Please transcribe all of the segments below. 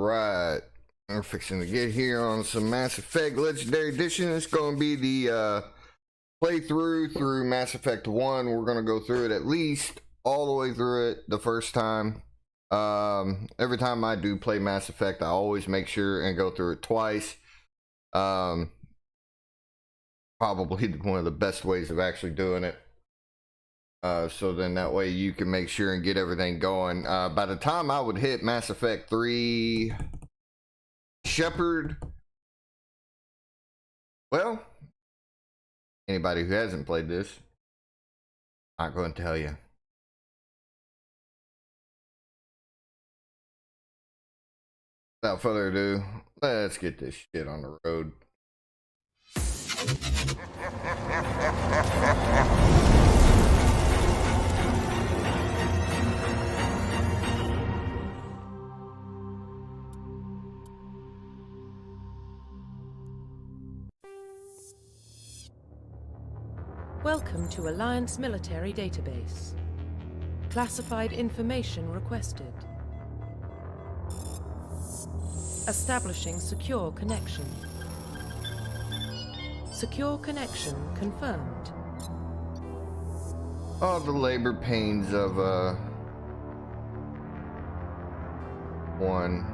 Alright, we're fixing to get here on some Mass Effect Legendary Edition. It's going to be the playthrough through Mass Effect 1. We're going to go through it at least all the way through it the first time. Every time I do play Mass Effect, I always make sure and go through it twice. Probably one of the best ways of actually doing it. So then that way you can make sure and get everything going. By the time I would hit Mass Effect 3 Shepard, well, anybody who hasn't played this, I'm not going to tell you. Without further ado, let's get this shit on the road. Welcome to Alliance Military Database. Classified information requested. Establishing secure connection. Secure connection confirmed. All the labor pains of one.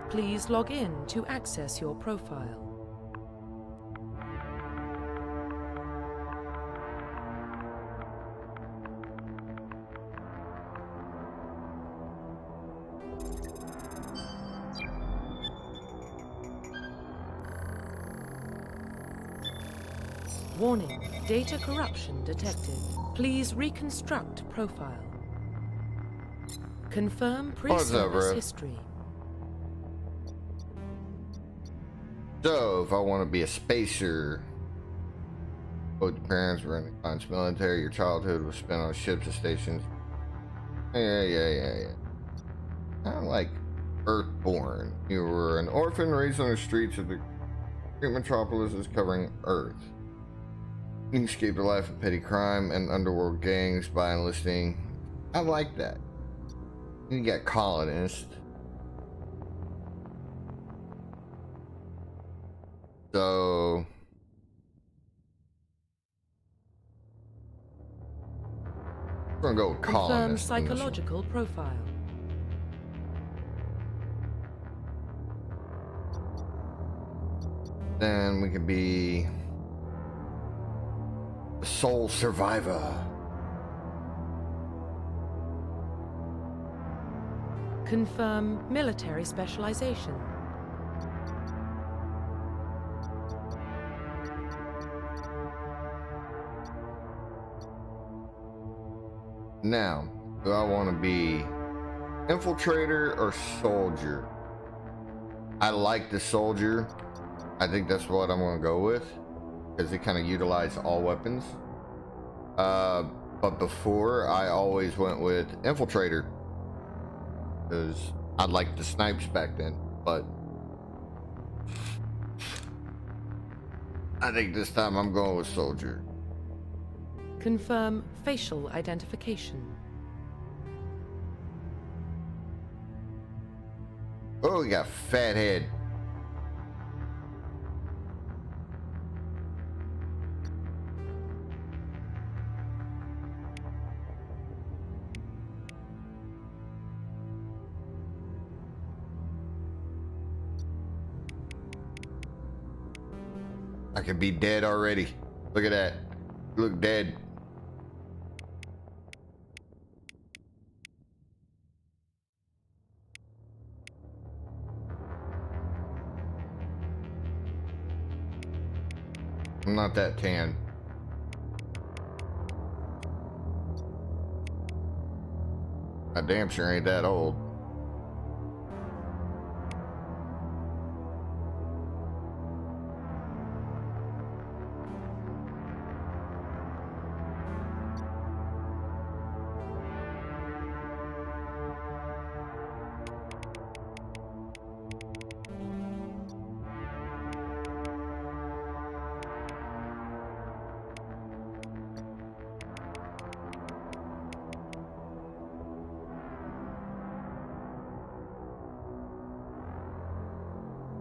Please log in to access your profile. Warning, data corruption detected. Please reconstruct profile. Confirm pre-service history. So, if I want to be a spacer, both your parents were in the Alliance military, your childhood was spent on ships and stations. Yeah. Kind of like Earthborn. You were an orphan raised on the streets of the great metropolises covering Earth. You escaped a life of petty crime and underworld gangs by enlisting. I like that. You got colonists. So we're gonna go with colonists. Confirm psychological profile. Then we could be the sole survivor. Confirm military specialization. Now, do I want to be infiltrator or soldier? I like the soldier. I think that's what I'm going to go with, because they kind of utilize all weapons. But before, I always went with infiltrator, because I liked the snipes back then. But I think this time I'm going with soldier. Confirm facial identification. Oh, we got fat head. I could be dead already. Look at that. You look dead. I'm not that tan. I damn sure ain't that old.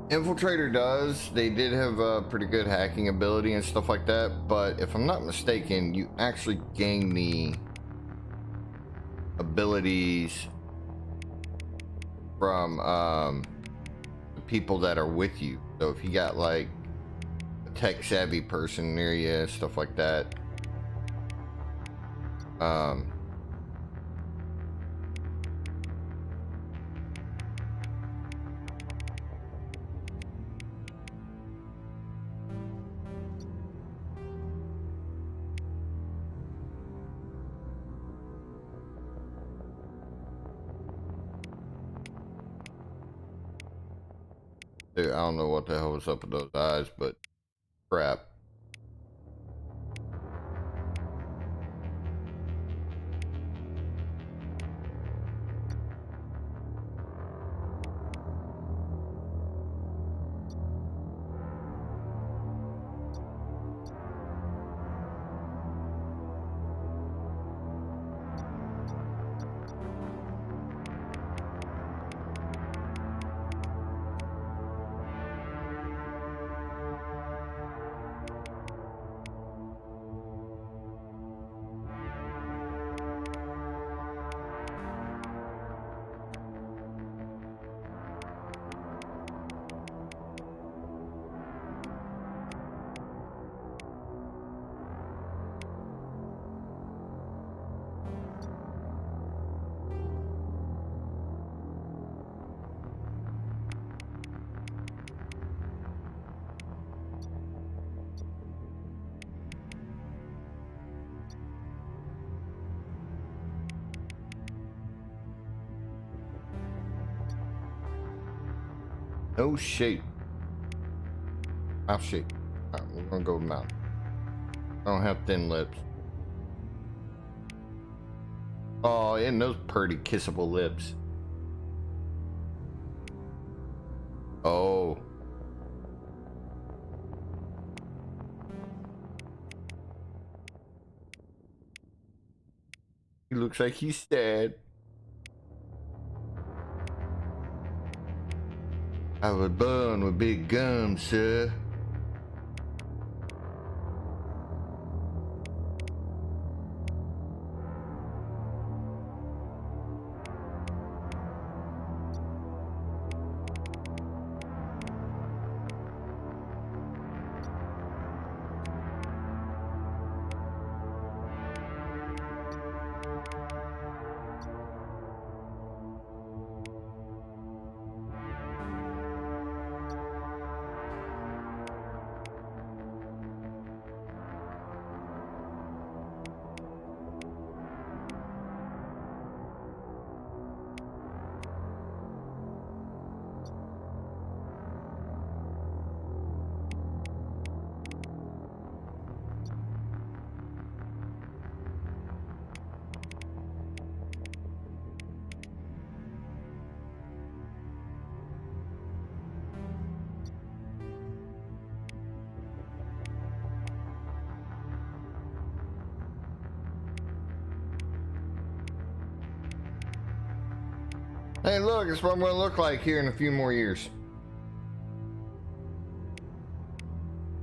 Infiltrator does. They did have a pretty good hacking ability and stuff like that, but if I'm not mistaken, you actually gain the abilities from the people that are with you. So if you got like a tech savvy person near you, stuff like that. Dude, I don't know what the hell was up with those eyes, but crap. No shape. Mouth shape. Alright, we're gonna go mouth. I don't have thin lips. Oh, and those pretty kissable lips. Oh. He looks like he's sad. I was born with big gums, sir. Hey, look, it's what I'm gonna look like here in a few more years.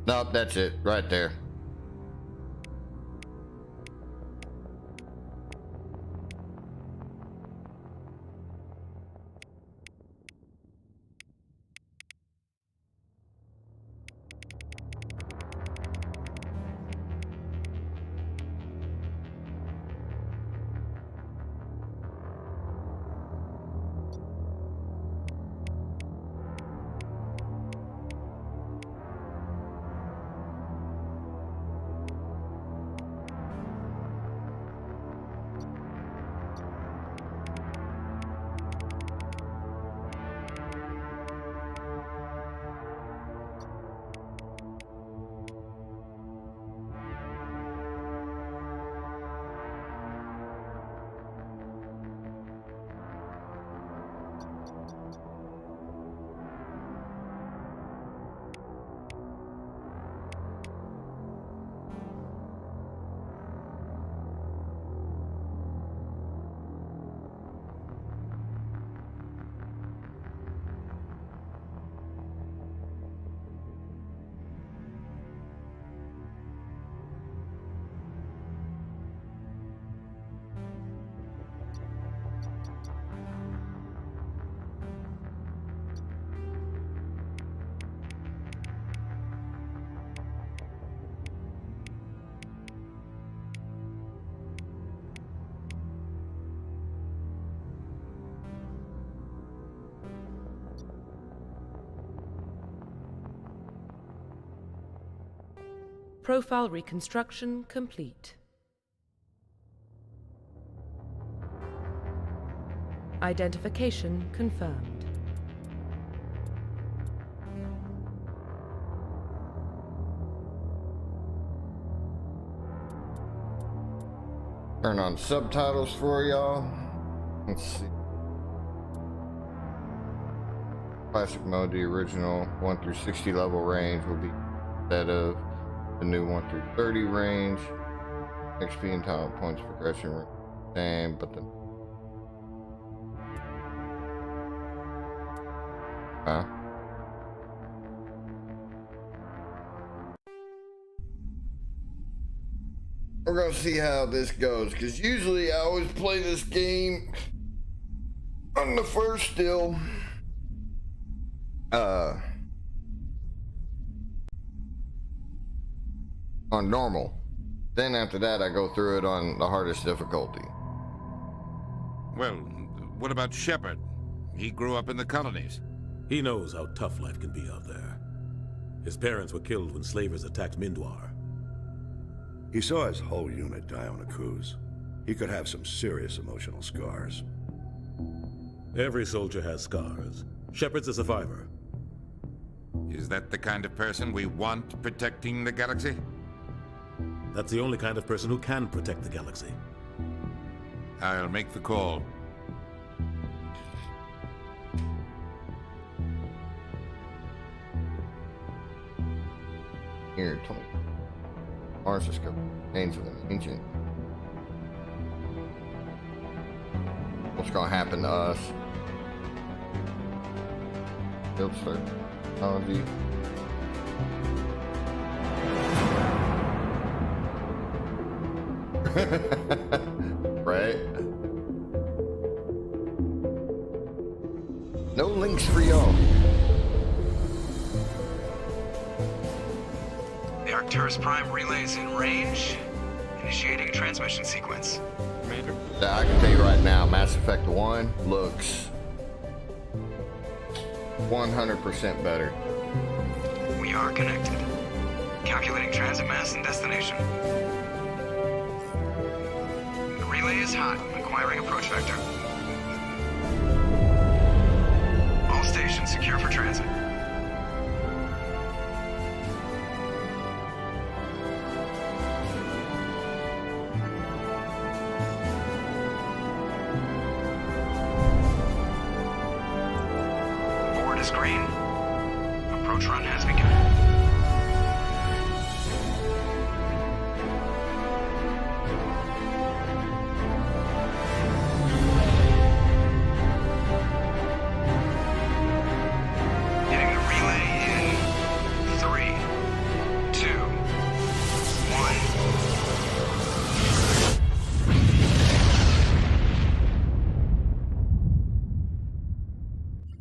Nope, that's it, right there. Profile reconstruction complete. Identification confirmed. Turn on subtitles for y'all. Let's see. Classic mode, the original 1 through 60 level range will be instead of the new 1 through 30 range. XP and talent points progression remain the same, but the we're gonna see how this goes, because usually I always play this game on the first still. On normal. Then after that I go through it on the hardest difficulty. Well, what about Shepard? He grew up in the colonies. He knows how tough life can be out there. His parents were killed when slavers attacked Mindwar. He saw his whole unit die on a cruise. He could have some serious emotional scars. Every soldier has scars. Shepard's a survivor. Is that the kind of person we want protecting the galaxy? That's the only kind of person who can protect the galaxy. I'll make the call. Here, 20. Mars discovered remains of an ancient. What's gonna happen to us? Field start technology. Right? No links for y'all. The Arcturus Prime relay is in range. Initiating a transmission sequence. Commander? Yeah, I can tell you right now, Mass Effect 1 looks 100% better. We are connected. Calculating transit mass and destination. The relay is hot. Acquiring approach vector. All stations secure for transit. Board is green. Approach run has begun. Hitting the relay in 3, 2,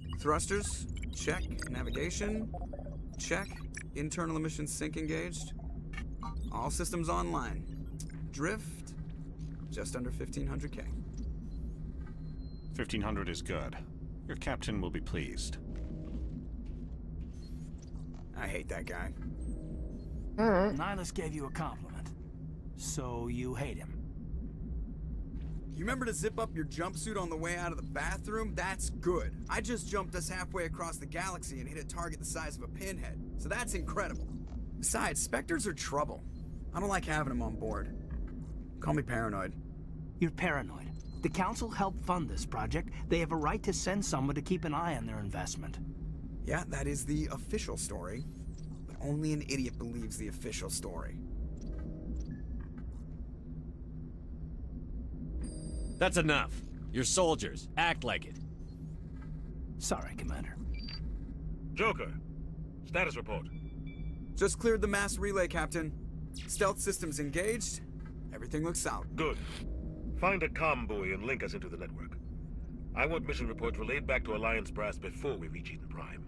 1. Thrusters, check. Navigation, check. Internal emissions sync engaged. All systems online. Drift, just under 1500K. 1500 is good. Your captain will be pleased. I hate that guy. Nihilus gave you a compliment. So you hate him. You remember to zip up your jumpsuit on the way out of the bathroom? That's good. I just jumped us halfway across the galaxy and hit a target the size of a pinhead. So that's incredible. Besides, Spectres are trouble. I don't like having them on board. Call me paranoid. You're paranoid. The Council helped fund this project. They have a right to send someone to keep an eye on their investment. Yeah, that is the official story. But only an idiot believes the official story. That's enough. You're soldiers. Act like it. Sorry, Commander. Joker, status report. Just cleared the mass relay, Captain. Stealth systems engaged. Everything looks solid. Good. Find a comm buoy and link us into the network. I want mission reports relayed back to Alliance Brass before we reach Eden Prime.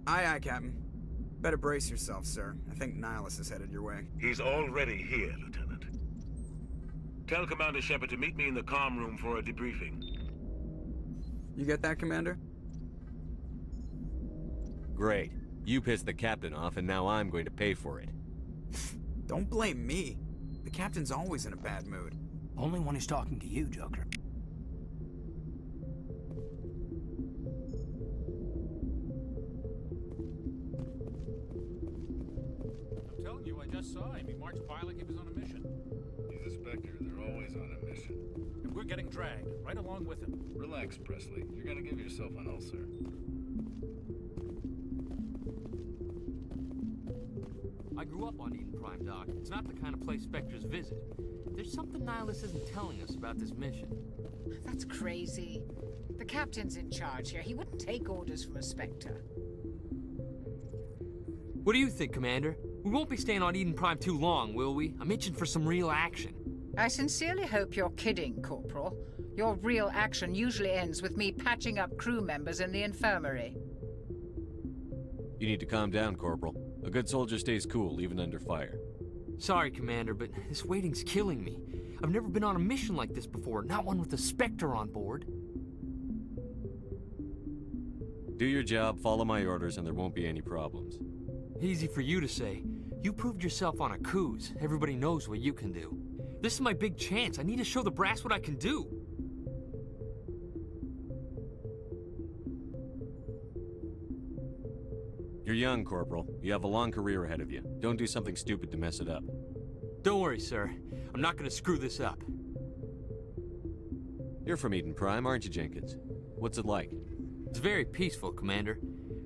Aye, aye, Captain. Better brace yourself, sir. I think Nihilus is headed your way. He's already here, Lieutenant. Tell Commander Shepard to meet me in the comm room for a debriefing. You get that, Commander? Great. You pissed the captain off, and now I'm going to pay for it. Don't blame me. The captain's always in a bad mood. Only when he's talking to you, Joker. I'm telling you, I just saw him. He marched by like he was on a mission. He's a Spectre. They're always on a mission. And we're getting dragged, right along with him. Relax, Presley. You're gonna give yourself an ulcer. I grew up on Eden Prime, Doc. It's not the kind of place Spectres visit. There's something Nihilus isn't telling us about this mission. That's crazy. The captain's in charge here. He wouldn't take orders from a Spectre. What do you think, Commander? We won't be staying on Eden Prime too long, will we? I'm itching for some real action. I sincerely hope you're kidding, Corporal. Your real action usually ends with me patching up crew members in the infirmary. You need to calm down, Corporal. A good soldier stays cool, even under fire. Sorry, Commander, but this waiting's killing me. I've never been on a mission like this before, not one with a Spectre on board. Do your job, follow my orders, and there won't be any problems. Easy for you to say. You proved yourself on Akuz. Everybody knows what you can do. This is my big chance. I need to show the brass what I can do. You're young, Corporal. You have a long career ahead of you. Don't do something stupid to mess it up. Don't worry, sir. I'm not gonna screw this up. You're from Eden Prime, aren't you, Jenkins? What's it like? It's very peaceful, Commander.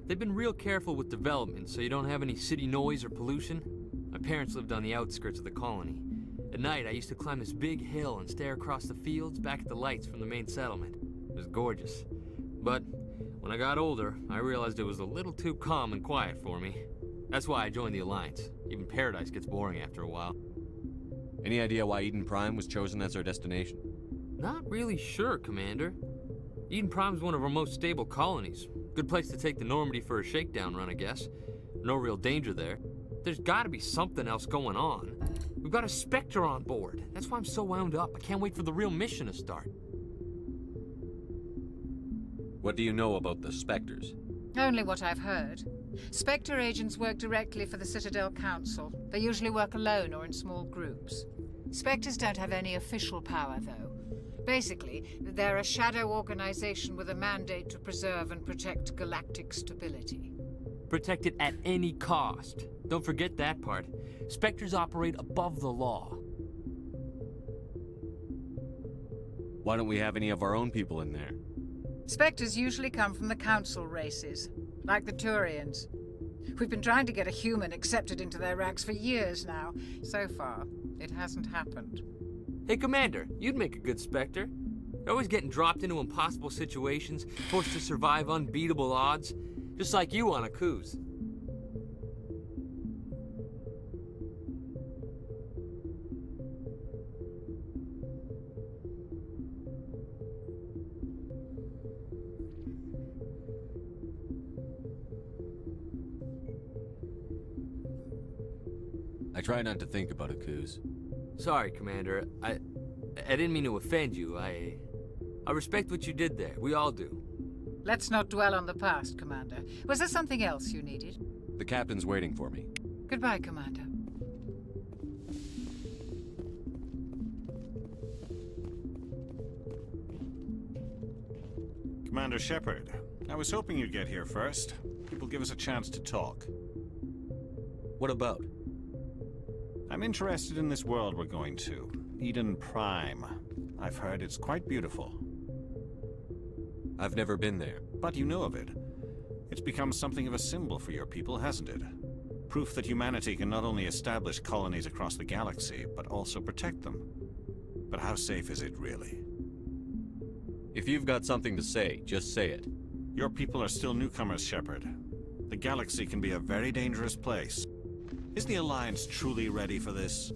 They've been real careful with development, so you don't have any city noise or pollution. My parents lived on the outskirts of the colony. At night, I used to climb this big hill and stare across the fields back at the lights from the main settlement. It was gorgeous. But when I got older, I realized it was a little too calm and quiet for me. That's why I joined the Alliance. Even Paradise gets boring after a while. Any idea why Eden Prime was chosen as our destination? Not really sure, Commander. Eden Prime's one of our most stable colonies. Good place to take the Normandy for a shakedown run, I guess. No real danger there. There's gotta be something else going on. We've got a Spectre on board. That's why I'm so wound up. I can't wait for the real mission to start. What do you know about the Spectres? Only what I've heard. Spectre agents work directly for the Citadel Council. They usually work alone or in small groups. Spectres don't have any official power, though. Basically, they're a shadow organization with a mandate to preserve and protect galactic stability. Protect it at any cost. Don't forget that part. Spectres operate above the law. Why don't we have any of our own people in there? Spectres usually come from the Council races, like the Turians. We've been trying to get a human accepted into their ranks for years now. So far, it hasn't happened. Hey, Commander, you'd make a good Spectre. You're always getting dropped into impossible situations, forced to survive unbeatable odds, just like you on Akuz. I try not to think about Akuz. Sorry, Commander. I didn't mean to offend you. I respect what you did there. We all do. Let's not dwell on the past, Commander. Was there something else you needed? The captain's waiting for me. Goodbye, Commander. Commander Shepard, I was hoping you'd get here first. It will give us a chance to talk. What about? I'm interested in this world we're going to, Eden Prime. I've heard it's quite beautiful. I've never been there. But you know of it. It's become something of a symbol for your people, hasn't it? Proof that humanity can not only establish colonies across the galaxy, but also protect them. But how safe is it, really? If you've got something to say, just say it. Your people are still newcomers, Shepard. The galaxy can be a very dangerous place. Is the Alliance truly ready for this?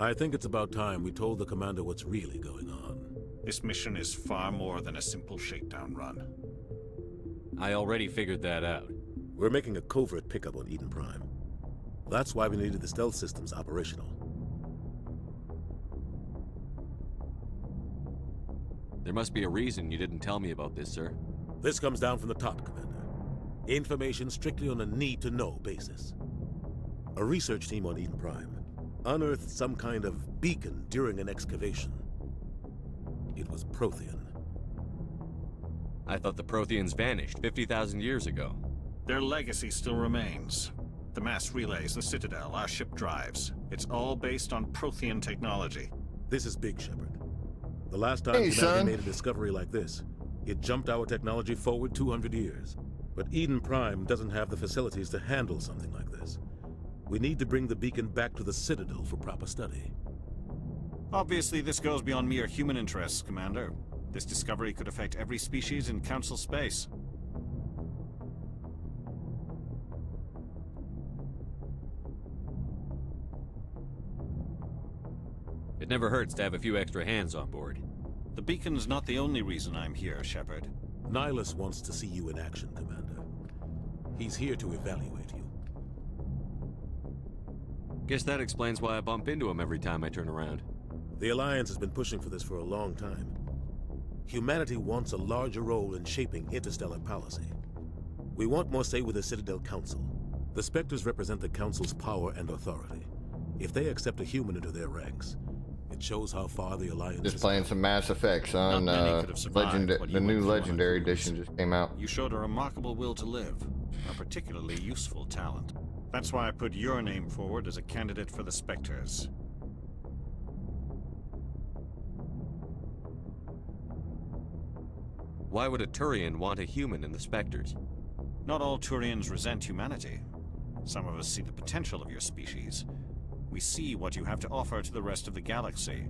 I think it's about time we told the Commander what's really going on. This mission is far more than a simple shakedown run. I already figured that out. We're making a covert pickup on Eden Prime. That's why we needed the stealth systems operational. There must be a reason you didn't tell me about this, sir. This comes down from the top, Commander. Information strictly on a need-to-know basis. A research team on Eden Prime unearthed some kind of beacon during an excavation. It was Prothean. I thought the Protheans vanished 50,000 years ago. Their legacy still remains. The mass relays, the Citadel, our ship drives. It's all based on Prothean technology. This is big, Shepard. The last time Hey, humanity son. made a discovery like this, it jumped our technology forward 200 years. But Eden Prime doesn't have the facilities to handle something like this. We need to bring the beacon back to the Citadel for proper study. Obviously, this goes beyond mere human interests, Commander. This discovery could affect every species in Council space. It never hurts to have a few extra hands on board. The beacon's not the only reason I'm here, Shepard. Nihilus wants to see you in action, Commander. He's here to evaluate you. Guess that explains why I bump into him every time I turn around. The Alliance has been pushing for this for a long time. Humanity wants a larger role in shaping interstellar policy. We want more say with the Citadel Council. The Spectres represent the Council's power and authority. If they accept a human into their ranks, it shows how far the Alliance Just is. playing some Mass Effects on Not many could have survived what the you new went through on Legendary a cruise. Edition just came out. You showed a remarkable will to live, a particularly useful talent. That's why I put your name forward as a candidate for the Spectres. Why would a Turian want a human in the Spectres? Not all Turians resent humanity. Some of us see the potential of your species. We see what you have to offer to the rest of the galaxy,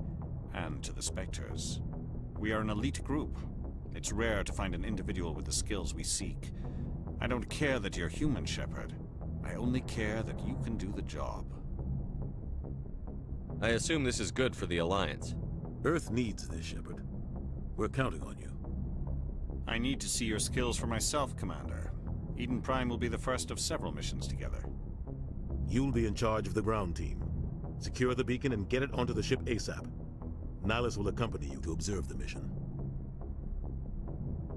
and to the Spectres. We are an elite group. It's rare to find an individual with the skills we seek. I don't care that you're human, Shepard. I only care that you can do the job. I assume this is good for the Alliance. Earth needs this, Shepard. We're counting on you. I need to see your skills for myself, Commander. Eden Prime will be the first of several missions together. You'll be in charge of the ground team. Secure the beacon and get it onto the ship ASAP. Nihilus will accompany you to observe the mission.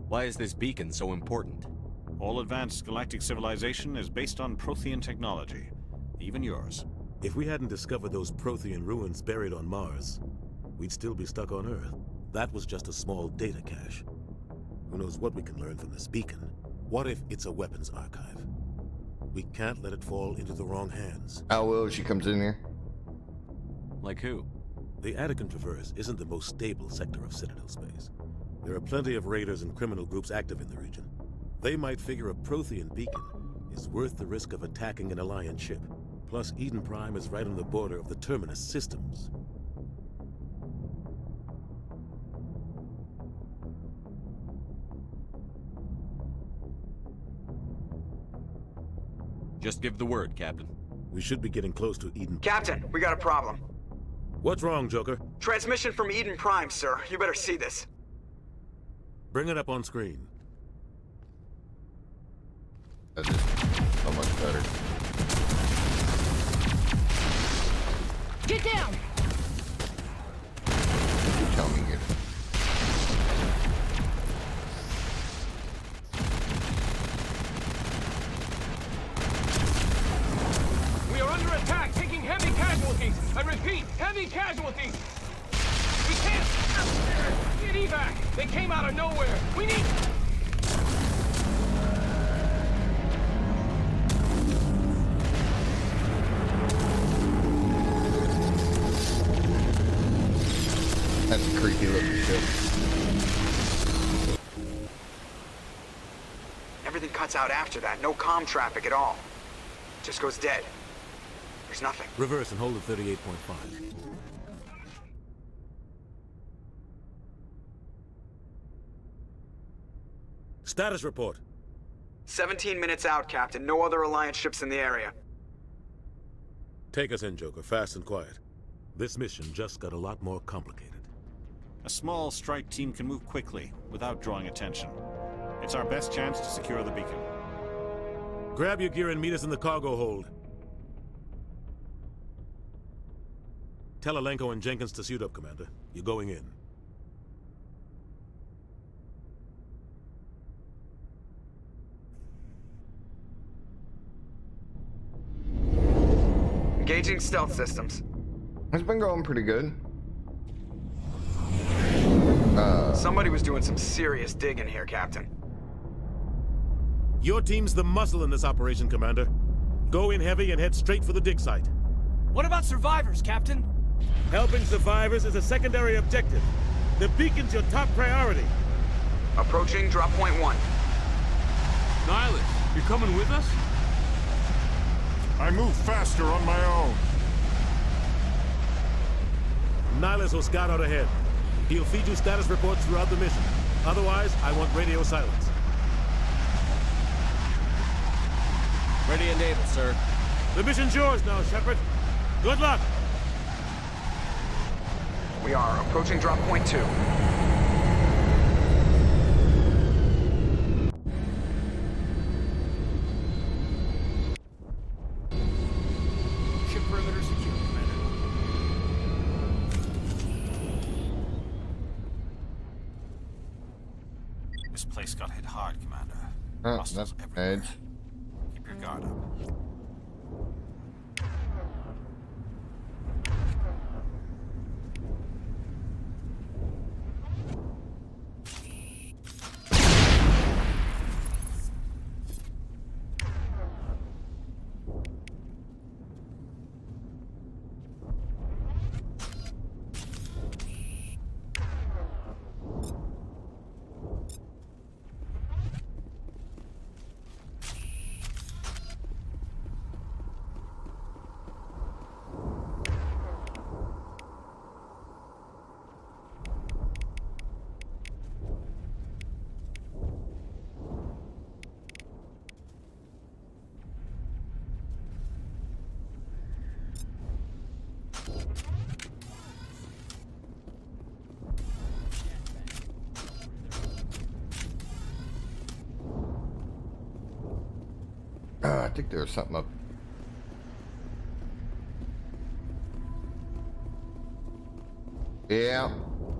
Why is this beacon so important? All advanced galactic civilization is based on Prothean technology. Even yours. If we hadn't discovered those Prothean ruins buried on Mars, we'd still be stuck on Earth. That was just a small data cache. Who knows what we can learn from this beacon? What if it's a weapons archive? We can't let it fall into the wrong hands. How will she comes in here? Like who? The Attican Traverse isn't the most stable sector of Citadel space. There are plenty of raiders and criminal groups active in the region. They might figure a Prothean beacon is worth the risk of attacking an Alliance ship. Plus, Eden Prime is right on the border of the Terminus systems. Just give the word, Captain. We should be getting close to Eden. Captain, we got a problem. What's wrong, Joker? Transmission from Eden Prime, sir. You better see this. Bring it up on screen. That's just so much better. Get down! You tell me get it. We are under attack, taking heavy casualties. I repeat, heavy casualties. We can't get evac. They came out of nowhere. We need. That's a creepy looking ship. Everything cuts out after that. No comm traffic at all. Just goes dead. There's nothing. Reverse and hold at 38.5. Status report. 17 minutes out, Captain. No other Alliance ships in the area. Take us in, Joker, fast and quiet. This mission just got a lot more complicated. A small strike team can move quickly, without drawing attention. It's our best chance to secure the beacon. Grab your gear and meet us in the cargo hold. Tell Alenko and Jenkins to suit up, Commander. You're going in. Engaging stealth systems. It's been going pretty good. Somebody was doing some serious digging here, Captain. Your team's the muscle in this operation, Commander. Go in heavy and head straight for the dig site. What about survivors, Captain? Helping survivors is a secondary objective. The beacon's your top priority. Approaching drop point 1. Nihilus, you're coming with us? I move faster on my own. Nihilus will scout out ahead. He'll feed you status reports throughout the mission. Otherwise, I want radio silence. Ready and able, sir. The mission's yours now, Shepard. Good luck! We are approaching drop point 2. Ship perimeter secure, Commander. This place got hit hard, Commander. Oh, Hostiles that's everywhere. edge. Keep your guard up. I think there was something up. Yeah,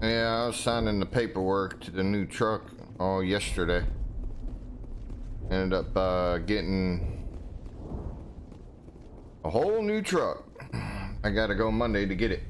I was signing the paperwork to the new truck all yesterday. Ended up getting a whole new truck. I gotta go Monday to get it.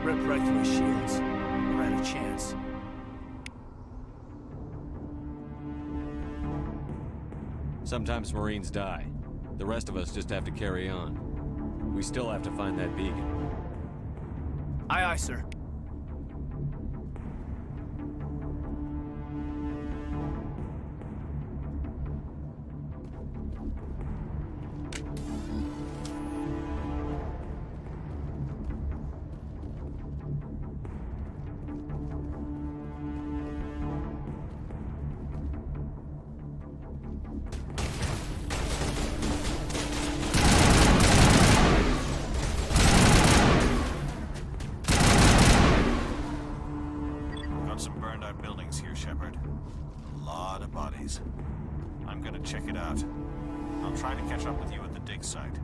Ripped right through his shields. Never had a chance. Sometimes Marines die. The rest of us just have to carry on. We still have to find that beacon. Aye, aye, sir. Got some burned out buildings here, Shepard. A lot of bodies. I'm gonna check it out. I'll try to catch up with you at the dig site.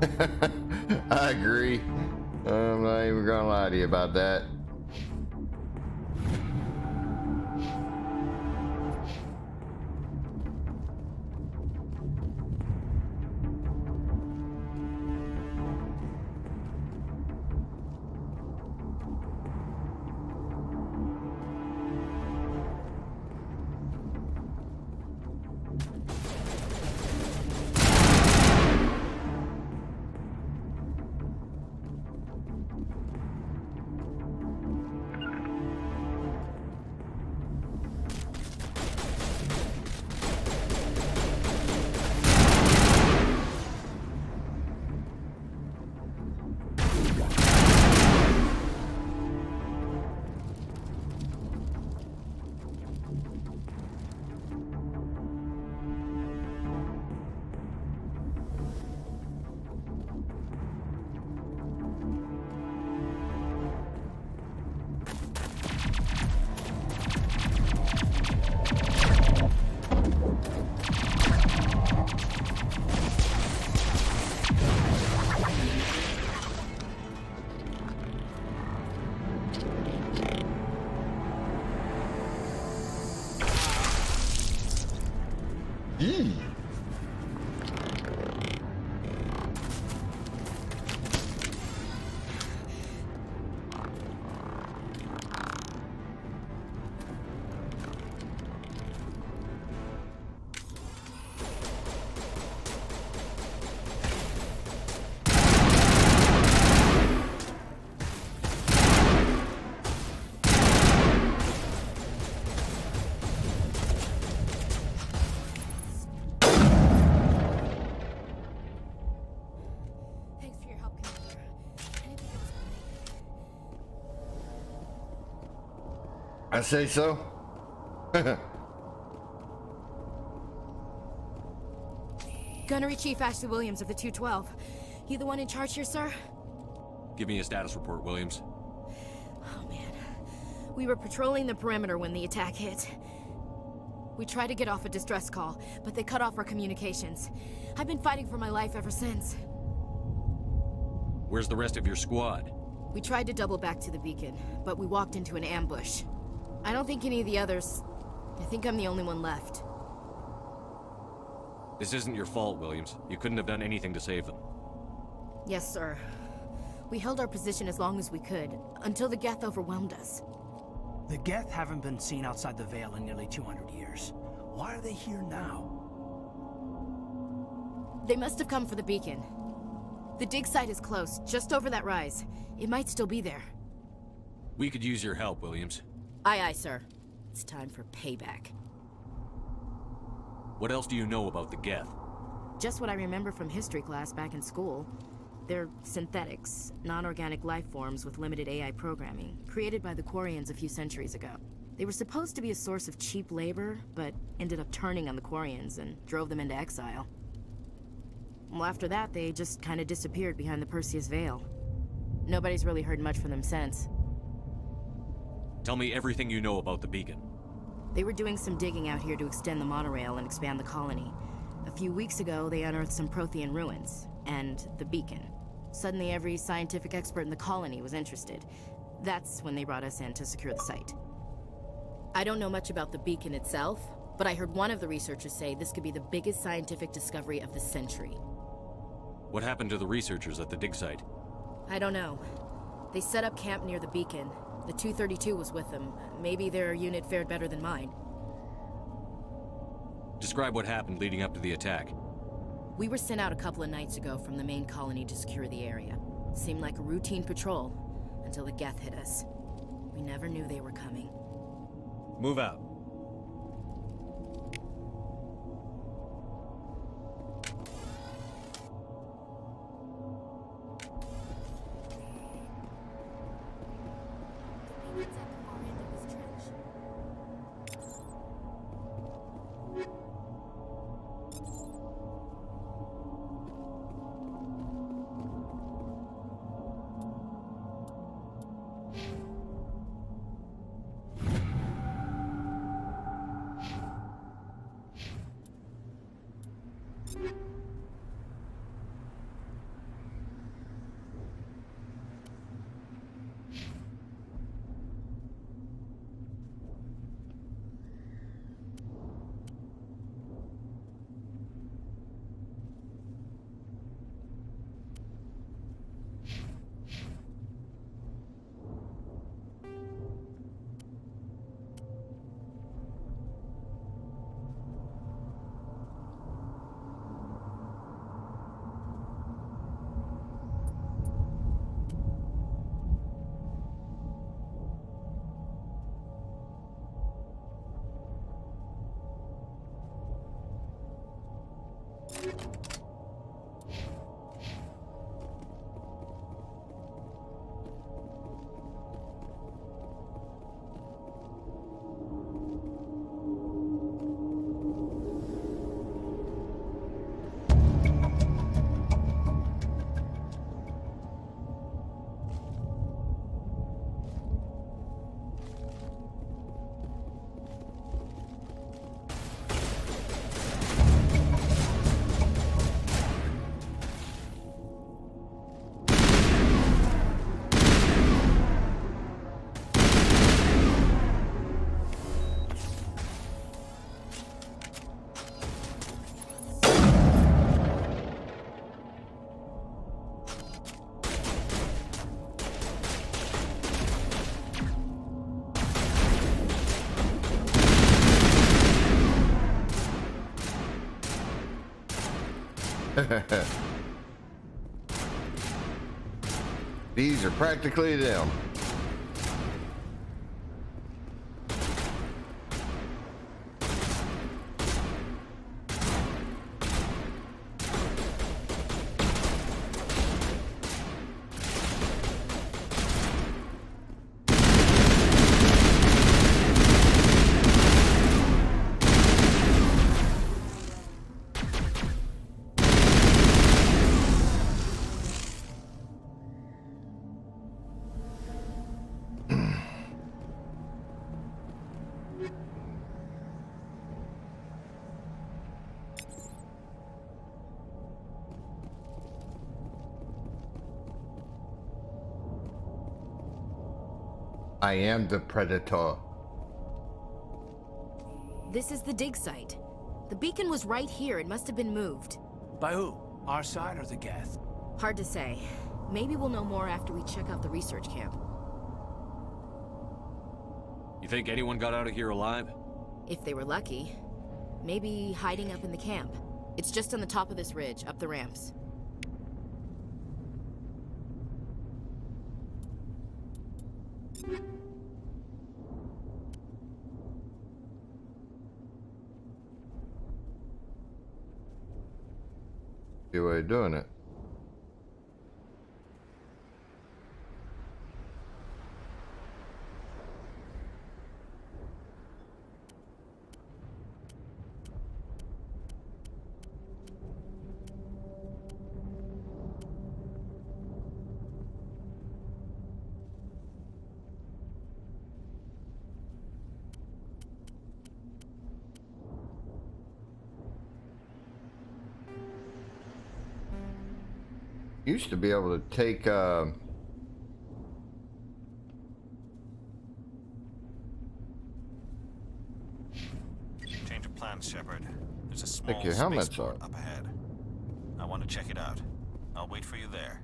I agree. I'm not even gonna lie to you about that. I say so. Gunnery Chief Ashley Williams of the 212. You the one in charge here, sir? Give me a status report, Williams. Oh, man. We were patrolling the perimeter when the attack hit. We tried to get off a distress call, but they cut off our communications. I've been fighting for my life ever since. Where's the rest of your squad? We tried to double back to the beacon, but we walked into an ambush. I don't think any of the others... I think I'm the only one left. This isn't your fault, Williams. You couldn't have done anything to save them. Yes, sir. We held our position as long as we could, until the Geth overwhelmed us. The Geth haven't been seen outside the Veil in nearly 200 years. Why are they here now? They must have come for the beacon. The dig site is close, just over that rise. It might still be there. We could use your help, Williams. Aye, aye, sir. It's time for payback. What else do you know about the Geth? Just what I remember from history class back in school. They're synthetics, non-organic life forms with limited AI programming, created by the Quarians a few centuries ago. They were supposed to be a source of cheap labor, but ended up turning on the Quarians and drove them into exile. Well, after that, they just kind of disappeared behind the Perseus Veil. Nobody's really heard much from them since. Tell me everything you know about the beacon. They were doing some digging out here to extend the monorail and expand the colony. A few weeks ago, they unearthed some Prothean ruins, and the beacon. Suddenly, every scientific expert in the colony was interested. That's when they brought us in to secure the site. I don't know much about the beacon itself, but I heard one of the researchers say this could be the biggest scientific discovery of the century. What happened to the researchers at the dig site? I don't know. They set up camp near the beacon. The 232 was with them. Maybe their unit fared better than mine. Describe what happened leading up to the attack. We were sent out a couple of nights ago from the main colony to secure the area. Seemed like a routine patrol, until the Geth hit us. We never knew they were coming. Move out. These are practically them. I am the predator. This is the dig site. The beacon was right here. It must have been moved. By who? Our side or the Geth? Hard to say. Maybe we'll know more after we check out the research camp. You think anyone got out of here alive? If they were lucky. Maybe hiding up in the camp. It's just on the top of this ridge, up the ramps. See way of doing it. Used to be able to take Change of plans, Shepard. There's a small your helmets spaceport off. up ahead. I want to check it out. I'll wait for you there.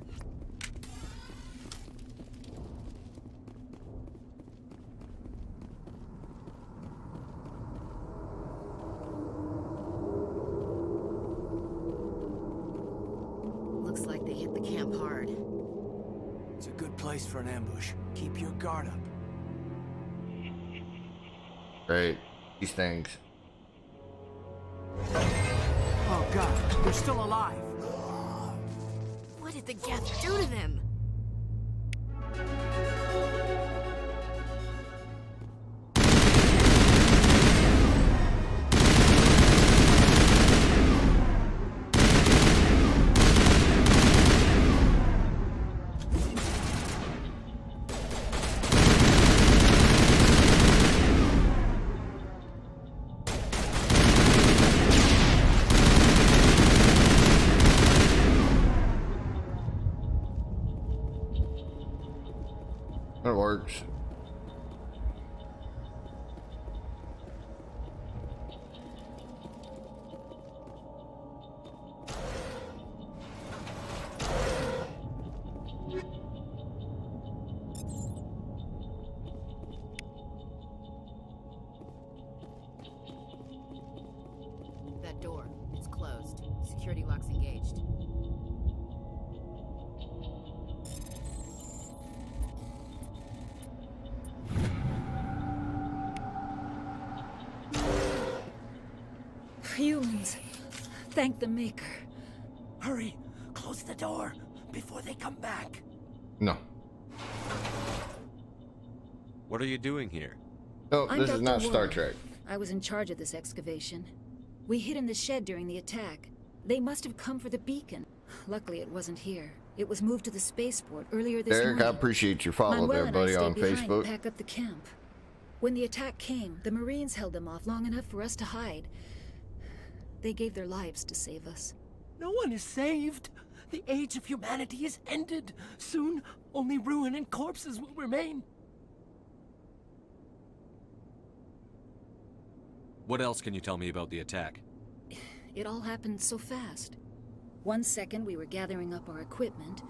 Looks like they hit the camp hard. It's a good place for an ambush. Keep your guard up. great these things. Oh god, they're still alive. What did the Geth do to them? It works. That door, it's closed. Security lock's engaged. Humans. Thank the Maker. Hurry, close the door before they come back. No. What are you doing here? No, I'm this is Dr. not Star Warlock. Trek. I was in charge of this excavation. We hid in the shed during the attack. They must have come for the beacon. Luckily, it wasn't here. It was moved to the spaceport earlier this Derek, morning. I appreciate your follow Manuel there, and I buddy, stayed on behind Facebook. to pack up the camp. When the attack came, the Marines held them off long enough for us to hide. They gave their lives to save us. No one is saved. The age of humanity is ended. Soon, only ruin and corpses will remain. What else can you tell me about the attack? It all happened so fast. 1 second we were gathering up our equipment.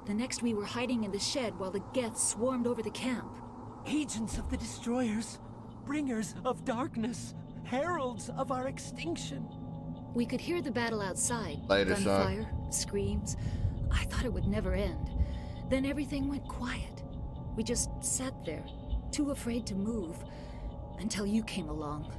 The next we were hiding in the shed while the Geth swarmed over the camp. Agents of the Destroyers, bringers of darkness, heralds of our extinction. We could hear the battle outside. Later, son. Gunfire, screams. I thought it would never end. Then everything went quiet. We just sat there, too afraid to move, until you came along.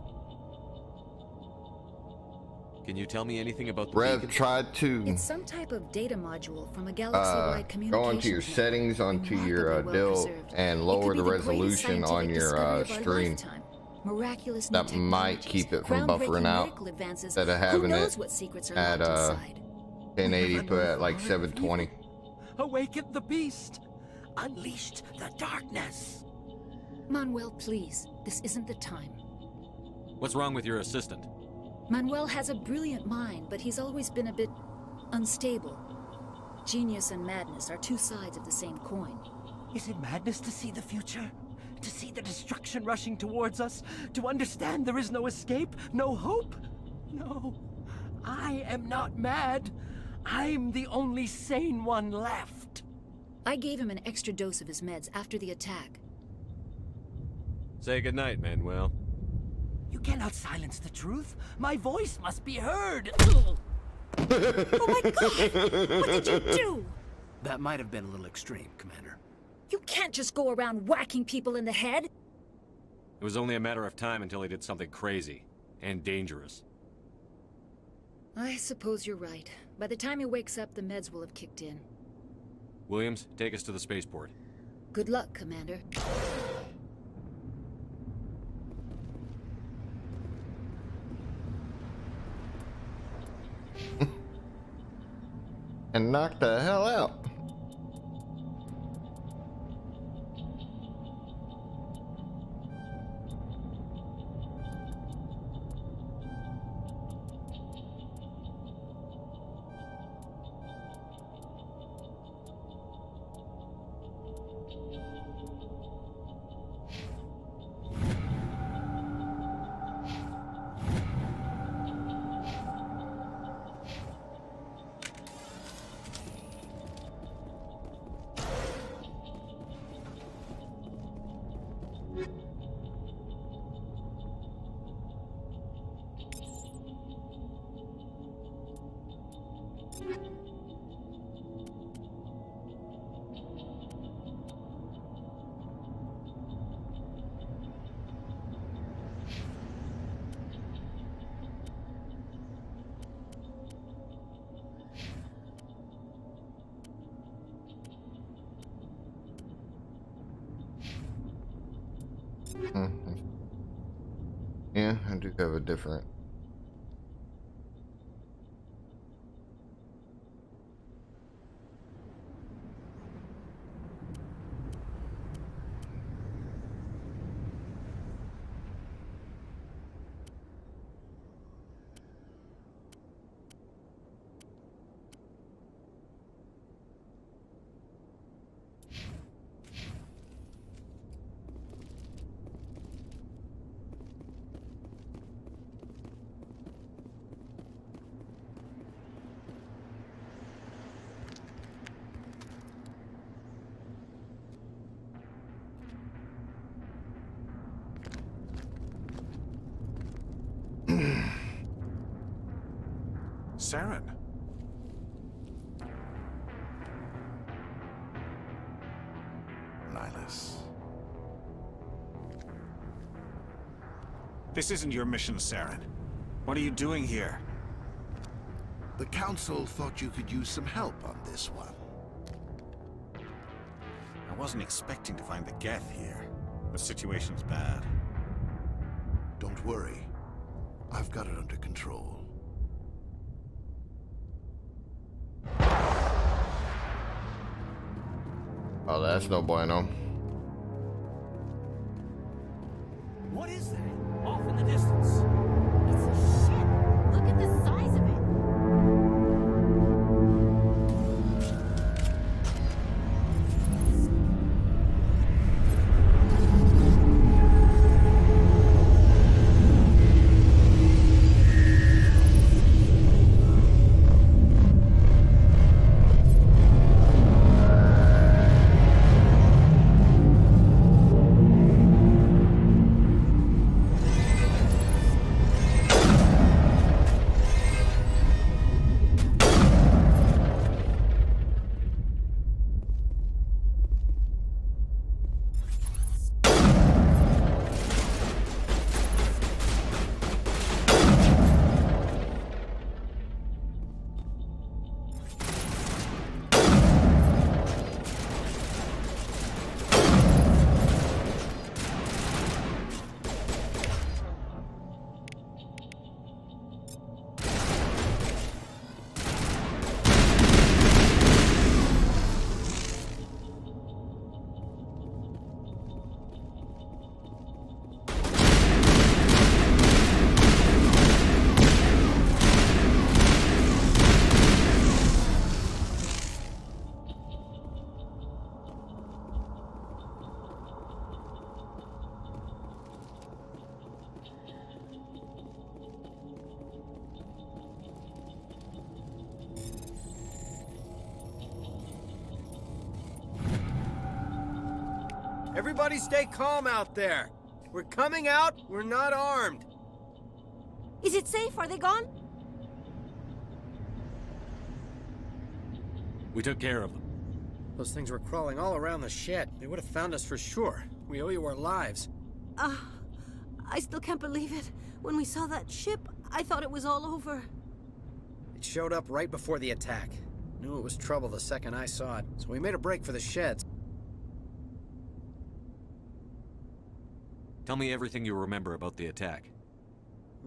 Can you tell me anything about the Rev beacon? tried to It's some type of data module from a galaxy-wide go communication onto your network. settings onto your Remarkably DIL well-preserved. and It lower could be the greatest resolution on scientific your discovery of our stream. lifetime. Miraculous new That might technologies, keep it from buffering groundbreaking out medical advances. instead of Who having knows it what secrets are at locked inside? 1080 put at like 720. Awakened the beast! Unleashed the darkness! Manuel, please. This isn't the time. What's wrong with your assistant? Manuel has a brilliant mind, but he's always been a bit unstable. Genius and madness are two sides of the same coin. Is it madness to see the future? To see the destruction rushing towards us? To understand there is no escape? No hope? No. I am not mad. I'm the only sane one left. I gave him an extra dose of his meds after the attack. Say goodnight, Manuel. You cannot silence the truth. My voice must be heard. Oh my god! What did you do? That might have been a little extreme, Commander. You can't just go around whacking people in the head. It was only a matter of time until he did something crazy and dangerous. I suppose you're right. By the time he wakes up, the meds will have kicked in. Williams, take us to the spaceport. Good luck, Commander. And knock the hell out. Yeah, I do have a different. Saren. Nihilus. This isn't your mission, Saren. What are you doing here? The Council thought you could use some help on this one. I wasn't expecting to find the Geth here. The situation's bad. Don't worry. I've got it under control. Oh, that's no bueno. What is that? Off in the distance. It's a ship. Look at the size of it. Everybody stay calm out there. We're coming out, we're not armed. Is it safe? Are they gone? We took care of them. Those things were crawling all around the shed. They would have found us for sure. We owe you our lives. I still can't believe it. When we saw that ship, I thought it was all over. It showed up right before the attack. Knew it was trouble the second I saw it, so we made a break for the sheds. Tell me everything you remember about the attack.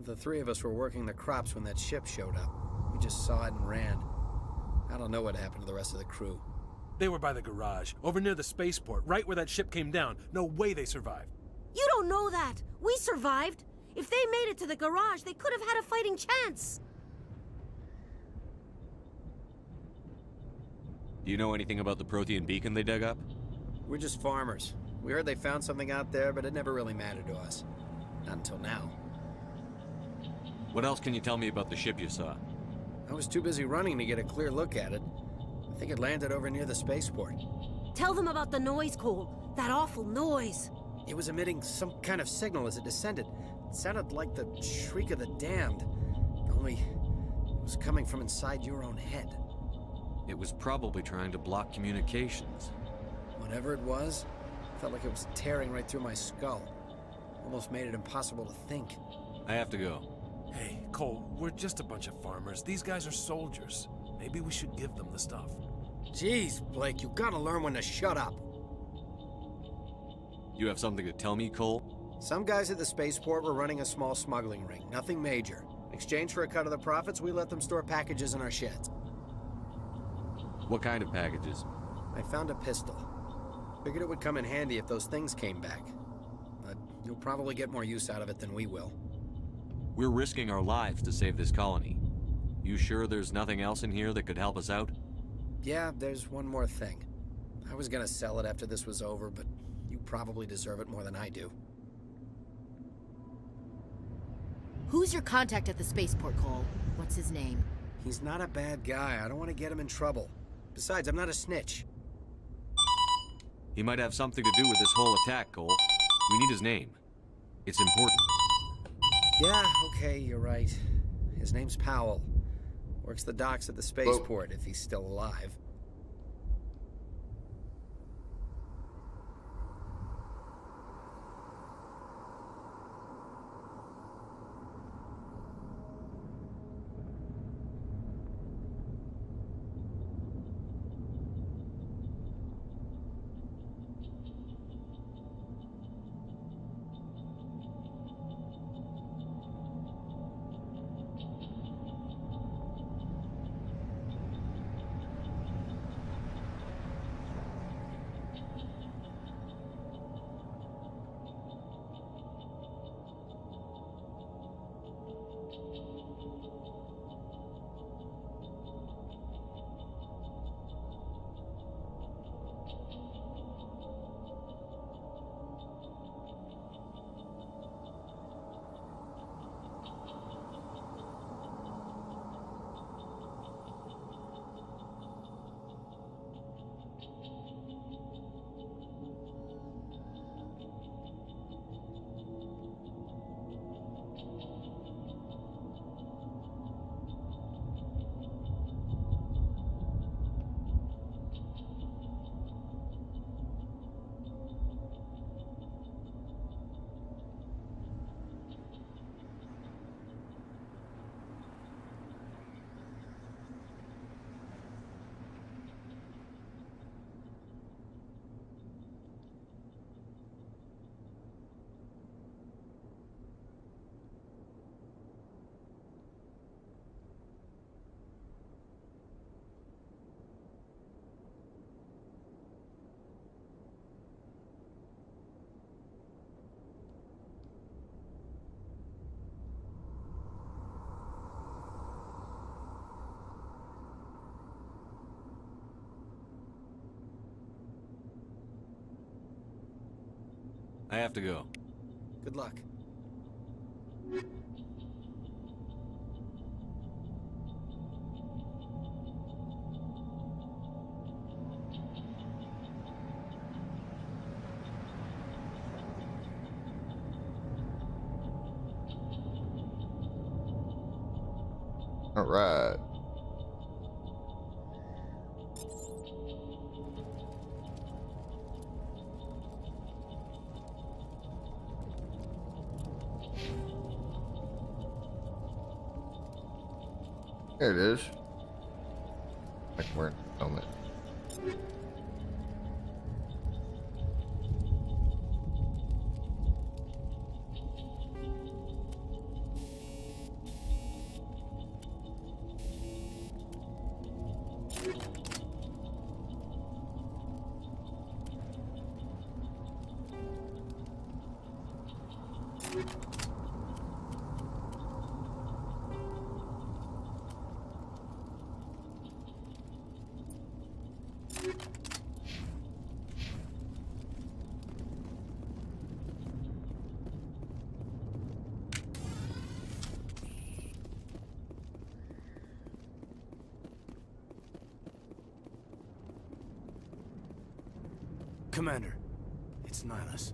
The three of us were working the crops when that ship showed up. We just saw it and ran. I don't know what happened to the rest of the crew. They were by the garage, over near the spaceport, right where that ship came down. No way they survived. You don't know that. We survived. If they made it to the garage, they could have had a fighting chance. Do you know anything about the Prothean beacon they dug up? We're just farmers. We heard they found something out there, but it never really mattered to us. Not until now. What else can you tell me about the ship you saw? I was too busy running to get a clear look at it. I think it landed over near the spaceport. Tell them about the noise, Cole. That awful noise. It was emitting some kind of signal as it descended. It sounded like the shriek of the damned. Only it was coming from inside your own head. It was probably trying to block communications. Whatever it was, felt like it was tearing right through my skull. Almost made it impossible to think. I have to go. Hey, Cole, we're just a bunch of farmers. These guys are soldiers. Maybe we should give them the stuff. Jeez, Blake, you gotta learn when to shut up. You have something to tell me, Cole? Some guys at the spaceport were running a small smuggling ring, nothing major. In exchange for a cut of the profits, we let them store packages in our sheds. What kind of packages? I found a pistol. Figured it would come in handy if those things came back. But you'll probably get more use out of it than we will. We're risking our lives to save this colony. You sure there's nothing else in here that could help us out? Yeah, there's one more thing. I was gonna sell it after this was over, but you probably deserve it more than I do. Who's your contact at the spaceport, Cole? What's his name? He's not a bad guy. I don't want to get him in trouble. Besides, I'm not a snitch. He might have something to do with this whole attack, Cole. We need his name. It's important. Yeah, okay, you're right. His name's Powell. Works the docks at the spaceport, if he's still alive. I have to go. Good luck. All right. There it is. Like we're in a helmet. Commander, it's Nihilus.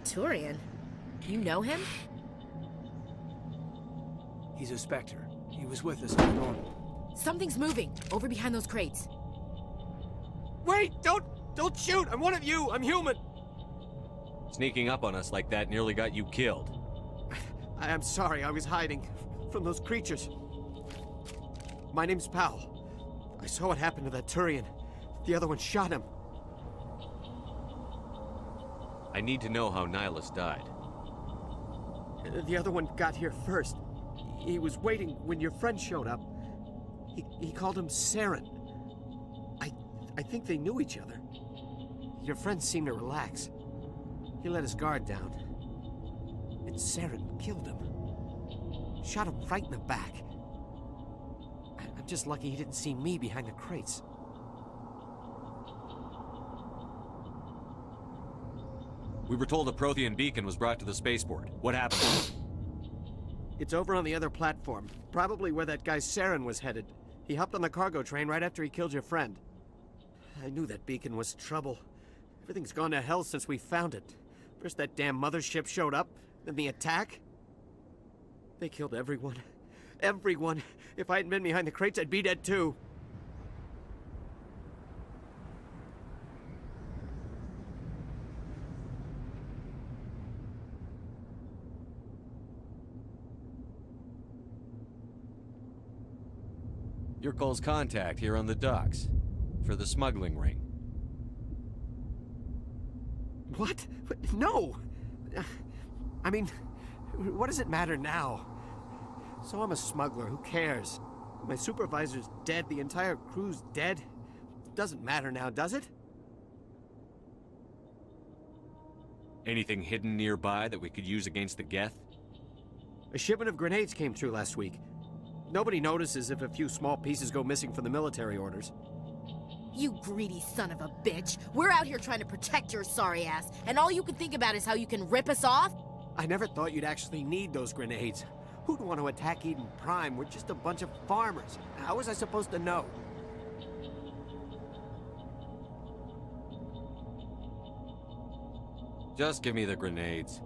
Turian? You know him? He's a Spectre. He was with us on the normal. Something's moving, over behind those crates. Wait! Don't shoot! I'm one of you! I'm human! Sneaking up on us like that nearly got you killed. I'm sorry, I was hiding from those creatures. My name's Powell. I saw what happened to that Turian. The other one shot him. I need to know how Nihilus died. The other one got here first. He was waiting when your friend showed up. He called him Saren. I think they knew each other. Your friend seemed to relax. He let his guard down. And Saren killed him. Shot him right in the back. I'm just lucky he didn't see me behind the crates. We were told a Prothean beacon was brought to the spaceport. What happened? It's over on the other platform. Probably where that guy Saren was headed. He hopped on the cargo train right after he killed your friend. I knew that beacon was trouble. Everything's gone to hell since we found it. First that damn mothership showed up, then the attack. They killed everyone. Everyone. If I hadn't been behind the crates, I'd be dead too. You're Cole's contact here on the docks. For the smuggling ring. What? No! I mean, what does it matter now? So I'm a smuggler, who cares? My supervisor's dead, the entire crew's dead. Doesn't matter now, does it? Anything hidden nearby that we could use against the Geth? A shipment of grenades came through last week. Nobody notices if a few small pieces go missing from the military orders. You greedy son of a bitch. We're out here trying to protect your sorry ass, and all you can think about is how you can rip us off? I never thought you'd actually need those grenades. Who'd want to attack Eden Prime? We're just a bunch of farmers. How was I supposed to know? Just give me the grenades.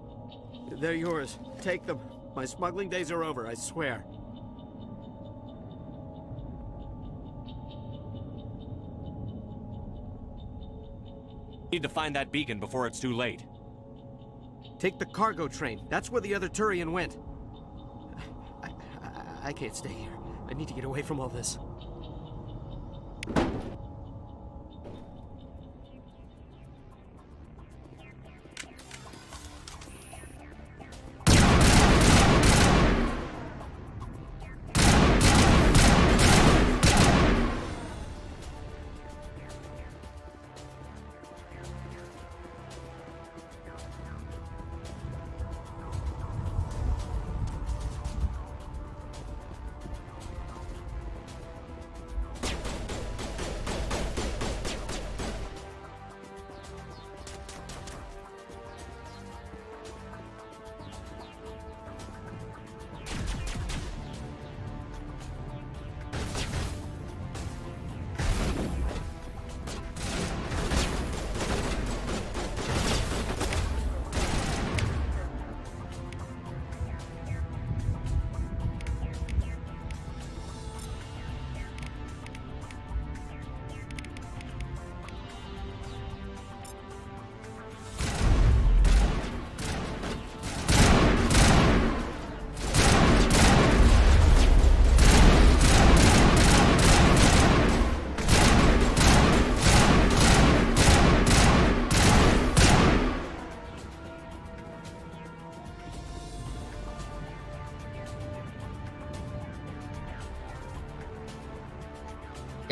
They're yours. Take them. My smuggling days are over, I swear. Need to find that beacon before it's too late. Take the cargo train. That's where the other Turian went. I can't stay here. I need to get away from all this.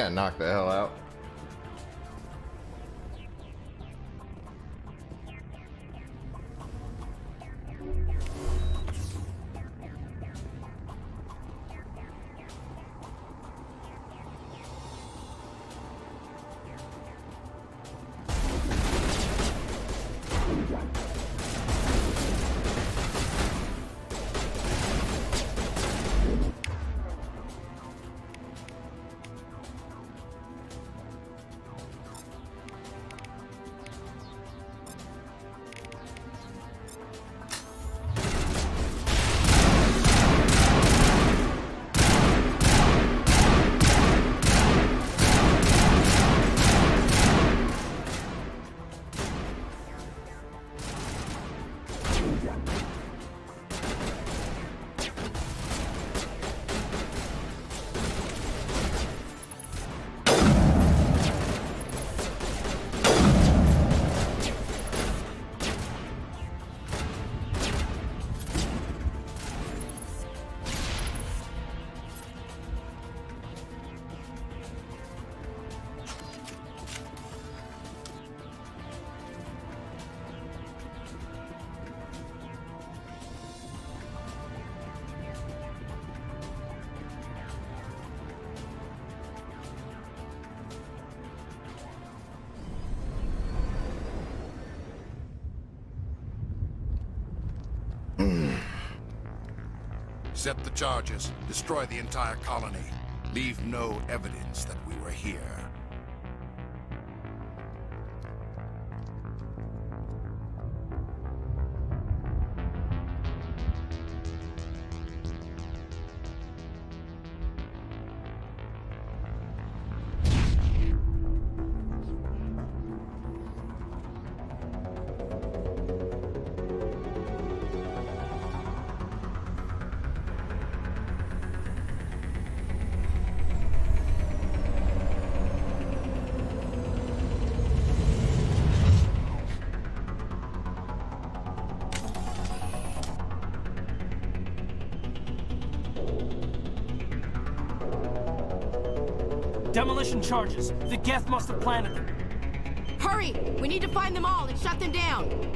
Got knocked the hell out. Set the charges. Destroy the entire colony. Leave no evidence that we were here. Demolition charges. The Geth must have planted them. Hurry! We need to find them all and shut them down!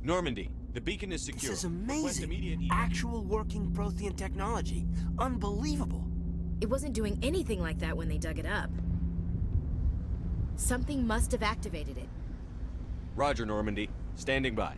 Normandy, the beacon is secure. This is Request amazing. immediate- Actual working Prothean technology. Unbelievable. It wasn't doing anything like that when they dug it up. Something must have activated it. Roger, Normandy. Standing by.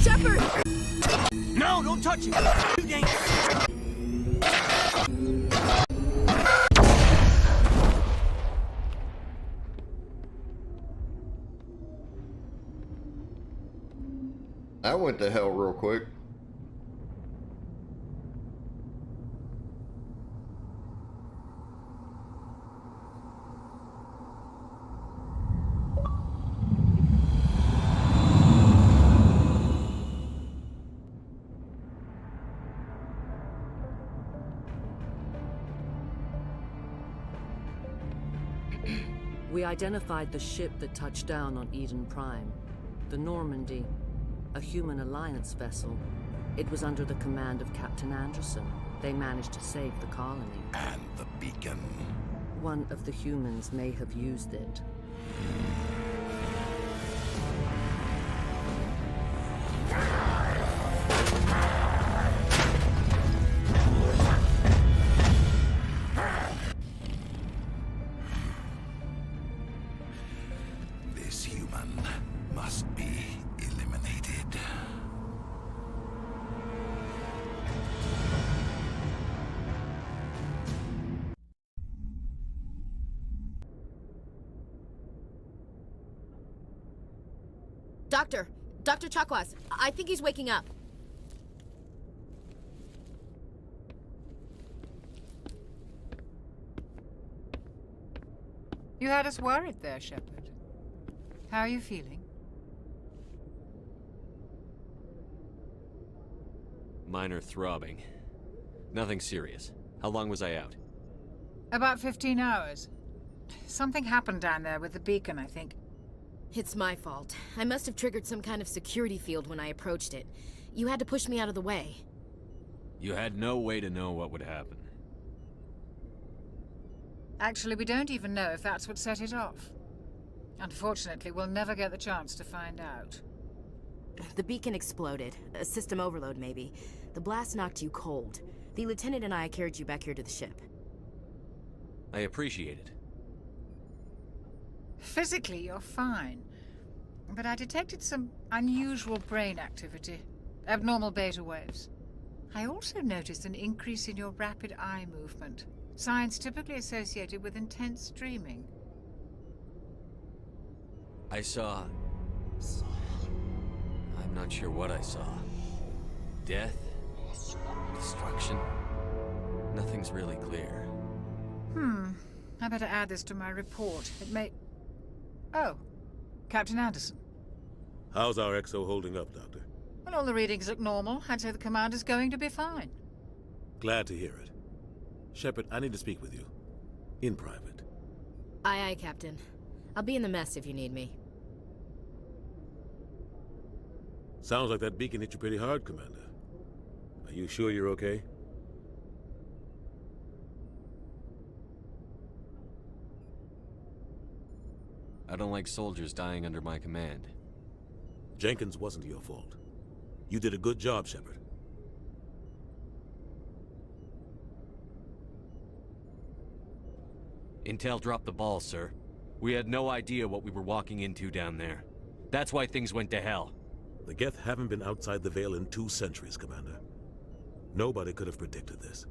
Shepard! No, don't touch it! Too dangerous! That went to hell real quick. We identified the ship that touched down on Eden Prime. The Normandy. A human alliance vessel. It was under the command of Captain Anderson. They managed to save the colony. And the beacon. One of the humans may have used it. This human must be eliminated. Dr. Chakwas, I think he's waking up. You had us worried there, Shepard. How are you feeling? Minor throbbing. Nothing serious. How long was I out? About 15 hours. Something happened down there with the beacon, I think. It's my fault. I must have triggered some kind of security field when I approached it. You had to push me out of the way. You had no way to know what would happen. Actually, we don't even know if that's what set it off. Unfortunately, we'll never get the chance to find out. The beacon exploded. A system overload, maybe. The blast knocked you cold. The lieutenant and I carried you back here to the ship. I appreciate it. Physically, you're fine. But I detected some unusual brain activity. Abnormal beta waves. I also noticed an increase in your rapid eye movement. Signs typically associated with intense dreaming. I saw... I'm not sure what I saw. Death? Destruction? Nothing's really clear. I better add this to my report. It may... Oh, Captain Anderson. How's our XO holding up, Doctor? Well, all the readings look normal. I'd say the commander's going to be fine. Glad to hear it. Shepard, I need to speak with you. In private. Aye, Captain. I'll be in the mess if you need me. Sounds like that beacon hit you pretty hard, Commander. Are you sure you're okay? I don't like soldiers dying under my command. Jenkins wasn't your fault. You did a good job, Shepard. Intel dropped the ball, sir. We had no idea what we were walking into down there. That's why things went to hell. The Geth haven't been outside the Veil in 2 centuries, Commander. Nobody could have predicted this.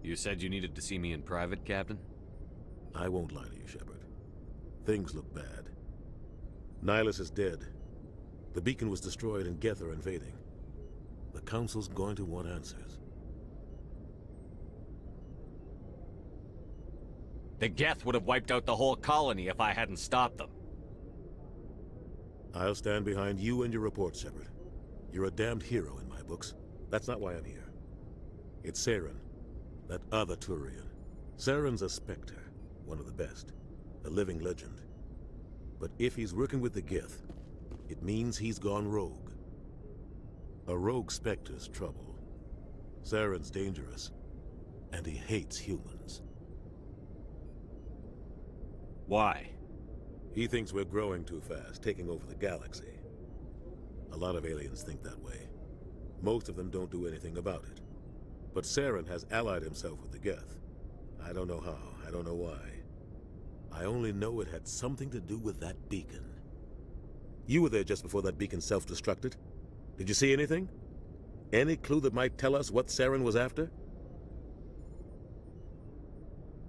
You said you needed to see me in private, Captain? I won't lie to you, Shepard. Things look bad. Nihilus is dead. The beacon was destroyed and Geth are invading. The Council's going to want answers. The Geth would have wiped out the whole colony if I hadn't stopped them. I'll stand behind you and your report, Shepard. You're a damned hero in my books. That's not why I'm here. It's Saren, that other Turian. Saren's a Spectre, one of the best, a living legend. But if he's working with the Geth, it means he's gone rogue. A rogue Spectre's trouble. Saren's dangerous, and he hates humans. Why? He thinks we're growing too fast, taking over the galaxy. A lot of aliens think that way. Most of them don't do anything about it. But Saren has allied himself with the Geth. I don't know how, I don't know why. I only know it had something to do with that beacon. You were there just before that beacon self-destructed. Did you see anything? Any clue that might tell us what Saren was after?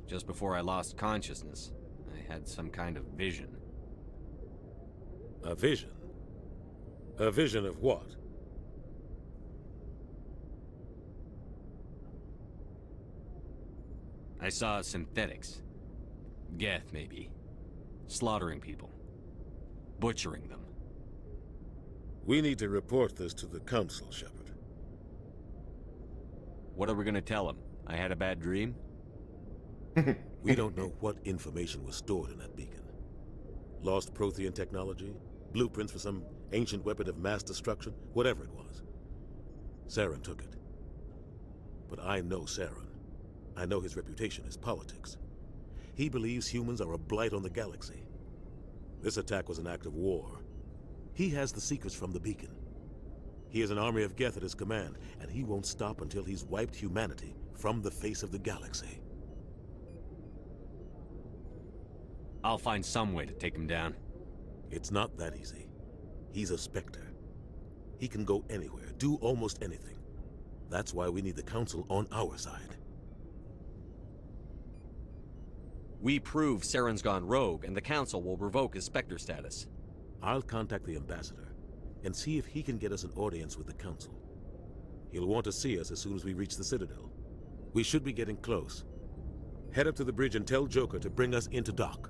Just before I lost consciousness, I had some kind of vision. A vision? A vision of what? I saw synthetics. Geth, maybe. Slaughtering people. Butchering them. We need to report this to the Council, Shepard. What are we gonna tell them? I had a bad dream? We don't know what information was stored in that beacon. Lost Prothean technology? Blueprints for some ancient weapon of mass destruction? Whatever it was. Saren took it. But I know Saren. I know his reputation is politics. He believes humans are a blight on the galaxy. This attack was an act of war. He has the secrets from the beacon. He has an army of Geth at his command, and he won't stop until he's wiped humanity from the face of the galaxy. I'll find some way to take him down. It's not that easy. He's a Spectre. He can go anywhere, do almost anything. That's why we need the Council on our side. We prove Saren's gone rogue, and the Council will revoke his Spectre status. I'll contact the Ambassador and see if he can get us an audience with the Council. He'll want to see us as soon as we reach the Citadel. We should be getting close. Head up to the bridge and tell Joker to bring us into dock.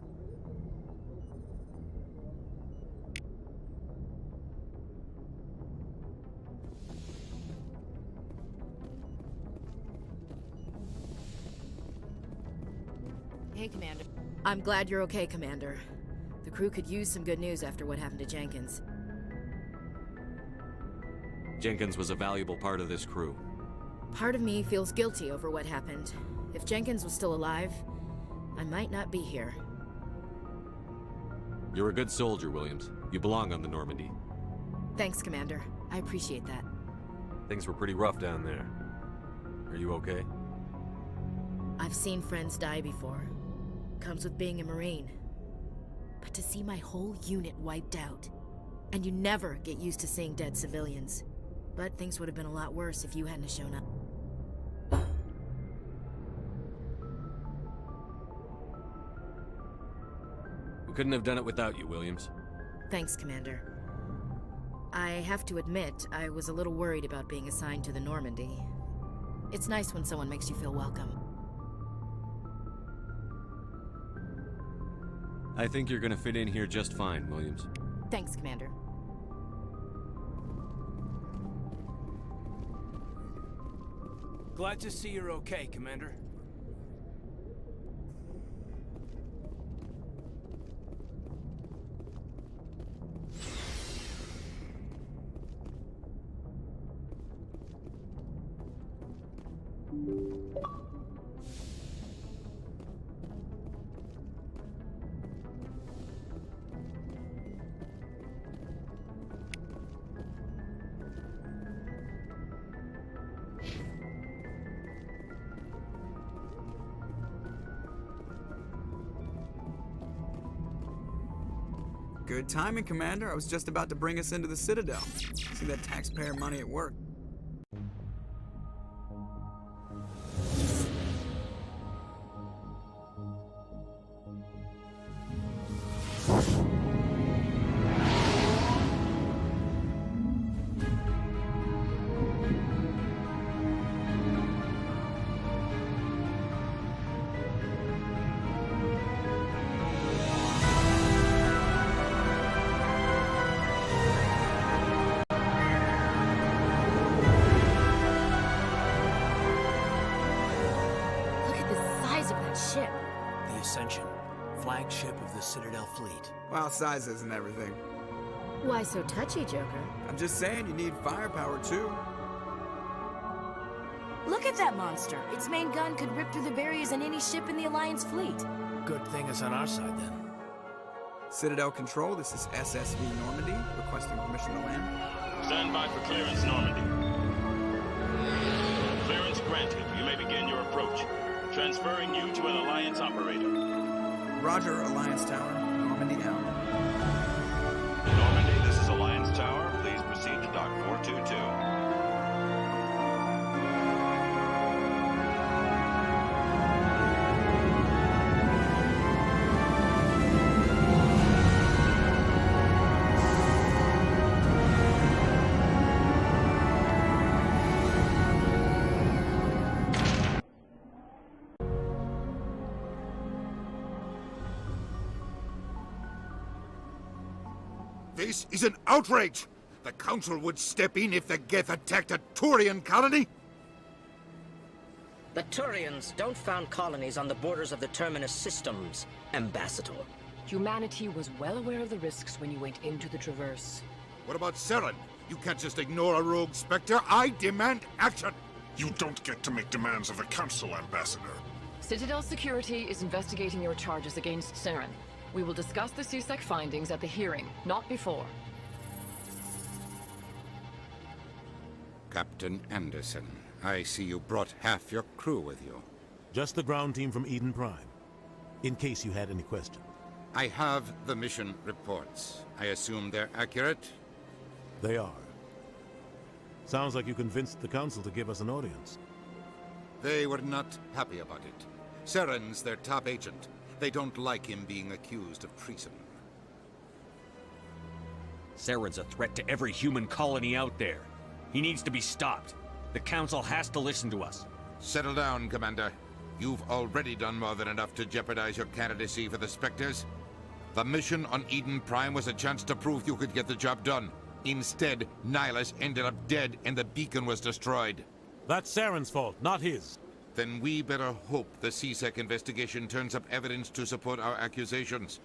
Hey, Commander. I'm glad you're okay, Commander. The crew could use some good news after what happened to Jenkins. Jenkins was a valuable part of this crew. Part of me feels guilty over what happened. If Jenkins was still alive, I might not be here. You're a good soldier, Williams. You belong on the Normandy. Thanks, Commander. I appreciate that. Things were pretty rough down there. Are you okay? I've seen friends die before. Comes with being a Marine. But to see my whole unit wiped out. And you never get used to seeing dead civilians. But things would have been a lot worse if you hadn't shown up. We couldn't have done it without you, Williams. Thanks, Commander. I have to admit, I was a little worried about being assigned to the Normandy. It's nice when someone makes you feel welcome. I think you're gonna fit in here just fine, Williams. Thanks, Commander. Glad to see you're okay, Commander. Good timing, Commander. I was just about to bring us into the Citadel. See that taxpayer money at work. Ascension, flagship of the Citadel fleet. Well, sizes and everything. Why so touchy, Joker? I'm just saying you need firepower too. Look at that monster. Its main gun could rip through the barriers in any ship in the Alliance fleet. Good thing it's on our side, then. Citadel Control, this is SSV Normandy, requesting permission to land. Stand by for clearance, Normandy. Clearance granted. You may begin your approach. Transferring you to an Alliance operator. Roger, Alliance Tower. Normandy out. Normandy, this is Alliance Tower. Please proceed to Dock 422. This is an outrage! The Council would step in if the Geth attacked a Turian colony? The Turians don't found colonies on the borders of the Terminus systems, Ambassador. Humanity was well aware of the risks when you went into the Traverse. What about Saren? You can't just ignore a rogue Spectre. I demand action! You don't get to make demands of the Council, Ambassador. Citadel Security is investigating your charges against Saren. We will discuss the CSEC findings at the hearing, not before. Captain Anderson, I see you brought half your crew with you. Just the ground team from Eden Prime, in case you had any questions. I have the mission reports. I assume they're accurate? They are. Sounds like you convinced the Council to give us an audience. They were not happy about it. Saren's their top agent. They don't like him being accused of treason. Saren's a threat to every human colony out there. He needs to be stopped. The Council has to listen to us. Settle down, Commander. You've already done more than enough to jeopardize your candidacy for the Spectres. The mission on Eden Prime was a chance to prove you could get the job done. Instead, Nihilus ended up dead and the beacon was destroyed. That's Saren's fault, not his. Then we better hope the CSEC investigation turns up evidence to support our accusations.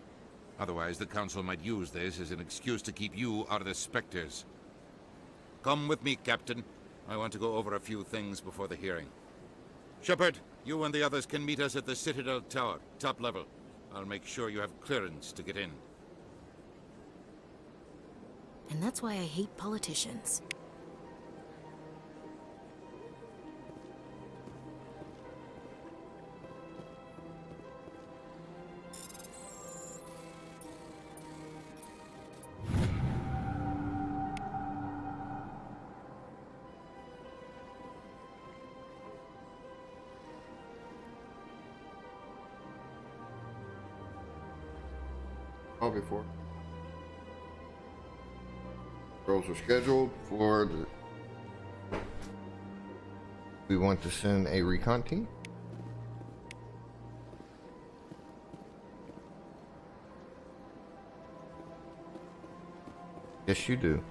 Otherwise, the Council might use this as an excuse to keep you out of the Spectres. Come with me, Captain. I want to go over a few things before the hearing. Shepard, you and the others can meet us at the Citadel Tower, top level. I'll make sure you have clearance to get in. And that's why I hate politicians. All before. Girls are scheduled for the... We want to send a recon team. Yes, you do.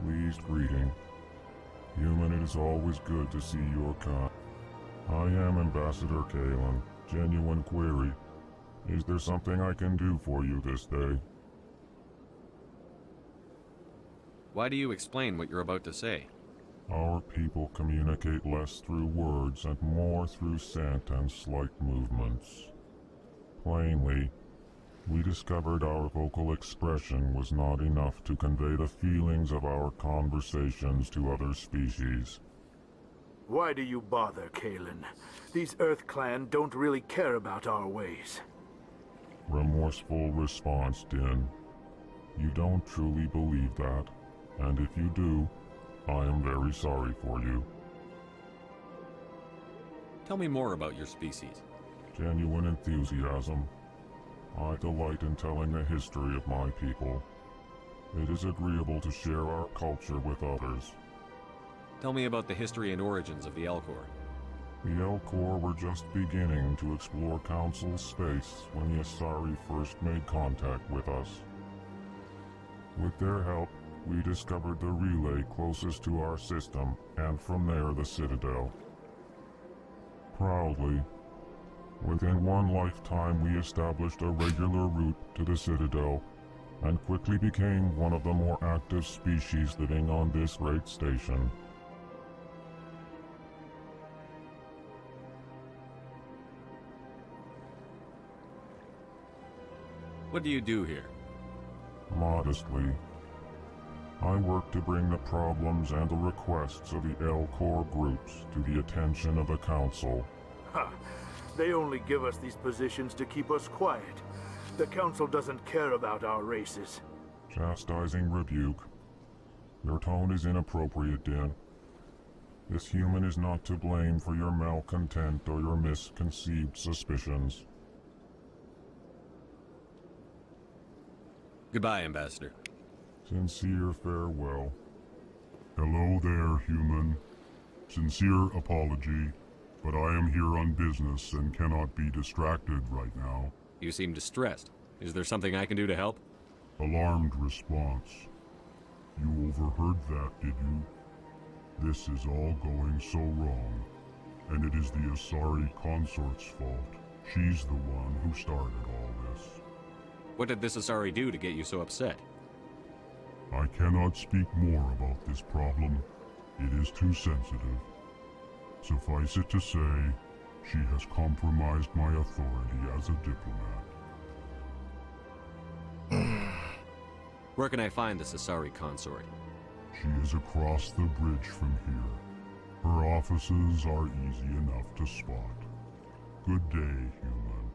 Pleased greeting. Human, it is always good to see your kind. I am Ambassador Kalen. Genuine query. Is there something I can do for you this day? Why do you explain what you're about to say? Our people communicate less through words and more through scent and slight movements. Plainly, we discovered our vocal expression was not enough to convey the feelings of our conversations to other species. Why do you bother, Kalen? These Earth Clan don't really care about our ways. Remorseful response, Din. You don't truly believe that, and if you do, I am very sorry for you. Tell me more about your species. Genuine enthusiasm. I delight in telling the history of my people. It is agreeable to share our culture with others. Tell me about the history and origins of the Elcor. The Elcor were just beginning to explore Council space when the Asari first made contact with us. With their help, we discovered the relay closest to our system, and from there the Citadel. Proudly, within one lifetime we established a regular route to the Citadel, and quickly became one of the more active species living on this great station. What do you do here? Modestly, I work to bring the problems and the requests of the Elcor groups to the attention of the Council. Ha! They only give us these positions to keep us quiet. The Council doesn't care about our races. Chastising rebuke. Your tone is inappropriate, Din. This human is not to blame for your malcontent or your misconceived suspicions. Goodbye, Ambassador. Sincere farewell. Hello there, human. Sincere apology, but I am here on business and cannot be distracted right now. You seem distressed. Is there something I can do to help? Alarmed response. You overheard that, did you? This is all going so wrong, and it is the Asari consort's fault. She's the one who started all this. What did this Asari do to get you so upset? I cannot speak more about this problem. It is too sensitive. Suffice it to say, she has compromised my authority as a diplomat. Where can I find this Asari consort? She is across the bridge from here. Her offices are easy enough to spot. Good day, human.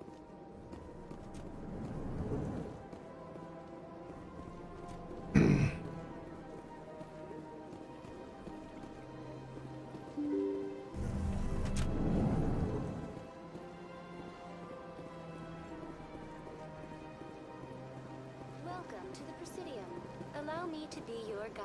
Welcome to the Presidium. Allow me to be your guide.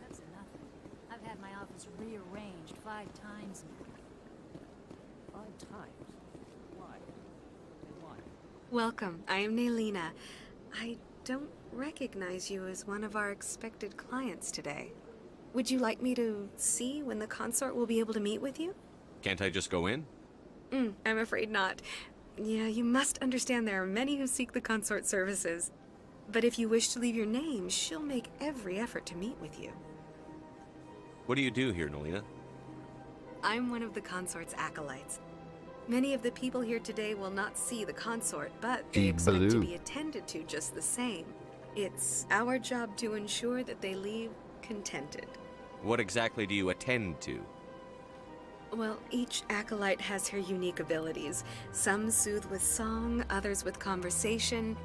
That's nothing. I've had my office rearranged 5 times now. 5 times? Why? And why? Welcome. I am Naylina. I don't recognize you as one of our expected clients today. Would you like me to see when the consort will be able to meet with you? Can't I just go in? I'm afraid not. Yeah, you must understand there are many who seek the consort services. But if you wish to leave your name, she'll make every effort to meet with you. What do you do here, Naylina? I'm one of the consort's acolytes. Many of the people here today will not see the consort, but they expect to be attended to just the same. It's our job to ensure that they leave contented. What exactly do you attend to? Well, each acolyte has her unique abilities. Some soothe with song, others with conversation.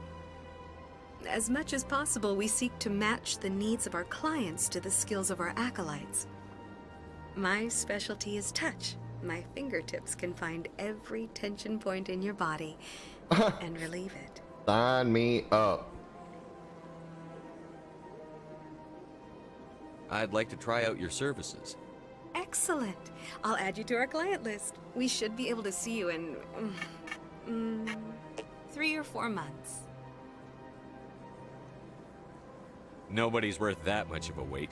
As much as possible, we seek to match the needs of our clients to the skills of our acolytes. My specialty is touch. My fingertips can find every tension point in your body and relieve it. Sign me up. I'd like to try out your services. Excellent. I'll add you to our client list. We should be able to see you in 3 or 4 months. Nobody's worth that much of a wait.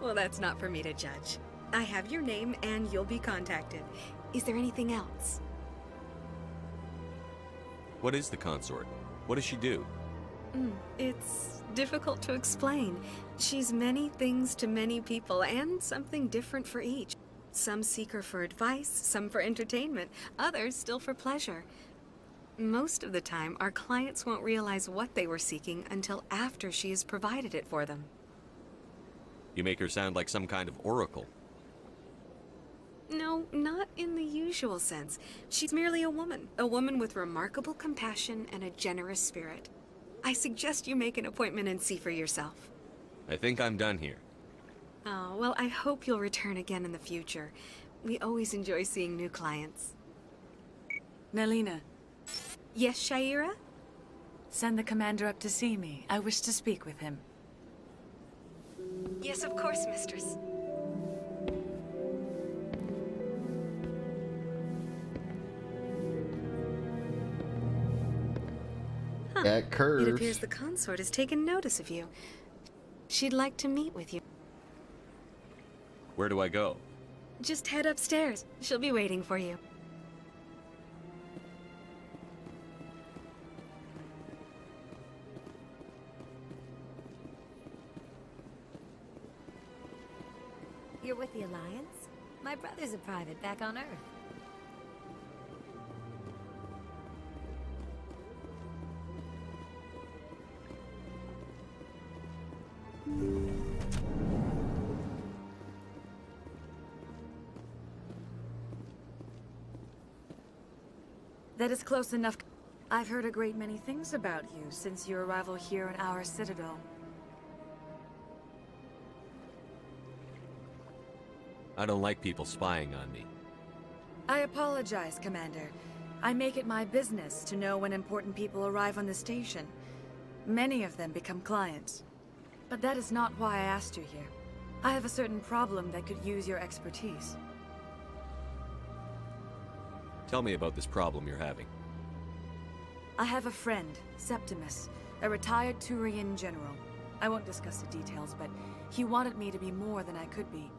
Well, that's not for me to judge. I have your name and you'll be contacted. Is there anything else? What is the consort? What does she do? It's difficult to explain. She's many things to many people and something different for each. Some seek her for advice, some for entertainment, others still for pleasure. Most of the time, our clients won't realize what they were seeking until after she has provided it for them. You make her sound like some kind of oracle. No, not in the usual sense. She's merely a woman with remarkable compassion and a generous spirit. I suggest you make an appointment and see for yourself. I think I'm done here. Oh, well, I hope you'll return again in the future. We always enjoy seeing new clients. Nelina. Yes, Shaira? Send the commander up to see me. I wish to speak with him. Yes, of course, mistress. Huh. That curves. It appears the consort has taken notice of you. She'd like to meet with you. Where do I go? Just head upstairs. She'll be waiting for you. You're with the Alliance? My brother's a private back on Earth. That is close enough. I've heard a great many things about you since your arrival here in our citadel. I don't like people spying on me. I apologize, Commander. I make it my business to know when important people arrive on the station. Many of them become clients. But that is not why I asked you here. I have a certain problem that could use your expertise. Tell me about this problem you're having. I have a friend, Septimus, a retired Turian general. I won't discuss the details, but he wanted me to be more than I could be.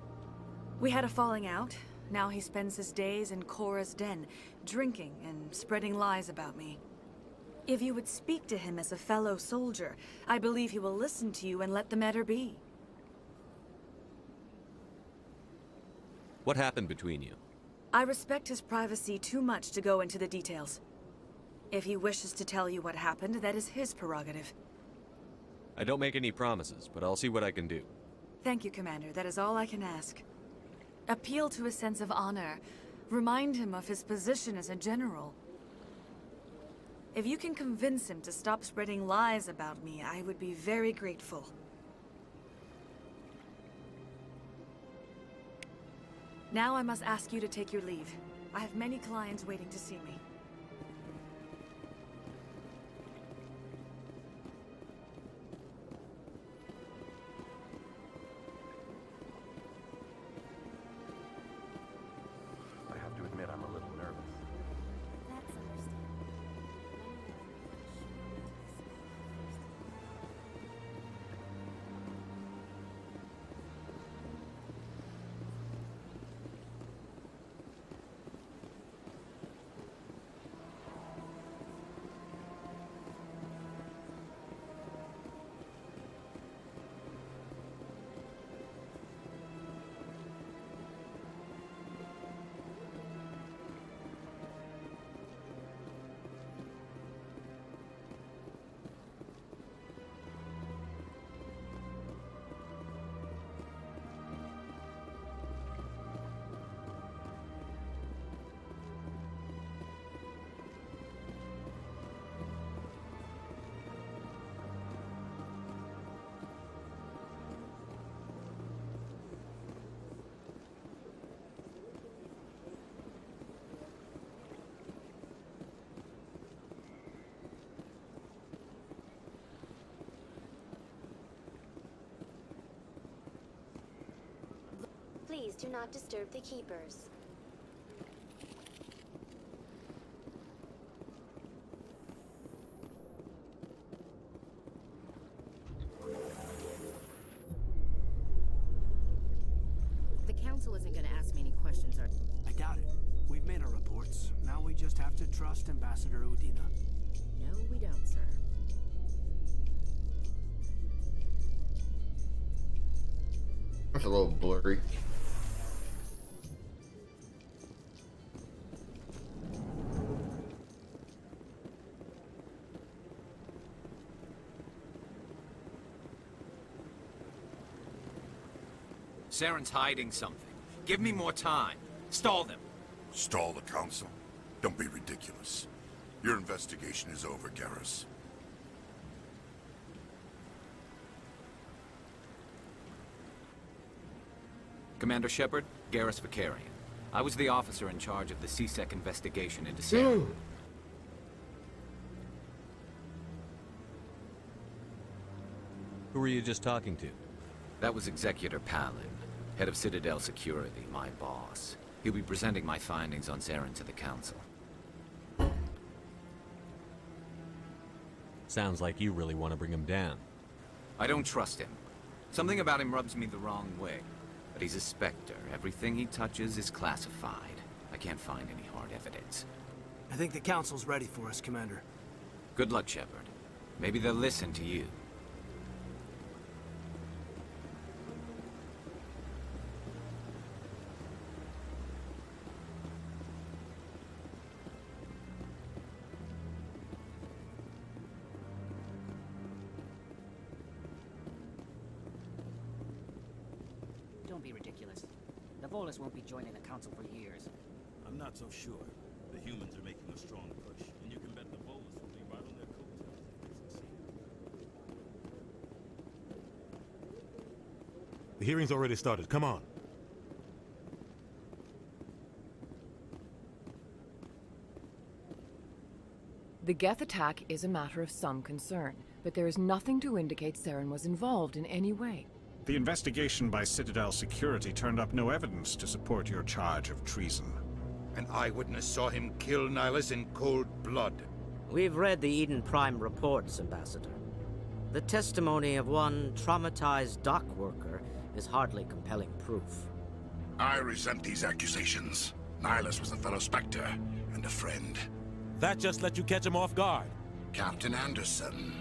We had a falling out. Now he spends his days in Korra's den, drinking and spreading lies about me. If you would speak to him as a fellow soldier, I believe he will listen to you and let the matter be. What happened between you? I respect his privacy too much to go into the details. If he wishes to tell you what happened, that is his prerogative. I don't make any promises, but I'll see what I can do. Thank you, Commander. That is all I can ask. Appeal to his sense of honor. Remind him of his position as a general. If you can convince him to stop spreading lies about me, I would be very grateful. Now I must ask you to take your leave. I have many clients waiting to see me. I have to admit I'm a little nervous. That's understandable. Please do not disturb the keepers. The council isn't going to ask me any questions, are I doubt it. We've made our reports. Now we just have to trust Ambassador Udina. No, we don't, sir. It's a little blurry. Saren's hiding something. Give me more time. Stall them. Stall the Council? Don't be ridiculous. Your investigation is over, Garrus. Commander Shepard, Garrus Vakarian. I was the officer in charge of the C-Sec investigation into Saren. Who were you just talking to? That was Executor Palin, head of Citadel Security, my boss. He'll be presenting my findings on Saren to the Council. Sounds like you really want to bring him down. I don't trust him. Something about him rubs me the wrong way. But he's a Spectre. Everything he touches is classified. I can't find any hard evidence. I think the Council's ready for us, Commander. Good luck, Shepard. Maybe they'll listen to you. Don't be ridiculous. The Volus won't be joining the Council for years. I'm not so sure. The humans are making a strong push, and you can bet the Volus will be right on their coattails if they succeed. The hearing's already started. Come on. The Geth attack is a matter of some concern, but there is nothing to indicate Saren was involved in any way. The investigation by Citadel Security turned up no evidence to support your charge of treason. An eyewitness saw him kill Nihilus in cold blood. We've read the Eden Prime reports, Ambassador. The testimony of one traumatized dock worker is hardly compelling proof. I resent these accusations. Nihilus was a fellow Spectre and a friend. That just let you catch him off guard. Captain Anderson,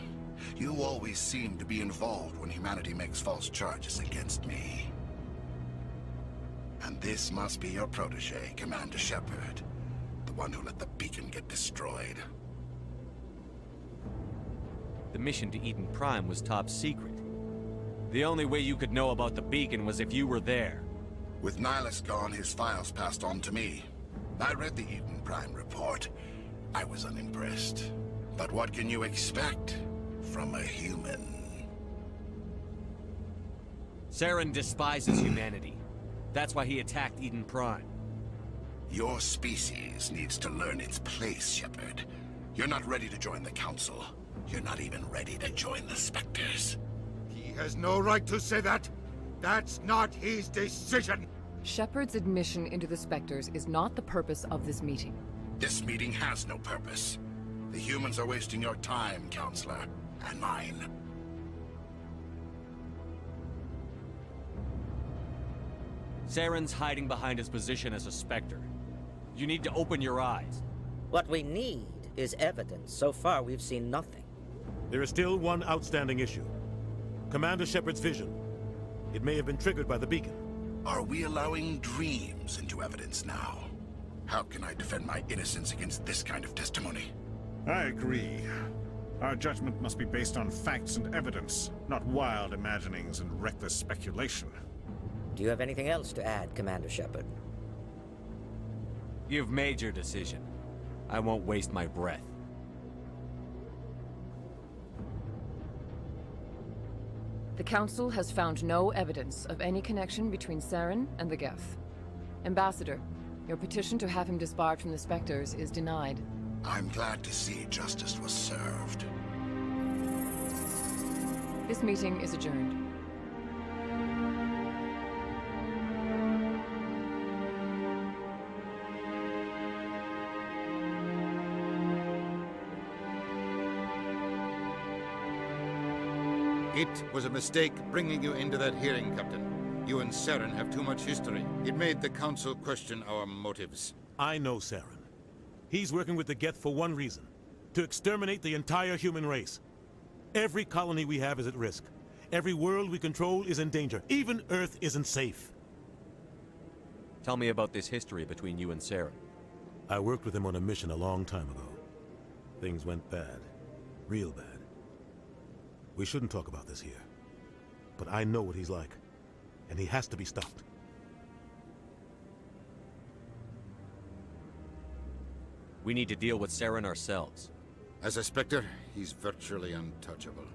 you always seem to be involved when humanity makes false charges against me. And this must be your protege, Commander Shepard. The one who let the beacon get destroyed. The mission to Eden Prime was top secret. The only way you could know about the beacon was if you were there. With Nihilus gone, his files passed on to me. I read the Eden Prime report. I was unimpressed. But what can you expect from a human? Saren despises humanity. That's why he attacked Eden Prime. Your species needs to learn its place, Shepard. You're not ready to join the Council. You're not even ready to join the Spectres. He has no right to say that. That's not his decision. Shepard's admission into the Spectres is not the purpose of this meeting. This meeting has no purpose. The humans are wasting your time, Counselor, and mine. Saren's hiding behind his position as a Spectre. You need to open your eyes. What we need is evidence. So far, we've seen nothing. There is still one outstanding issue. Commander Shepard's vision. It may have been triggered by the beacon. Are we allowing dreams into evidence now? How can I defend my innocence against this kind of testimony? I agree. Our judgment must be based on facts and evidence, not wild imaginings and reckless speculation. Do you have anything else to add, Commander Shepard? You've made your decision. I won't waste my breath. The Council has found no evidence of any connection between Saren and the Geth. Ambassador, your petition to have him disbarred from the Spectres is denied. I'm glad to see justice was served. This meeting is adjourned. It was a mistake bringing you into that hearing, Captain. You and Saren have too much history. It made the Council question our motives. I know Saren. He's working with the Geth for one reason. To exterminate the entire human race. Every colony we have is at risk. Every world we control is in danger. Even Earth isn't safe. Tell me about this history between you and Saren. I worked with him on a mission a long time ago. Things went bad. Real bad. We shouldn't talk about this here. But I know what he's like. and he has to be stopped. We need to deal with Saren ourselves. As a Spectre, he's virtually untouchable.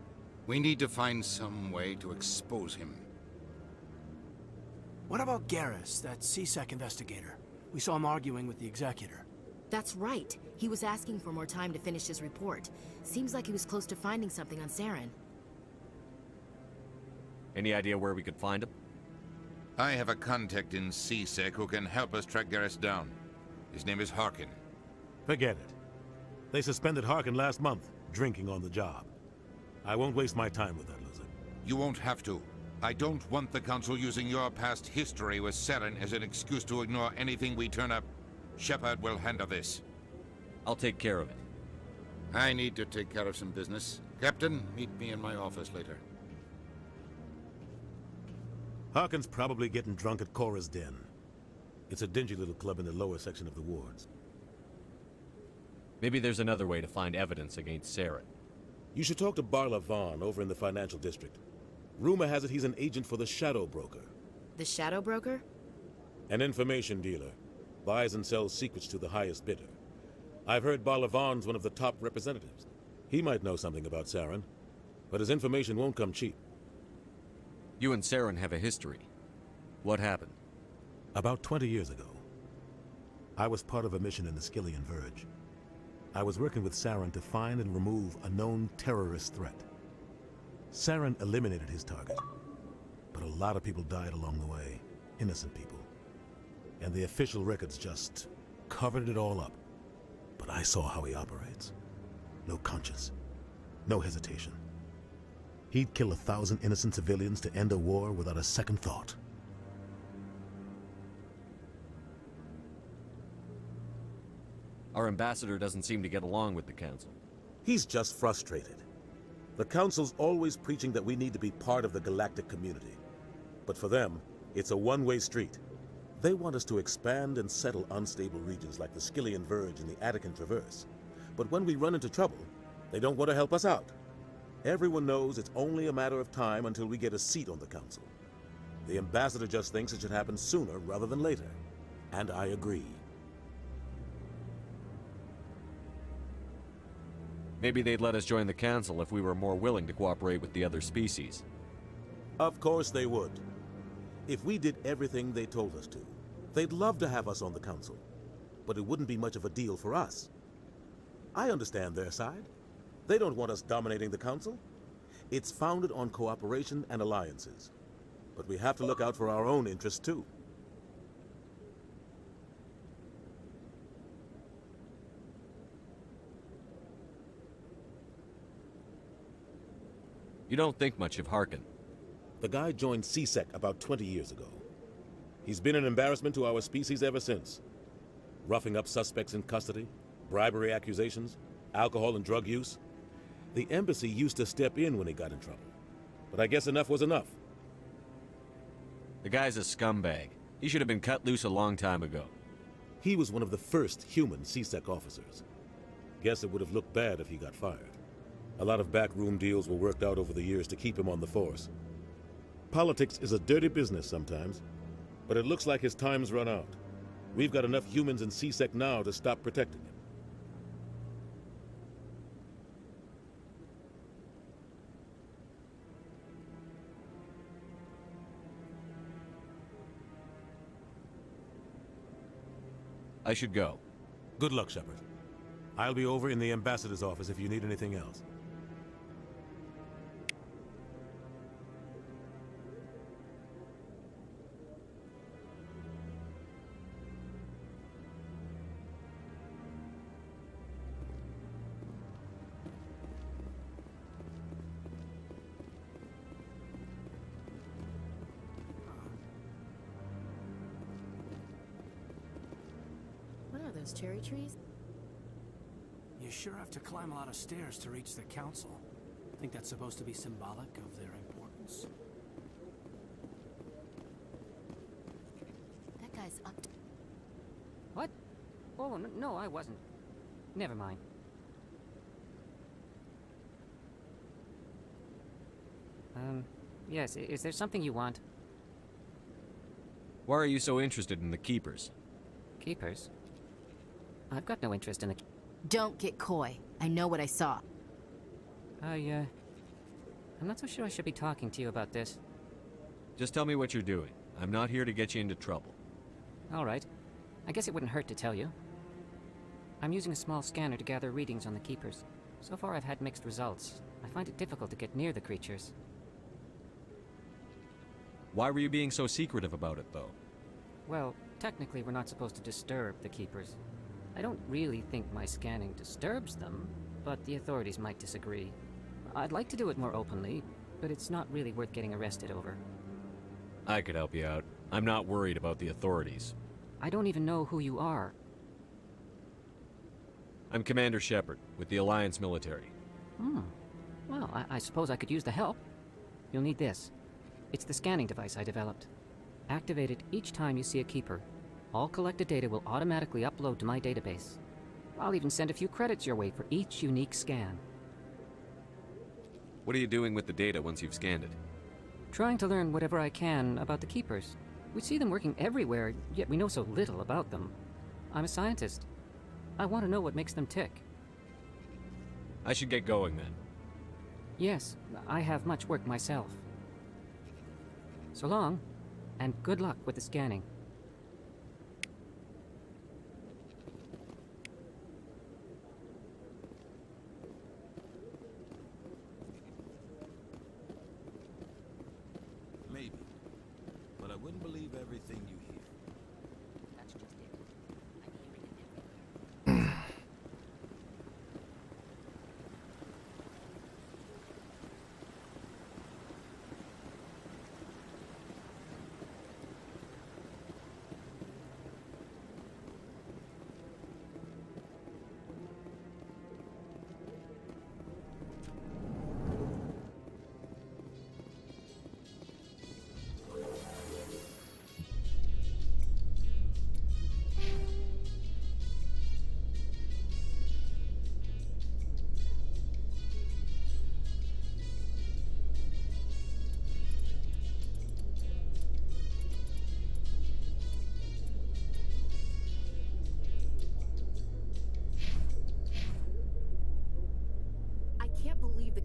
We need to find some way to expose him. What about Garrus, that CSEC investigator? We saw him arguing with the Executor. That's right. He was asking for more time to finish his report. Seems like he was close to finding something on Saren. Any idea where we could find him? I have a contact in CSEC who can help us track Garrus down. His name is Harkin. Forget it. They suspended Harkin last month, drinking on the job. I won't waste my time with that lizard. You won't have to. I don't want the Council using your past history with Saren as an excuse to ignore anything we turn up. Shepard will handle this. I'll take care of it. I need to take care of some business. Captain, meet me in my office later. Harkin's probably getting drunk at Cora's Den. It's a dingy little club in the lower section of the wards. Maybe there's another way to find evidence against Saren. You should talk to Barla Vaughn over in the financial district. Rumor has it he's an agent for the Shadow Broker. The Shadow Broker? An information dealer. Buys and sells secrets to the highest bidder. I've heard Barla Vaughn's one of the top representatives. He might know something about Saren, but his information won't come cheap. You and Saren have a history. What happened? About 20 years ago, I was part of a mission in the Skillian Verge. I was working with Saren to find and remove a known terrorist threat. Saren eliminated his target, but a lot of people died along the way, innocent people. And the official records just covered it all up. But I saw how he operates. No conscience, no hesitation. He'd kill 1,000 innocent civilians to end a war without a second thought. Our ambassador doesn't seem to get along with the Council. He's just frustrated. The Council's always preaching that we need to be part of the galactic community. But for them, it's a one-way street. They want us to expand and settle unstable regions like the Skillian Verge and the Attican Traverse. But when we run into trouble, they don't want to help us out. Everyone knows it's only a matter of time until we get a seat on the Council. The ambassador just thinks it should happen sooner rather than later. And I agree. Maybe they'd let us join the Council if we were more willing to cooperate with the other species. Of course they would. If we did everything they told us to, they'd love to have us on the Council. But it wouldn't be much of a deal for us. I understand their side. They don't want us dominating the Council. It's founded on cooperation and alliances. But we have to look out for our own interests too. You don't think much of Harkin. The guy joined CSEC about 20 years ago. He's been an embarrassment to our species ever since. Roughing up suspects in custody, bribery accusations, alcohol and drug use. The embassy used to step in when he got in trouble. But I guess enough was enough. The guy's a scumbag. He should have been cut loose a long time ago. He was one of the first human CSEC officers. Guess it would have looked bad if he got fired. A lot of backroom deals were worked out over the years to keep him on the force. Politics is a dirty business sometimes, but it looks like his time's run out. We've got enough humans in CSEC now to stop protecting him. I should go. Good luck, Shepard. I'll be over in the ambassador's office if you need anything else. What are those, cherry trees? You sure have to climb a lot of stairs to reach the Council. Think that's supposed to be symbolic of their importance? That guy's up to... What? Oh, no, I wasn't. Never mind. Yes, is there something you want? Why are you so interested in the Keepers? Keepers? I've got no interest in the... Don't get coy. I know what I saw. I'm not so sure I should be talking to you about this. Just tell me what you're doing. I'm not here to get you into trouble. All right. I guess it wouldn't hurt to tell you. I'm using a small scanner to gather readings on the Keepers. So far I've had mixed results. I find it difficult to get near the creatures. Why were you being so secretive about it, though? Well, technically we're not supposed to disturb the Keepers. I don't really think my scanning disturbs them, but the authorities might disagree. I'd like to do it more openly, but it's not really worth getting arrested over. I could help you out. I'm not worried about the authorities. I don't even know who you are. I'm Commander Shepard, with the Alliance military. Well, I suppose I could use the help. You'll need this. It's the scanning device I developed. Activate it each time you see a Keeper. All collected data will automatically upload to my database. I'll even send a few credits your way for each unique scan. What are you doing with the data once you've scanned it? Trying to learn whatever I can about the Keepers. We see them working everywhere, yet we know so little about them. I'm a scientist. I want to know what makes them tick. I should get going then. Yes, I have much work myself. So long, and good luck with the scanning. Maybe. But I wouldn't believe everything you hear. That's just it. I'm hearing it everywhere.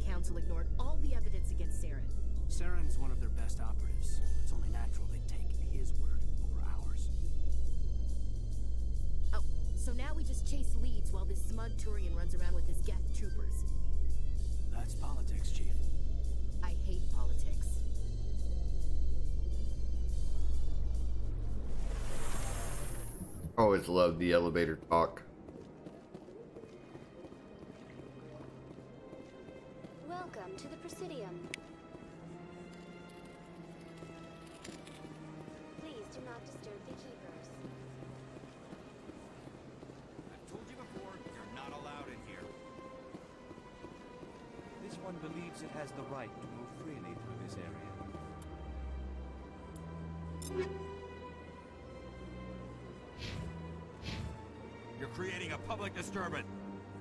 Council ignored all the evidence against Saren. Saren's one of their best operatives. It's only natural they'd take his word over ours. Oh, so now we just chase leads while this smug Turian runs around with his Geth troopers. That's politics, Chief. I hate politics. Always loved the elevator talk. Welcome to the Presidium. Please do not disturb the Keepers. I've told you before, you're not allowed in here. This one believes it has the right to move freely through this area. You're creating a public disturbance.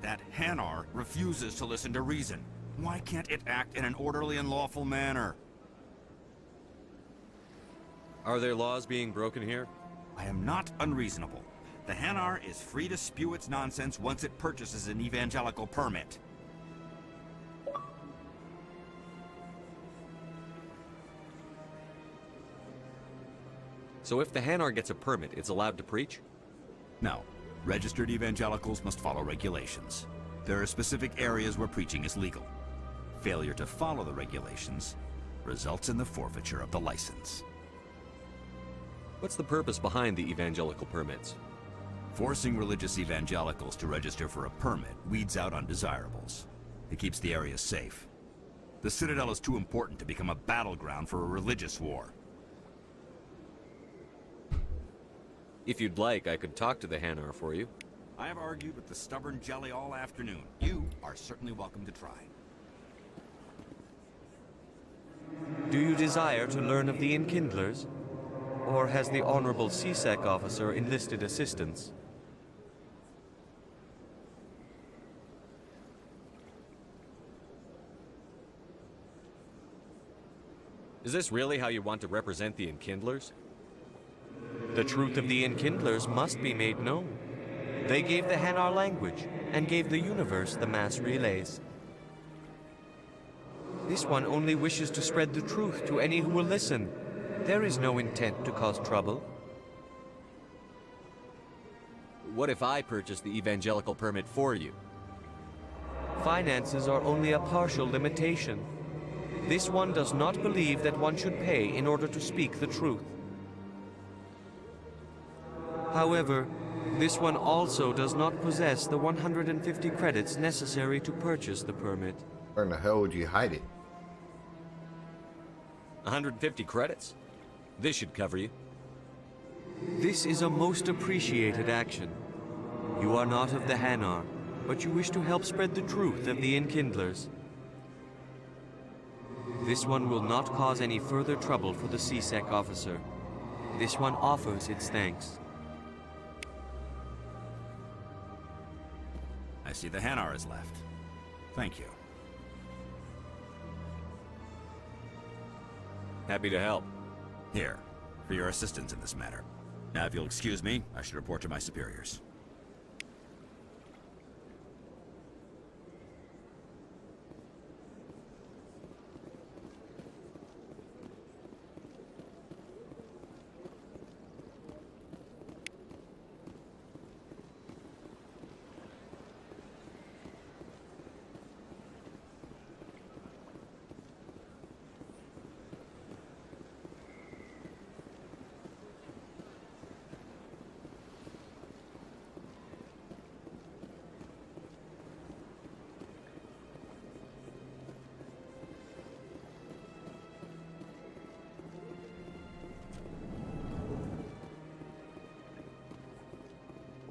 That Hanar refuses to listen to reason. Why can't it act in an orderly and lawful manner? Are there laws being broken here? I am not unreasonable. The Hanar is free to spew its nonsense once it purchases an evangelical permit. So if the Hanar gets a permit, it's allowed to preach? No. Registered evangelicals must follow regulations. There are specific areas where preaching is legal. Failure to follow the regulations results in the forfeiture of the license. What's the purpose behind the evangelical permits? Forcing religious evangelicals to register for a permit weeds out undesirables. It keeps the area safe. The Citadel is too important to become a battleground for a religious war. If you'd like, I could talk to the Hanar for you. I have argued with the stubborn jelly all afternoon. You are certainly welcome to try. Do you desire to learn of the Enkindlers? Or has the Honorable CSEC officer enlisted assistance? Is this really how you want to represent the Enkindlers? The truth of the Enkindlers must be made known. They gave the Hanar language, and gave the universe the mass relays. This one only wishes to spread the truth to any who will listen. There is no intent to cause trouble. What if I purchase the evangelical permit for you? Finances are only a partial limitation. This one does not believe that one should pay in order to speak the truth. However, this one also does not possess the 150 credits necessary to purchase the permit. Where in the hell would you hide it? 150 credits? This should cover you. This is a most appreciated action. You are not of the Hanar, but you wish to help spread the truth of the Enkindlers. This one will not cause any further trouble for the CSEC officer. This one offers its thanks. I see the Hanar is left. Thank you. Happy to help. Here, for your assistance in this matter. Now, if you'll excuse me, I should report to my superiors.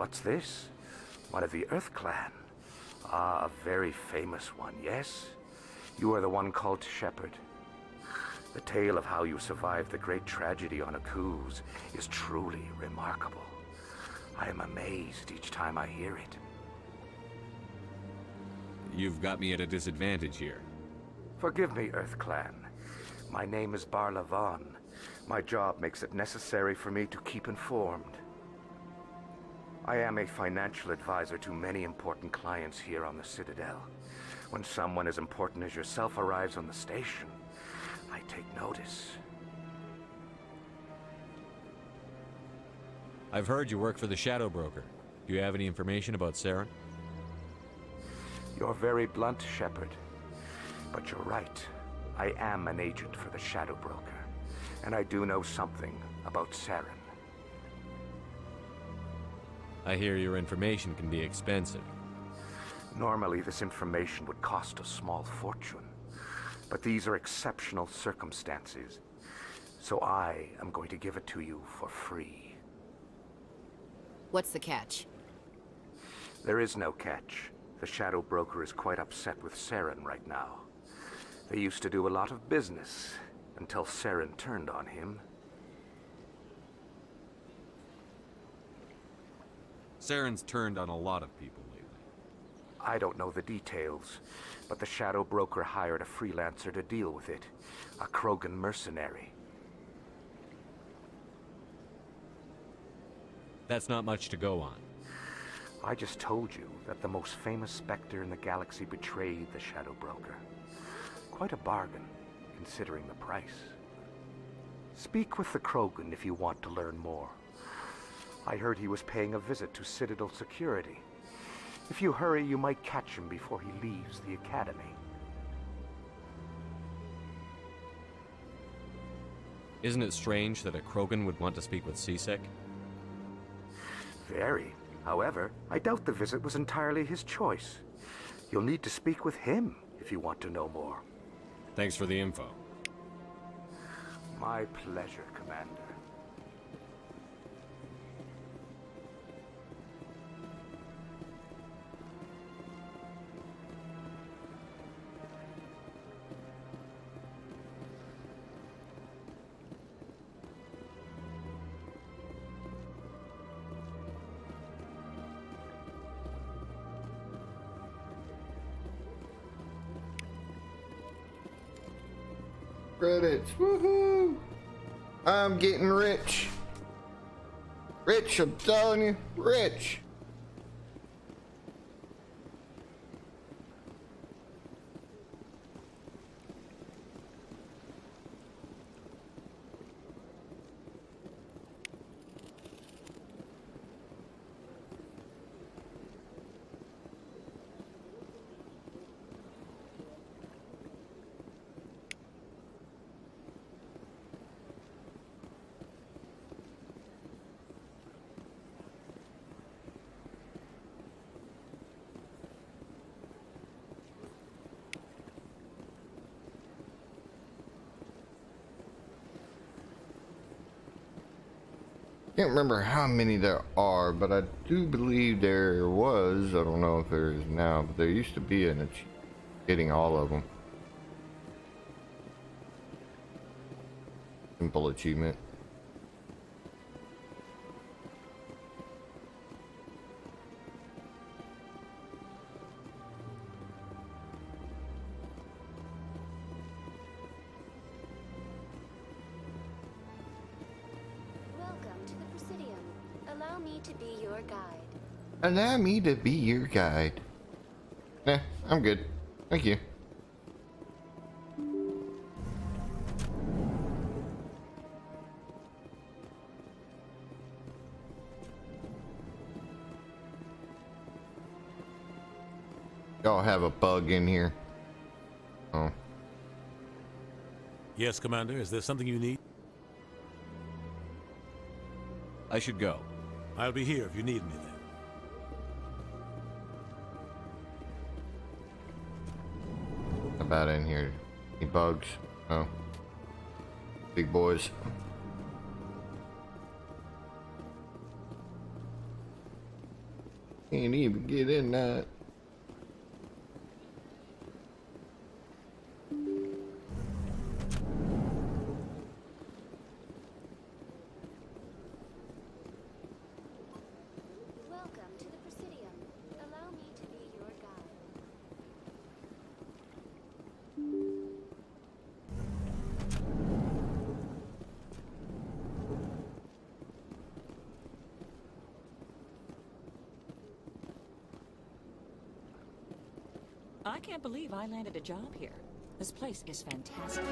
What's this? One of the Earth Clan. Ah, a very famous one, yes? You are the one called Shepard. The tale of how you survived the great tragedy on Akuz is truly remarkable. I am amazed each time I hear it. You've got me at a disadvantage here. Forgive me, Earth Clan. My name is Barla Vaughn. My job makes it necessary for me to keep informed. I am a financial advisor to many important clients here on the Citadel. When someone as important as yourself arrives on the station, I take notice. I've heard you work for the Shadow Broker. Do you have any information about Saren? You're very blunt, Shepard. But you're right. I am an agent for the Shadow Broker, and I do know something about Saren. I hear your information can be expensive. Normally, this information would cost a small fortune. But these are exceptional circumstances, so I am going to give it to you for free. What's the catch? There is no catch. The Shadow Broker is quite upset with Saren right now. They used to do a lot of business, until Saren turned on him. Saren's turned on a lot of people lately. I don't know the details, but the Shadow Broker hired a freelancer to deal with it. A Krogan mercenary. That's not much to go on. I just told you that the most famous Spectre in the galaxy betrayed the Shadow Broker. Quite a bargain, considering the price. Speak with the Krogan if you want to learn more. I heard he was paying a visit to Citadel security. If you hurry, you might catch him before he leaves the Academy. Isn't it strange that a Krogan would want to speak with CSEC? Very. However, I doubt the visit was entirely his choice. You'll need to speak with him if you want to know more. Thanks for the info. My pleasure, Commander. Credits, woohoo! I'm getting rich. Rich, I'm telling you, rich. Can't remember how many there are, but I do believe there was. I don't know if there is now, but there used to be an achievement getting all of them. Simple achievement. Allow me to be your guide. Nah, I'm good. Thank you. Y'all have a bug in here. Oh. Yes, Commander. Is there something you need? I should go. I'll be here if you need anything. About in here. Any bugs? No. Big boys. Can't even get in that. Welcome to the Presidium. Allow me to be your guide. I can't believe I landed a job here. This place is fantastic.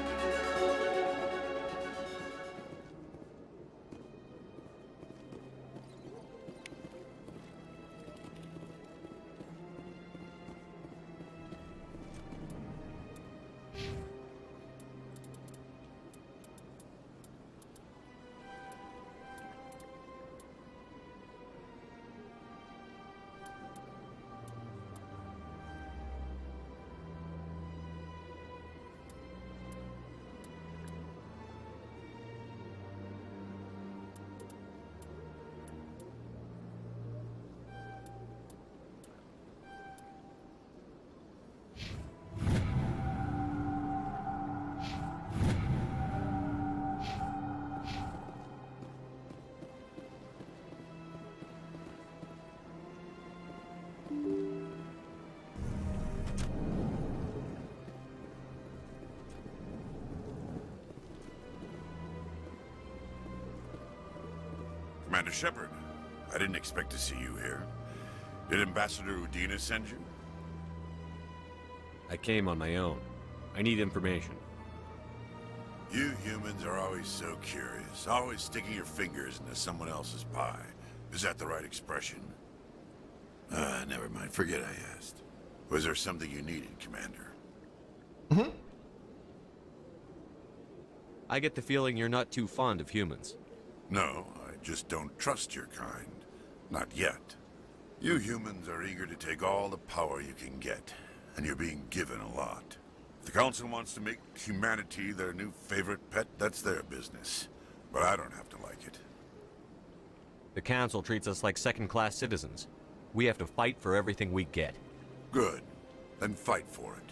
Commander Shepard, I didn't expect to see you here. Did Ambassador Udina send you? I came on my own. I need information. You humans are always so curious, always sticking your fingers into someone else's pie. Is that the right expression? Never mind. Forget I asked. Was there something you needed, Commander? Mm-hmm. I get the feeling you're not too fond of humans. No, I just don't trust your kind. Not yet. You humans are eager to take all the power you can get, and you're being given a lot. If the Council wants to make humanity their new favorite pet, that's their business. But I don't have to like it. The Council treats us like second-class citizens. We have to fight for everything we get. Good. Then fight for it.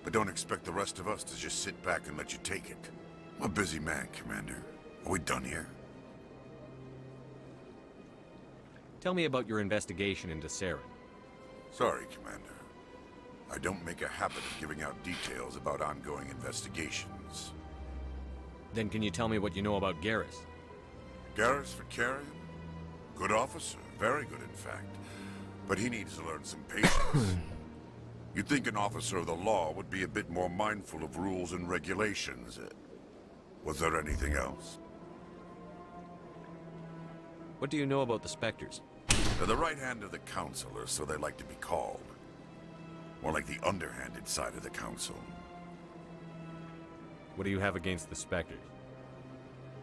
But don't expect the rest of us to just sit back and let you take it. I'm a busy man, Commander. Are we done here? Tell me about your investigation into Saren. Sorry, Commander. I don't make a habit of giving out details about ongoing investigations. Then can you tell me what you know about Garrus? Garrus Vakarian? Good officer. Very good, in fact. But he needs to learn some patience. You'd think an officer of the law would be a bit more mindful of rules and regulations. Was there anything else? What do you know about the Spectres? They're the right hand of the Council, or so they like to be called. More like the underhanded side of the Council. What do you have against the Spectres?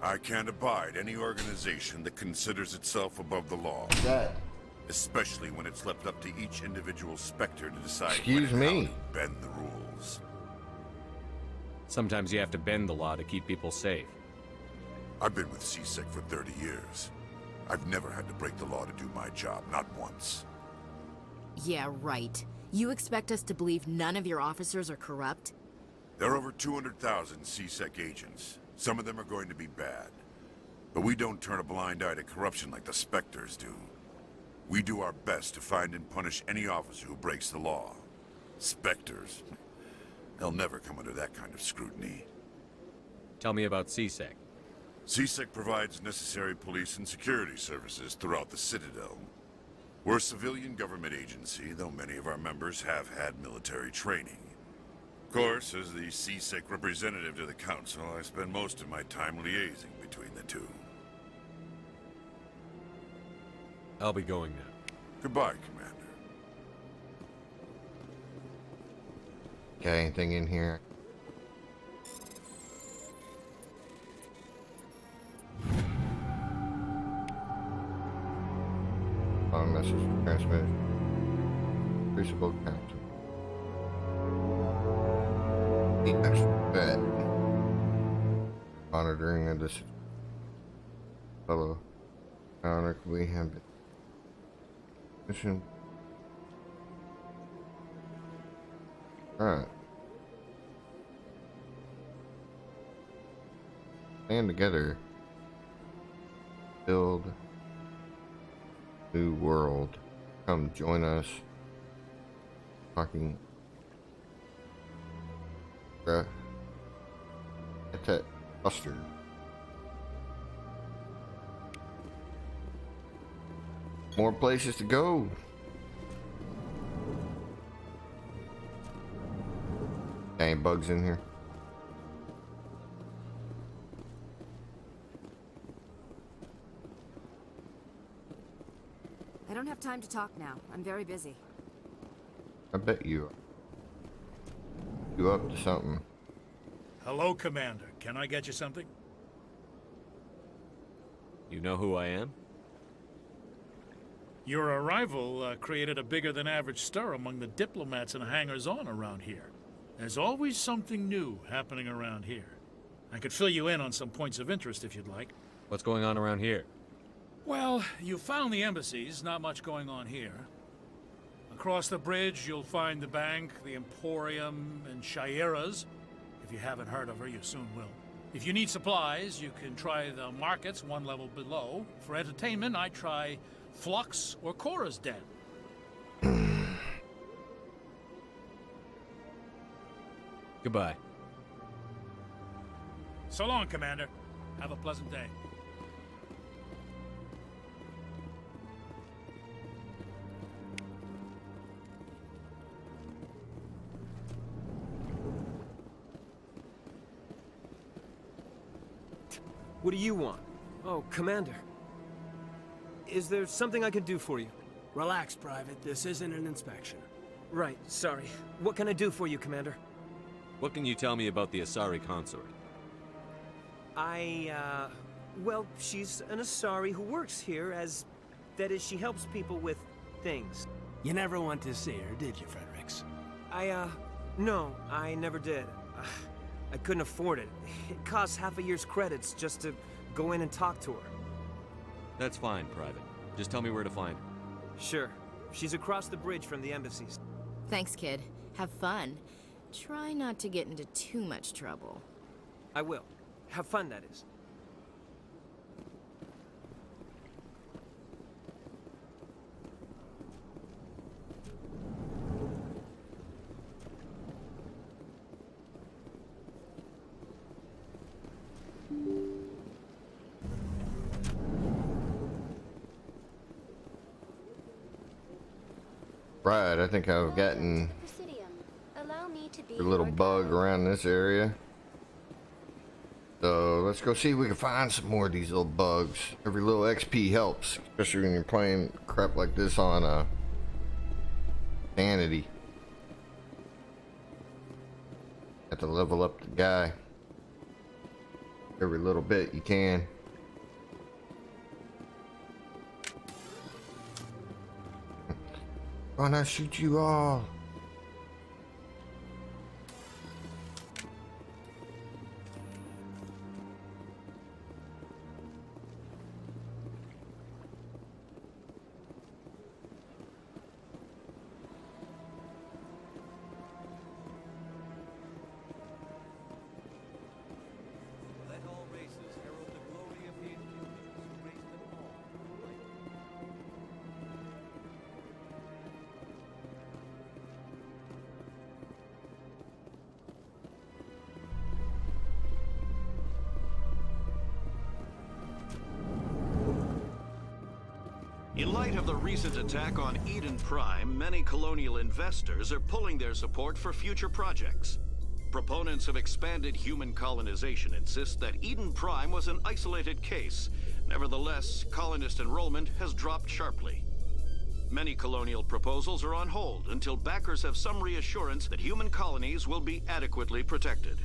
I can't abide any organization that considers itself above the law. Especially when it's left up to each individual Spectre to decide Excuse when and me. how to bend the rules. Sometimes you have to bend the law to keep people safe. I've been with CSEC for 30 years. I've never had to break the law to do my job, not once. Yeah, right. You expect us to believe none of your officers are corrupt? There are over 200,000 CSEC agents. Some of them are going to be bad. But we don't turn a blind eye to corruption like the Spectres do. We do our best to find and punish any officer who breaks the law. Spectres. They'll never come under that kind of scrutiny. Tell me about CSEC. CSEC provides necessary police and security services throughout the Citadel. We're a civilian government agency, though many of our members have had military training. Of course, as the CSEC representative to the Council, I spend most of my time liaising between the two. I'll be going now. Goodbye, Commander. Got anything in here? Phone message transmitted. Crucible Council. The extra bet. Monitoring of this fellow counter. We have been mission. Alright. Stand together. Build new world. Come join us. Talking. Attack Buster. More places to go. Any bugs in here? I don't have time to talk now. I'm very busy. I bet you are. You up to something? Hello, Commander. Can I get you something? You know who I am? Your arrival created a bigger-than-average stir among the diplomats and hangers-on around here. There's always something new happening around here. I could fill you in on some points of interest if you'd like. What's going on around here? Well, you found the embassies. Not much going on here. Across the bridge, you'll find the bank, the Emporium, and Shaira's. If you haven't heard of her, you soon will. If you need supplies, you can try the markets one level below. For entertainment, I try Flux or Cora's Den. Goodbye. So long, Commander. Have a pleasant day. What do you want? Oh, Commander. Is there something I can do for you? Relax, Private. This isn't an inspection. Right, sorry. What can I do for you, Commander? What can you tell me about the Asari consort? Well, she's an Asari who works here as... That is, she helps people with things. You never went to see her, did you, Fredericks? No, I never did. I couldn't afford it. It costs half a year's credits just to go in and talk to her. That's fine, Private. Just tell me where to find her. Sure. She's across the bridge from the embassies. Thanks, kid. Have fun. Try not to get into too much trouble. I will. Have fun, that is. Right, I think I've gotten Allow me to be a little bug around this area. So let's go see if we can find some more of these little bugs. Every little XP helps, especially when you're playing crap like this on Sanity. Have to level up the guy every little bit you can. Why not shoot you all? Let all races herald the glory of the Inhumans who raised them all. In light of the recent attack on Eden Prime, many colonial investors are pulling their support for future projects. Proponents of expanded human colonization insist that Eden Prime was an isolated case. Nevertheless, colonist enrollment has dropped sharply. Many colonial proposals are on hold until backers have some reassurance that human colonies will be adequately protected.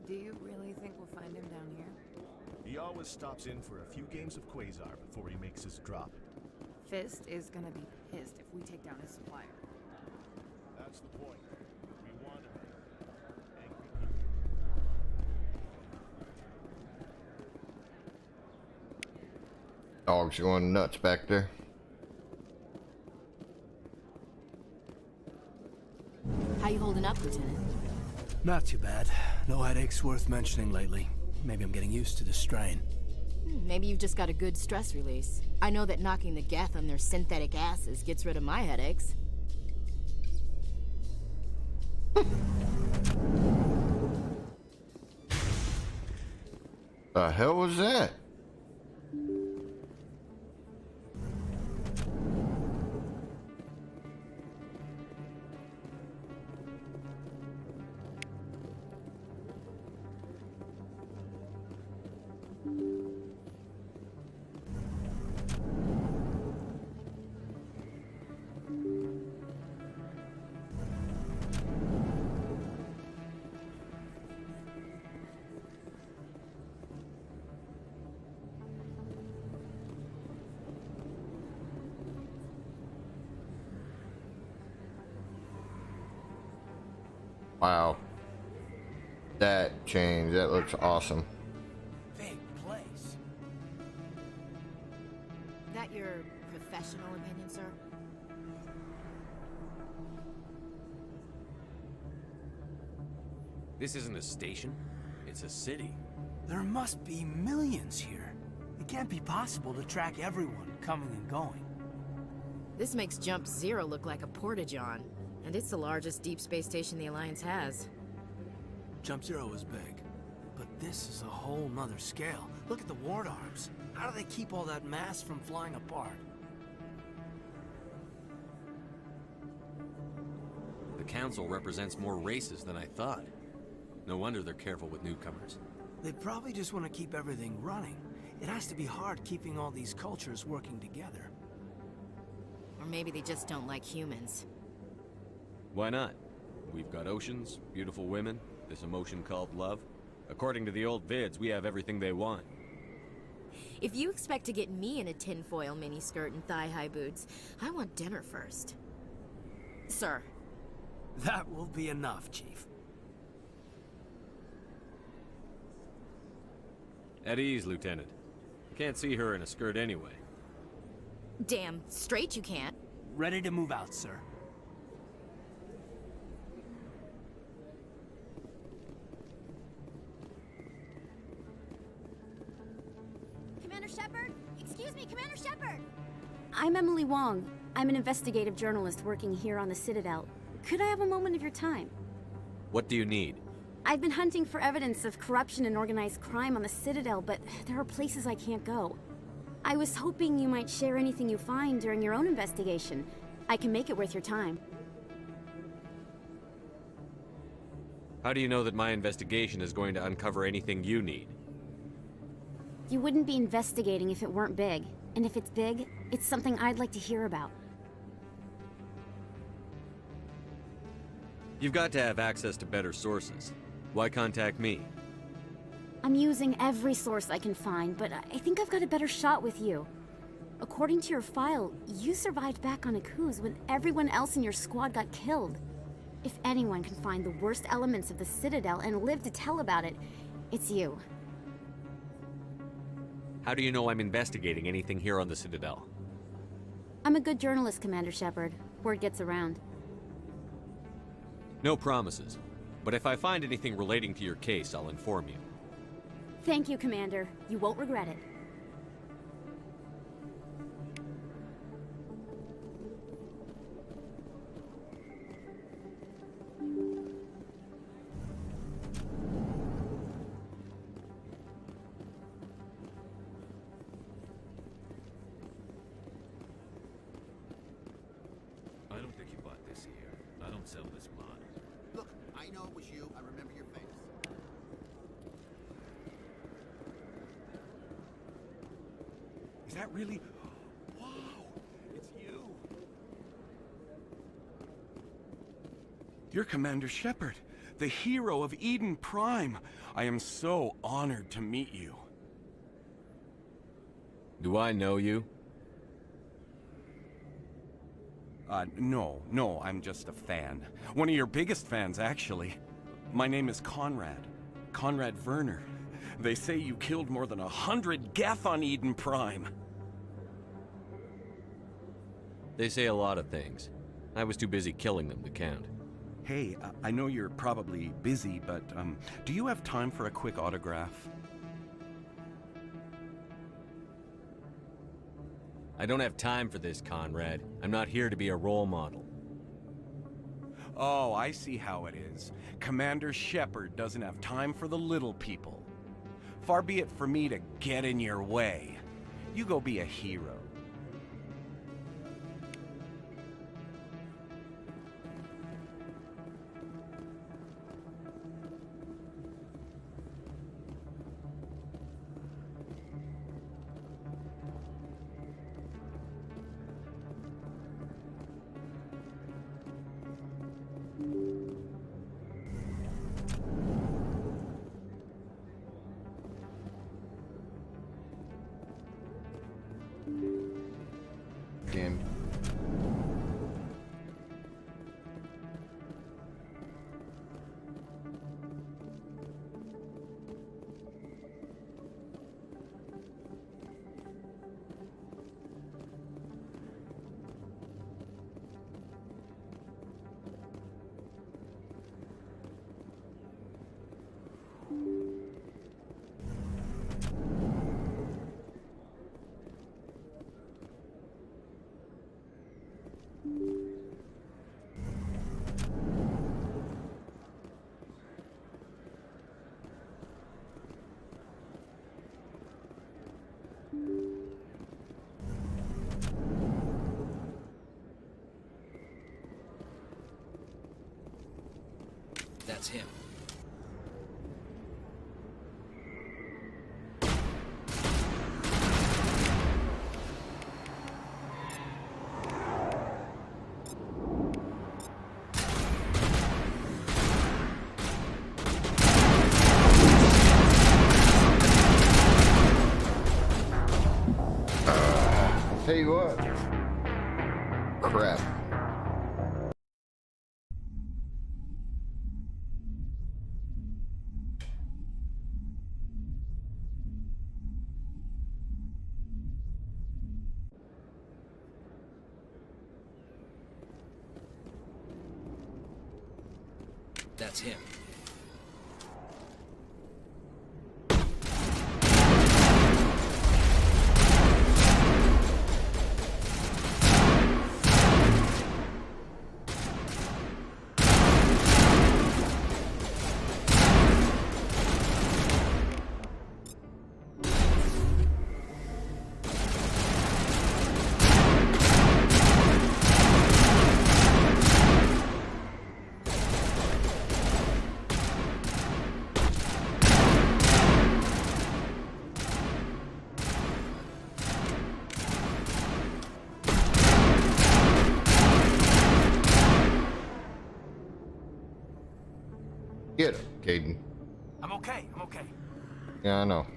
Do you really think we'll find him down here? He always stops in for a few games of Quasar before he makes his drop. Fist is gonna be pissed if we take down his supplier. That's the point. We want him. Dogs going nuts back there. How you holding up, Lieutenant? Not too bad. No headaches worth mentioning lately. Maybe I'm getting used to the strain. Maybe you've just got a good stress release. I know that knocking the Geth on their synthetic asses gets rid of my headaches. The hell was that? Wow. That change, that looks awesome. Big place. That your professional opinion, sir? This isn't a station. It's a city. There must be millions here. It can't be possible to track everyone coming and going. This makes Jump Zero look like a porta-john, and it's the largest deep space station the Alliance has. Jump Zero is big, but this is a whole nother scale. Look at the ward arms. How do they keep all that mass from flying apart? The Council represents more races than I thought. No wonder they're careful with newcomers. They probably just want to keep everything running. It has to be hard keeping all these cultures working together. Or maybe they just don't like humans. Why not? We've got oceans, beautiful women, this emotion called love. According to the old vids, we have everything they want. If you expect to get me in a tinfoil miniskirt and thigh-high boots, I want dinner first. Sir. That will be enough, Chief. At ease, Lieutenant. Can't see her in a skirt anyway. Damn straight you can't. Ready to move out, sir. Commander Shepard? Excuse me, Commander Shepard! I'm Emily Wong. I'm an investigative journalist working here on the Citadel. Could I have a moment of your time? What do you need? I've been hunting for evidence of corruption and organized crime on the Citadel, but there are places I can't go. I was hoping you might share anything you find during your own investigation. I can make it worth your time. How do you know that my investigation is going to uncover anything you need? You wouldn't be investigating if it weren't big. And if it's big, it's something I'd like to hear about. You've got to have access to better sources. Why contact me? I'm using every source I can find, but I think I've got a better shot with you. According to your file, you survived back on Akuz when everyone else in your squad got killed. If anyone can find the worst elements of the Citadel and live to tell about it, it's you. How do you know I'm investigating anything here on the Citadel? I'm a good journalist, Commander Shepard. Word gets around. No promises. But if I find anything relating to your case, I'll inform you. Thank you, Commander. You won't regret it. I don't think you bought this here. I don't sell this mod. Look, I know it was you. I remember your face. Is that really... Wow! It's you! You're Commander Shepard, the hero of Eden Prime. I am so honored to meet you. Do I know you? No, I'm just a fan. One of your biggest fans, actually. My name is Conrad. Conrad Werner. They say you killed more than 100 Geth on Eden Prime. They say a lot of things. I was too busy killing them to count. Hey, I know you're probably busy, but, do you have time for a quick autograph? I don't have time for this, Conrad. I'm not here to be a role model. Oh, I see how it is. Commander Shepard doesn't have time for the little people. Far be it for me to get in your way. You go be a hero. Again. That's him. Tell you what. Crap. That's him. Get him, Caden. I'm okay. I'm okay. Yeah, I know.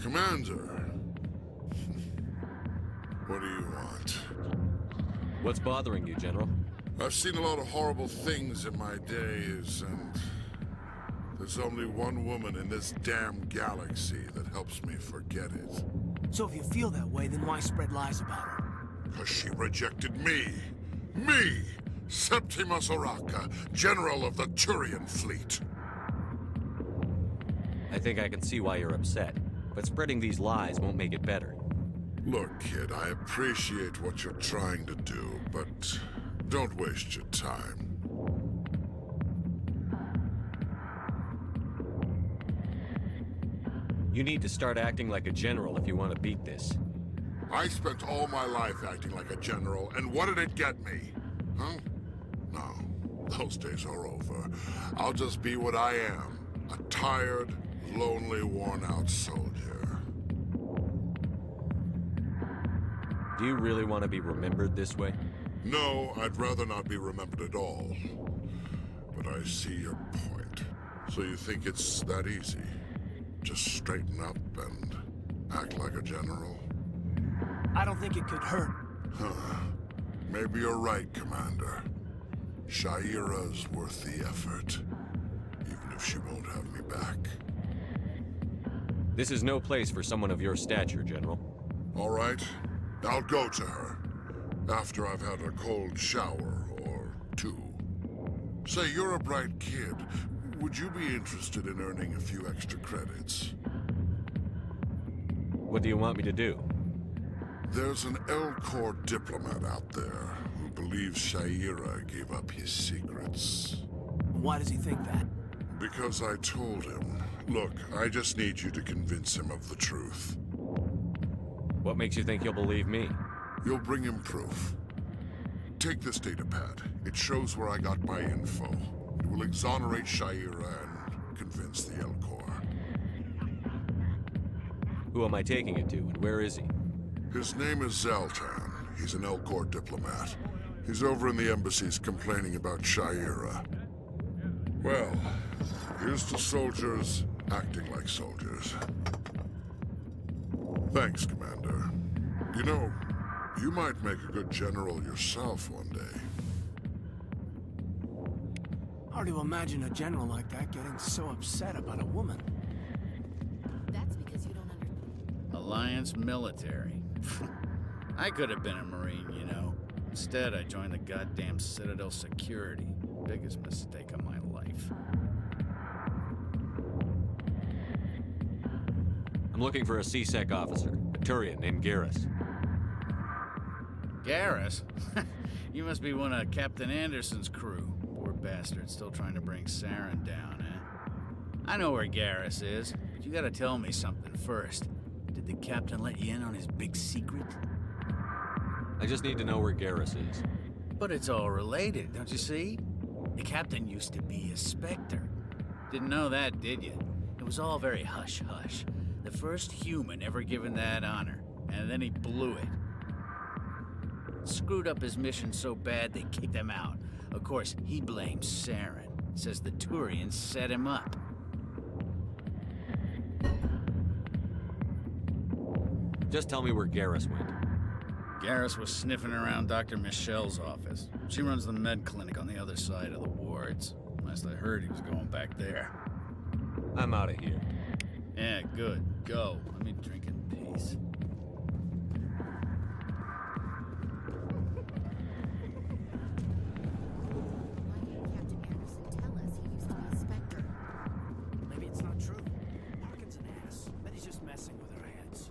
Commander, what do you want? What's bothering you, General? I've seen a lot of horrible things in my days, and there's only one woman in this damn galaxy that helps me forget it. So if you feel that way, then why spread lies about her? Because she rejected me. Me! Septimus Oraka, General of the Turian Fleet. I think I can see why you're upset, but spreading these lies won't make it better. Look, kid, I appreciate what you're trying to do, but don't waste your time. You need to start acting like a general if you want to beat this. I spent all my life acting like a general, and what did it get me? Huh? No, those days are over. I'll just be what I am, a tired, lonely, worn-out soldier. Do you really want to be remembered this way? No, I'd rather not be remembered at all. But I see your point. So you think it's that easy? Just straighten up and act like a general? I don't think it could hurt. Huh. Maybe you're right, Commander. Shaira's worth the effort, even if she won't have me back. This is no place for someone of your stature, General. All right. I'll go to her. After I've had a cold shower or two. Say, you're a bright kid. Would you be interested in earning a few extra credits? What do you want me to do? There's an Elcor diplomat out there who believes Shaira gave up his secrets. Why does he think that? Because I told him. Look, I just need you to convince him of the truth. What makes you think he'll believe me? You'll bring him proof. Take this datapad. It shows where I got my info. It will exonerate Shaira and convince the Elcor. Who am I taking it to, and where is he? His name is Zaltan. He's an Elcor diplomat. He's over in the embassies complaining about Shaira. Well, here's to soldiers acting like soldiers. Thanks, Commander. You know, you might make a good general yourself one day. Hard to imagine a general like that getting so upset about a woman. That's because you don't understand. Alliance military. I could have been a Marine, you know. Instead, I joined the goddamn Citadel Security. Biggest mistake of my life. I'm looking for a C-Sec officer, a Turian named Garrus. Garrus? You must be one of Captain Anderson's crew. Poor bastard, still trying to bring Saren down, eh? I know where Garrus is, but you gotta tell me something first. Did the captain let you in on his big secret? I just need to know where Garrus is. But it's all related, don't you see? The captain used to be a Spectre. Didn't know that, did you? It was all very hush-hush. The first human ever given that honor, and then he blew it. Screwed up his mission so bad they kicked him out. Of course, he blames Saren. Says the Turians set him up. Just tell me where Garrus went. Garrus was sniffing around Dr. Michelle's office. She runs the med clinic on the other side of the wards. Last I heard, he was going back there. I'm out of here. Yeah, good. Go. Let me drink in peace. Why didn't Captain Anderson tell us he used to be a Spectre? Maybe it's not true. Morgan's an ass. Bet he's just messing with our heads.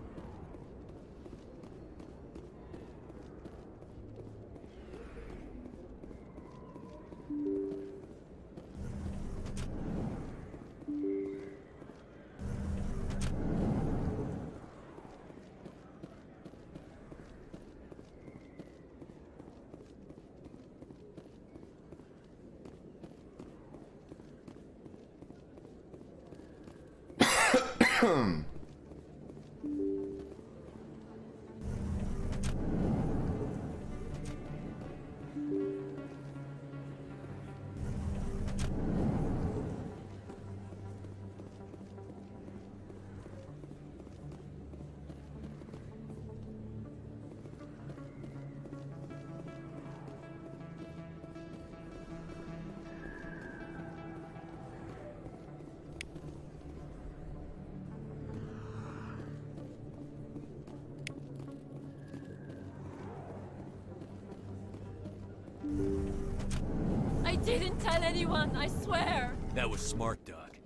I didn't tell anyone, I swear! That was smart, Doc.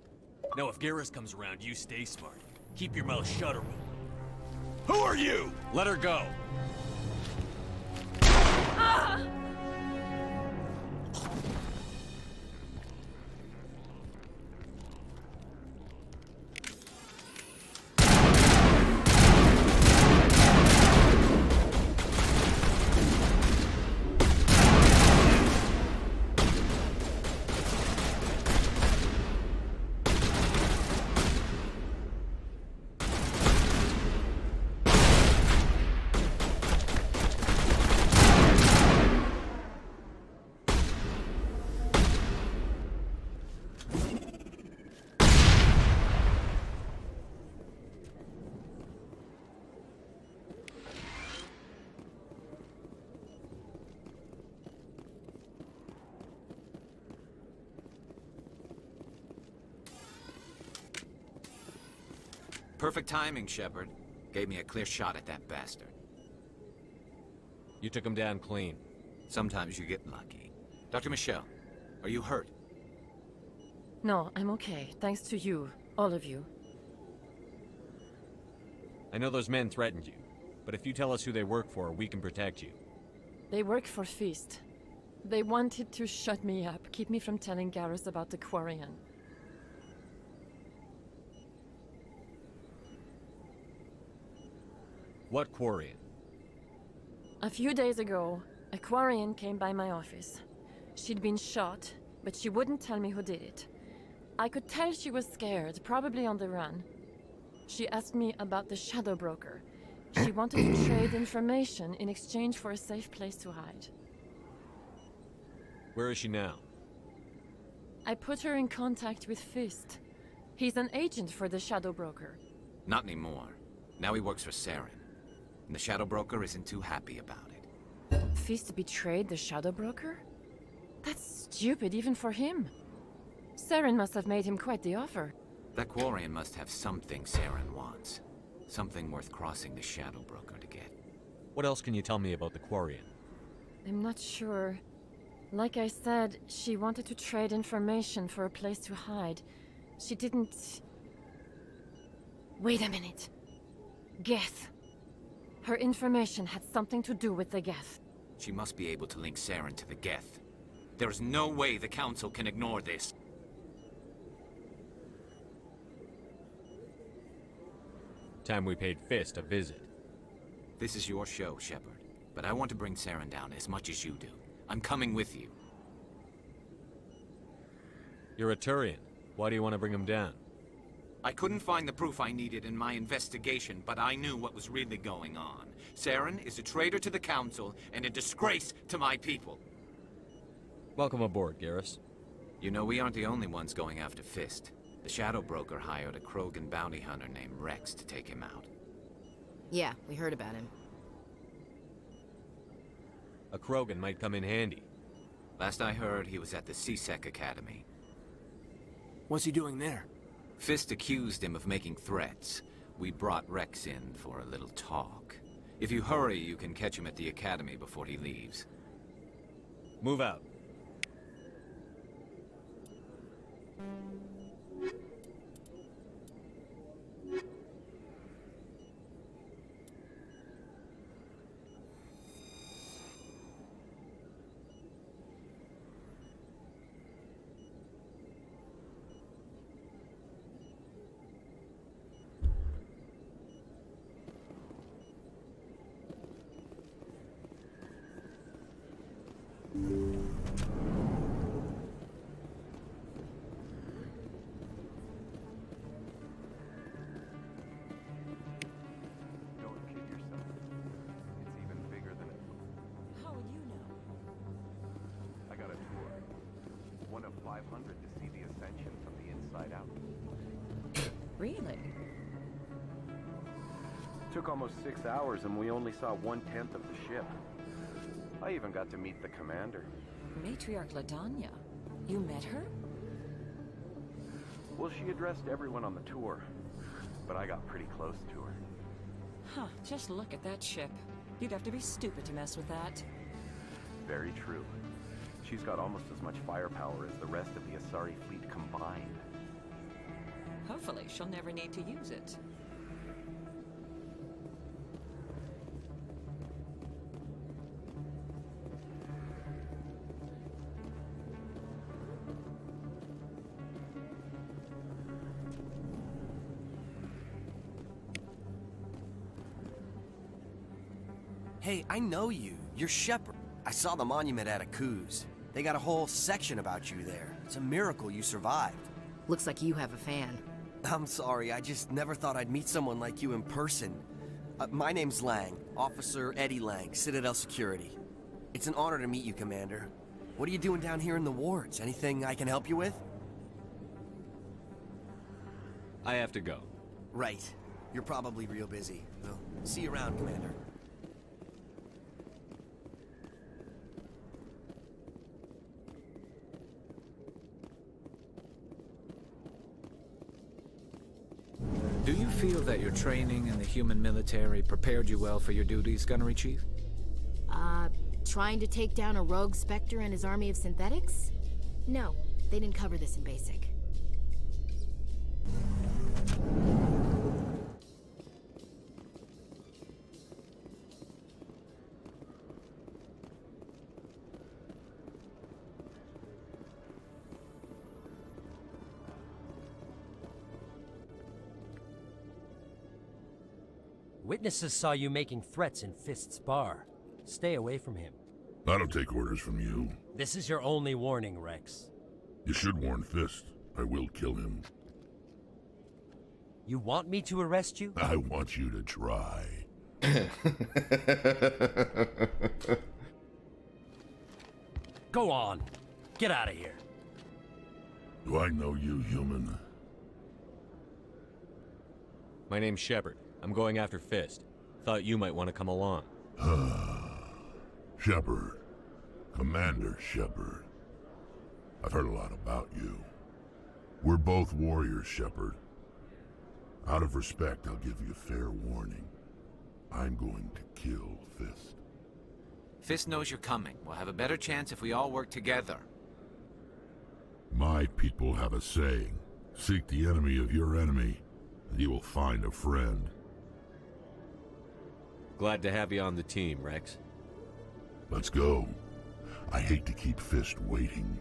Now if Garrus comes around, you stay smart. Keep your mouth shut, or we'll... Who are you? Let her go. Ah! Perfect timing, Shepard. Gave me a clear shot at that bastard. You took him down clean. Sometimes you get lucky. Dr. Michelle, are you hurt? No, I'm okay. Thanks to you. All of you. I know those men threatened you, but if you tell us who they work for, we can protect you. They work for Feast. They wanted to shut me up, keep me from telling Garrus about the Quarian. What Quarian? A few days ago, a Quarian came by my office. She'd been shot, but she wouldn't tell me who did it. I could tell she was scared, probably on the run. She asked me about the Shadow Broker. She wanted to trade information in exchange for a safe place to hide. Where is she now? I put her in contact with Fist. He's an agent for the Shadow Broker. Not anymore. Now he works for Saren. And the Shadow Broker isn't too happy about it. Fist betrayed the Shadow Broker? That's stupid even for him. Saren must have made him quite the offer. That Quarian must have something Saren wants. Something worth crossing the Shadow Broker to get. What else can you tell me about the Quarian? I'm not sure. Like I said, she wanted to trade information for a place to hide. She didn't... Wait a minute. Geth. Her information had something to do with the Geth. She must be able to link Saren to the Geth. There is no way the Council can ignore this. Time we paid Fist a visit. This is your show, Shepard. But I want to bring Saren down as much as you do. I'm coming with you. You're a Turian. Why do you want to bring him down? I couldn't find the proof I needed in my investigation, but I knew what was really going on. Saren is a traitor to the Council and a disgrace to my people. Welcome aboard, Garrus. You know, we aren't the only ones going after Fist. The Shadow Broker hired a Krogan bounty hunter named Rex to take him out. Yeah, we heard about him. A Krogan might come in handy. Last I heard, he was at the C-Sec Academy. What's he doing there? Fist accused him of making threats. We brought Rex in for a little talk. If you hurry, you can catch him at the Academy before he leaves. Move out. 500 to see the Ascension from the inside out. Really? Took almost 6 hours and we only saw 1/10 of the ship. I even got to meet the commander. Matriarch Ladanya. You met her? Well, she addressed everyone on the tour, but I got pretty close to her. Huh, just look at that ship. You'd have to be stupid to mess with that. Very true. She's got almost as much firepower as the rest of the Asari fleet combined. Hopefully, she'll never need to use it. Hey, I know you. You're Shepard. I saw the monument at Akuz. They got a whole section about you there. It's a miracle you survived. Looks like you have a fan. I'm sorry, I just never thought I'd meet someone like you in person. My name's Lang, Officer Eddie Lang, Citadel Security. It's an honor to meet you, Commander. What are you doing down here in the wards? Anything I can help you with? I have to go. Right. You're probably real busy. Well, see you around, Commander. Do you feel that your training in the human military prepared you well for your duties, Gunnery Chief? Trying to take down a rogue Spectre and his army of synthetics? No, they didn't cover this in basic. Witnesses saw you making threats in Fist's bar. Stay away from him. I don't take orders from you. This is your only warning, Rex. You should warn Fist. I will kill him. You want me to arrest you? I want you to try. Go on. Get out of here. Do I know you, human? My name's Shepard. I'm going after Fist. Thought you might want to come along. Shepard. Commander Shepard. I've heard a lot about you. We're both warriors, Shepard. Out of respect, I'll give you a fair warning. I'm going to kill Fist. Fist knows you're coming. We'll have a better chance if we all work together. My people have a saying. Seek the enemy of your enemy, and you will find a friend. Glad to have you on the team, Rex. Let's go. I hate to keep Fist waiting.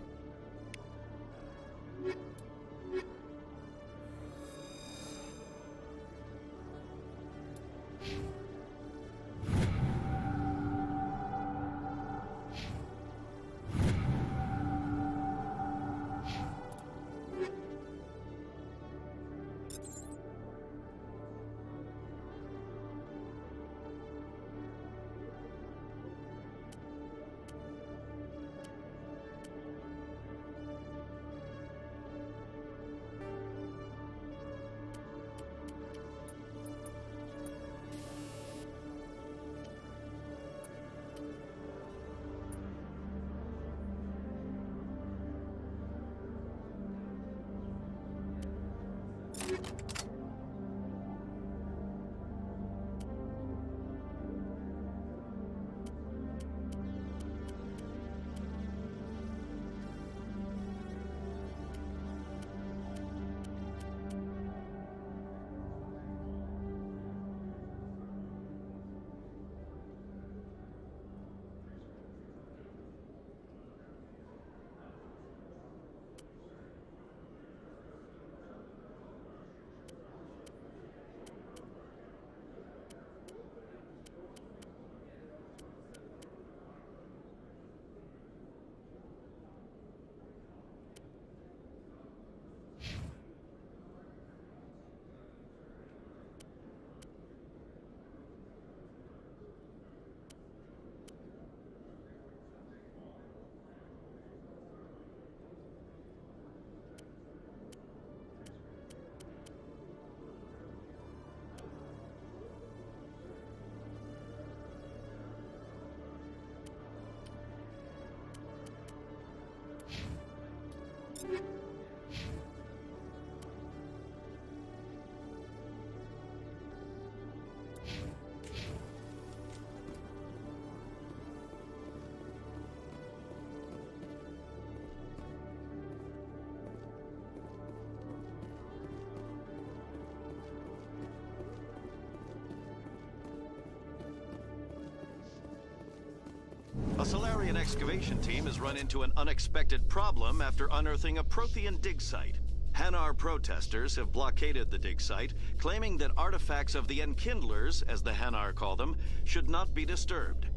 A Solarian excavation team has run into an unexpected problem after unearthing a Prothean dig site. Hanar protesters have blockaded the dig site, claiming that artifacts of the Enkindlers, as the Hanar call them, should not be disturbed.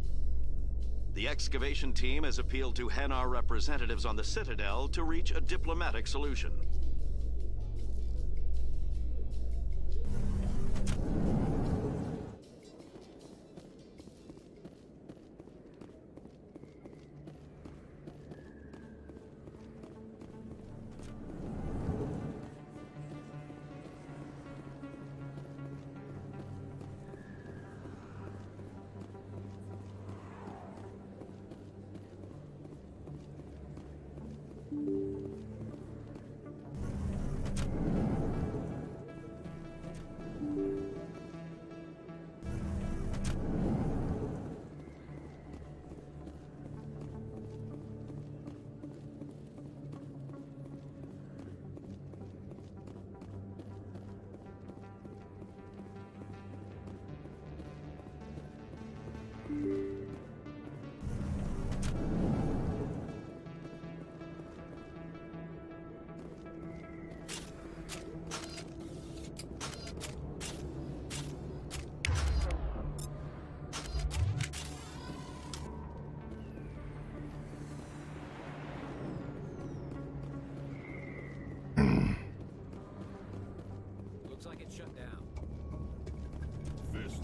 The excavation team has appealed to Hanar representatives on the Citadel to reach a diplomatic solution. Looks like it's shut down. Fist.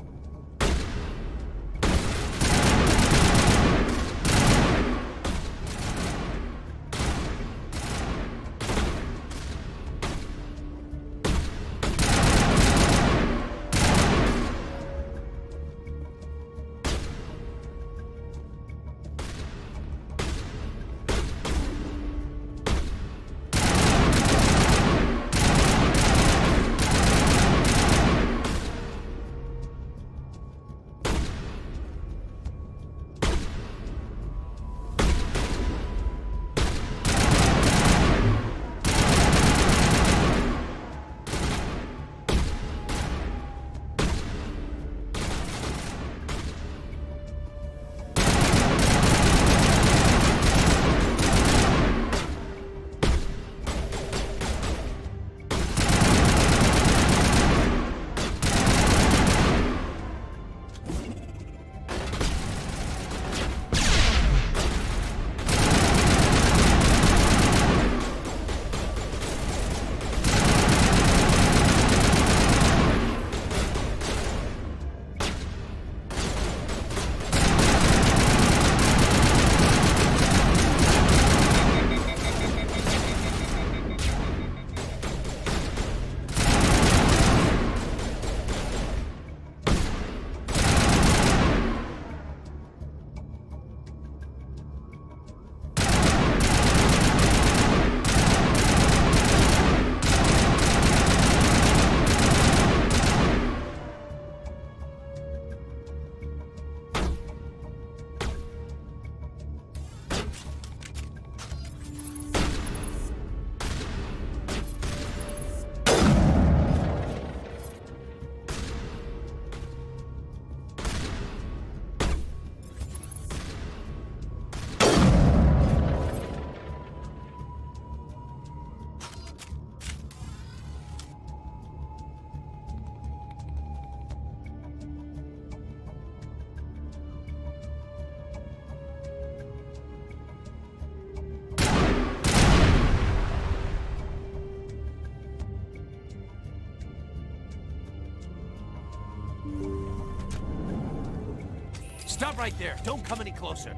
Stop right there! Don't come any closer!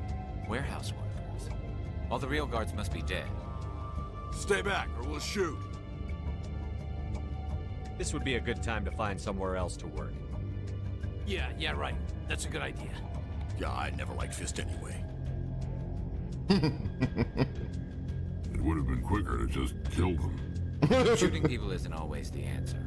Warehouse workers. All the real guards must be dead. Stay back, or we'll shoot. This would be a good time to find somewhere else to work. Yeah, right. That's a good idea. Yeah, I never liked Fist anyway. It would have been quicker to just kill them. Shooting people isn't always the answer.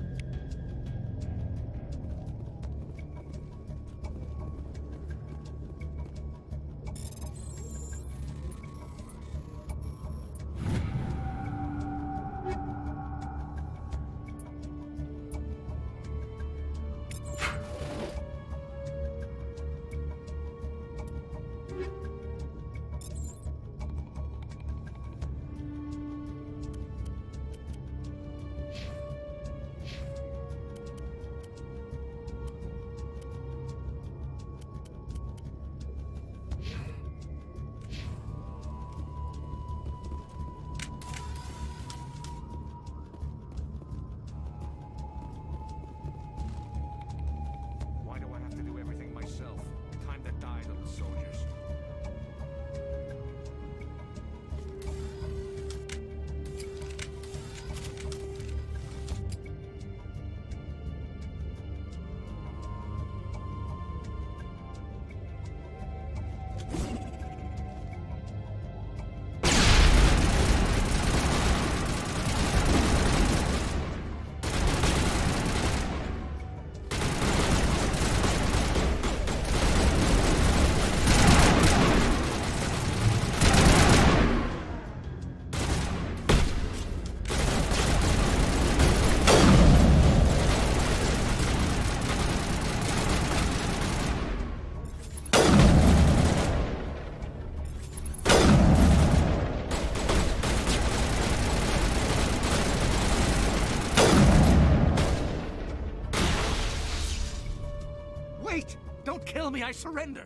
Wait! Don't kill me, I surrender!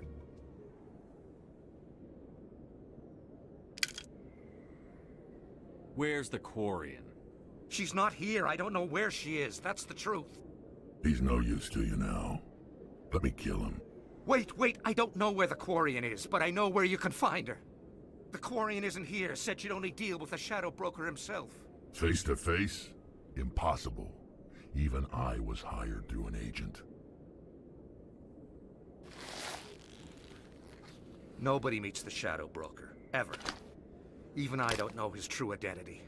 Where's the Quarian? She's not here. I don't know where she is. That's the truth. He's no use to you now. Let me kill him. Wait! I don't know where the Quarian is, but I know where you can find her. The Quarian isn't here. Said she'd only deal with the Shadow Broker himself. Face to face? Impossible. Even I was hired through an agent. Nobody meets the Shadow Broker. Ever. Even I don't know his true identity.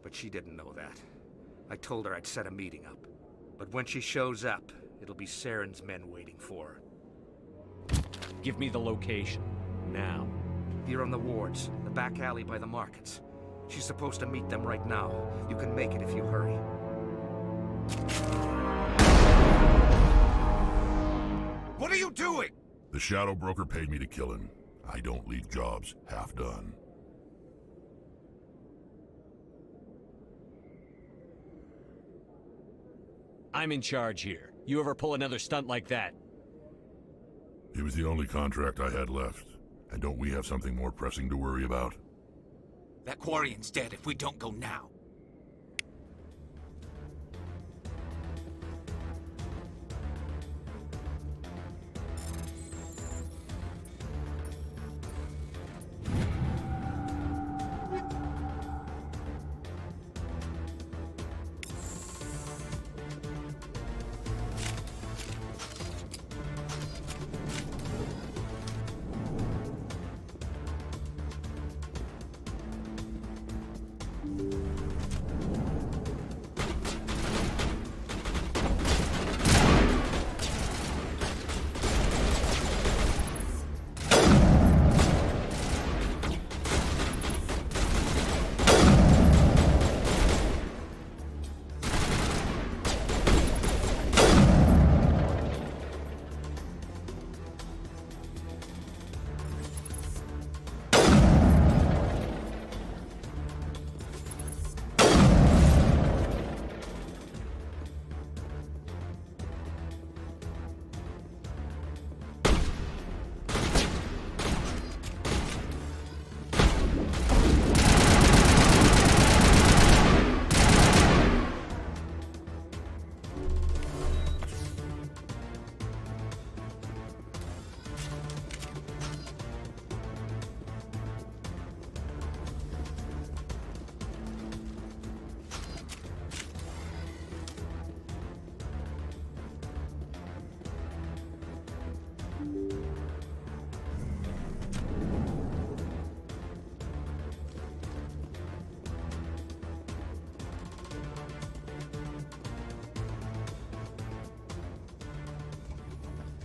But she didn't know that. I told her I'd set a meeting up. But when she shows up, it'll be Saren's men waiting for her. Give me the location. Now. Here on the wards, the back alley by the markets. She's supposed to meet them right now. You can make it if you hurry. What are you doing? The Shadow Broker paid me to kill him. I don't leave jobs half done. I'm in charge here. You ever pull another stunt like that? It was the only contract I had left. And don't we have something more pressing to worry about? That Quarian's dead if we don't go now.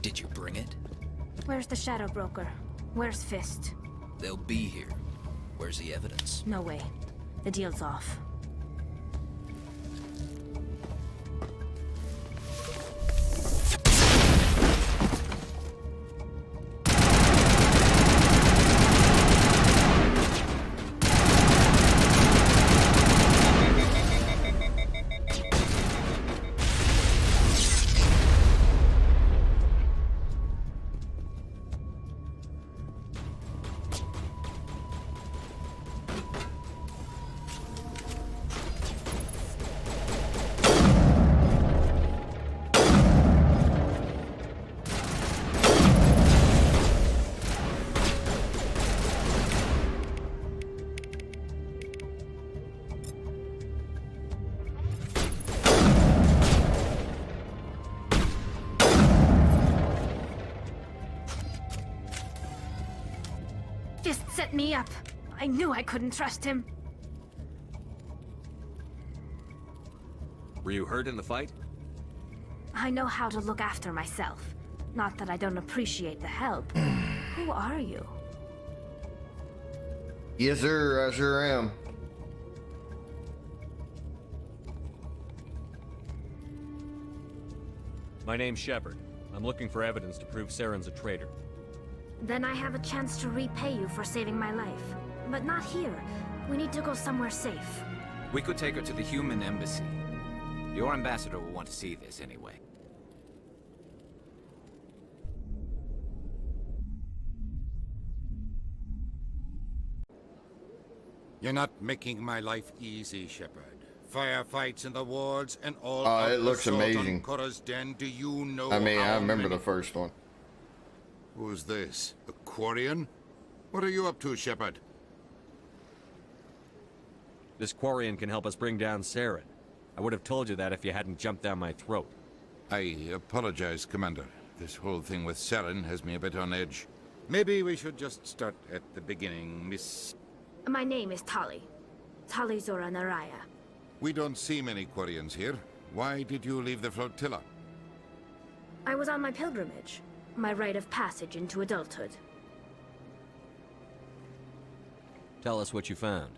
Did you bring it? Where's the Shadow Broker? Where's Fist? They'll be here. Where's the evidence? No way. The deal's off. Fist set me up. I knew I couldn't trust him. Were you hurt in the fight? I know how to look after myself. Not that I don't appreciate the help. Who are you? Yes, sir. I sure am. My name's Shepard. I'm looking for evidence to prove Saren's a traitor. Then I have a chance to repay you for saving my life. But not here. We need to go somewhere safe. We could take her to the human embassy. Your ambassador will want to see this anyway. You're not making my life easy, Shepard. Firefights in the wards and all Oh, out it looks assault amazing. on Korra's Den. Do you know I mean, I how remember many... the first one. Who's this? The Quarian? What are you up to, Shepard? This Quarian can help us bring down Saren. I would have told you that if you hadn't jumped down my throat. I apologize, Commander. This whole thing with Saren has me a bit on edge. Maybe we should just start at the beginning, Miss... My name is Tali. Tali Zora Naraya. We don't see many Quarians here. Why did you leave the flotilla? I was on my pilgrimage. My rite of passage into adulthood. Tell us what you found.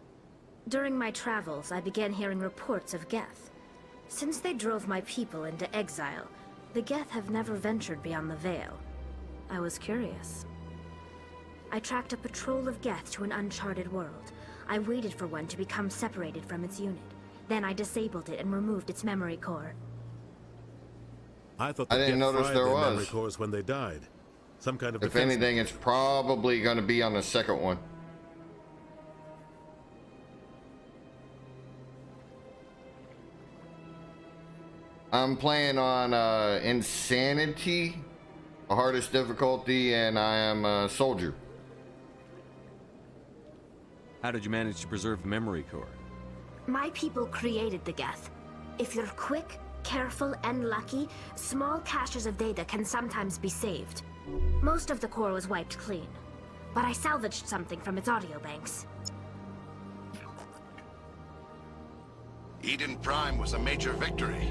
During my travels, I began hearing reports of Geth. Since they drove my people into exile, the Geth have never ventured beyond the Veil. I was curious. I tracked a patrol of Geth to an uncharted world. I waited for one to become separated from its unit. Then I disabled it and removed its memory core. I thought I didn't notice there was memory cores when they died. Some kind of If defense. anything, it's probably going to be on the second one. I'm playing on Insanity, the hardest difficulty, and I am a soldier. How did you manage to preserve the memory core? My people created the Geth. If you're quick, careful, and lucky, small caches of data can sometimes be saved. Most of the core was wiped clean, but I salvaged something from its audio banks. Eden Prime was a major victory.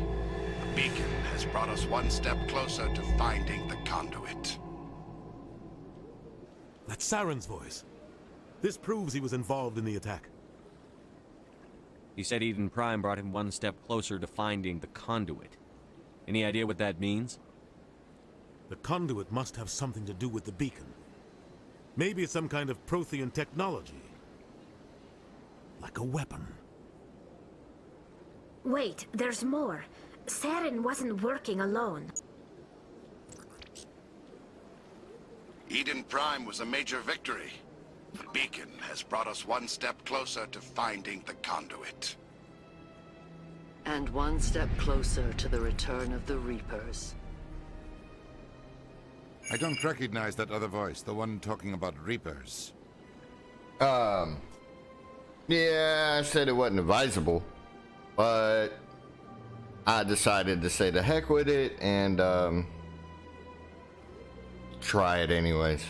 The beacon has brought us one step closer to finding the conduit. That's Saren's voice. This proves he was involved in the attack. He said Eden Prime brought him one step closer to finding the conduit. Any idea what that means? The conduit must have something to do with the beacon. Maybe it's some kind of Prothean technology. Like a weapon. Wait, there's more. Saren wasn't working alone. Eden Prime was a major victory. The beacon has brought us one step closer to finding the conduit. And one step closer to the return of the Reapers. I don't recognize that other voice, the one talking about Reapers. Yeah, I said it wasn't advisable, but I decided to say the heck with it and try it anyways.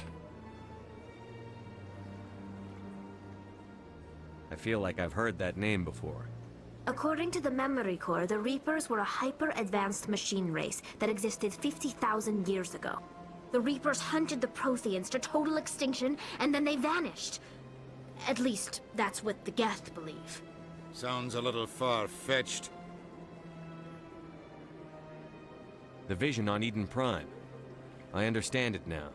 I feel like I've heard that name before. According to the memory core, the Reapers were a hyper-advanced machine race that existed 50,000 years ago. The Reapers hunted the Protheans to total extinction, and then they vanished. At least, that's what the Geth believe. Sounds a little far-fetched. The vision on Eden Prime. I understand it now.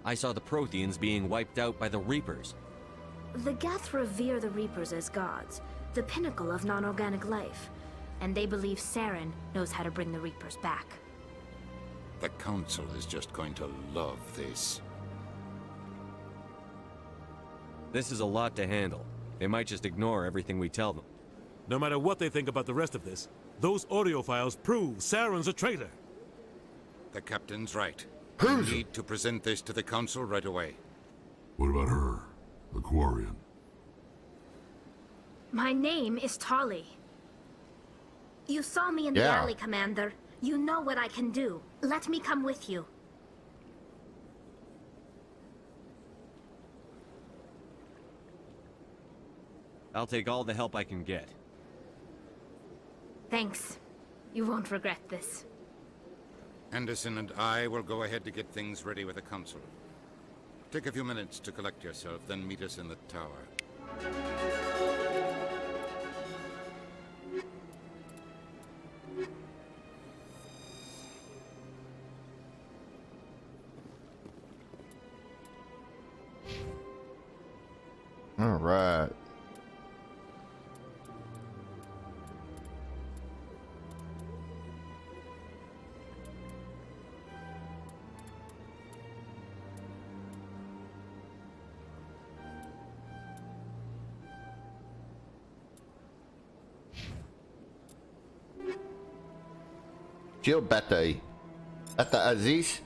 I saw the Protheans being wiped out by the Reapers. The Geth revere the Reapers as gods, the pinnacle of non-organic life. And they believe Saren knows how to bring the Reapers back. The Council is just going to love this. This is a lot to handle. They might just ignore everything we tell them. No matter what they think about the rest of this, those audio files prove Saren's a traitor. The Captain's right. We need to present this to the Council right away. What about her? The Quarian? My name is Tali. You saw me in the alley, Commander. You know what I can do. Let me come with you. I'll take all the help I can get. Thanks. You won't regret this. Anderson and I will go ahead to get things ready with the Council. Take a few minutes to collect yourself, then meet us in the tower. All right. Jill Beta. Beta Aziz.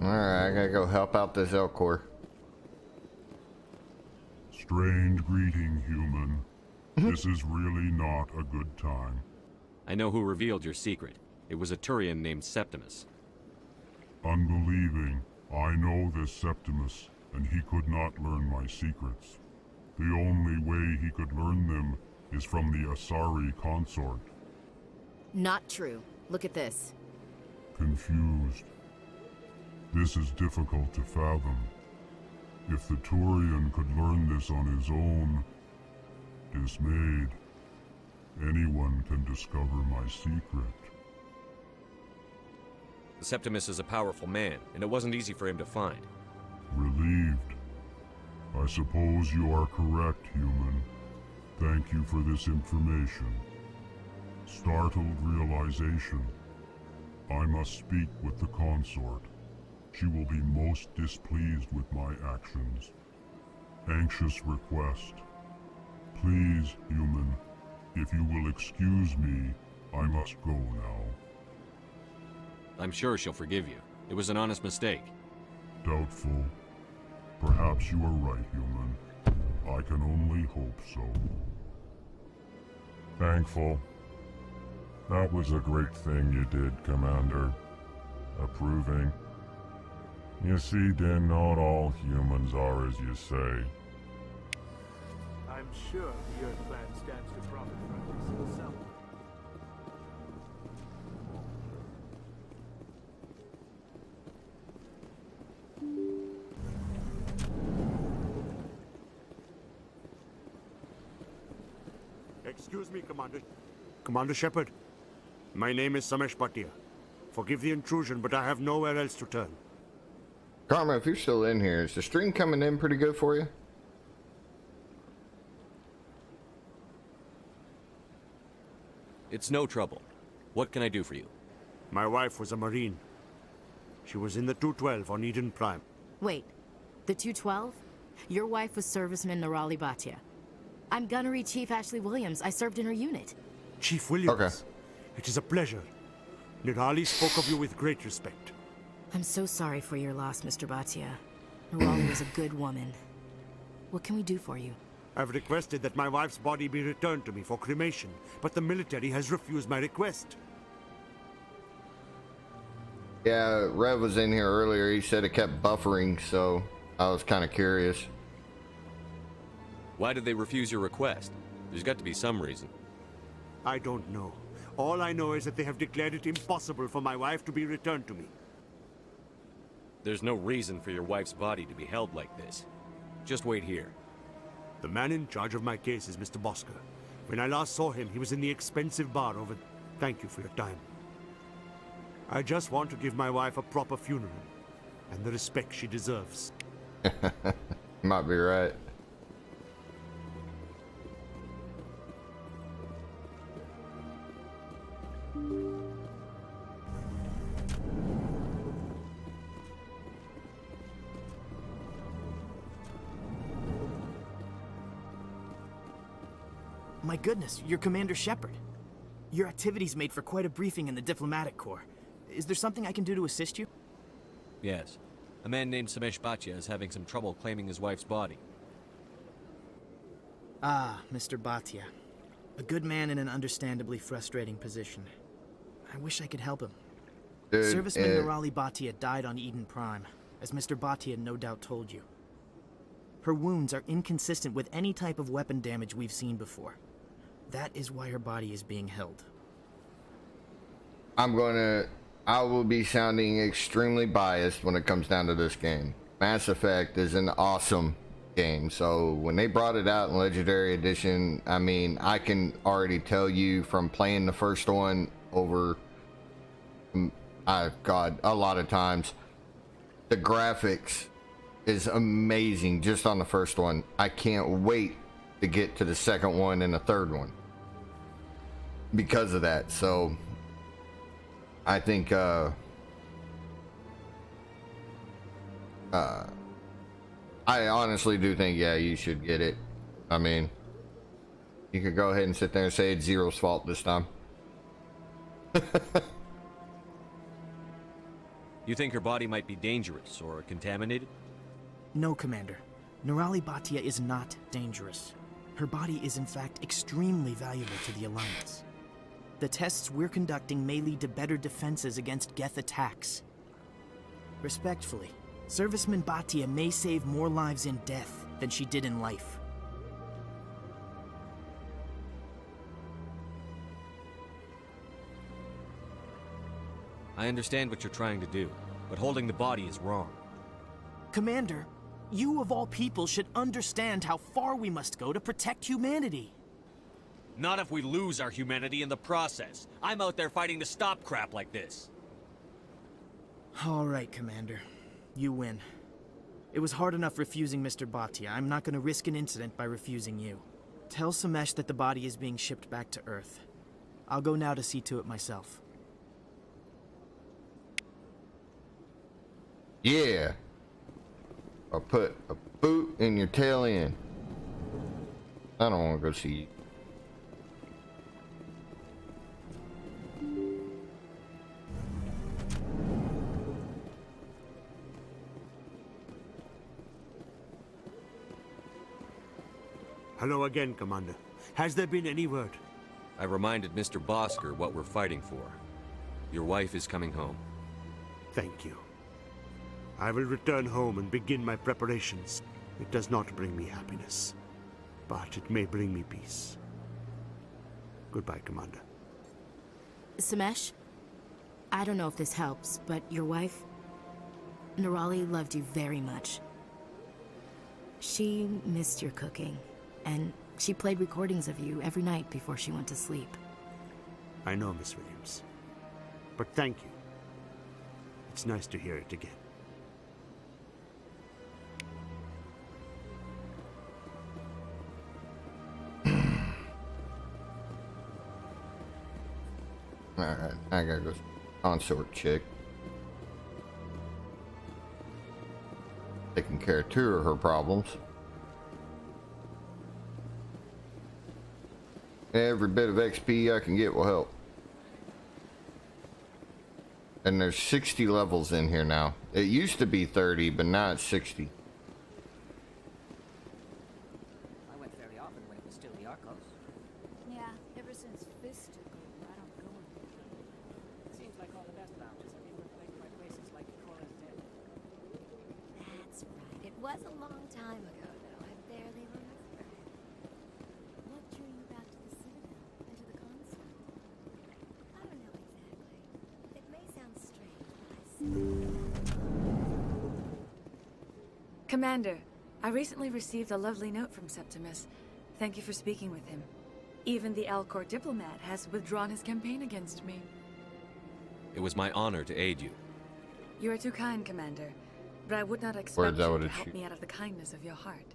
Alright, I gotta go help out this Elcor. Strange greeting, human. This is really not a good time. I know who revealed your secret. It was a Turian named Septimus. Unbelieving, I know this Septimus, and he could not learn my secrets. The only way he could learn them is from the Asari consort. Not true. Look at this. Confused. This is difficult to fathom. If the Turian could learn this on his own, dismayed, anyone can discover my secret. Septimus is a powerful man, and it wasn't easy for him to find. Relieved. I suppose you are correct, human. Thank you for this information. Startled realization. I must speak with the consort. She will be most displeased with my actions. Anxious request. Please, human, if you will excuse me, I must go now. I'm sure she'll forgive you. It was an honest mistake. Doubtful. Perhaps you are right, human. I can only hope so. Thankful. That was a great thing you did, Commander. Approving. You see, Din, not all humans are as you say. I'm sure the Earth Clan stands to profit from this itself. Excuse me, Commander. Commander Shepard. My name is Samesh Bhatia. Forgive the intrusion, but I have nowhere else to turn. Karma, if you're still in here, is the stream coming in pretty good for you? It's no trouble. What can I do for you? My wife was a Marine. She was in the 212 on Eden Prime. Wait, the 212? Your wife was serviceman Nirali Bhatia. I'm Gunnery Chief Ashley Williams. I served in her unit. Chief Williams. Okay. It is a pleasure. Nirali spoke of you with great respect. I'm so sorry for your loss, Mr. Bhatia. Nirali was a good woman. What can we do for you? I've requested that my wife's body be returned to me for cremation, but the military has refused my request. Yeah, Rev was in here earlier. He said it kept buffering, so I was kind of curious. Why did they refuse your request? There's got to be some reason. I don't know. All I know is that they have declared it impossible for my wife to be returned to me. There's no reason for your wife's body to be held like this. Just wait here. The man in charge of my case is Mr. Bosker. When I last saw him, he was in the expensive bar over... Thank you for your time. I just want to give my wife a proper funeral, and the respect she deserves. Might be right. My goodness, you're Commander Shepard. Your activities made for quite a briefing in the Diplomatic Corps. Is there something I can do to assist you? Yes. A man named Samesh Bhatia is having some trouble claiming his wife's body. Ah, Mr. Bhatia. A good man in an understandably frustrating position. I wish I could help him. Serviceman Nirali Bhatia died on Eden Prime, as Mr. Bhatia no doubt told you. Her wounds are inconsistent with any type of weapon damage we've seen before. That is why her body is being held. I will be sounding extremely biased when it comes down to this game. Mass Effect is an awesome game. So when they brought it out in Legendary Edition, I mean, I can already tell you from playing the first one over, God, a lot of times, the graphics is amazing just on the first one. I can't wait to get to the second one and the third one because of that. So I think I honestly do think, yeah, you should get it. I mean, you could go ahead and sit there and say it's Zero's fault this time. You think her body might be dangerous or contaminated? No, Commander. Nerali Bhatia is not dangerous. Her body is in fact extremely valuable to the Alliance. The tests we're conducting may lead to better defenses against Geth attacks. Respectfully, Serviceman Bhatia may save more lives in death than she did in life. I understand what you're trying to do, but holding the body is wrong. Commander, you of all people should understand how far we must go to protect humanity. Not if we lose our humanity in the process. I'm out there fighting to stop crap like this. All right, Commander. You win. It was hard enough refusing Mr. Bhatia. I'm not going to risk an incident by refusing you. Tell Samesh that the body is being shipped back to Earth. I'll go now to see to it myself. Yeah. I'll put a boot in your tail end. I don't want to go see you. Hello again, Commander. Has there been any word? I reminded Mr. Bosker what we're fighting for. Your wife is coming home. Thank you. I will return home and begin my preparations. It does not bring me happiness, but it may bring me peace. Goodbye, Commander. Samesh, I don't know if this helps, but your wife, Nerali, loved you very much. She missed your cooking, and she played recordings of you every night before she went to sleep. I know, Miss Williams. But thank you. It's nice to hear it again. Alright, I gotta go consort chick. Taking care of 2 of her problems. Every bit of XP I can get will help. And there's 60 levels in here now. It used to be 30, but now it's 60. I went fairly often when it was still the Arcos. Yeah, ever since Fist took over, I don't go anymore. Seems like all the best lounges have been replaced by places like Cora's Den. That's right. It was a long time ago, though. I barely remember. What drew you back to the Citadel and to the console? I don't know exactly. It may sound strange, but I see. Commander, I recently received a lovely note from Septimus. Thank you for speaking with him. Even the Alcor diplomat has withdrawn his campaign against me. It was my honor to aid you. You are too kind, Commander. But I would not expect you to help me out of the kindness of your heart.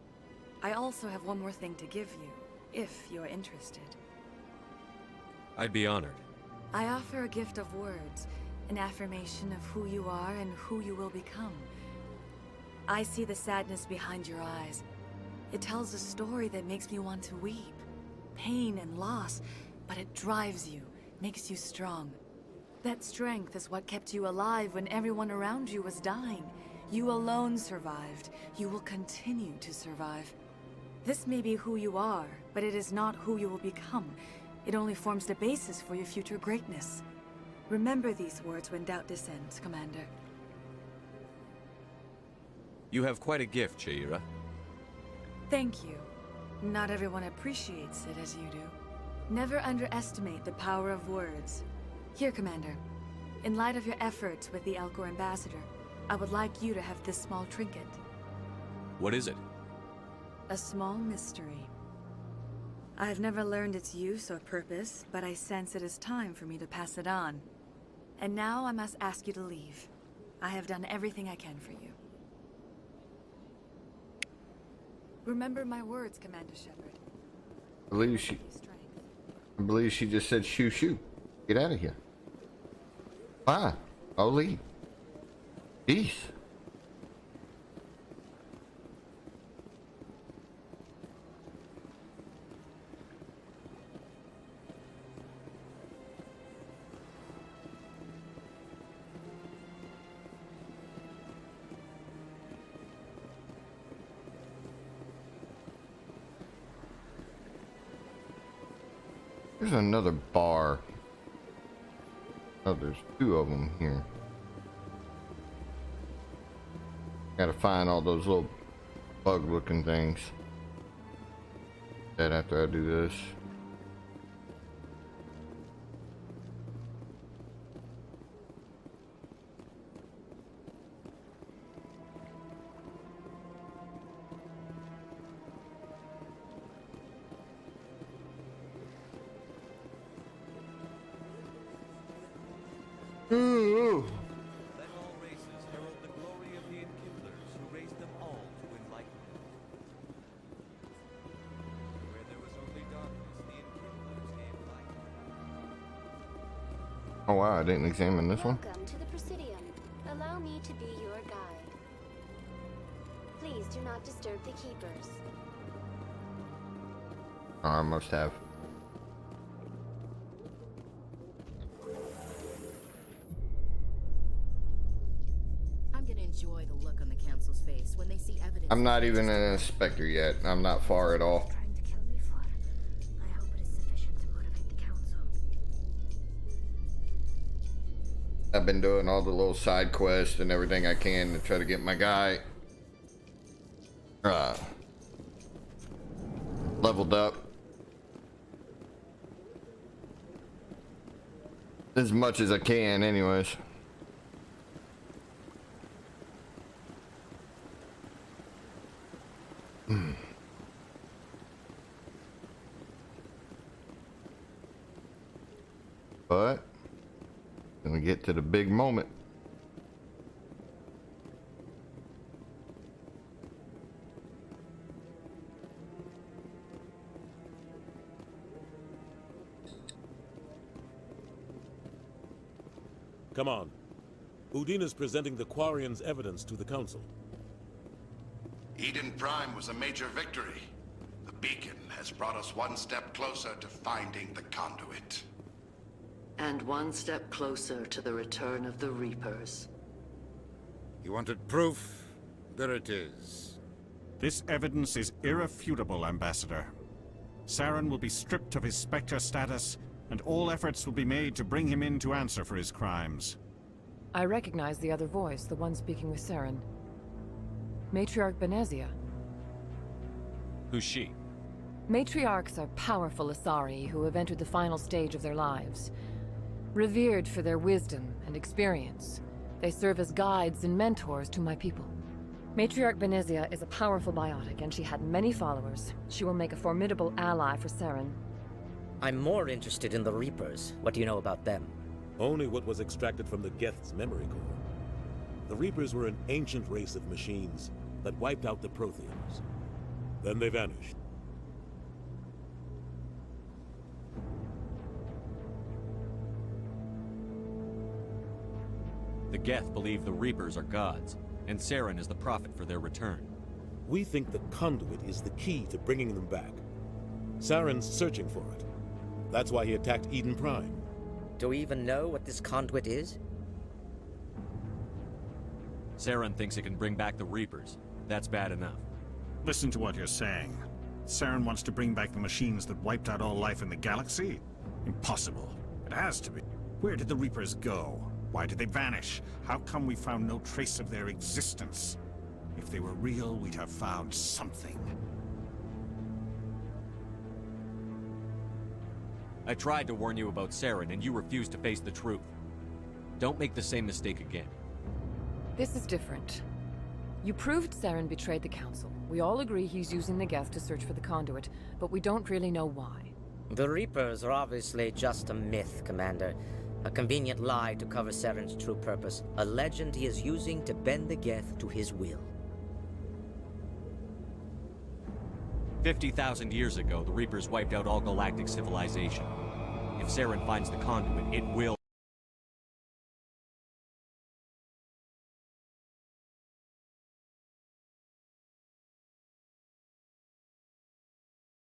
I also have one more thing to give you, if you're interested. I'd be honored. I offer a gift of words, an affirmation of who you are and who you will become. I see the sadness behind your eyes. It tells a story that makes me want to weep. Pain and loss, but it drives you, makes you strong. That strength is what kept you alive when everyone around you was dying. You alone survived. You will continue to survive. This may be who you are, but it is not who you will become. It only forms the basis for your future greatness. Remember these words when doubt descends, Commander. You have quite a gift, Sha'ira. Thank you. Not everyone appreciates it as you do. Never underestimate the power of words. Here, Commander. In light of your efforts with the Alcor ambassador, I would like you to have this small trinket. What is it? A small mystery. I've never learned its use or purpose, but I sense it is time for me to pass it on. And now I must ask you to leave. I have done everything I can for you. Remember my words, Commander Shepard. I believe she just said shoo shoo. Get out of here. Bye. I'll leave. Peace. There's another bar. Oh, there's two of them here. Gotta find all those little bug-looking things. That after I do this. Ooh. Let all races herald the glory of the Enkindlers who raised them all to enlightenment. Where there was only darkness, the Enkindlers gave light. Oh wow, I didn't examine this one. Welcome to the Presidium. Allow me to be your guide. Please do not disturb the Keepers. Oh, I must have. Enjoy the look on the council's face when they see evidence. I'm not even an inspector yet. I'm not far at all. Trying to kill me for. I hope it is sufficient to motivate the council. I've been doing all the little side quests and everything I can to try to get my guy leveled up as much as I can anyways. But gonna get to the big moment. Come on. Udine is presenting the Quarians' evidence to the Council. Eden Prime was a major victory. The beacon has brought us one step closer to finding the conduit. And one step closer to the return of the Reapers. You wanted proof? There it is. This evidence is irrefutable, Ambassador. Saren will be stripped of his Spectre status, and all efforts will be made to bring him in to answer for his crimes. I recognize the other voice, the one speaking with Saren. Matriarch Benezia. Who's she? Matriarchs are powerful Asari who have entered the final stage of their lives. Revered for their wisdom and experience, they serve as guides and mentors to my people. Matriarch Benezia is a powerful biotic, and she had many followers. She will make a formidable ally for Saren. I'm more interested in the Reapers. What do you know about them? Only what was extracted from the Geth's memory core. The Reapers were an ancient race of machines that wiped out the Protheans. Then they vanished. The Geth believe the Reapers are gods, and Saren is the prophet for their return. We think the conduit is the key to bringing them back. Saren's searching for it. That's why he attacked Eden Prime. Do we even know what this conduit is? Saren thinks it can bring back the Reapers. That's bad enough. Listen to what you're saying. Saren wants to bring back the machines that wiped out all life in the galaxy? Impossible. It has to be. Where did the Reapers go? Why did they vanish? How come we found no trace of their existence? If they were real, we'd have found something. I tried to warn you about Saren, and you refused to face the truth. Don't make the same mistake again. This is different. You proved Saren betrayed the Council. We all agree he's using the Geth to search for the conduit, but we don't really know why. The Reapers are obviously just a myth, Commander. A convenient lie to cover Saren's true purpose. A legend he is using to bend the Geth to his will. 50,000 years ago, the Reapers wiped out all galactic civilization. If Saren finds the conduit, it will...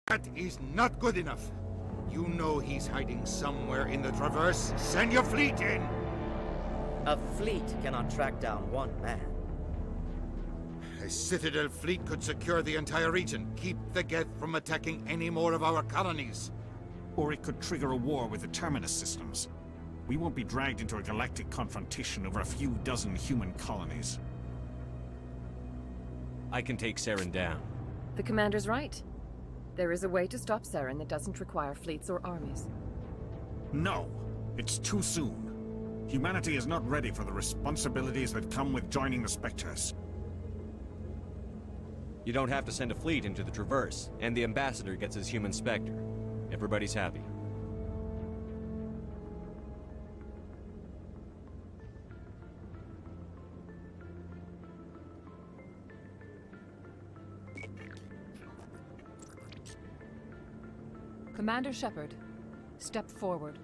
That is not good enough. You know he's hiding somewhere in the Traverse. Send your fleet in! A fleet cannot track down one man. A Citadel fleet could secure the entire region, keep the Geth from attacking any more of our colonies. Or it could trigger a war with the Terminus systems. We won't be dragged into a galactic confrontation over a few dozen human colonies. I can take Saren down. The Commander's right. There is a way to stop Saren that doesn't require fleets or armies. No! It's too soon. Humanity is not ready for the responsibilities that come with joining the Spectres. You don't have to send a fleet into the Traverse, and the Ambassador gets his human Spectre. Everybody's happy. Commander Shepard, step forward.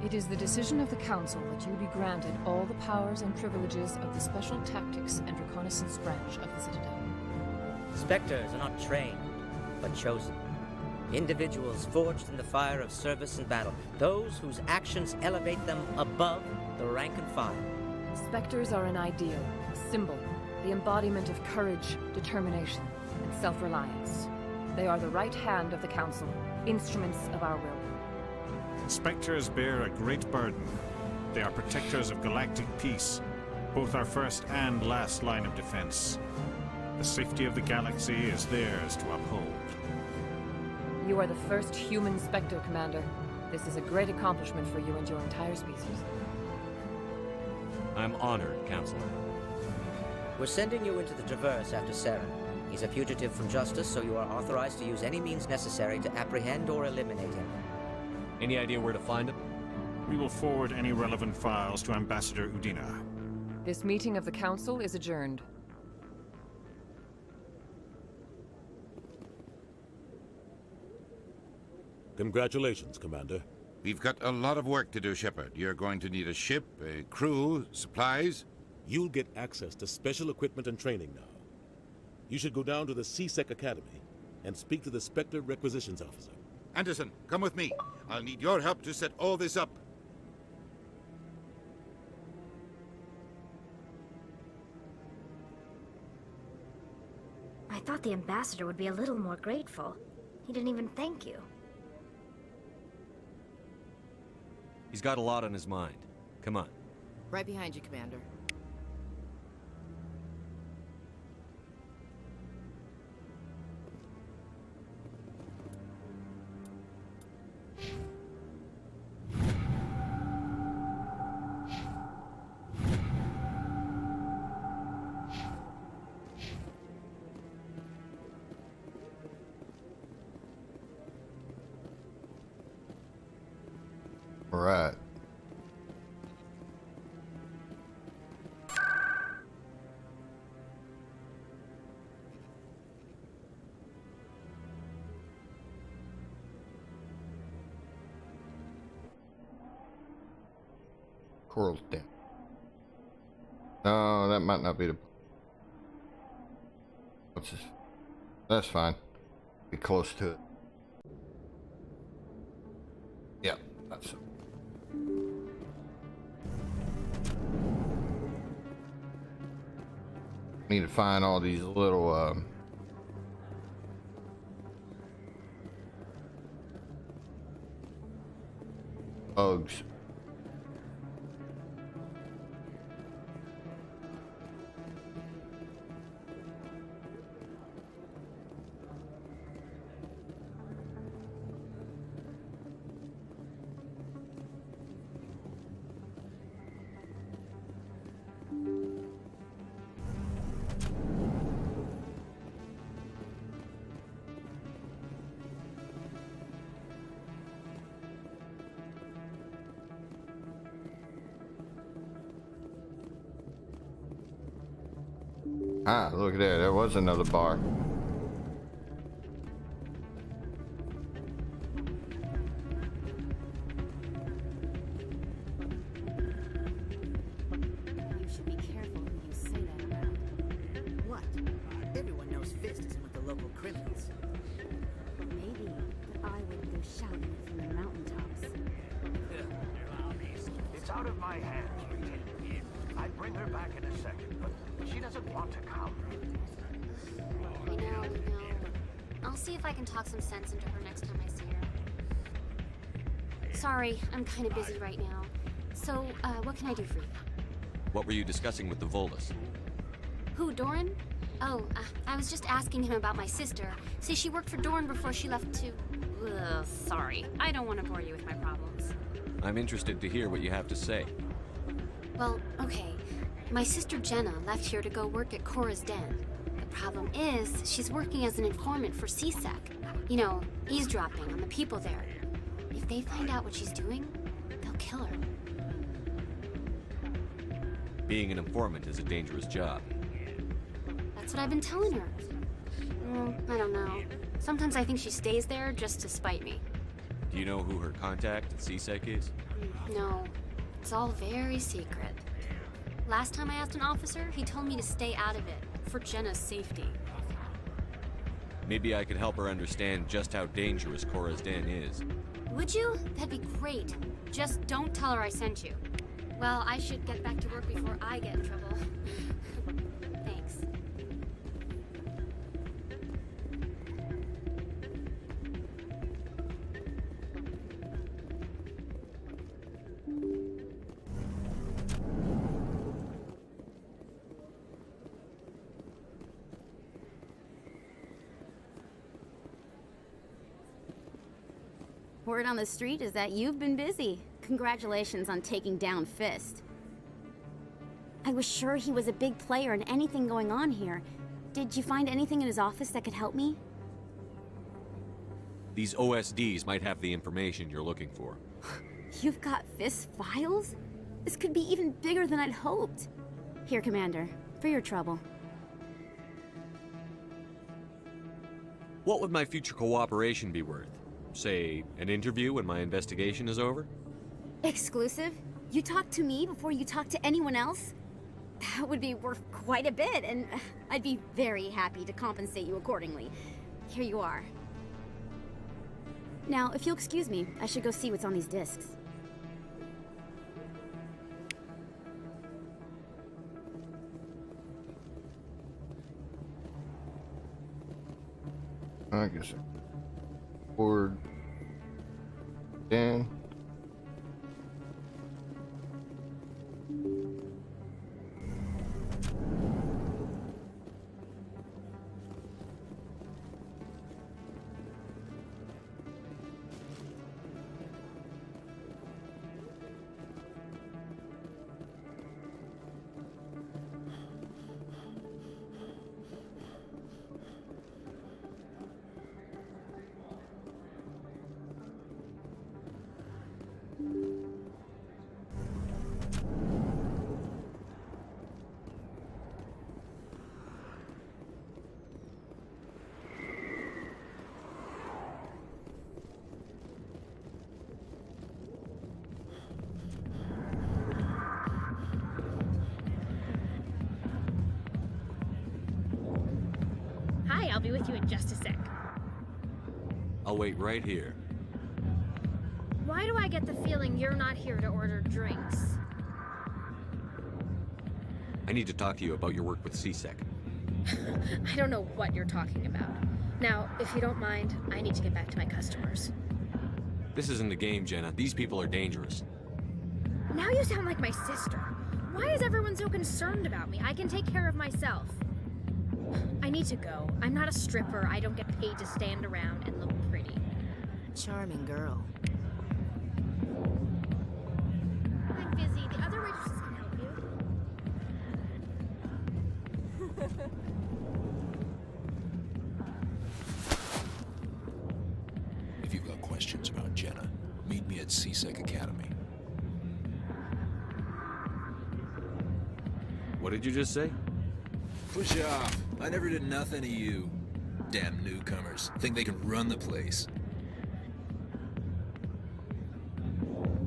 It is the decision of the Council that you be granted all the powers and privileges of the Special Tactics and Reconnaissance branch of the Citadel. Spectres are not trained, but chosen. Individuals forged in the fire of service and battle. Those whose actions elevate them above the rank and file. Spectres are an ideal, a symbol, the embodiment of courage, determination, and self-reliance. They are the right hand of the Council, instruments of our will. Spectres bear a great burden. They are protectors of galactic peace, both our first and last line of defense. The safety of the galaxy is theirs to uphold. You are the first human Spectre, Commander. This is a great accomplishment for you and your entire species. I'm honored, Counselor. We're sending you into the Traverse after Saren. He's a fugitive from justice, so you are authorized to use any means necessary to apprehend or eliminate him. Any idea where to find him? We will forward any relevant files to Ambassador Udina. This meeting of the Council is adjourned. Congratulations, Commander. We've got a lot of work to do, Shepard. You're going to need a ship, a crew, supplies. You'll get access to special equipment and training now. You should go down to the C-Sec Academy and speak to the Spectre Requisitions Officer. Anderson, come with me. I'll need your help to set all this up. I thought the Ambassador would be a little more grateful. He didn't even thank you. He's got a lot on his mind. Come on. Right behind you, Commander. Right. Coral's down. No, that might not be the... What's this? That's fine. Be close to it. Yeah, that's it. Need to find all these little bugs. Ah, look at there. There was another bar. You should be careful who you say that about. What? Everyone knows Fist isn't with the local criminals. Maybe, but I wouldn't go shouting it from the mountaintops. It's out of my hands, Lieutenant. I'd bring her back in a second, but she doesn't want to come. I know. I'll see if I can talk some sense into her next time I see her. Sorry, I'm kind of busy right now. So, what can I do for you? What were you discussing with the Volus? Who, Doran? Oh, I was just asking him about my sister. See, she worked for Doran before she left to... Ugh, sorry. I don't want to bore you with my problems. I'm interested to hear what you have to say. Well, okay. My sister Jenna left here to go work at Cora's Den. The problem is, she's working as an informant for CSEC. You know, eavesdropping on the people there. If they find out what she's doing, they'll kill her. Being an informant is a dangerous job. That's what I've been telling her. I don't know. Sometimes I think she stays there just to spite me. Do you know who her contact at CSEC is? No. It's all very secret. Last time I asked an officer, he told me to stay out of it, for Jenna's safety. Maybe I could help her understand just how dangerous Cora's Den is. Would you? That'd be great. Just don't tell her I sent you. Well, I should get back to work before I get in trouble. Thanks. Word on the street is that you've been busy. Congratulations on taking down Fist. I was sure he was a big player in anything going on here. Did you find anything in his office that could help me? These OSDs might have the information you're looking for. You've got Fist files? This could be even bigger than I'd hoped. Here, Commander, for your trouble. What would my future cooperation be worth? Say, an interview when my investigation is over? Exclusive? You talk to me before you talk to anyone else? That would be worth quite a bit, and I'd be very happy to compensate you accordingly. Here you are. Now, if you'll excuse me, I should go see what's on these discs. I guess Cora's Den. Hi, I'll be with you in just a sec. I'll wait right here. Why do I get the feeling you're not here to order drinks? I need to talk to you about your work with CSEC. I don't know what you're talking about. Now, if you don't mind, I need to get back to my customers. This isn't a game, Jenna. These people are dangerous. Now you sound like my sister. Why is everyone so concerned about me? I can take care of myself. I need to go. I'm not a stripper. I don't get paid to stand around and look pretty. Charming girl. I'm busy. The other waitresses can help you. If you've got questions about Jenna, meet me at CSEC Academy. What did you just say? Push off. I never did nothing to you. Damn newcomers. Think they can run the place.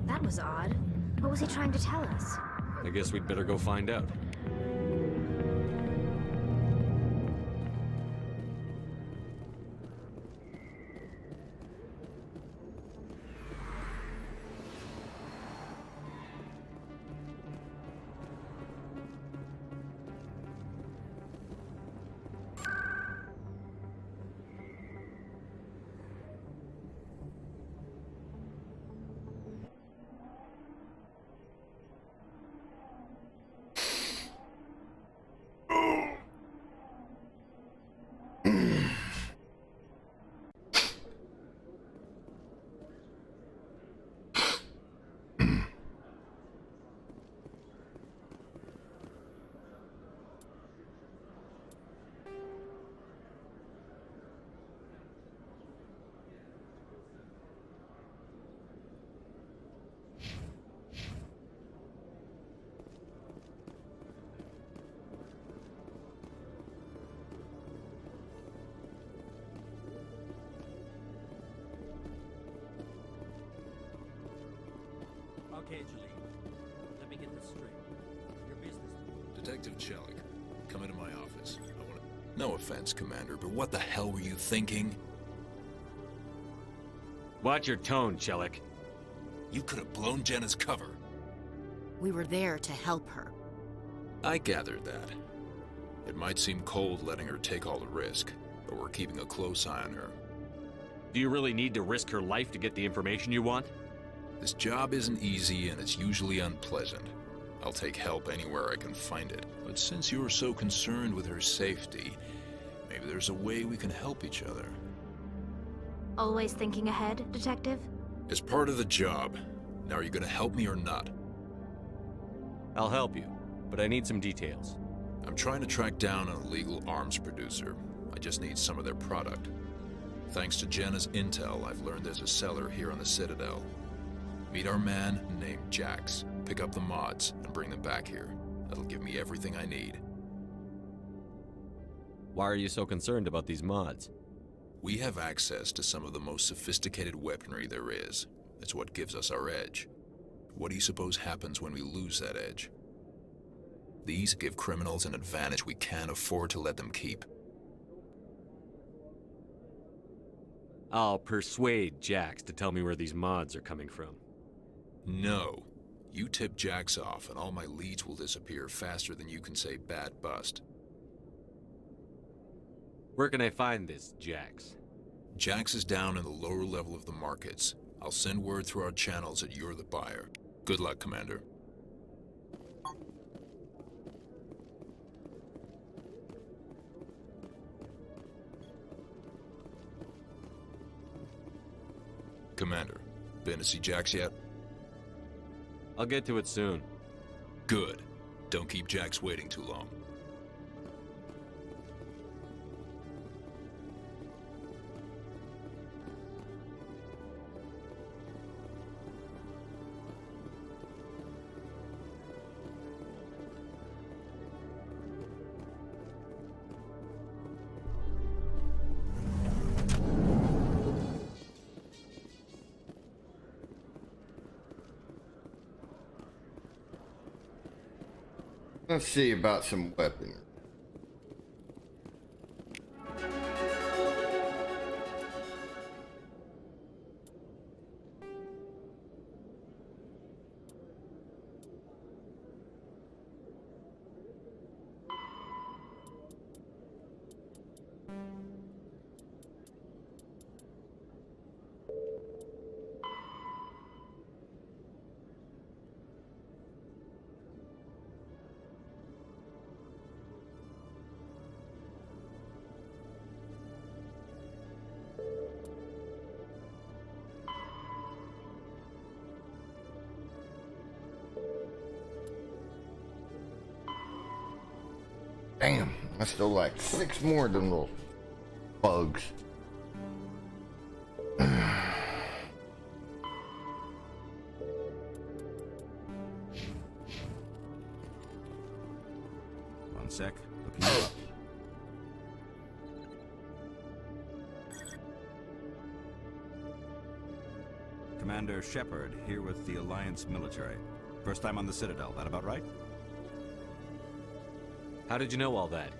That was odd. What was he trying to tell us? I guess we'd better go find out. Okay, Jalene. Let me get this straight. Your business. Detective Chelik, come into my office. No offense, Commander, but what the hell were you thinking? Watch your tone, Chelik. You could have blown Jenna's cover. We were there to help her. I gathered that. It might seem cold letting her take all the risk, but we're keeping a close eye on her. Do you really need to risk her life to get the information you want? This job isn't easy and it's usually unpleasant. I'll take help anywhere I can find it. But since you're so concerned with her safety, maybe there's a way we can help each other. Always thinking ahead, Detective? It's part of the job. Now are you gonna help me or not? I'll help you, but I need some details. I'm trying to track down an illegal arms producer. I just need some of their product. Thanks to Jenna's intel, I've learned there's a seller here on the Citadel. Meet our man named Jax. Pick up the mods and bring them back here. That'll give me everything I need. Why are you so concerned about these mods? We have access to some of the most sophisticated weaponry there is. It's what gives us our edge. What do you suppose happens when we lose that edge? These give criminals an advantage we can't afford to let them keep. I'll persuade Jax to tell me where these mods are coming from. No. You tip Jax off and all my leads will disappear faster than you can say bad bust. Where can I find this Jax? Jax is down in the lower level of the markets. I'll send word through our channels that you're the buyer. Good luck, Commander. Commander, been to see Jax yet? I'll get to it soon. Good. Don't keep Jax waiting too long. Let's see about some weaponry. Damn, I still like 6 more of them little bugs. One sec. Looking you up. Commander Shepard, here with the Alliance military. First time on the Citadel, that about right? How did you know all that?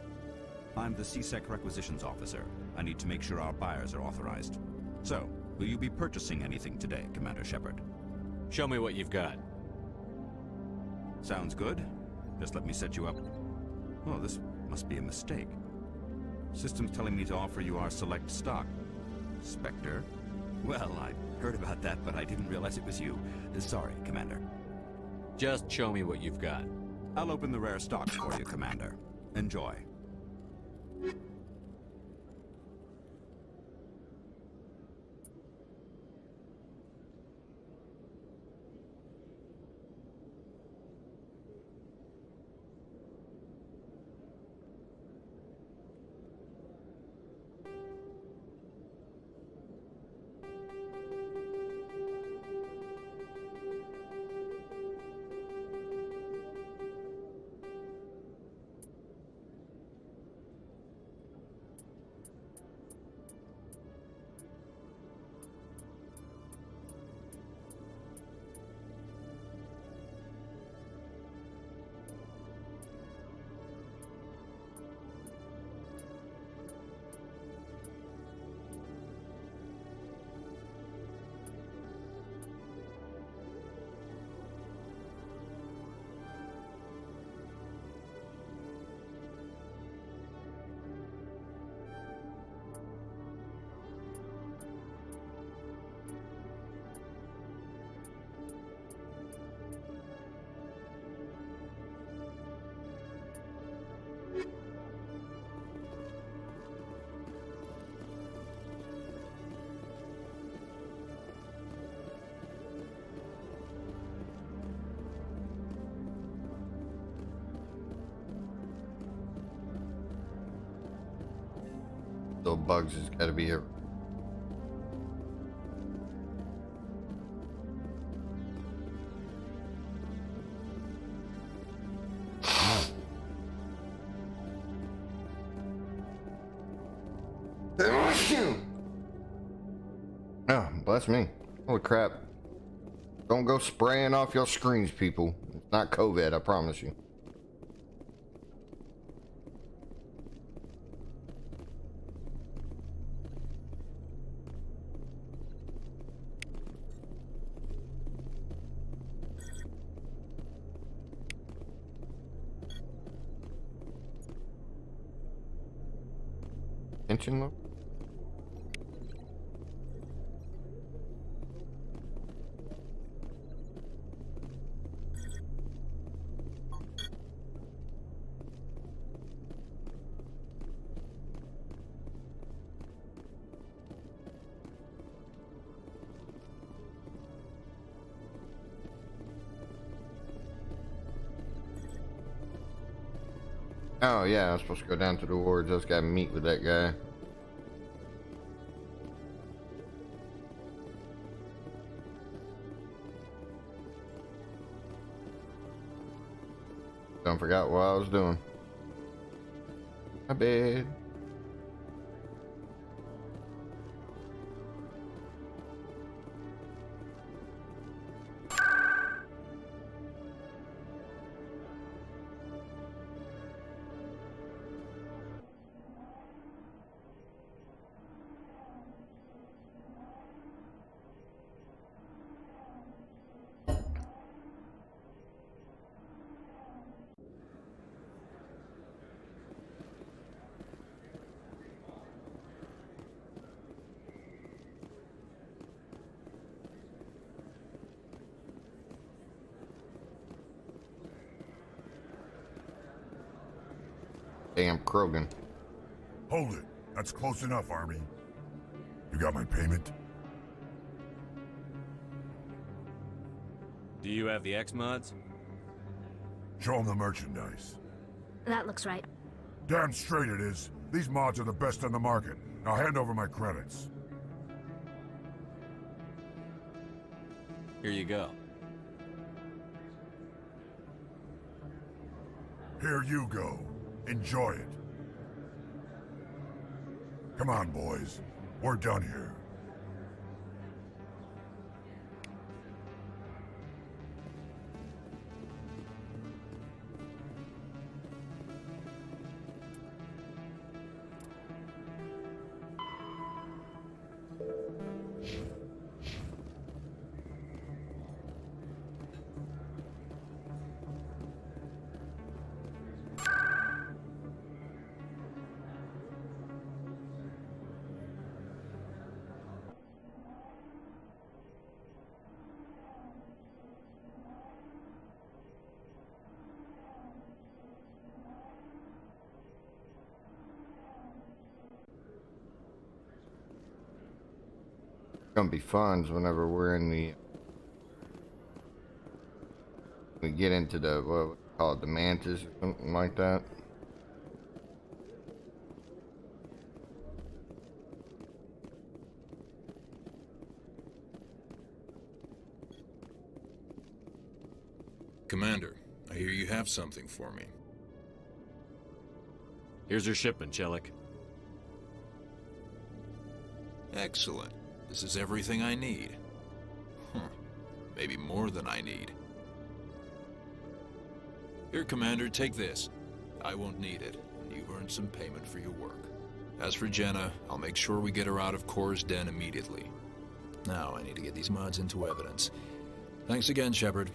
I'm the CSEC requisitions officer. I need to make sure our buyers are authorized. So, will you be purchasing anything today, Commander Shepard? Show me what you've got. Sounds good. Just let me set you up. Oh, this must be a mistake. System's telling me to offer you our select stock. Spectre? Well, I heard about that, but I didn't realize it was you. Sorry, Commander. Just show me what you've got. I'll open the rare stocks for you, Commander. Enjoy. Little bugs has got to be here. Oh, bless me. Holy crap. Don't go spraying off your screens, people. It's not COVID, I promise you. Tension low? Oh yeah, I was supposed to go down to the ward. Just got to meet with that guy. I forgot what I was doing. My bad. Damn Krogan. Hold it. That's close enough, Army. You got my payment? Do you have the X mods? Show them the merchandise. That looks right. Damn straight it is. These mods are the best on the market. Now hand over my credits. Here you go. Here you go. Enjoy it. Come on, boys. We're done here. Gonna be fun whenever we're in the we get into the what we call it, the mantis or something like that. Commander, I hear you have something for me. Here's your shipment, Chelik. Excellent. This is everything I need. Maybe more than I need. Here, Commander, take this. I won't need it, and you've earned some payment for your work. As for Jenna, I'll make sure we get her out of Cora's den immediately. Now I need to get these mods into evidence. Thanks again, Shepard.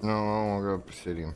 No, I won't go Presidium.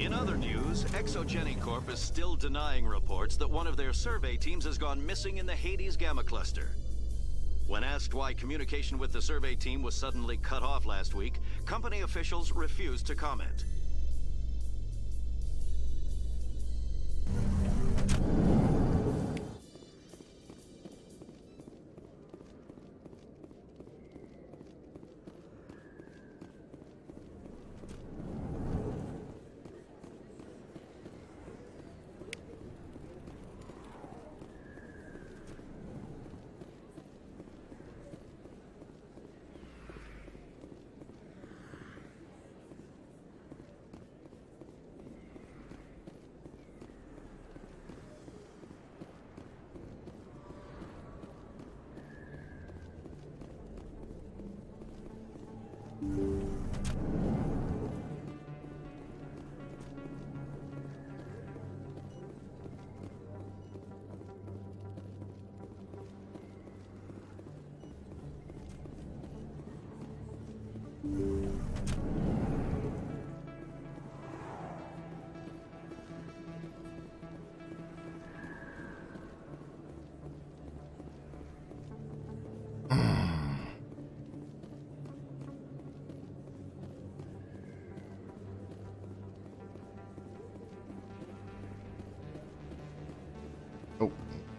In other news, Exogeny Corp is still denying reports that one of their survey teams has gone missing in the Hades Gamma Cluster. When asked why communication with the survey team was suddenly cut off last week, company officials refused to comment.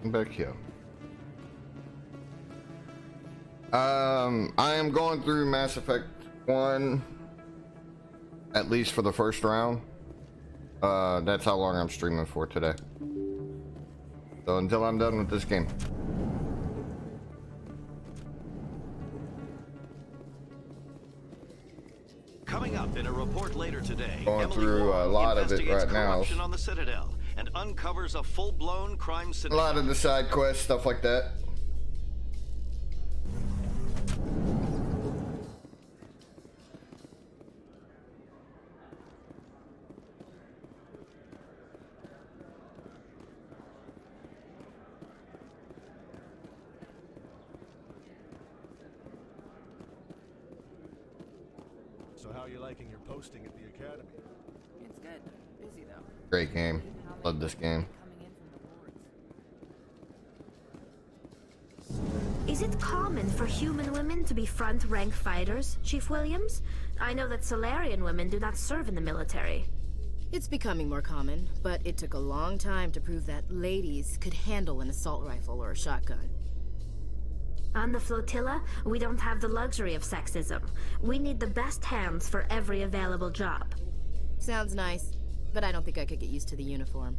Back here. I am going through Mass Effect 1, at least for the first round. That's how long I'm streaming for today. So until I'm done with this game. Coming up in a report later today, Going Emily through a Wong lot of it investigates right now. corruption on the Citadel and uncovers a full-blown crime A syndicate. lot of the side quests, stuff like that. So how are you liking your posting at the academy? It's good. Busy though. Great game. Love this game. Is it common for human women to be front-rank fighters, Chief Williams? I know that Solarian women do not serve in the military. It's becoming more common, but it took a long time to prove that ladies could handle an assault rifle or a shotgun. On the flotilla, we don't have the luxury of sexism. We need the best hands for every available job. Sounds nice, but I don't think I could get used to the uniform.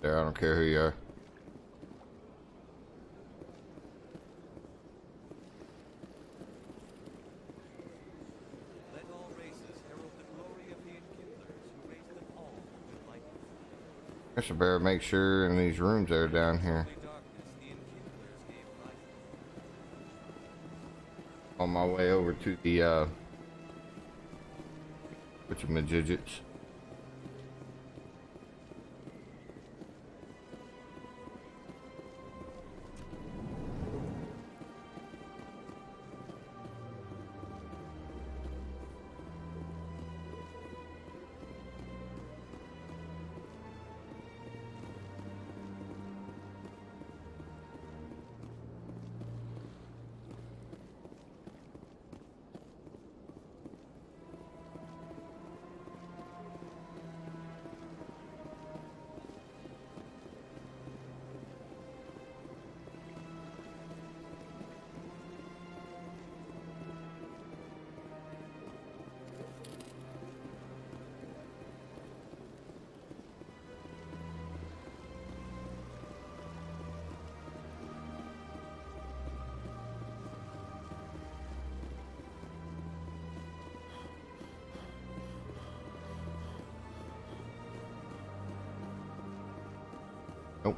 There, I don't care who you are. Let all races herald the glory of the Enkindlers who raised them all with light. I should better make sure in these rooms that are down here. On my way over to the whatchamajidgets. Nope.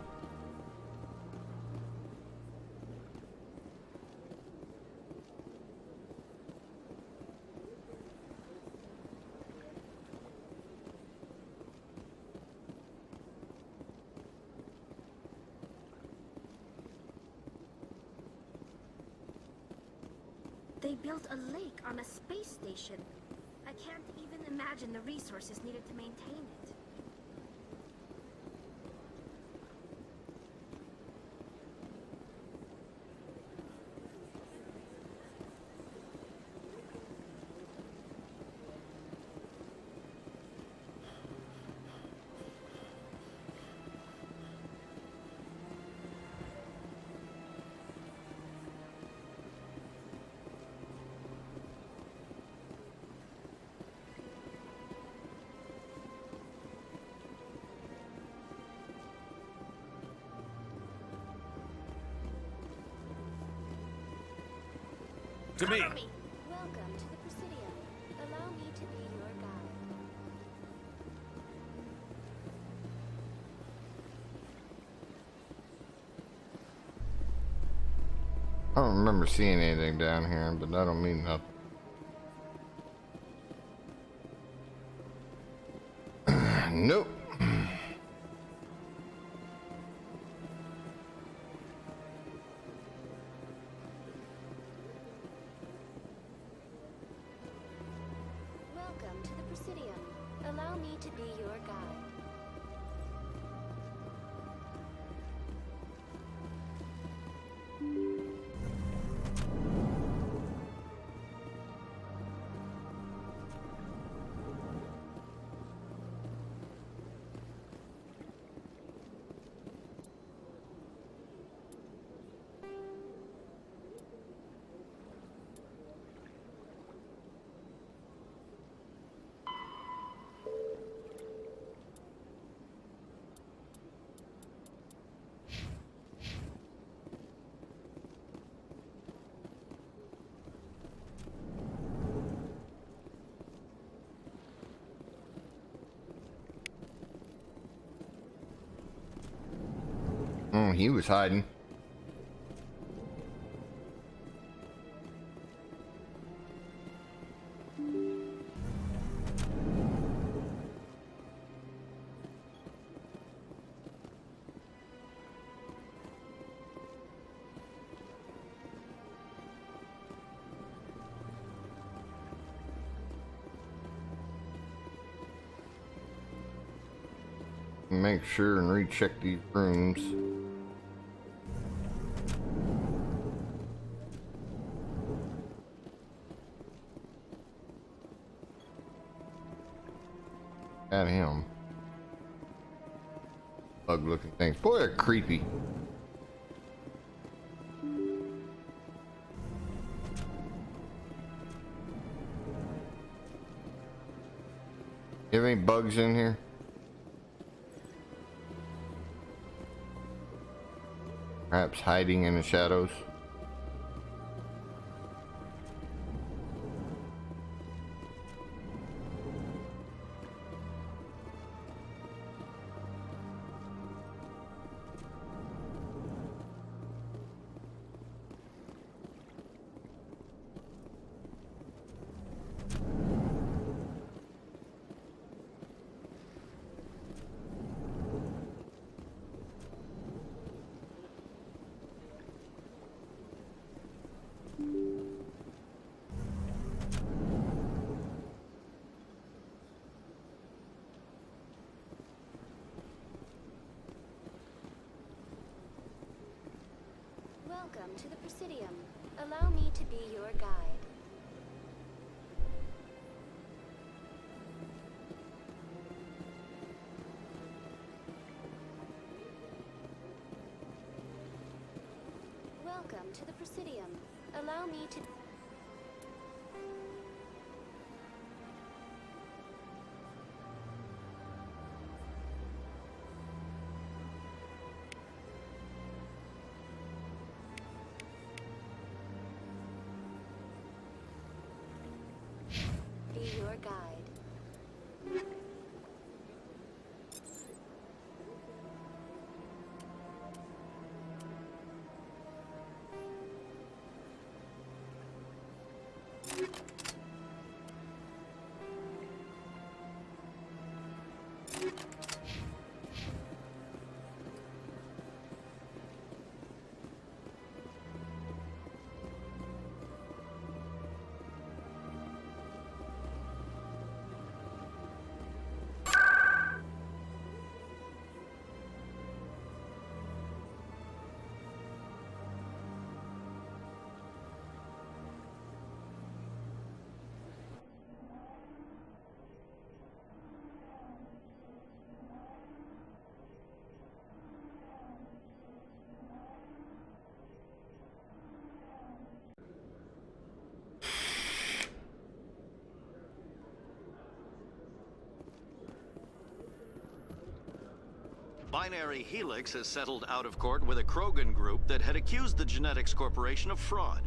They built a lake on a space station. I can't even imagine the resources needed to maintain it. To me. Welcome to the Presidium. Allow me to be your guide. I don't remember seeing anything down here, but that don't mean nothing. Nope. Welcome to the Presidium. Allow me to be your guide. he was hiding. Make sure and recheck these rooms. At him. Bug looking things. Boy, they're creepy. You have any bugs in here? Perhaps hiding in the shadows. Welcome to the Presidium. Allow me to be your guide. Welcome to the Presidium. Allow me to... be your guide. Binary Helix has settled out of court with a Krogan group that had accused the Genetics Corporation of fraud.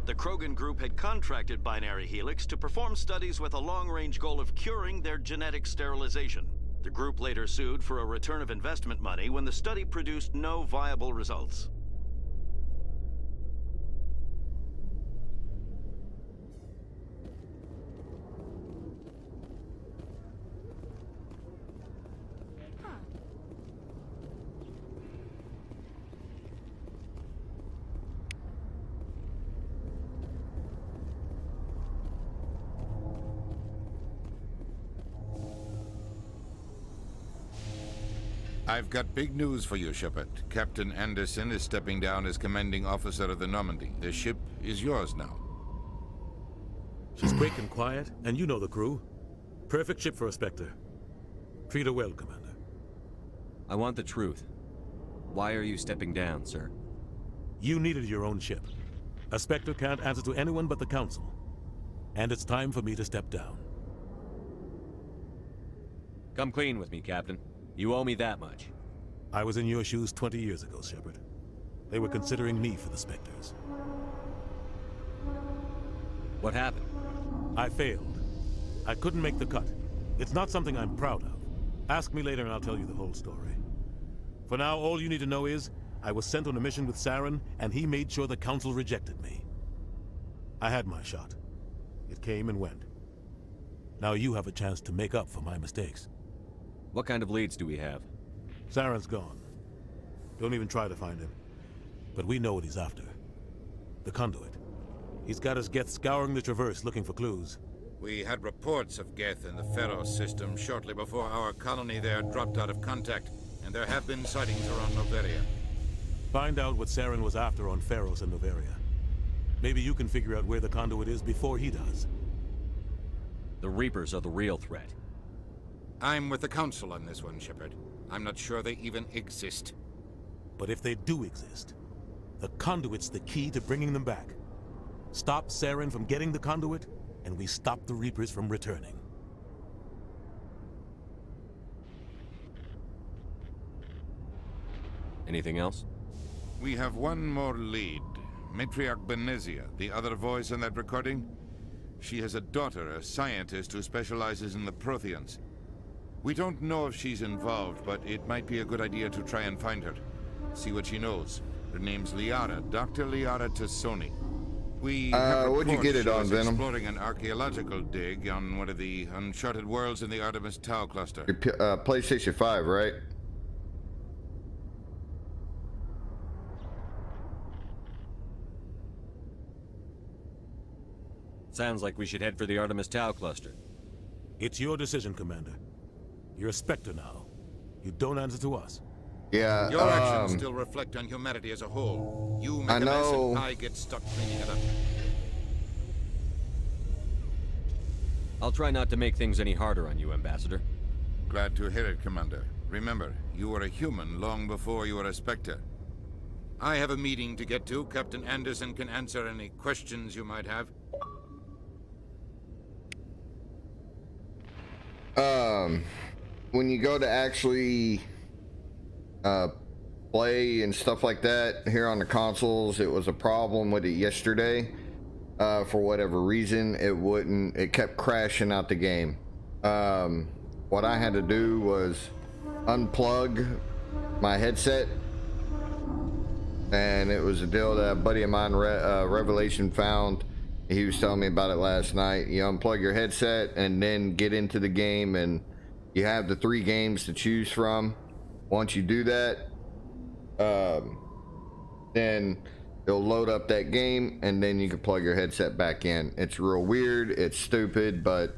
The Krogan group had contracted Binary Helix to perform studies with a long-range goal of curing their genetic sterilization. The group later sued for a return of investment money when the study produced no viable results. I've got big news for you, Shepard. Captain Anderson is stepping down as commanding officer of the Normandy. The ship is yours now. She's quick and quiet, and you know the crew. Perfect ship for a Spectre. Treat her well, Commander. I want the truth. Why are you stepping down, sir? You needed your own ship. A Spectre can't answer to anyone but the Council. And it's time for me to step down. Come clean with me, Captain. You owe me that much. I was in your shoes 20 years ago, Shepard. They were considering me for the Spectres. What happened? I failed. I couldn't make the cut. It's not something I'm proud of. Ask me later and I'll tell you the whole story. For now, all you need to know is, I was sent on a mission with Saren, and he made sure the Council rejected me. I had my shot. It came and went. Now you have a chance to make up for my mistakes. What kind of leads do we have? Saren's gone. Don't even try to find him. But we know what he's after. The Conduit. He's got his Geth scouring the Traverse looking for clues. We had reports of Geth in the Pharos system shortly before our colony there dropped out of contact, and there have been sightings around Noveria. Find out what Saren was after on Pharos and Noveria. Maybe you can figure out where the Conduit is before he does. The Reapers are the real threat. I'm with the Council on this one, Shepard. I'm not sure they even exist. But if they do exist, the Conduit's the key to bringing them back. Stop Saren from getting the Conduit, and we stop the Reapers from returning. Anything else? We have one more lead. Matriarch Benezia, the other voice in that recording. She has a daughter, a scientist who specializes in the Protheans. We don't know if she's involved, but it might be a good idea to try and find her. See what she knows. Her name's Liara, Dr. Liara Tassoni. We have what'd you get it on, Venom? Exploring an archaeological dig on one of the uncharted worlds in the Artemis Tau cluster. Your PlayStation 5, right? Sounds like we should head for the Artemis Tau cluster. It's your decision, Commander. You're a Spectre now. You don't answer to us. Yeah, your actions still reflect on humanity as a whole. You make a mess and I get stuck cleaning it up. I'll try not to make things any harder on you, Ambassador. Glad to hear it, Commander. Remember, you were a human long before you were a Spectre. I have a meeting to get to. Captain Anderson can answer any questions you might have. When you go to actually play and stuff like that here on the consoles, it was a problem with it yesterday. For whatever reason, it kept crashing out the game. What I had to do was unplug my headset, and it was a deal that a buddy of mine, Revelation, found. He was telling me about it last night. You unplug your headset and then get into the game, and you have the 3 games to choose from. Once you do that, then it'll load up that game, and then you can plug your headset back in. It's real weird, it's stupid, but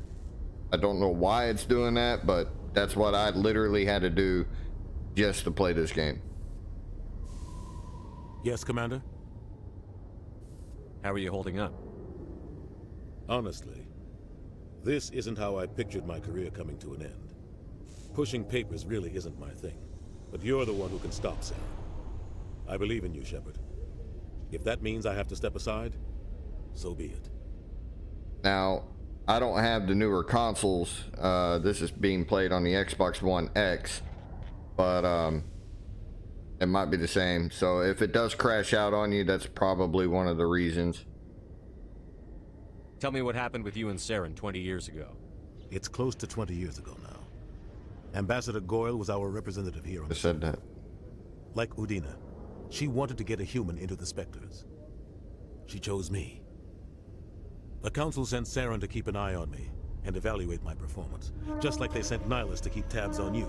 I don't know why it's doing that, but that's what I literally had to do just to play this game. Yes, Commander? How are you holding up? Honestly, this isn't how I pictured my career coming to an end. Pushing papers really isn't my thing, but you're the one who can stop Saren. I believe in you, Shepard. If that means I have to step aside, so be it. Now, I don't have the newer consoles. This is being played on the Xbox One X, but it might be the same. So if it does crash out on you, that's probably one of the reasons. Tell me what happened with you and Saren 20 years ago. It's close to 20 years ago now. Ambassador Goyle was our representative here on the said that. Like Udina, she wanted to get a human into the Spectres. She chose me. The Council sent Saren to keep an eye on me and evaluate my performance, just like they sent Nihilus to keep tabs on you.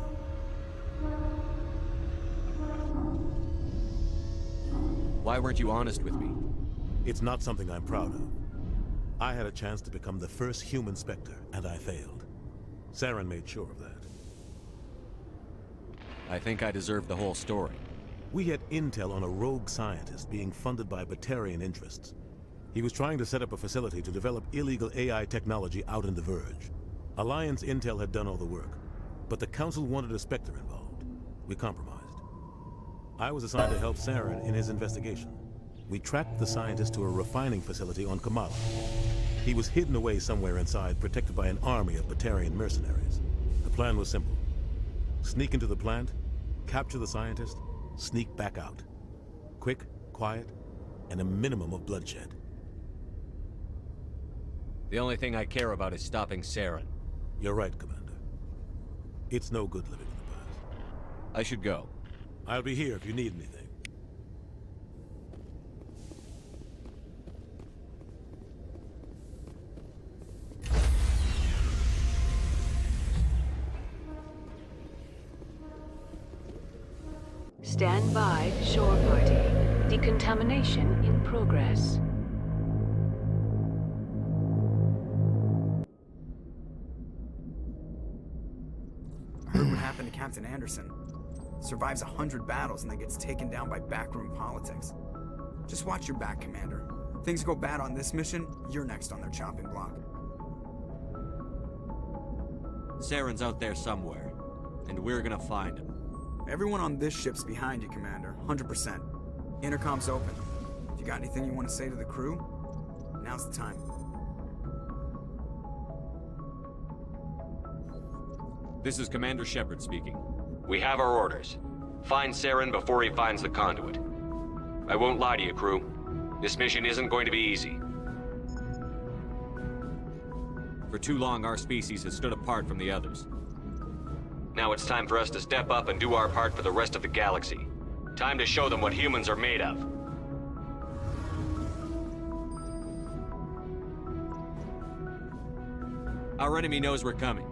Why weren't you honest with me? It's not something I'm proud of. I had a chance to become the first human Spectre, and I failed. Saren made sure of that. I think I deserve the whole story. We had intel on a rogue scientist being funded by Batarian interests. He was trying to set up a facility to develop illegal AI technology out in the Verge. Alliance intel had done all the work, but the Council wanted a Spectre involved. We compromised. I was assigned to help Saren in his investigation. We tracked the scientist to a refining facility on Kamala. He was hidden away somewhere inside, protected by an army of Batarian mercenaries. The plan was simple. Sneak into the plant, capture the scientist, sneak back out. Quick, quiet, and a minimum of bloodshed. The only thing I care about is stopping Saren. You're right, Commander. It's no good living in the past. I should go. I'll be here if you need anything. Stand by, shore party. Decontamination in progress. I heard what happened to Captain Anderson. Survives 100 battles and then gets taken down by backroom politics. Just watch your back, Commander. Things go bad on this mission, you're next on their chopping block. Saren's out there somewhere, and we're gonna find him. Everyone on this ship's behind you, Commander. 100%. Intercom's open. If you got anything you want to say to the crew, now's the time. This is Commander Shepard speaking. We have our orders. Find Saren before he finds the conduit. I won't lie to you, crew. This mission isn't going to be easy. For too long, our species has stood apart from the others. Now it's time for us to step up and do our part for the rest of the galaxy. Time to show them what humans are made of. Our enemy knows we're coming.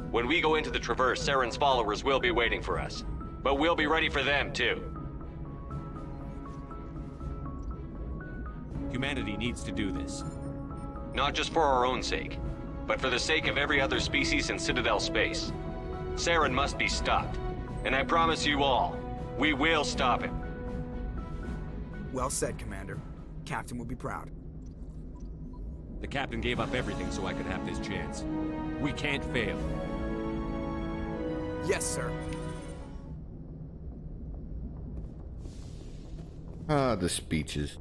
When we go into the Traverse, Saren's followers will be waiting for us. But we'll be ready for them, too. Humanity needs to do this. Not just for our own sake, but for the sake of every other species in Citadel space. Saren must be stopped. And I promise you all, we will stop him. Well said, Commander. Captain will be proud. The captain gave up everything so I could have this chance. We can't fail. Yes, sir. Ah, the speeches.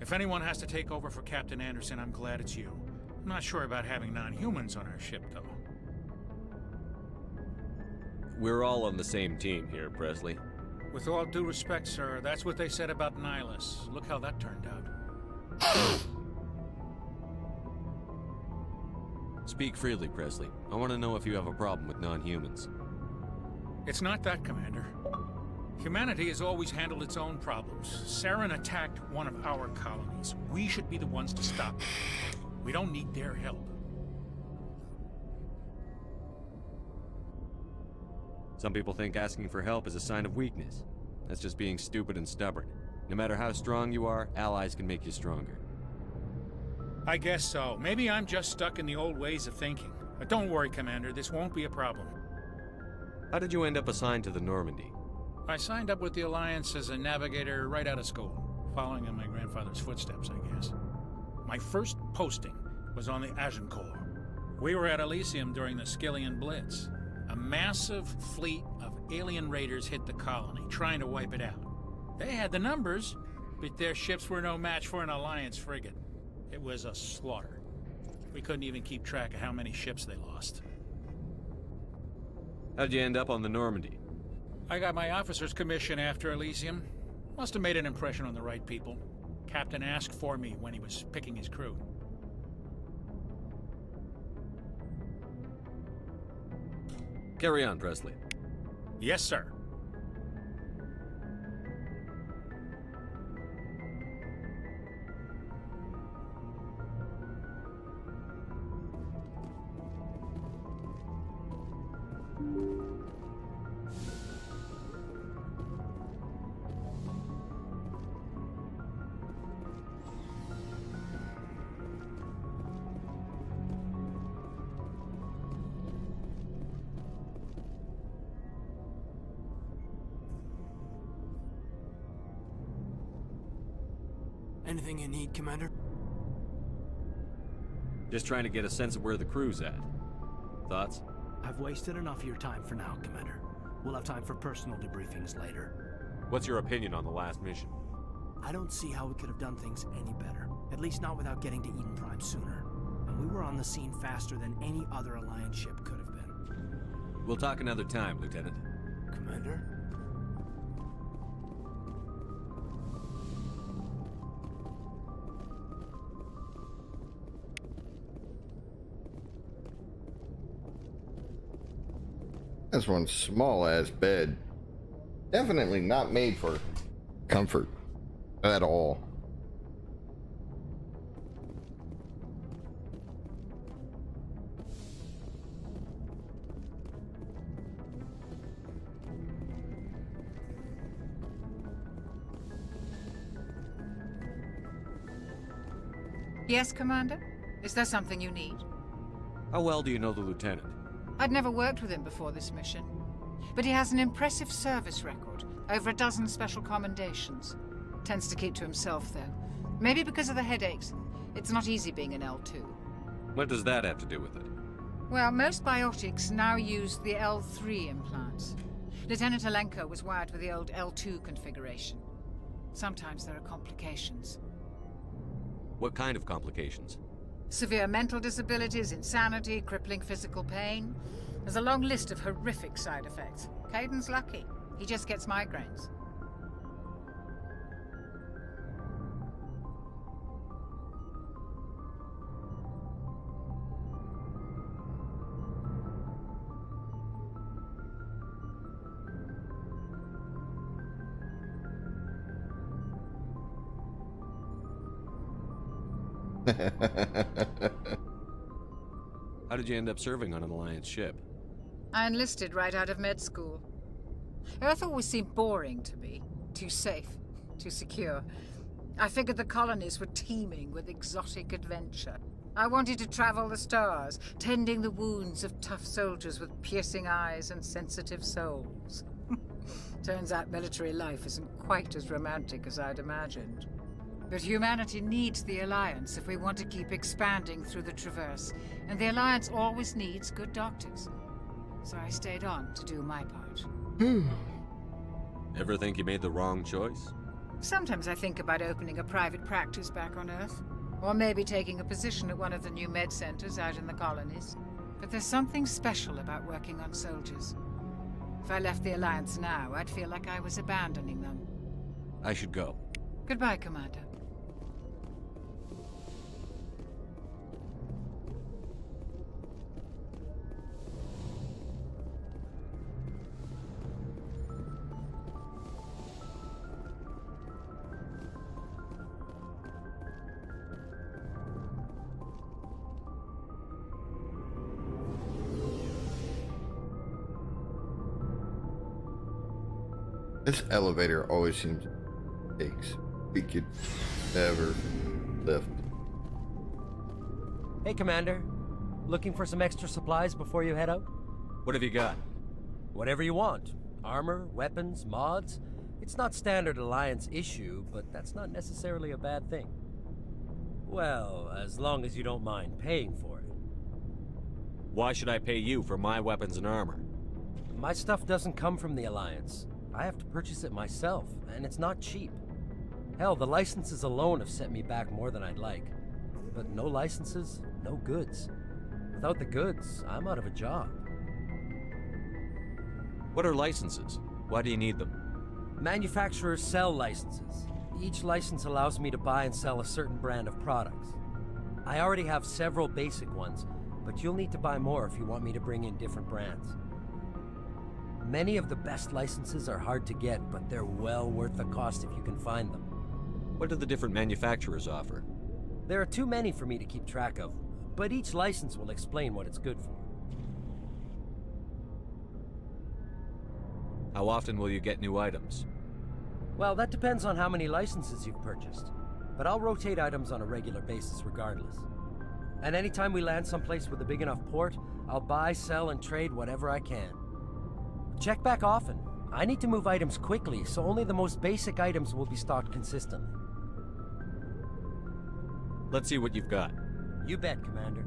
If anyone has to take over for Captain Anderson, I'm glad it's you. I'm not sure about having non-humans on our ship, though. We're all on the same team here, Presley. With all due respect, sir, that's what they said about Nihilus. Look how that turned out. Speak freely, Presley. I want to know if you have a problem with non-humans. It's not that, Commander. Humanity has always handled its own problems. Saren attacked one of our colonies. We should be the ones to stop it. We don't need their help. Some people think asking for help is a sign of weakness. That's just being stupid and stubborn. No matter how strong you are, allies can make you stronger. I guess so. Maybe I'm just stuck in the old ways of thinking. But don't worry, Commander, this won't be a problem. How did you end up assigned to the Normandy? I signed up with the Alliance as a navigator right out of school, following in my grandfather's footsteps, I guess. My first posting was on the Agincourt. We were at Elysium during the Skillian Blitz. A massive fleet of alien raiders hit the colony, trying to wipe it out. They had the numbers, but their ships were no match for an Alliance frigate. It was a slaughter. We couldn't even keep track of how many ships they lost. How'd you end up on the Normandy? I got my officer's commission after Elysium. Must have made an impression on the right people. Captain asked for me when he was picking his crew. Carry on, Presley. Yes, sir. Anything you need, Commander? Just trying to get a sense of where the crew's at. Thoughts? I've wasted enough of your time for now, Commander. We'll have time for personal debriefings later. What's your opinion on the last mission? I don't see how we could have done things any better. At least not without getting to Eden Prime sooner. And we were on the scene faster than any other Alliance ship could have been. We'll talk another time, Lieutenant. Commander? That's one small-ass bed. Definitely not made for comfort at all. Yes, Commander? Is there something you need? How well do you know the Lieutenant? I'd never worked with him before this mission. But he has an impressive service record. Over a dozen special commendations. Tends to keep to himself, though. Maybe because of the headaches. It's not easy being an L2. What does that have to do with it? Well, most biotics now use the L3 implants. Lieutenant Alenko was wired with the old L2 configuration. Sometimes there are complications. What kind of complications? Severe mental disabilities, insanity, crippling physical pain. There's a long list of horrific side effects. Caden's lucky. He just gets migraines. How did you end up serving on an Alliance ship? I enlisted right out of med school. Earth always seemed boring to me. Too safe, too secure. I figured the colonies were teeming with exotic adventure. I wanted to travel the stars, tending the wounds of tough soldiers with piercing eyes and sensitive souls. Turns out military life isn't quite as romantic as I'd imagined. But humanity needs the Alliance if we want to keep expanding through the Traverse, and the Alliance always needs good doctors. So I stayed on to do my part. Ever think you made the wrong choice? Sometimes I think about opening a private practice back on Earth, or maybe taking a position at one of the new med centers out in the colonies. But there's something special about working on soldiers. If I left the Alliance now, I'd feel like I was abandoning them. I should go. Goodbye, Commander. This elevator always seems takes. We could never lift. Hey, Commander. Looking for some extra supplies before you head out? What have you got? Whatever you want. Armor, weapons, mods. It's not standard Alliance issue, but that's not necessarily a bad thing. Well, as long as you don't mind paying for it. Why should I pay you for my weapons and armor? My stuff doesn't come from the Alliance. I have to purchase it myself, and it's not cheap. Hell, the licenses alone have set me back more than I'd like. But no licenses, no goods. Without the goods, I'm out of a job. What are licenses? Why do you need them? Manufacturers sell licenses. Each license allows me to buy and sell a certain brand of products. I already have several basic ones, but you'll need to buy more if you want me to bring in different brands. Many of the best licenses are hard to get, but they're well worth the cost if you can find them. What do the different manufacturers offer? There are too many for me to keep track of, but each license will explain what it's good for. How often will you get new items? Well, that depends on how many licenses you've purchased, but I'll rotate items on a regular basis regardless. And anytime we land someplace with a big enough port, I'll buy, sell, and trade whatever I can. Check back often. I need to move items quickly, so only the most basic items will be stocked consistently. Let's see what you've got. You bet, Commander.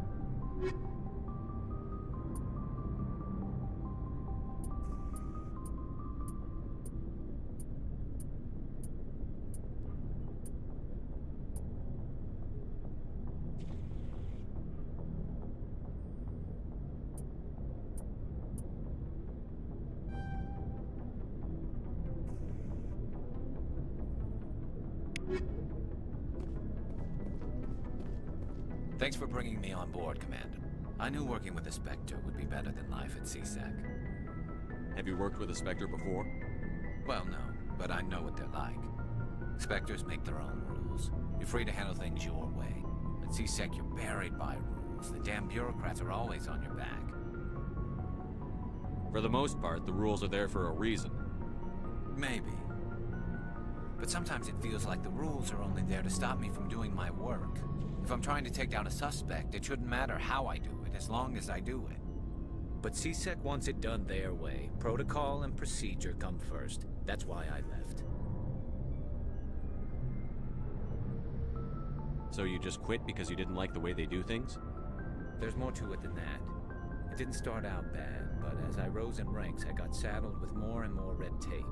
Thanks for bringing me on board, Commander. I knew working with the Spectre would be better than life at CSEC. Have you worked with a Spectre before? Well, no, but I know what they're like. Spectres make their own rules. You're free to handle things your way. At CSEC, you're buried by rules. The damn bureaucrats are always on your back. For the most part, the rules are there for a reason. Maybe. But sometimes it feels like the rules are only there to stop me from doing my work. If I'm trying to take down a suspect, it shouldn't matter how I do it, as long as I do it. But CSEC wants it done their way. Protocol and procedure come first. That's why I left. So you just quit because you didn't like the way they do things? There's more to it than that. It didn't start out bad, but as I rose in ranks, I got saddled with more and more red tape.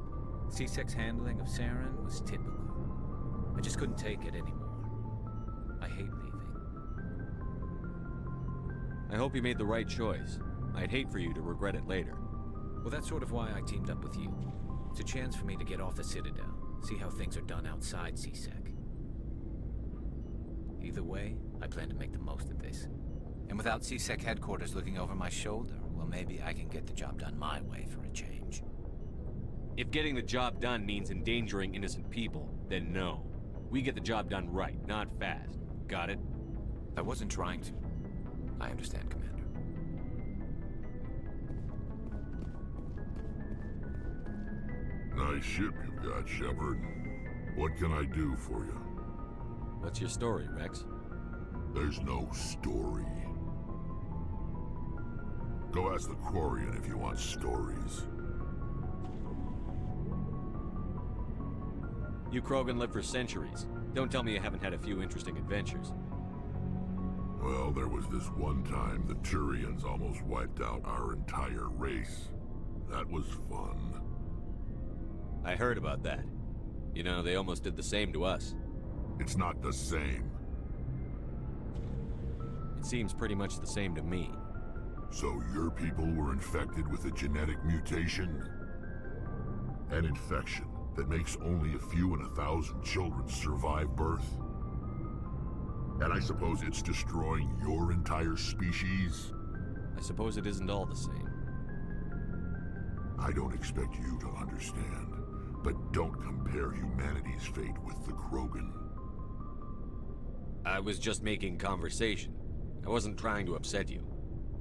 CSEC's handling of Saren was typical. I just couldn't take it anymore. I hate leaving. I hope you made the right choice. I'd hate for you to regret it later. Well, that's sort of why I teamed up with you. It's a chance for me to get off the Citadel, see how things are done outside CSEC. Either way, I plan to make the most of this. And without CSEC headquarters looking over my shoulder, well, maybe I can get the job done my way for a change. If getting the job done means endangering innocent people, then no. We get the job done right, not fast. Got it? I wasn't trying to. I understand, Commander. Nice ship you've got, Shepard. What can I do for you? What's your story, Rex? There's no story. Go ask the Quarian if you want stories. You Krogan live for centuries. Don't tell me you haven't had a few interesting adventures. Well, there was this one time the Turians almost wiped out our entire race. That was fun. I heard about that. You know, they almost did the same to us. It's not the same. It seems pretty much the same to me. So your people were infected with a genetic mutation? An infection that makes only a few in 1,000 children survive birth? And I suppose it's destroying your entire species? I suppose it isn't all the same. I don't expect you to understand, but don't compare humanity's fate with the Krogan. I was just making conversation. I wasn't trying to upset you.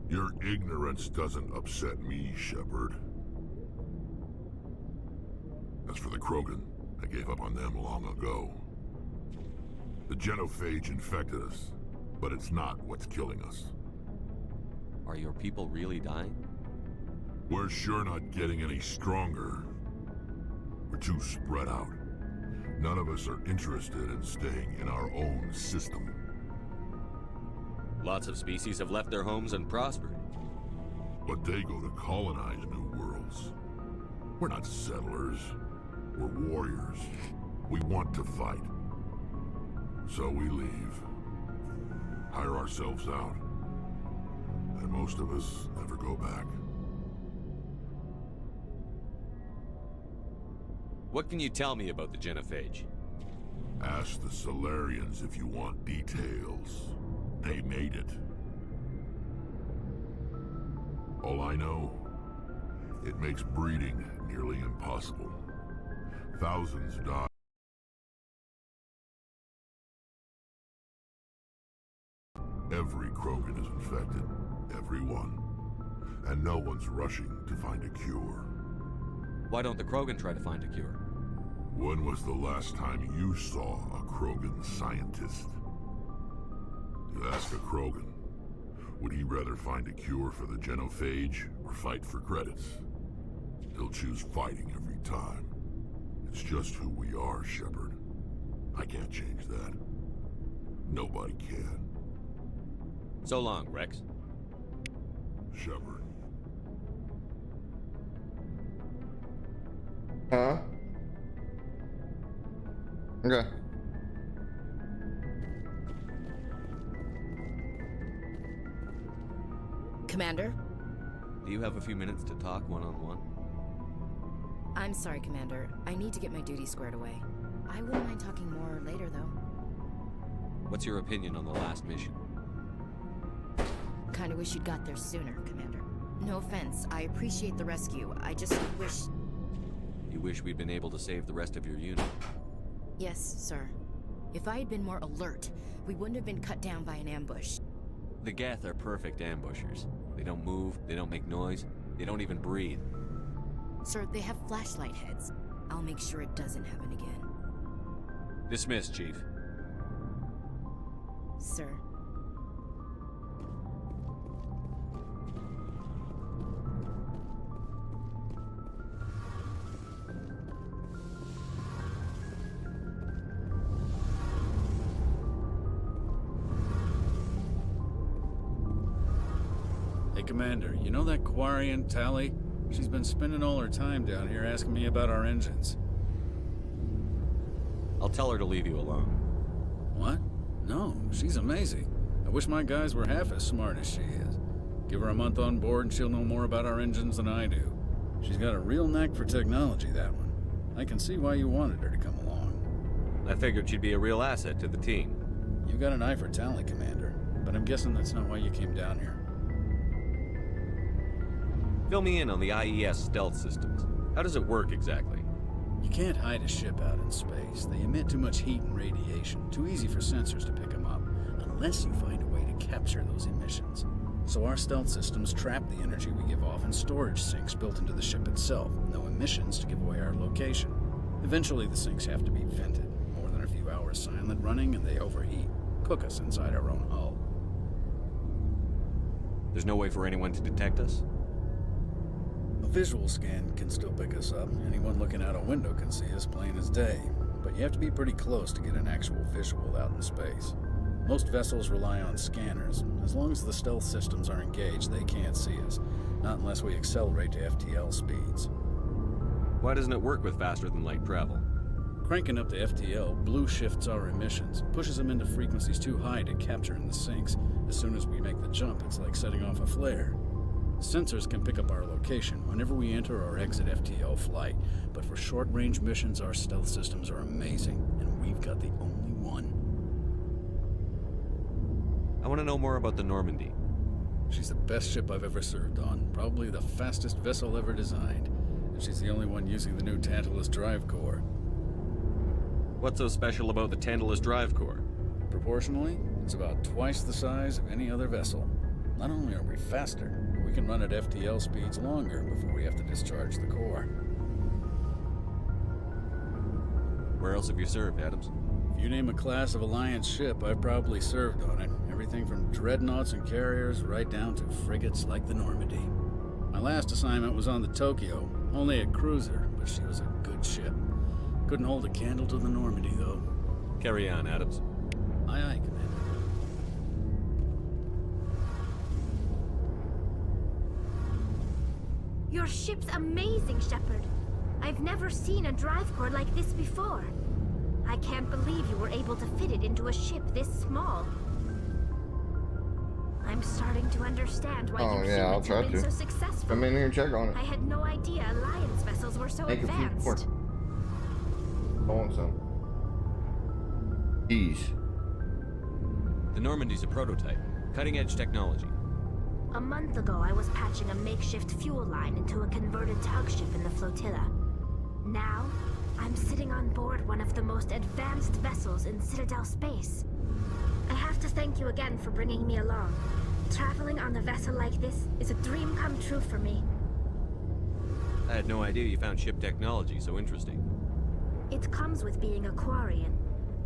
Your ignorance doesn't upset me, Shepard. As for the Krogan, I gave up on them long ago. The genophage infected us, but it's not what's killing us. Are your people really dying? We're sure not getting any stronger. We're too spread out. None of us are interested in staying in our own system. Lots of species have left their homes and prospered. But they go to colonize new worlds. We're not settlers. We're warriors. We want to fight. So we leave. Hire ourselves out. And most of us never go back. What can you tell me about the genophage? Ask the Solarians if you want details. They made it. All I know, it makes breeding nearly impossible. Thousands die. Every Krogan is infected. Every one. And no one's rushing to find a cure. Why don't the Krogan try to find a cure? When was the last time you saw a Krogan scientist? You ask a Krogan, would he rather find a cure for the genophage or fight for credits? He'll choose fighting every time. It's just who we are, Shepard. I can't change that. Nobody can. So long, Rex. Shepard. Huh? Okay. Commander? Do you have a few minutes to talk one-on-one? I'm sorry, Commander. I need to get my duty squared away. I wouldn't mind talking more later, though. What's your opinion on the last mission? Kinda wish you'd got there sooner, Commander. No offense, I appreciate the rescue. I just wish... You wish we'd been able to save the rest of your unit? Yes, sir. If I had been more alert, we wouldn't have been cut down by an ambush. The Geth are perfect ambushers. They don't move, they don't make noise, they don't even breathe. Sir, they have flashlight heads. I'll make sure it doesn't happen again. Dismissed, Chief. Sir. Hey, Commander, you know that Quarian, Tally? She's been spending all her time down here asking me about our engines. I'll tell her to leave you alone. What? No, she's amazing. I wish my guys were half as smart as she is. Give her a month on board and she'll know more about our engines than I do. She's got a real knack for technology, that one. I can see why you wanted her to come along. I figured she'd be a real asset to the team. You got an eye for talent, Commander, but I'm guessing that's not why you came down here. Fill me in on the IES stealth systems. How does it work exactly? You can't hide a ship out in space. They emit too much heat and radiation. Too easy for sensors to pick them up, unless you find a way to capture those emissions. So our stealth systems trap the energy we give off in storage sinks built into the ship itself. No emissions to give away our location. Eventually the sinks have to be vented. More than a few hours silent running and they overheat. Cook us inside our own hull. There's no way for anyone to detect us? A visual scan can still pick us up. Anyone looking out a window can see us plain as day. But you have to be pretty close to get an actual visual out in space. Most vessels rely on scanners. As long as the stealth systems are engaged, they can't see us. Not unless we accelerate to FTL speeds. Why doesn't it work with faster-than-light travel? Cranking up to FTL blue shifts our emissions, pushes them into frequencies too high to capture in the sinks. As soon as we make the jump, it's like setting off a flare. Sensors can pick up our location whenever we enter or exit FTL flight, but for short-range missions, our stealth systems are amazing, and we've got the only one. I want to know more about the Normandy. She's the best ship I've ever served on, probably the fastest vessel ever designed, and she's the only one using the new Tantalus drive core. What's so special about the Tantalus drive core? Proportionally, it's about twice the size of any other vessel. Not only are we faster, but we can run at FTL speeds longer before we have to discharge the core. Where else have you served, Adams? If you name a class of Alliance ship, I've probably served on it. Everything from dreadnoughts and carriers right down to frigates like the Normandy. My last assignment was on the Tokyo, only a cruiser, but she was a good ship. Couldn't hold a candle to the Normandy, though. Carry on, Adams. Aye, aye, Commander. Your ship's amazing, Shepard. I've never seen a drive core like this before. I can't believe you were able to fit it into a ship this small. I'm starting to understand why you humans have been so successful. Come in here and check on it. I had no idea Alliance vessels were so Make advanced. a few more. I want some. Keys. The Normandy's a prototype. Cutting-edge technology. A month ago, I was patching a makeshift fuel line into a converted tug ship in the flotilla. Now, I'm sitting on board one of the most advanced vessels in Citadel space. I have to thank you again for bringing me along. Traveling on a vessel like this is a dream come true for me. I had no idea you found ship technology so interesting. It comes with being a Quarian.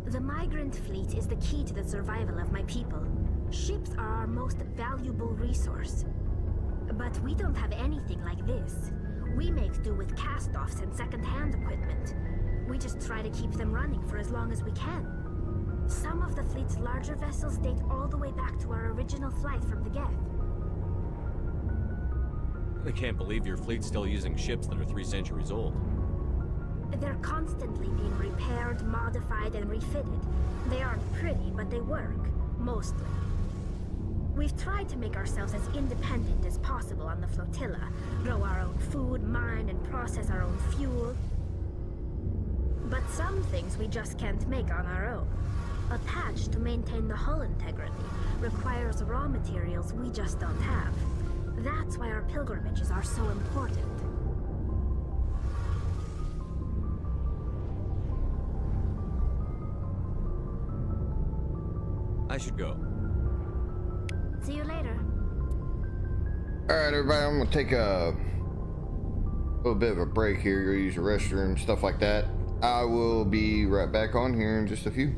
The migrant fleet is the key to the survival of my people. Ships are our most valuable resource. But we don't have anything like this. We make do with cast-offs and second-hand equipment. We just try to keep them running for as long as we can. Some of the fleet's larger vessels date all the way back to our original flight from the Geth. I can't believe your fleet's still using ships that are 3 centuries old. They're constantly being repaired, modified, and refitted. They aren't pretty, but they work. Mostly. We've tried to make ourselves as independent as possible on the flotilla. Grow our own food, mine, and process our own fuel. But some things we just can't make on our own. A patch to maintain the hull integrity requires raw materials we just don't have. That's why our pilgrimages are so important. I should go. See you later. Alright, everybody, I'm gonna take a little bit of a break here, go use the restroom, stuff like that. I will be right back on here in just a few.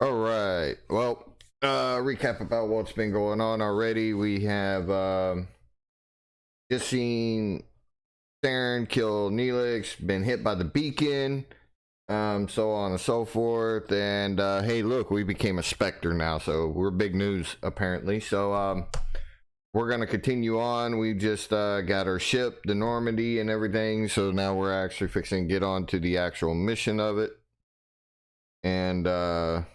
All right. Well, recap about what's been going on already. We have just seen Saren kill Neelix, been hit by the beacon, so on and so forth. And hey, look, we became a Spectre now, so we're big news apparently. So we're gonna continue on. We just got our ship, the Normandy, and everything. So now we're actually fixing to get on to the actual mission of it, and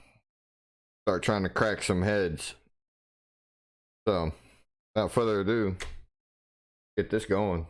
start trying to crack some heads. So without further ado, get this going.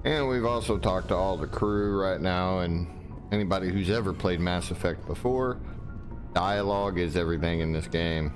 And we've also talked to all the crew right now, and anybody who's ever played Mass Effect before. Dialogue is everything in this game.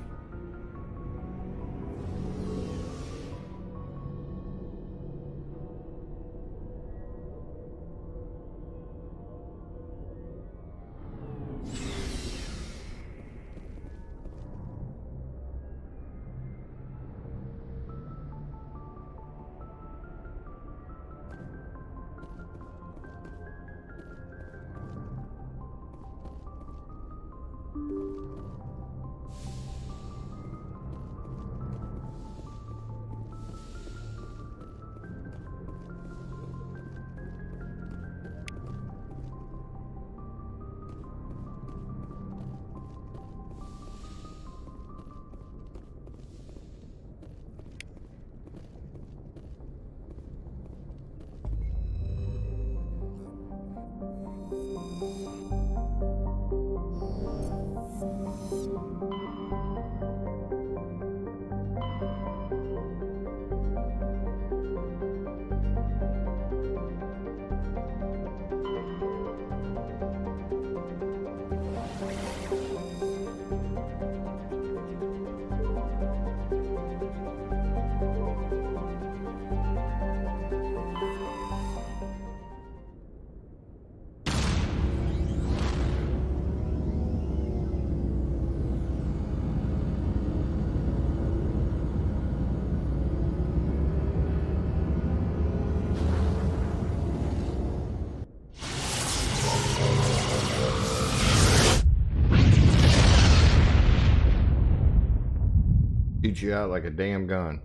Shoot you out like a damn gun.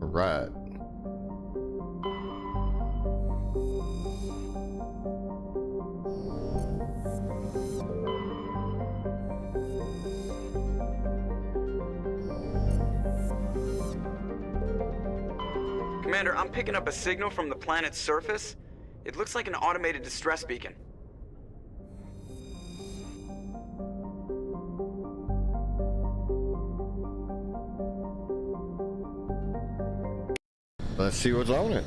All right. Commander, I'm picking up a signal from the planet's surface. It looks like an automated distress beacon. Let's see what's on it.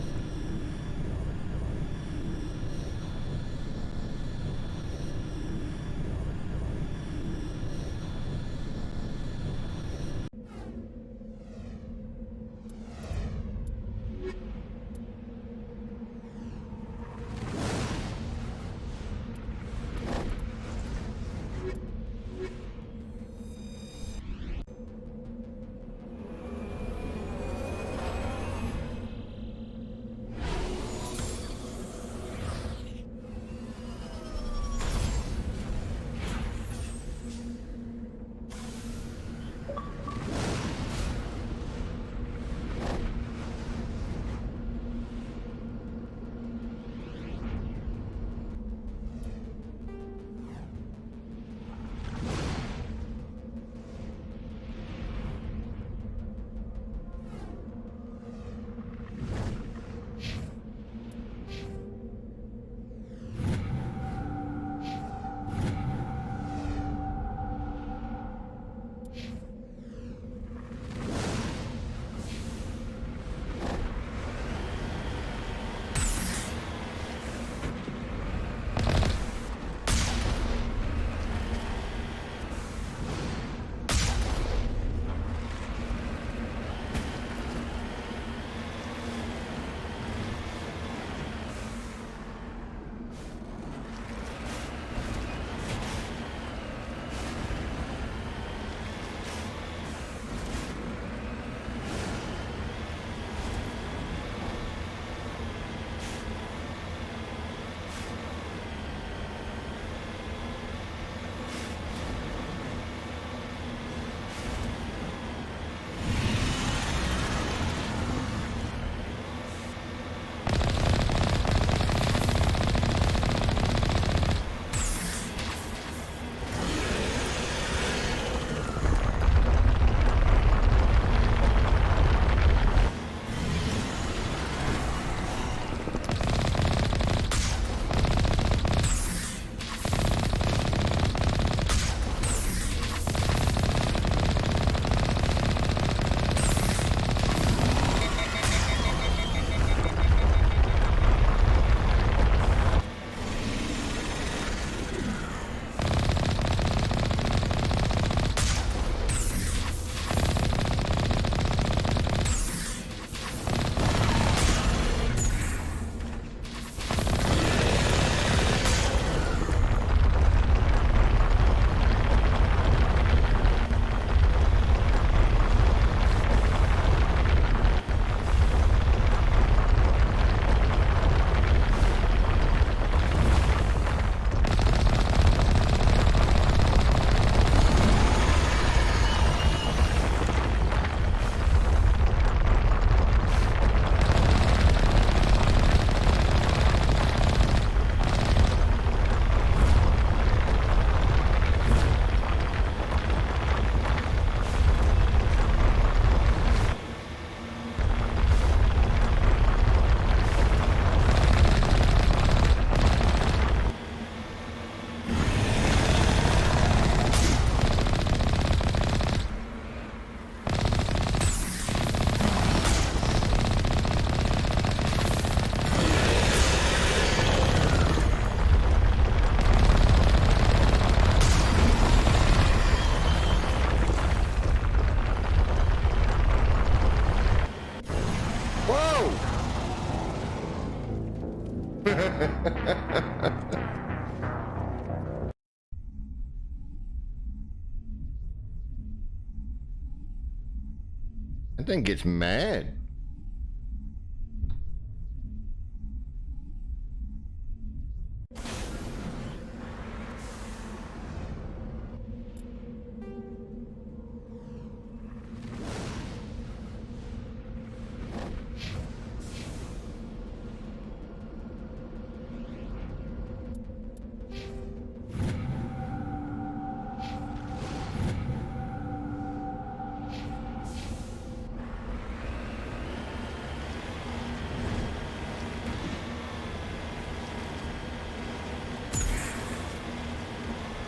That thing gets mad.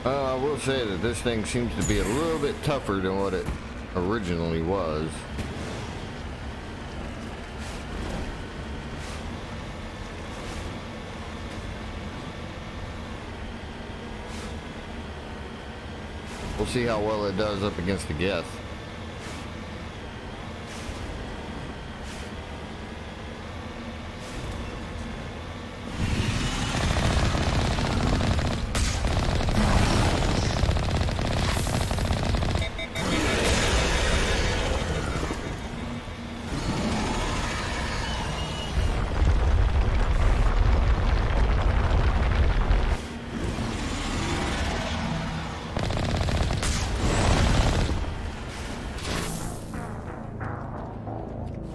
I will say that this thing seems to be a little bit tougher than what it originally was. We'll see how well it does up against the Geth.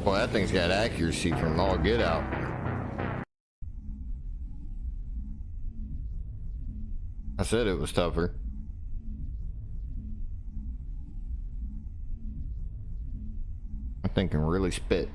Boy, that thing's got accuracy from all get out. I said it was tougher. That thing can really spit.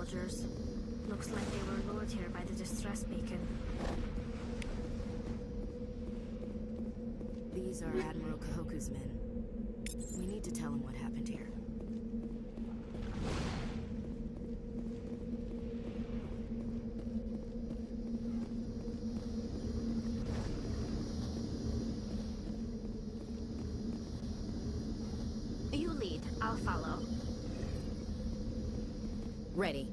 soldiers. Looks like they were lured here by the distress beacon. These are Admiral Kahoku's men. We need to tell him what happened here. You lead. I'll follow. Ready.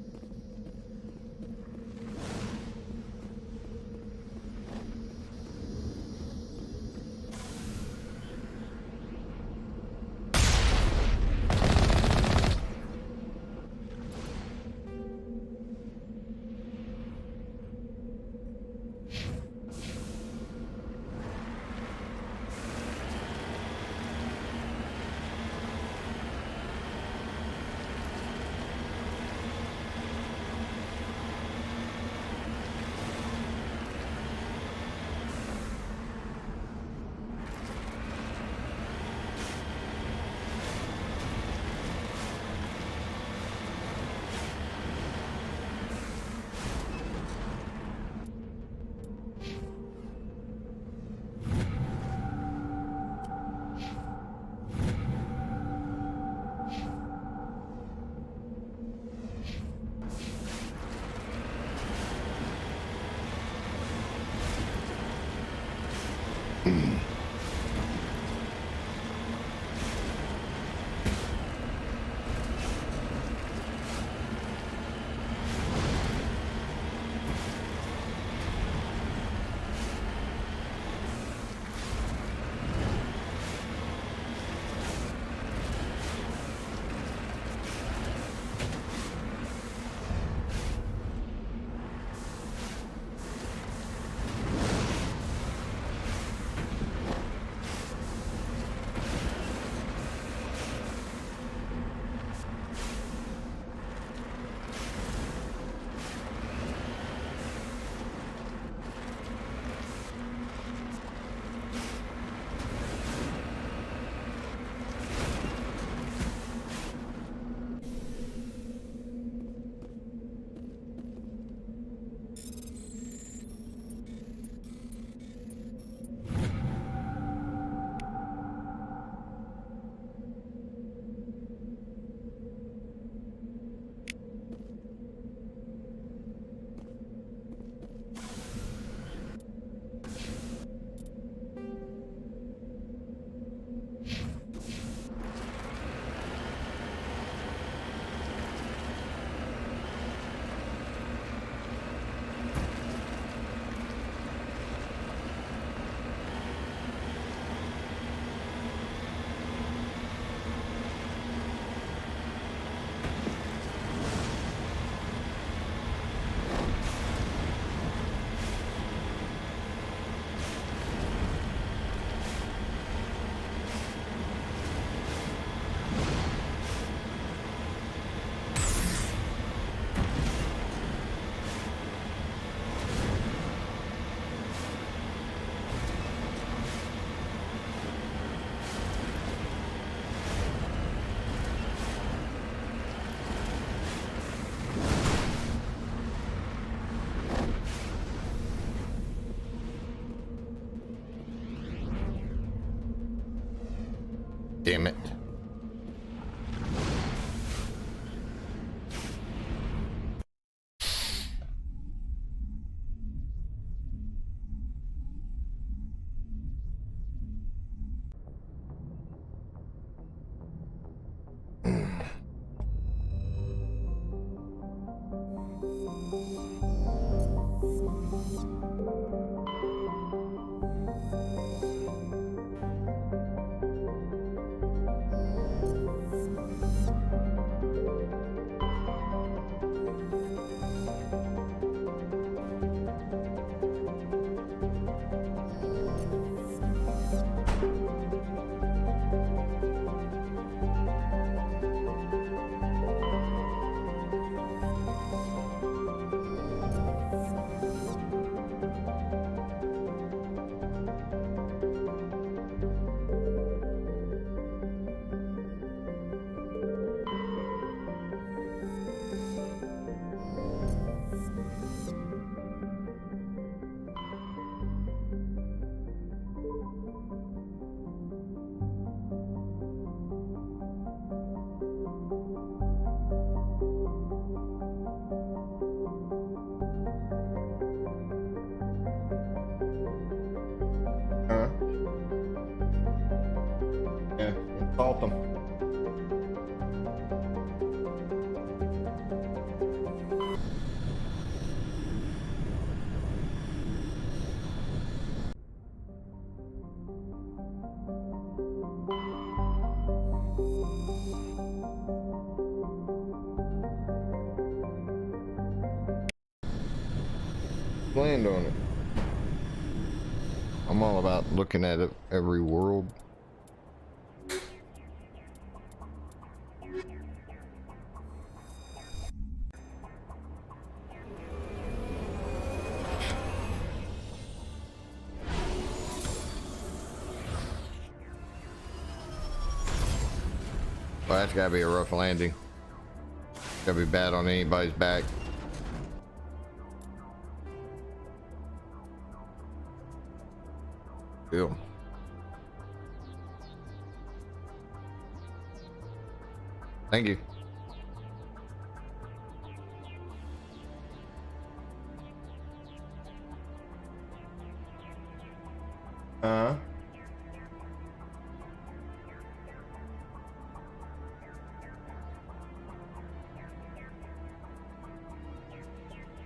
Damn it. assault them. Land on it. I'm all about looking at it, every world. Well, that's gotta be a rough landing. Gotta be bad on anybody's back. Ew. Thank you.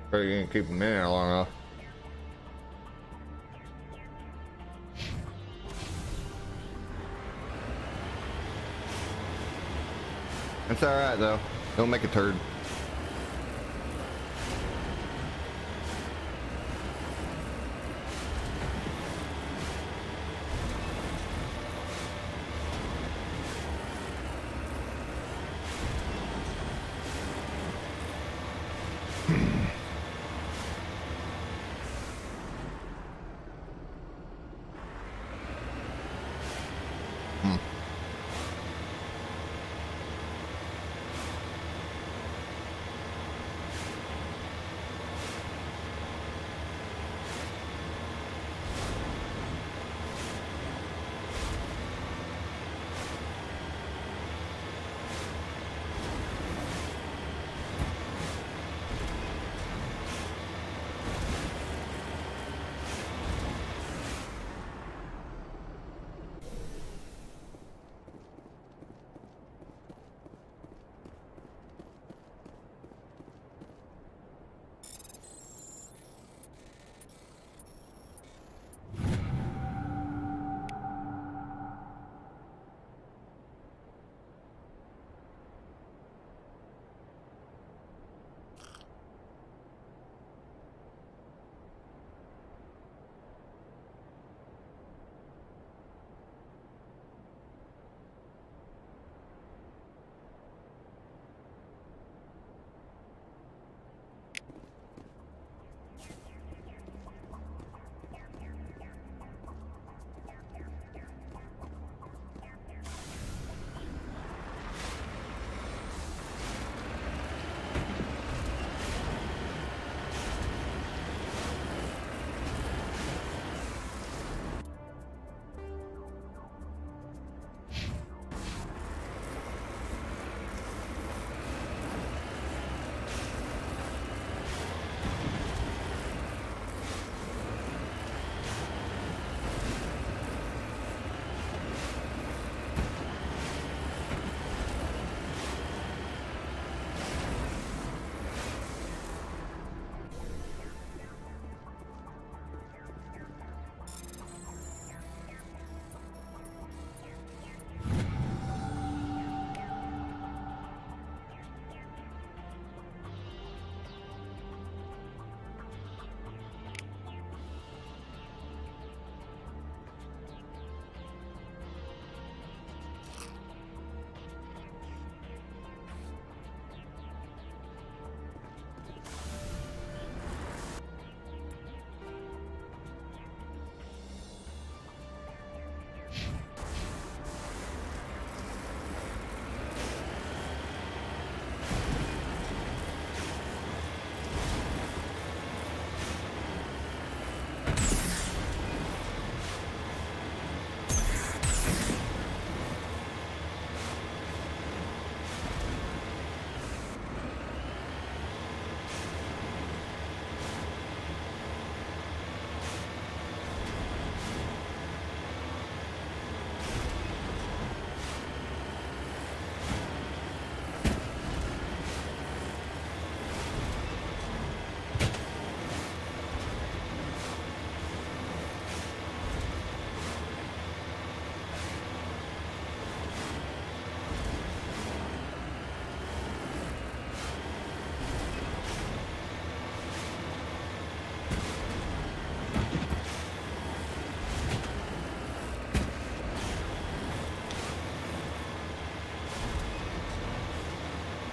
Probably didn't keep them in there long enough. It's alright though. Don't make a turd.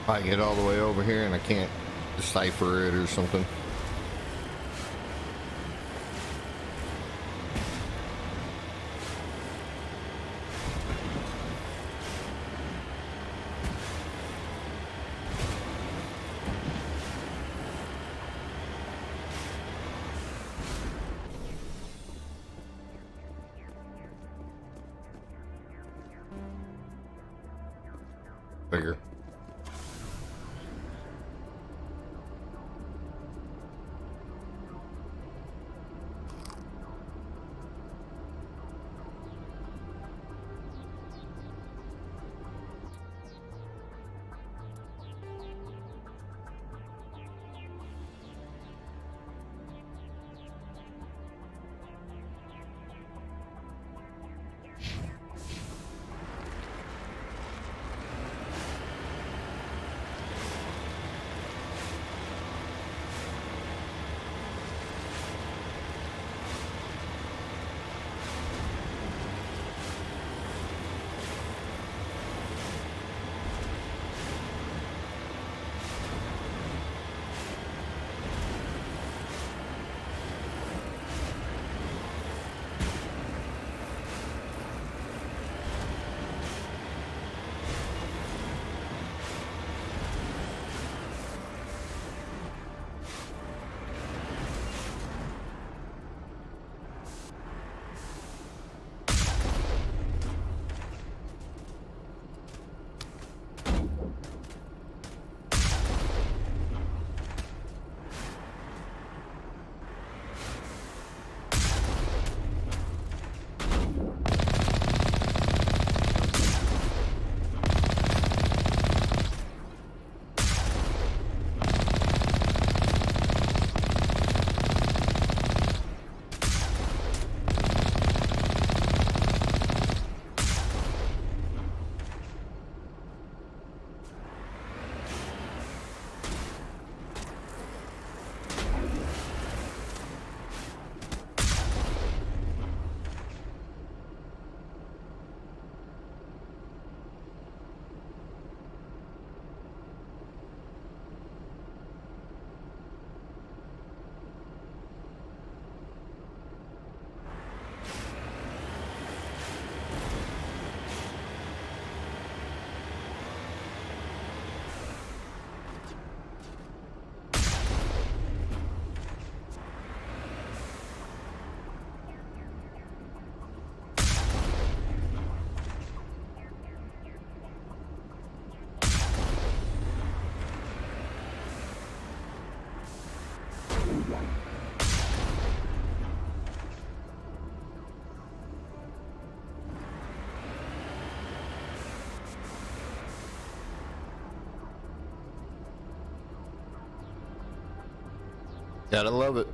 If I get all the way over here and I can't decipher it or something. Bigger. Gotta love it.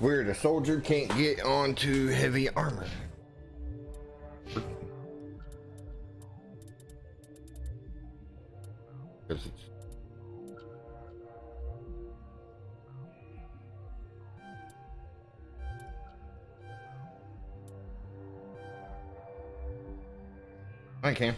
Weird, a soldier can't get onto heavy armor. Because it's I can.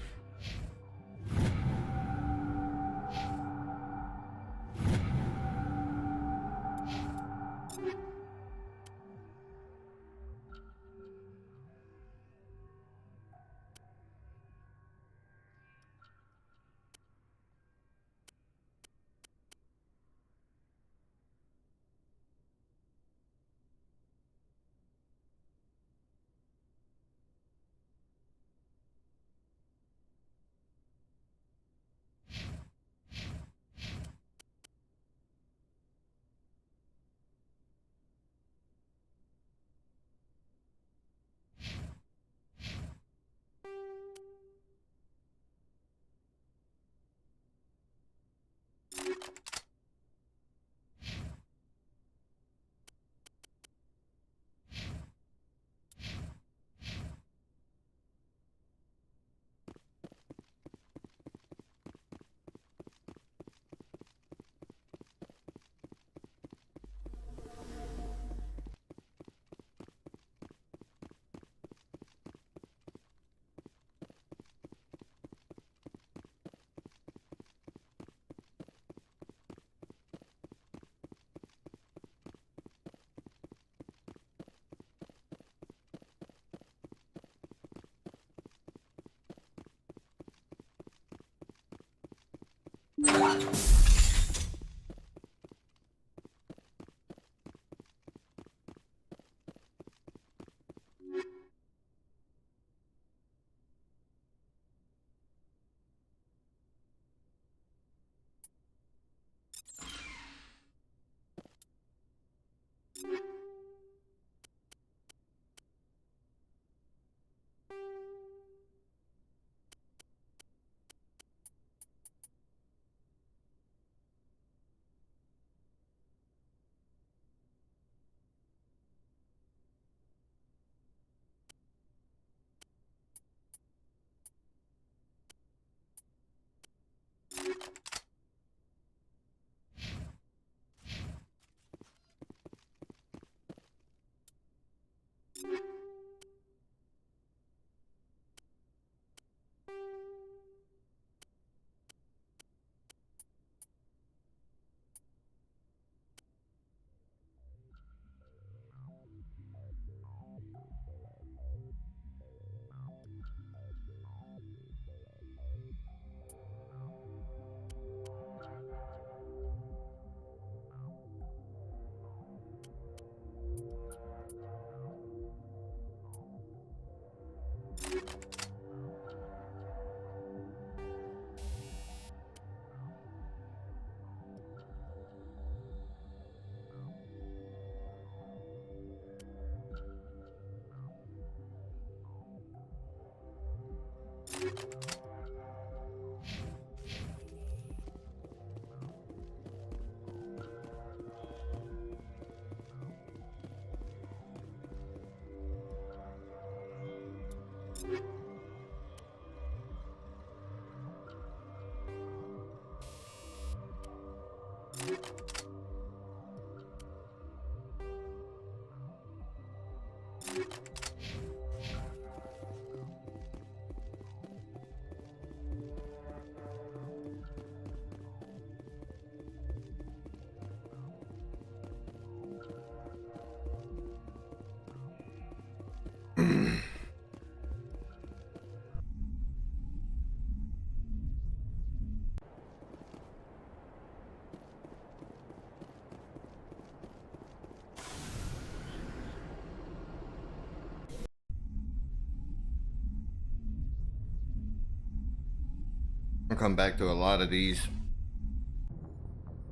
I'll come back to a lot of these.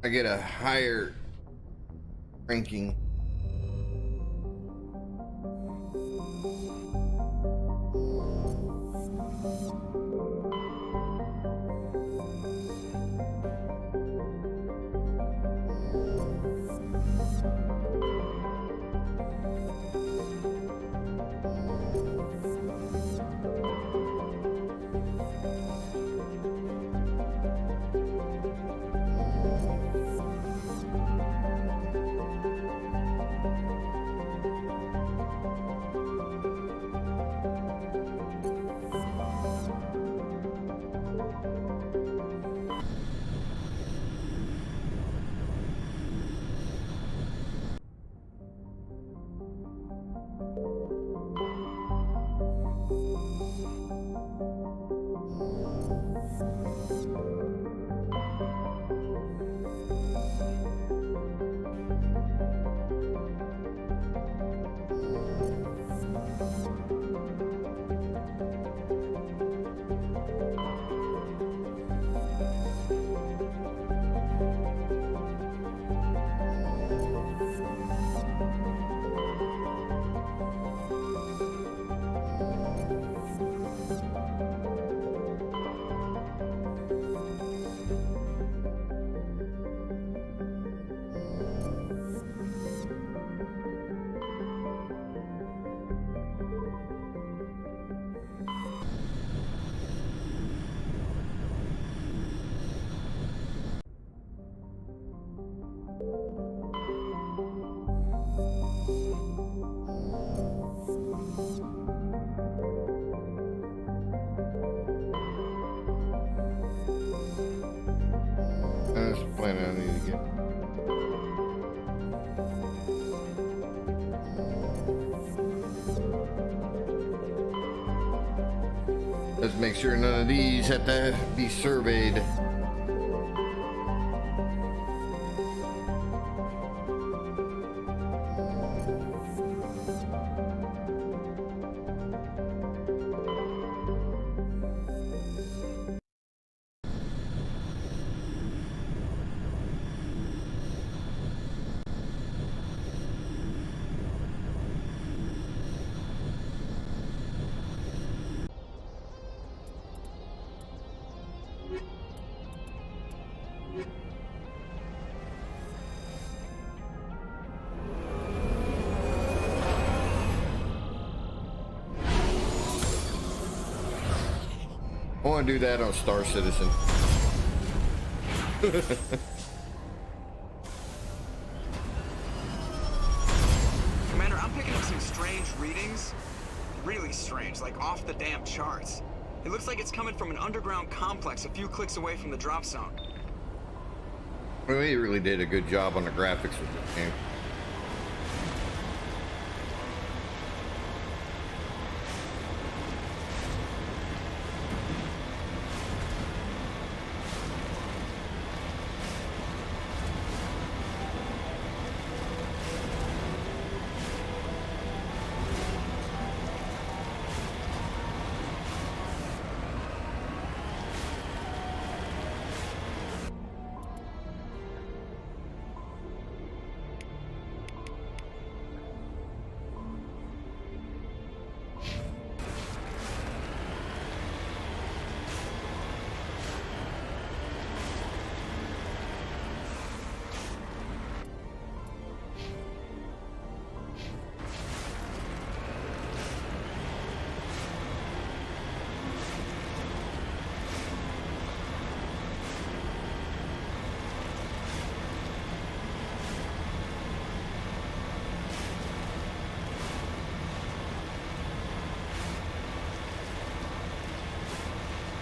I get a higher ranking. Let's make sure none of these have to be surveyed. I want to do that on Star Citizen. Commander, I'm picking up some strange readings. Really strange, like off the damn charts. It looks like it's coming from an underground complex a few clicks away from the drop zone. Well, he really did a good job on the graphics with this game.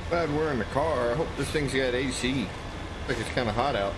Glad we're in the car. I hope this thing's got AC. Looks like it's kind of hot out.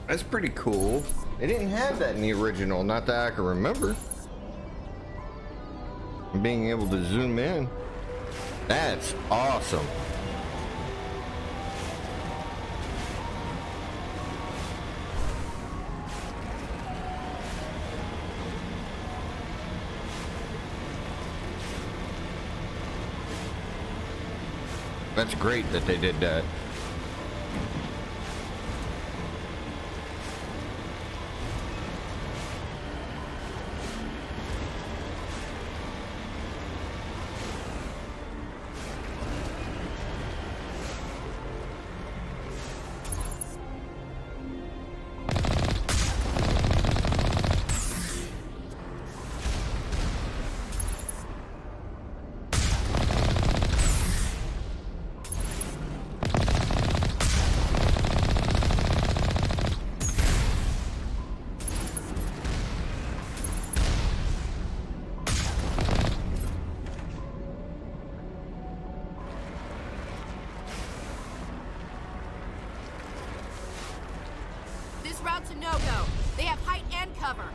That's pretty cool. They didn't have that in the original, not that I can remember. Being able to zoom in. That's awesome. That's great that they did that. This route's a no-go. They have height and cover.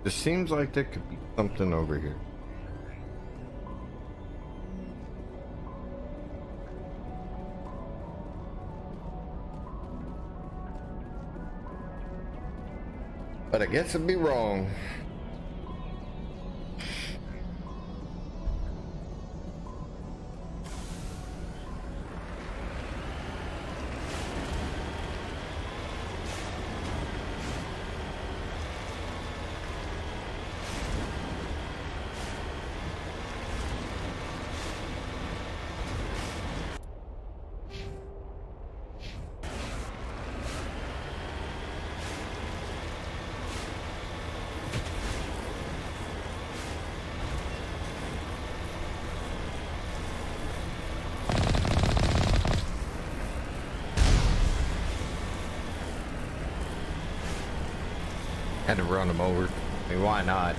It seems like there could be something over here. But I guess I'd be wrong. Had to run him over. I mean, why not?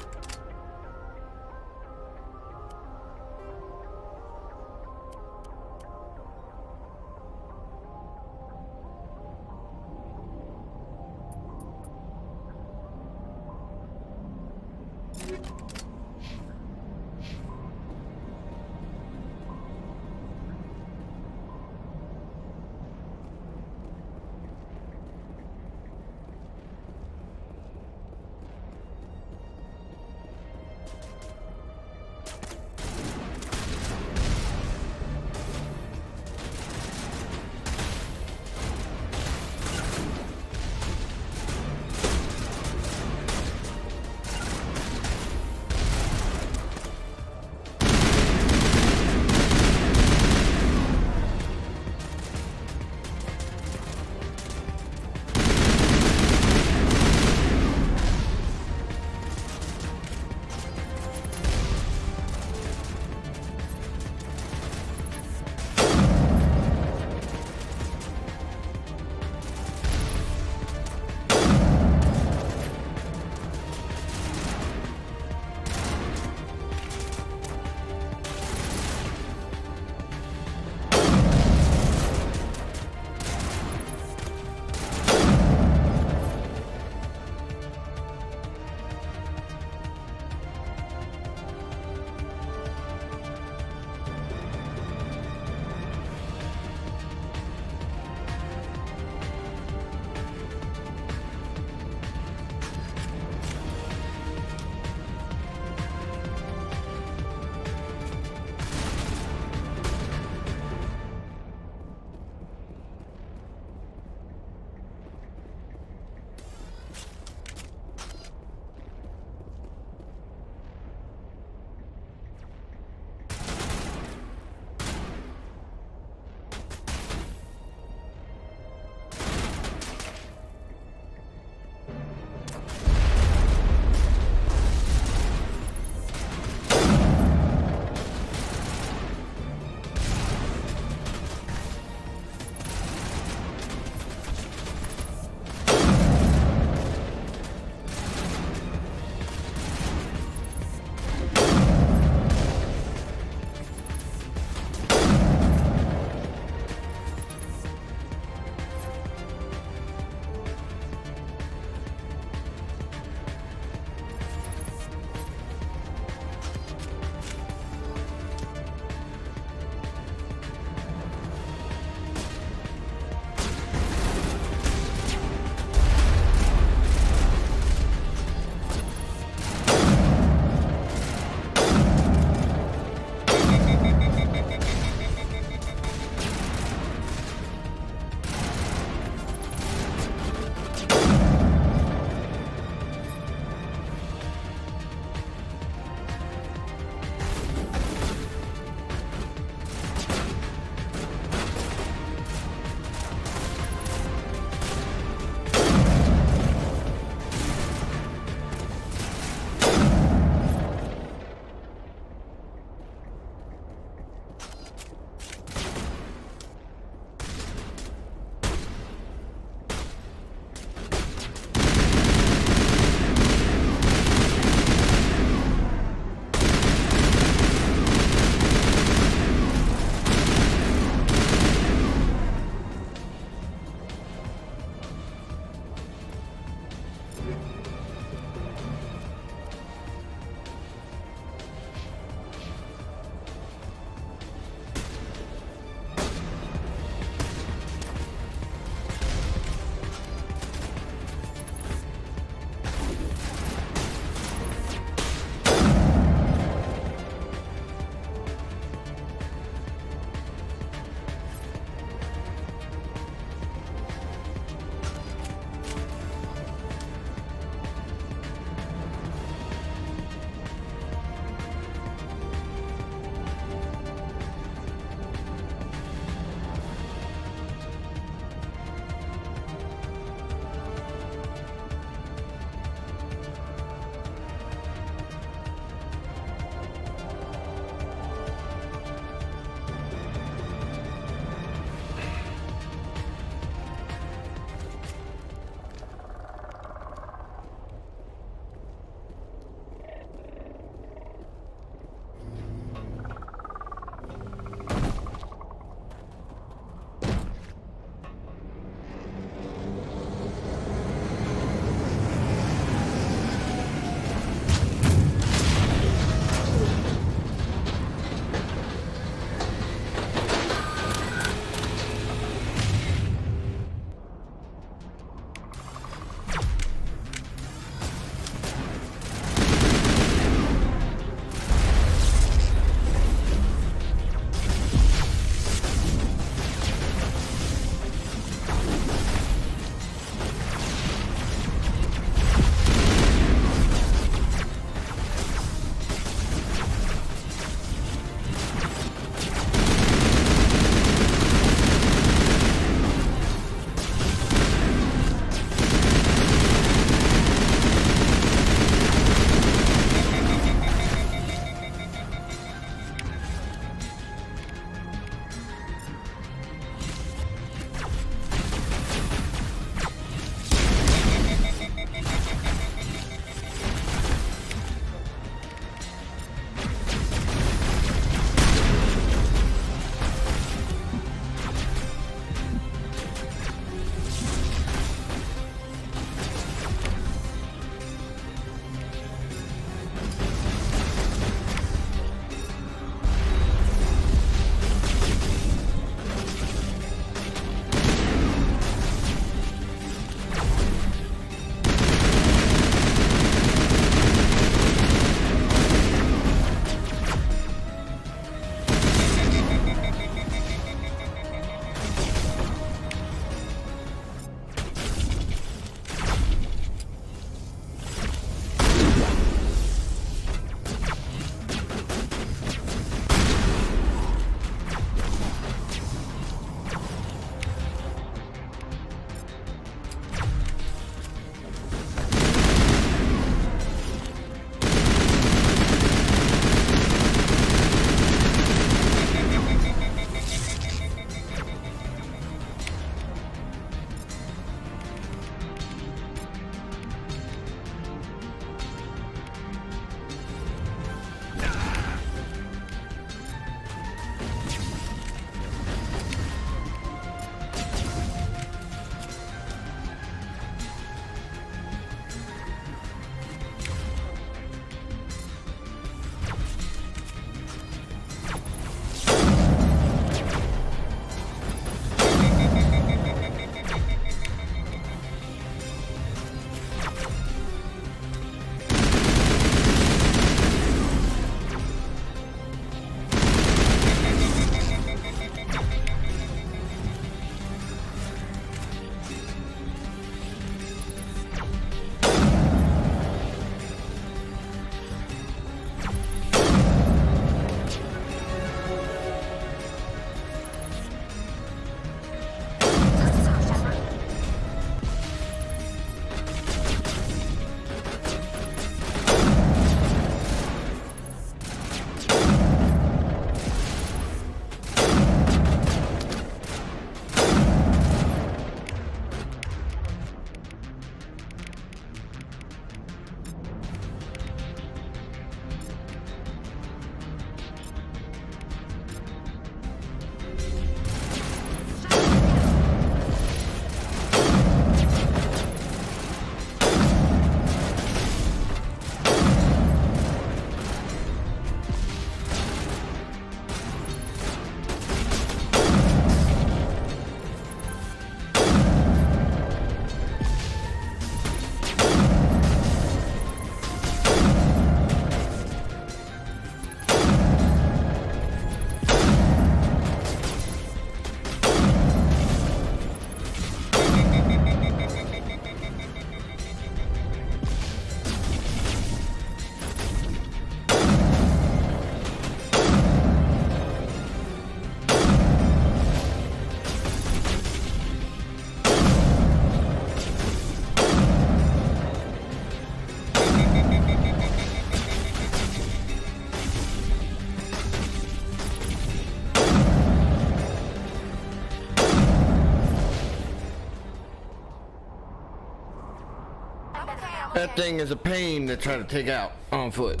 That thing is a pain to try to take out on foot.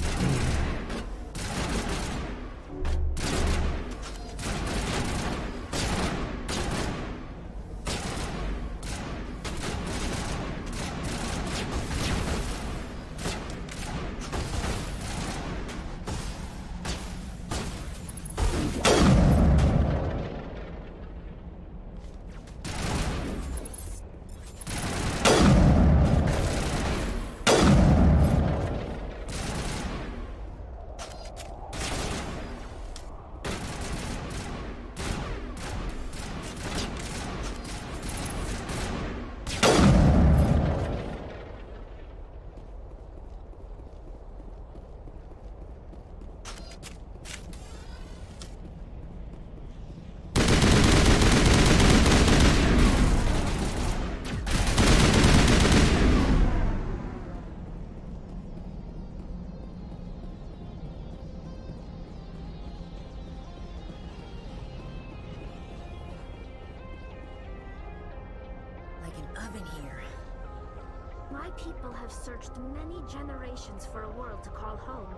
My people have searched many generations for a world to call home.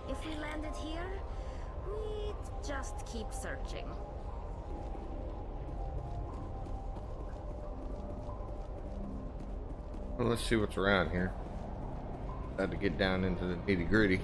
If we landed here, we'd just keep searching. Well, let's see what's around here. Had to get down into the nitty-gritty.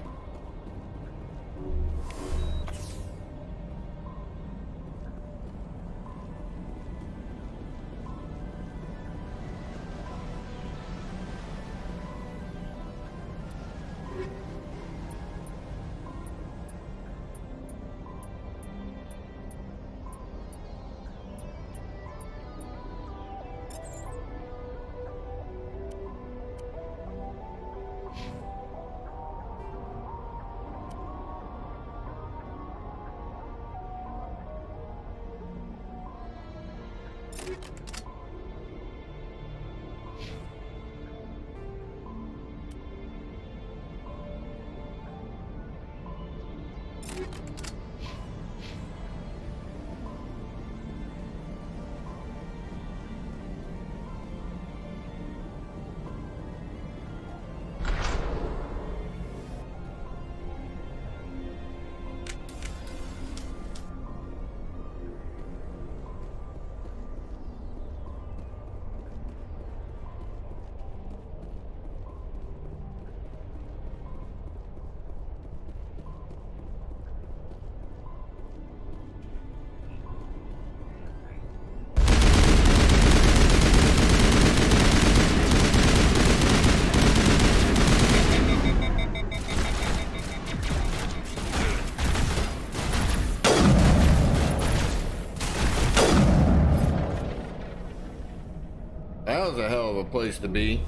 That was a hell of a place to be.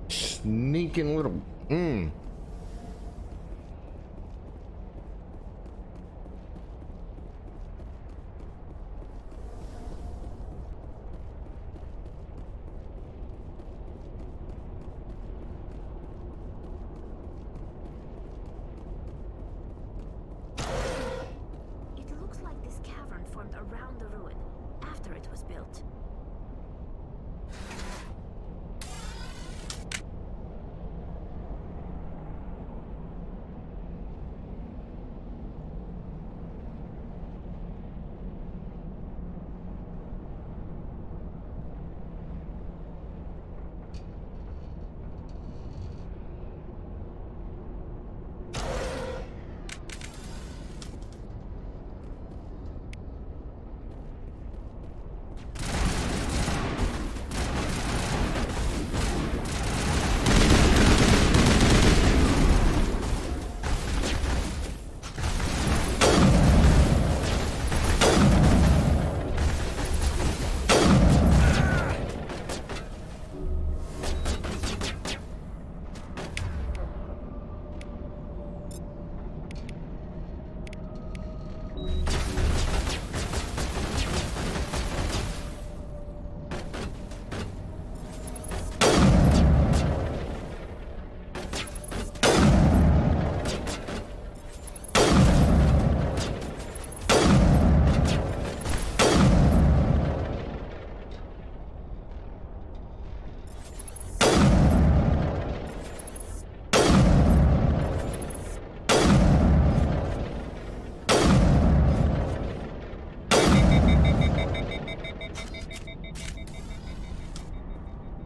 Sneaking little. around the ruin, after it was built.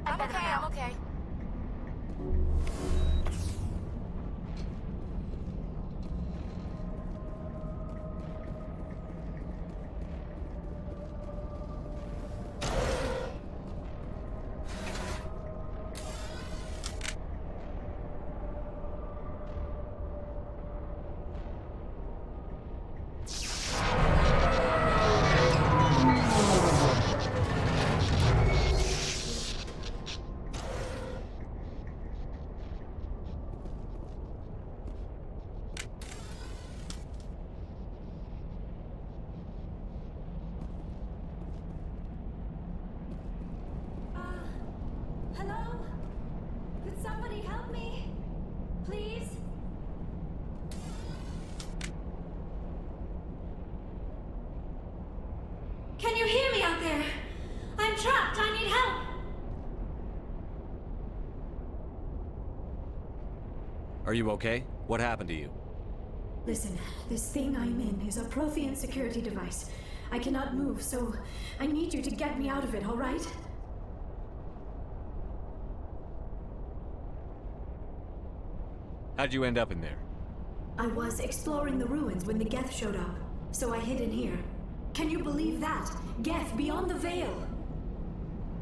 I'm okay. Hello? Could somebody help me? Please? Can you hear me out there? I'm trapped. I need help. Are you okay? What happened to you? Listen, this thing I'm in is a Prothean security device. I cannot move, so I need you to get me out of it, all right? How'd you end up in there? I was exploring the ruins when the Geth showed up, so I hid in here. Can you believe that? Geth, beyond the veil!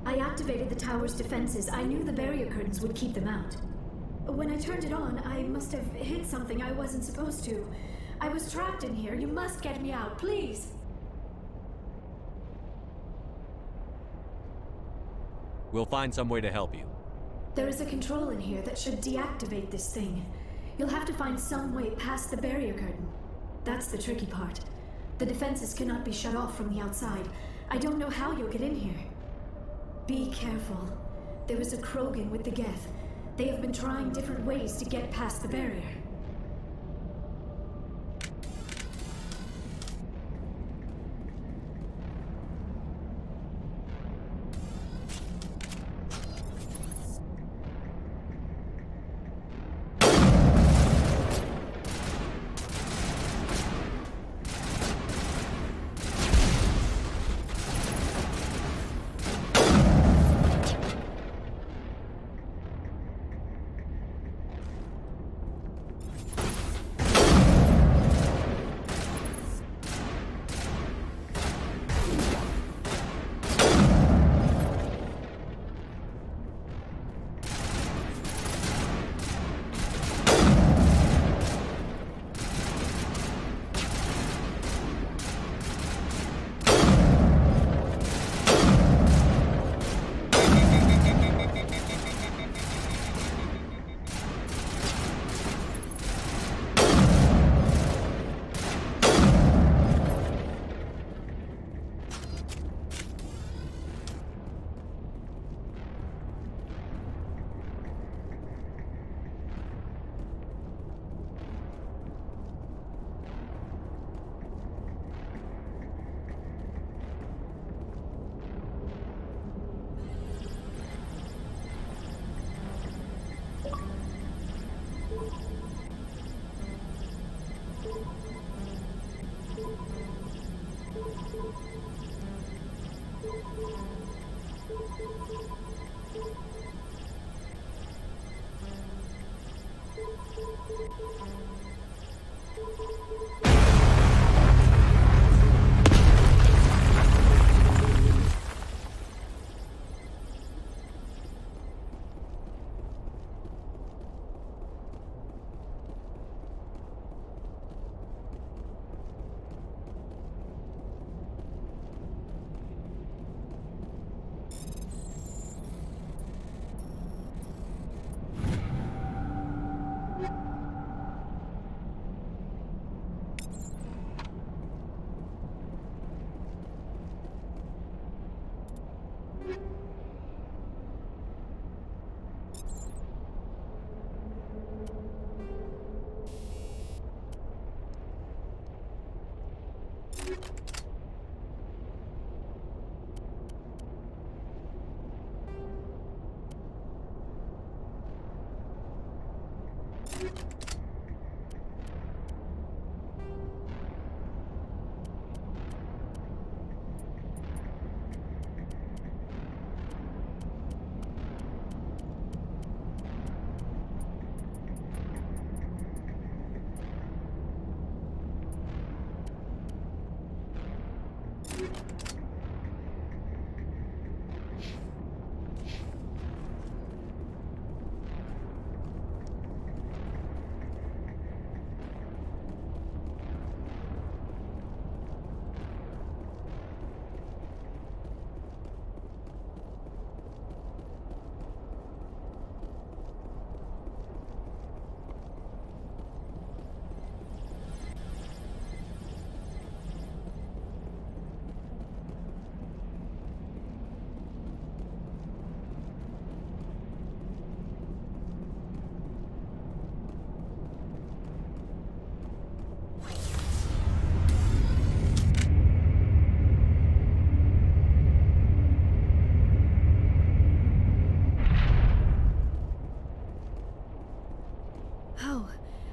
I activated the tower's defenses. I knew the barrier curtains would keep them out. When I turned it on, I must have hit something I wasn't supposed to. I was trapped in here. You must get me out, please! We'll find some way to help you. There is a control in here that should deactivate this thing. You'll have to find some way past the barrier curtain. That's the tricky part. The defenses cannot be shut off from the outside. I don't know how you'll get in here. Be careful. There is a Krogan with the Geth. They have been trying different ways to get past the barrier.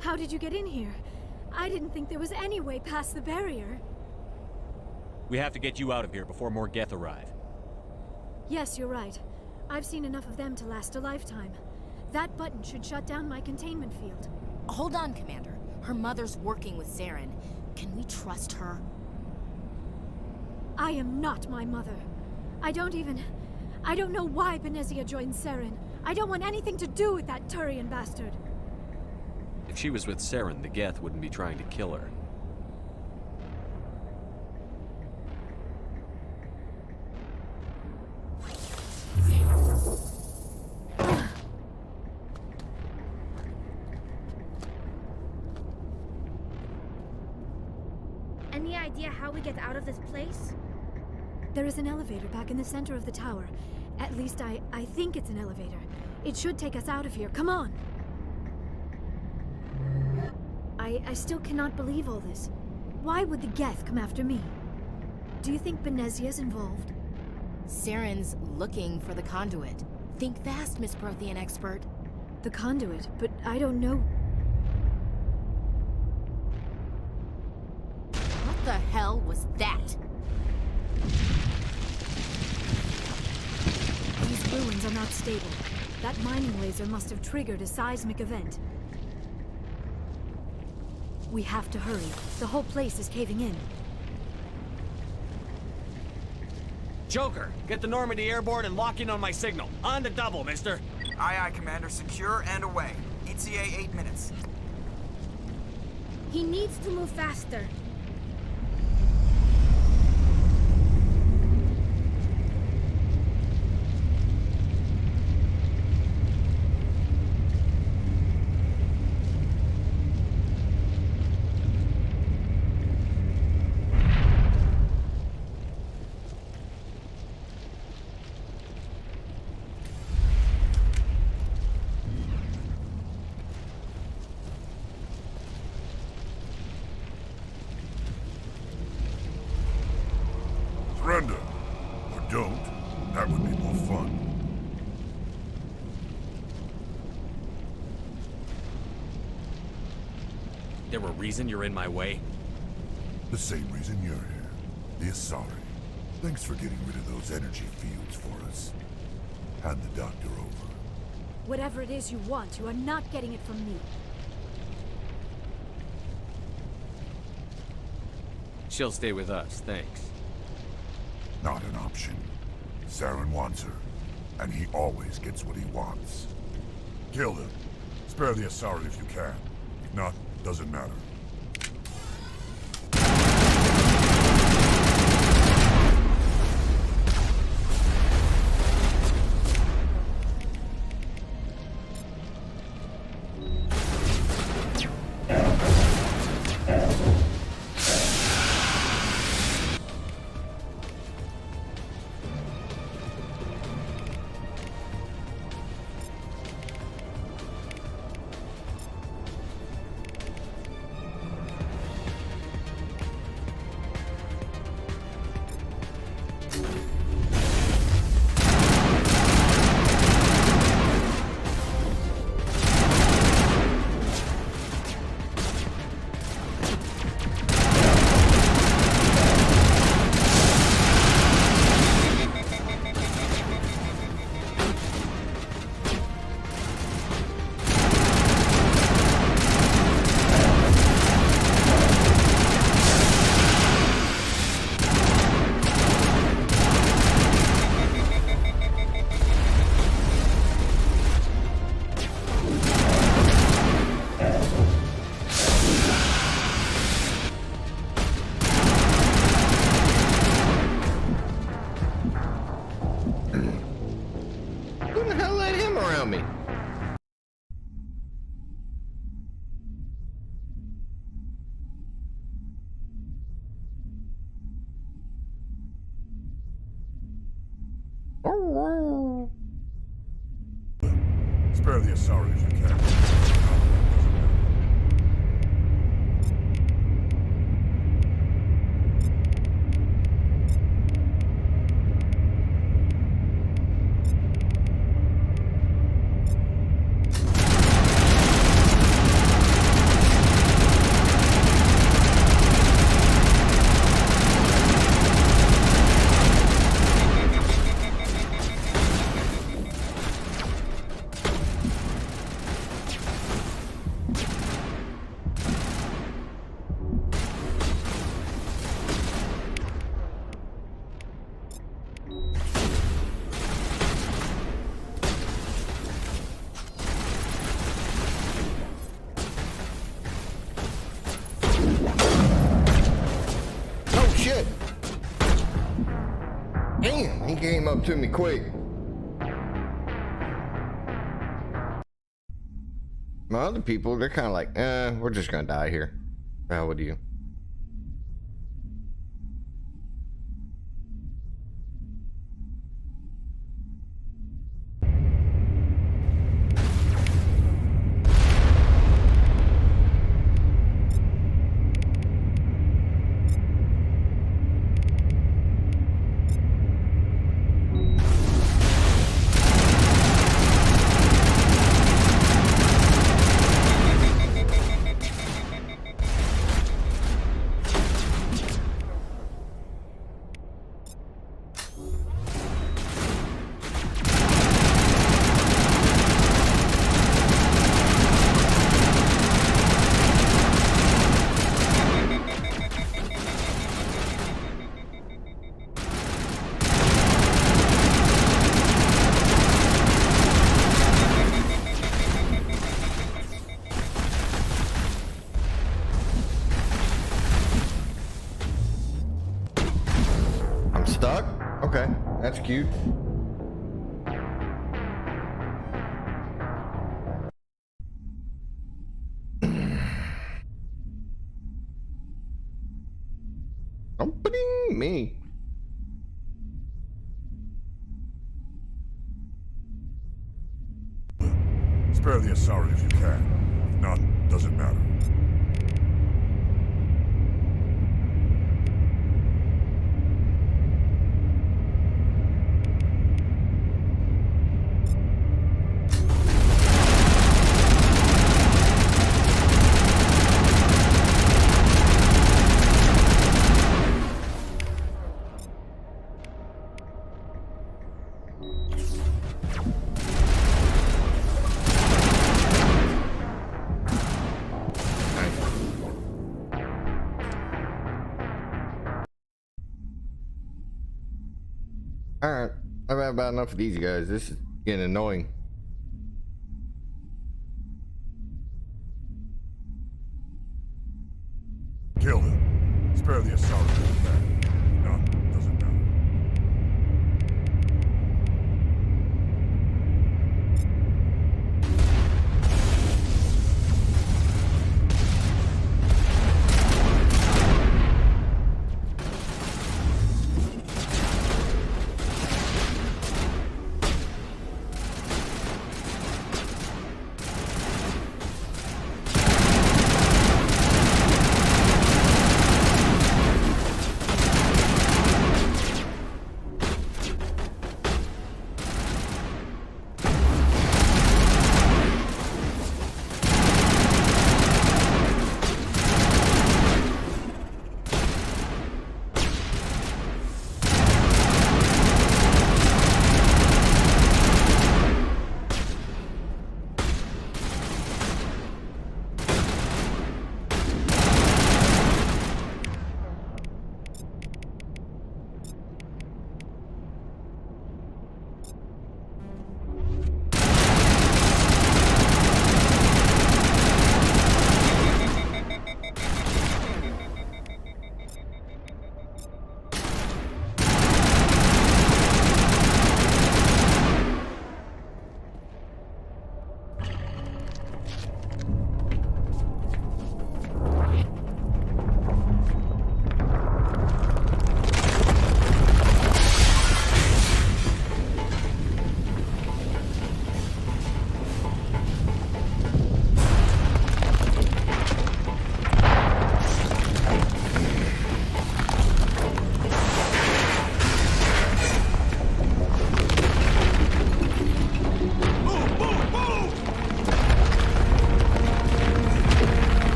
How did you get in here? I didn't think there was any way past the barrier. We have to get you out of here before more Geth arrive. Yes, you're right. I've seen enough of them to last a lifetime. That button should shut down my containment field. Hold on, Commander. Her mother's working with Saren. Can we trust her? I am not my mother. I don't know why Benezia joined Saren. I don't want anything to do with that Turian bastard. If she was with Saren, the Geth wouldn't be trying to kill her. Any idea how we get out of this place? There is an elevator back in the center of the tower. At least I think it's an elevator. It should take us out of here. Come on! I still cannot believe all this. Why would the Geth come after me? Do you think Benezia's involved? Saren's looking for the conduit. Think fast, Miss Prothean expert. The conduit? But I don't know... What the hell was that? These ruins are not stable. That mining laser must have triggered a seismic event. We have to hurry. The whole place is caving in. Joker, get the Normandy airborne and lock in on my signal. On the double, mister. Aye, aye, Commander. Secure and away. ETA 8 minutes. He needs to move faster. Surrender. Or don't. That would be more fun. There a reason you're in my way? The same reason you're here. The Asari. Thanks for getting rid of those energy fields for us. Hand the doctor over. Whatever it is you want, you are not getting it from me. She'll stay with us, thanks. Not an option. Saren wants her, and he always gets what he wants. Kill him. Spare the Asari if you can. If not, doesn't matter. Who the hell let him around me? Spare the Asari if you can. Damn, he came up to me quick. My other people, they're kind of like, we're just gonna die here. The hell with you. Stuck? Okay, that's cute. Opening me. Spare the Asari if you can. If not, doesn't matter. Alright, I've had about enough of these guys. This is getting annoying. Kill him. Spare the Asari back. No, doesn't matter.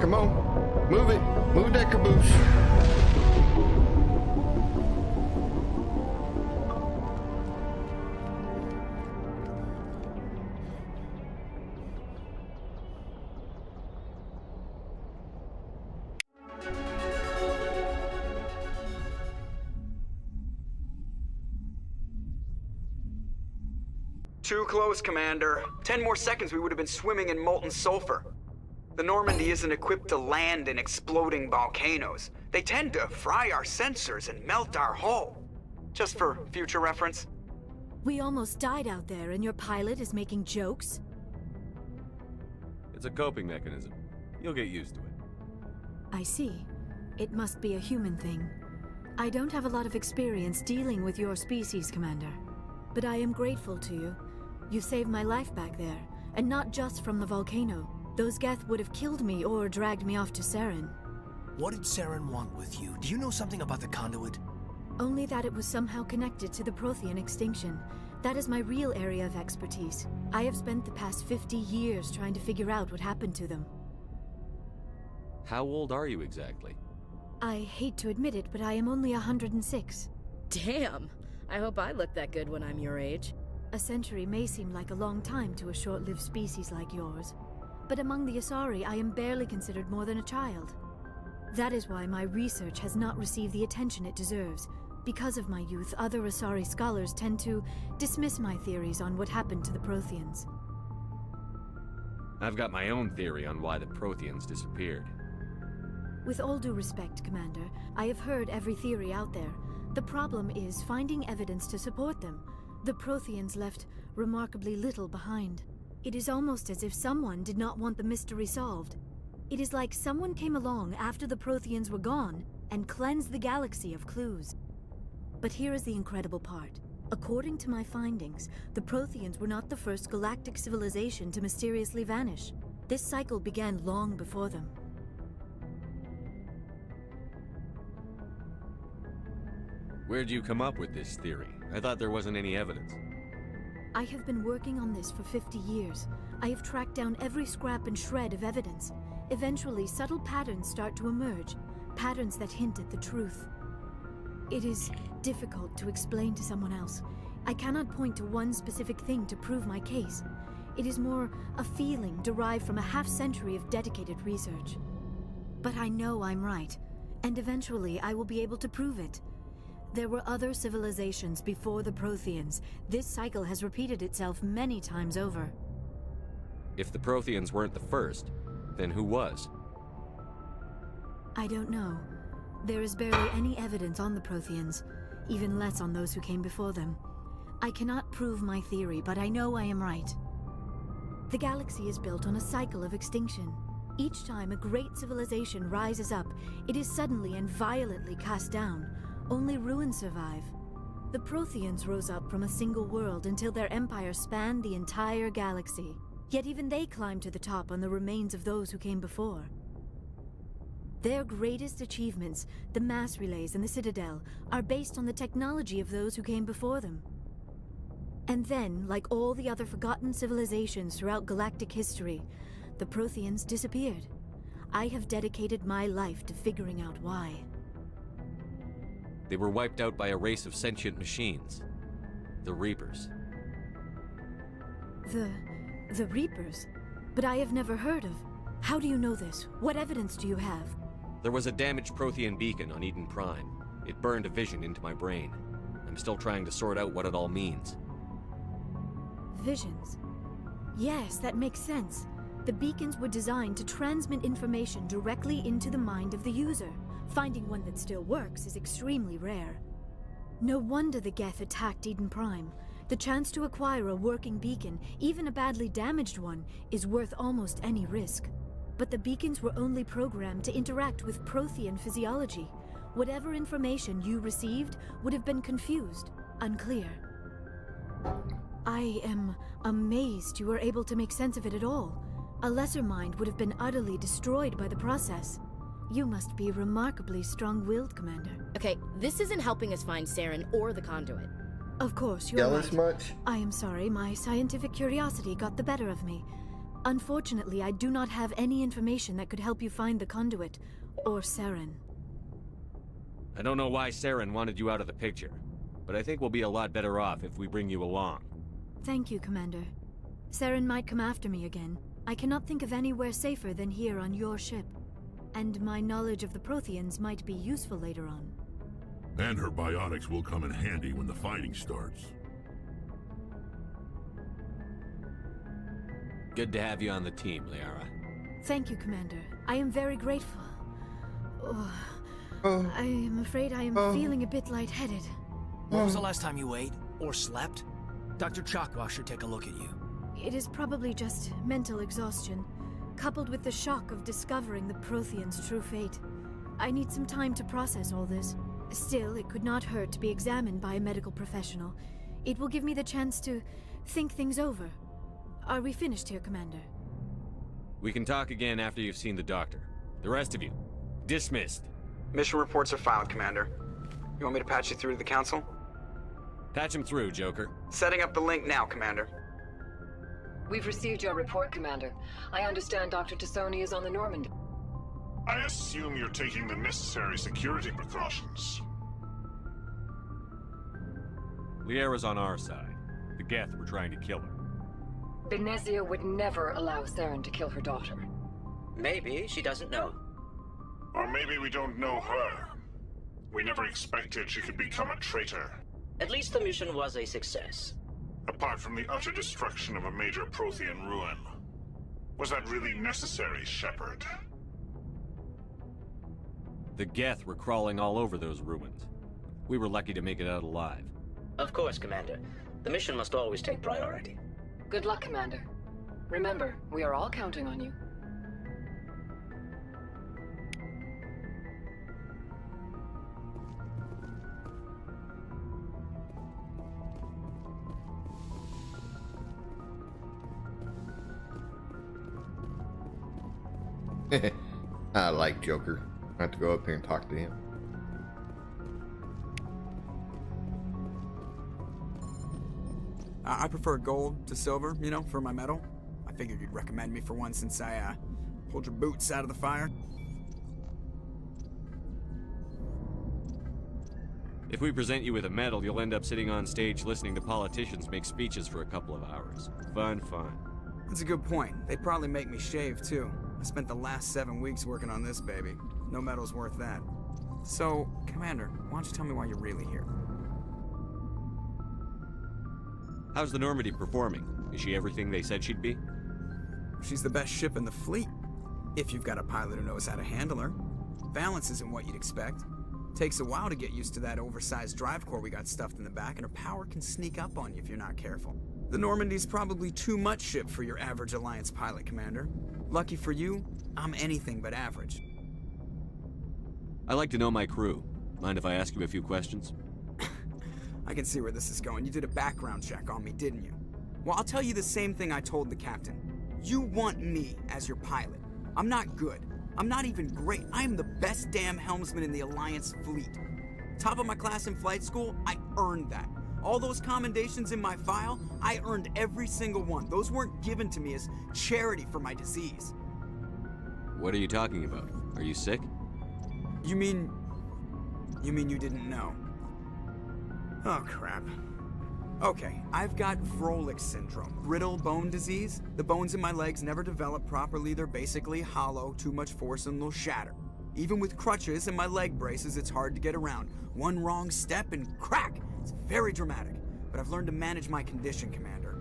Come on. Move it. Move that caboose. Too close, Commander. 10 more seconds we would have been swimming in molten sulfur. The Normandy isn't equipped to land in exploding volcanoes. They tend to fry our sensors and melt our hull. Just for future reference. We almost died out there and your pilot is making jokes? It's a coping mechanism. You'll get used to it. I see. It must be a human thing. I don't have a lot of experience dealing with your species, Commander. But I am grateful to you. You saved my life back there, and not just from the volcano. Those Geth would have killed me or dragged me off to Saren. What did Saren want with you? Do you know something about the conduit? Only that it was somehow connected to the Prothean extinction. That is my real area of expertise. I have spent the past 50 years trying to figure out what happened to them. How old are you exactly? I hate to admit it, but I am only 106. Damn! I hope I look that good when I'm your age. A century may seem like a long time to a short-lived species like yours. But among the Asari, I am barely considered more than a child. That is why my research has not received the attention it deserves. Because of my youth, other Asari scholars tend to dismiss my theories on what happened to the Protheans. I've got my own theory on why the Protheans disappeared. With all due respect, Commander, I have heard every theory out there. The problem is finding evidence to support them. The Protheans left remarkably little behind. It is almost as if someone did not want the mystery solved. It is like someone came along after the Protheans were gone and cleansed the galaxy of clues. But here is the incredible part. According to my findings, the Protheans were not the first galactic civilization to mysteriously vanish. This cycle began long before them. Where'd you come up with this theory? I thought there wasn't any evidence. I have been working on this for 50 years. I have tracked down every scrap and shred of evidence. Eventually, subtle patterns start to emerge, patterns that hint at the truth. It is difficult to explain to someone else. I cannot point to one specific thing to prove my case. It is more a feeling derived from a half-century of dedicated research. But I know I'm right. And eventually I will be able to prove it. There were other civilizations before the Protheans. This cycle has repeated itself many times over. If the Protheans weren't the first, then who was? I don't know. There is barely any evidence on the Protheans, even less on those who came before them. I cannot prove my theory, but I know I am right. The galaxy is built on a cycle of extinction. Each time a great civilization rises up, it is suddenly and violently cast down. Only ruins survive. The Protheans rose up from a single world until their empire spanned the entire galaxy. Yet even they climbed to the top on the remains of those who came before. Their greatest achievements, the mass relays and the Citadel, are based on the technology of those who came before them. And then, like all the other forgotten civilizations throughout galactic history, the Protheans disappeared. I have dedicated my life to figuring out why. They were wiped out by a race of sentient machines. The Reapers. The Reapers? But I have never heard of. How do you know this? What evidence do you have? There was a damaged Prothean beacon on Eden Prime. It burned a vision into my brain. I'm still trying to sort out what it all means. Visions? Yes, that makes sense. The beacons were designed to transmit information directly into the mind of the user. Finding one that still works is extremely rare. No wonder the Geth attacked Eden Prime. The chance to acquire a working beacon, even a badly damaged one, is worth almost any risk. But the beacons were only programmed to interact with Prothean physiology. Whatever information you received would have been confused, unclear. I am amazed you were able to make sense of it at all. A lesser mind would have been utterly destroyed by the process. You must be remarkably strong-willed, Commander. Okay, this isn't helping us find Saren or the conduit. Of course, you're Jealous right. much? I am sorry, my scientific curiosity got the better of me. Unfortunately, I do not have any information that could help you find the conduit, or Saren. I don't know why Saren wanted you out of the picture, but I think we'll be a lot better off if we bring you along. Thank you, Commander. Saren might come after me again. I cannot think of anywhere safer than here on your ship. And my knowledge of the Protheans might be useful later on. And her biotics will come in handy when the fighting starts. Good to have you on the team, Liara. Thank you, Commander. I am very grateful. I am afraid I am feeling a bit lightheaded. When was the last time you ate? Or slept? Dr. Chakwa should take a look at you. It is probably just mental exhaustion, coupled with the shock of discovering the Protheans' true fate. I need some time to process all this. Still, it could not hurt to be examined by a medical professional. It will give me the chance to think things over. Are we finished here, Commander? We can talk again after you've seen the doctor. The rest of you, dismissed. Mission reports are filed, Commander. You want me to patch you through to the Council? Patch him through, Joker. Setting up the link now, Commander. We've received your report, Commander. I understand Dr. Tassoni is on the Normandy. I assume you're taking the necessary security precautions. Liara's on our side. The Geth were trying to kill her. Benezia would never allow Saren to kill her daughter. Maybe she doesn't know. Or maybe we don't know her. We never expected she could become a traitor. At least the mission was a success. Apart from the utter destruction of a major Prothean ruin. Was that really necessary, Shepard? The Geth were crawling all over those ruins. We were lucky to make it out alive. Of course, Commander. The mission must always take priority. Good luck, Commander. Remember, we are all counting on you. I like Joker. I have to go up here and talk to him. I prefer gold to silver, you know, for my medal. I figured you'd recommend me for one since I, pulled your boots out of the fire. If we present you with a medal, you'll end up sitting on stage listening to politicians make speeches for a couple of hours. Fun. That's a good point. They'd probably make me shave, too. I spent the last 7 weeks working on this baby. No medal's worth that. So, Commander, why don't you tell me why you're really here? How's the Normandy performing? Is she everything they said she'd be? She's the best ship in the fleet, if you've got a pilot who knows how to handle her. Balance isn't what you'd expect. Takes a while to get used to that oversized drive core we got stuffed in the back, and her power can sneak up on you if you're not careful. The Normandy's probably too much ship for your average Alliance pilot, Commander. Lucky for you, I'm anything but average. I like to know my crew. Mind if I ask you a few questions? I can see where this is going. You did a background check on me, didn't you? Well, I'll tell you the same thing I told the captain. You want me as your pilot. I'm not good. I'm not even great. I am the best damn helmsman in the Alliance fleet. Top of my class in flight school, I earned that. All those commendations in my file, I earned every single one. Those weren't given to me as charity for my disease. What are you talking about? Are you sick? You mean you didn't know? Oh, crap. Okay, I've got Froelich syndrome, brittle bone disease. The bones in my legs never develop properly. They're basically hollow, too much force and they'll shatter. Even with crutches and my leg braces, it's hard to get around. One wrong step and crack! It's very dramatic, but I've learned to manage my condition, Commander.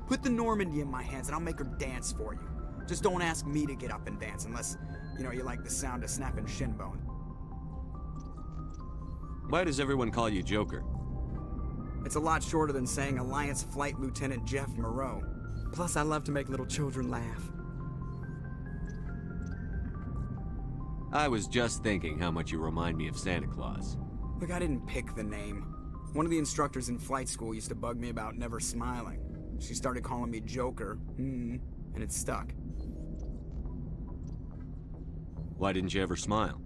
Put the Normandy in my hands and I'll make her dance for you. Just don't ask me to get up and dance unless, you like the sound of snapping shin bone. Why does everyone call you Joker? It's a lot shorter than saying Alliance Flight Lieutenant Jeff Moreau. Plus, I love to make little children laugh. I was just thinking how much you remind me of Santa Claus. Look, I didn't pick the name. One of the instructors in flight school used to bug me about never smiling. She started calling me Joker, and it stuck. Why didn't you ever smile?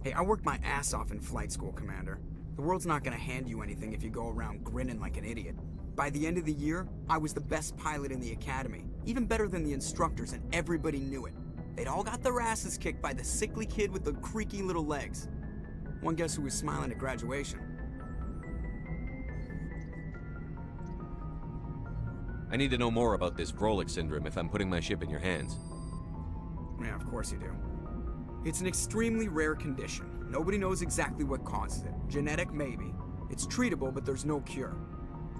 Hey, I worked my ass off in flight school, Commander. The world's not gonna hand you anything if you go around grinning like an idiot. By the end of the year, I was the best pilot in the academy. Even better than the instructors, and everybody knew it. They'd all got their asses kicked by the sickly kid with the creaky little legs. One guess who was smiling at graduation? I need to know more about this Froelich syndrome if I'm putting my ship in your hands. Yeah, of course you do. It's an extremely rare condition. Nobody knows exactly what causes it. Genetic, maybe. It's treatable, but there's no cure.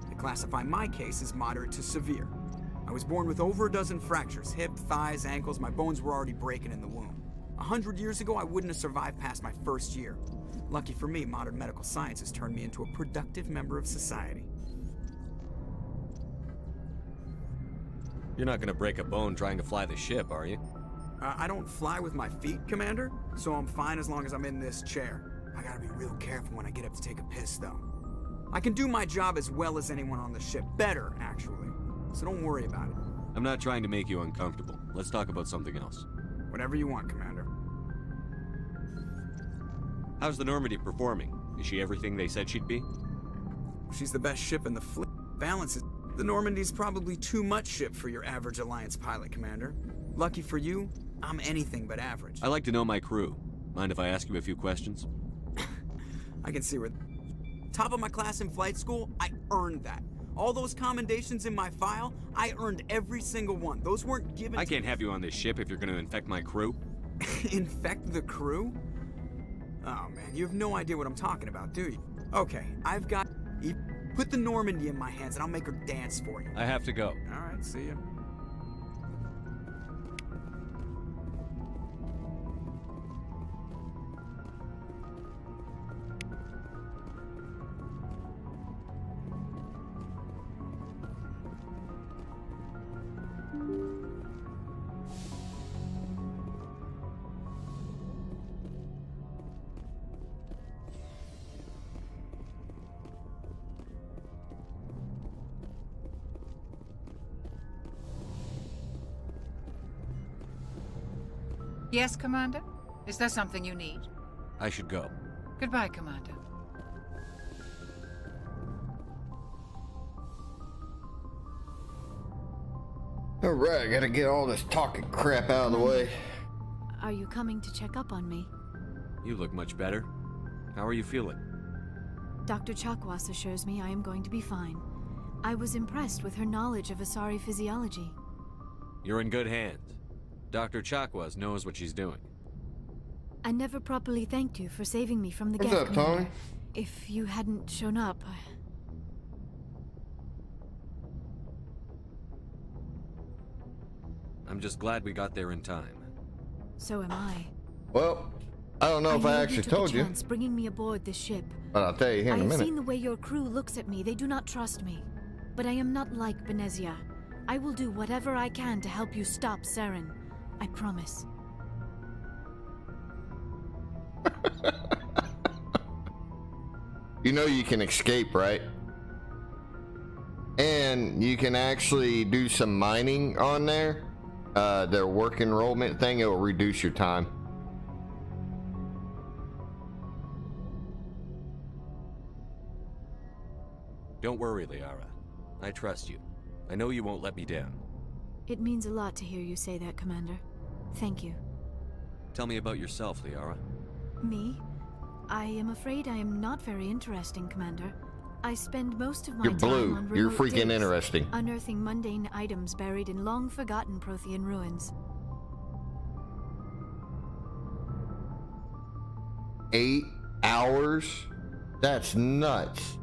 They classify my case as moderate to severe. I was born with over a dozen fractures, hip, thighs, ankles. My bones were already breaking in the womb. 100 years ago, I wouldn't have survived past my first year. Lucky for me, modern medical science has turned me into a productive member of society. You're not gonna break a bone trying to fly the ship, are you? I don't fly with my feet, Commander, so I'm fine as long as I'm in this chair. I gotta be real careful when I get up to take a piss, though. I can do my job as well as anyone on the ship. Better, actually. So don't worry about it. I'm not trying to make you uncomfortable. Let's talk about something else. Whatever you want, Commander. How's the Normandy performing? Is she everything they said she'd be? She's the best ship in the fleet. Balance is... The Normandy's probably too much ship for your average Alliance pilot, Commander. Lucky for you, I'm anything but average. I like to know my crew. Mind if I ask you a few questions? I can see where... Top of my class in flight school, I earned that. All those commendations in my file, I earned every single one. Those weren't given I can't have you on this ship if you're gonna infect my crew. Infect the crew? Oh man, you have no idea what I'm talking about, do you? Okay, I've got... Put the Normandy in my hands and I'll make her dance for you. I have to go. Alright, see ya. Yes, Commander? Is there something you need? I should go. Goodbye, Commander. Alright, I gotta get all this talking crap out of the way. Are you coming to check up on me? You look much better. How are you feeling? Dr. Chakwas assures me I am going to be fine. I was impressed with her knowledge of Asari physiology. You're in good hands. Dr. Chakwas knows what she's doing. I never properly thanked you for saving me from the What's Geth up, Commander. Tony? If you hadn't shown up, I'm just glad we got there in time. so am I. Well, I don't know if I know actually took told a you, chance bringing me aboard this ship. but I'll tell you here I in a have minute. seen the way your crew looks at me. They do not trust me. But I am not like Benezia. I will do whatever I can to help you stop Saren. I promise. You know you can escape, right? And you can actually do some mining on there. Their work enrollment thing, it will reduce your time. Don't worry, Liara. I trust you. I know you won't let me down. It means a lot to hear you say that, Commander. Thank you. Tell me about yourself, Liara. Me? I am afraid I am not very interesting, Commander. I spend most of my You're time blue. on You're remote freaking digs, interesting. unearthing mundane items buried in long-forgotten Prothean ruins. 8 hours? That's nuts.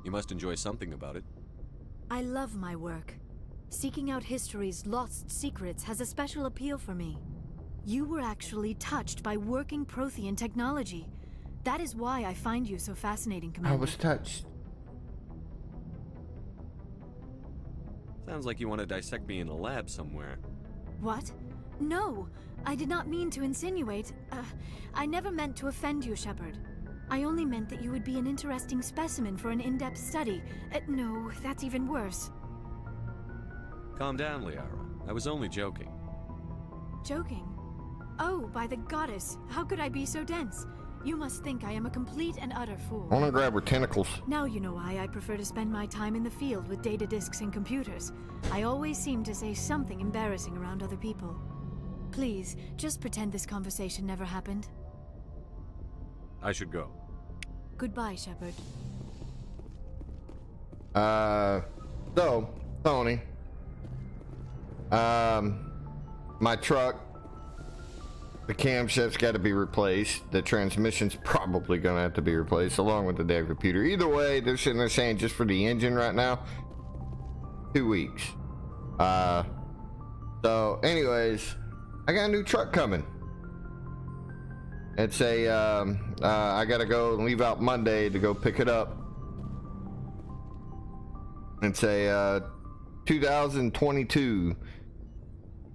You must enjoy something about it. I love my work. Seeking out history's lost secrets has a special appeal for me. You were actually touched by working Prothean technology. That is why I find you so fascinating, Commander. I was touched. Sounds like you want to dissect me in a lab somewhere. What? No, I did not mean to insinuate. I never meant to offend you, Shepard. I only meant that you would be an interesting specimen for an in-depth study. No, that's even worse. Calm down, Liara. I was only joking. Joking? Oh, by the goddess, how could I be so dense? You must think I am a complete and utter fool. I want to grab her tentacles. Now you know why I prefer to spend my time in the field with data disks and computers. I always seem to say something embarrassing around other people. Please, just pretend this conversation never happened. I should go. Goodbye, Shepard. So, Tony. My truck, the camshaft's got to be replaced. The transmission's probably going to have to be replaced along with the damn computer. Either way, they're sitting there saying just for the engine right now, 2 weeks. So anyways, I got a new truck coming. It's a, I got to go and leave out Monday to go pick it up. It's a, 2022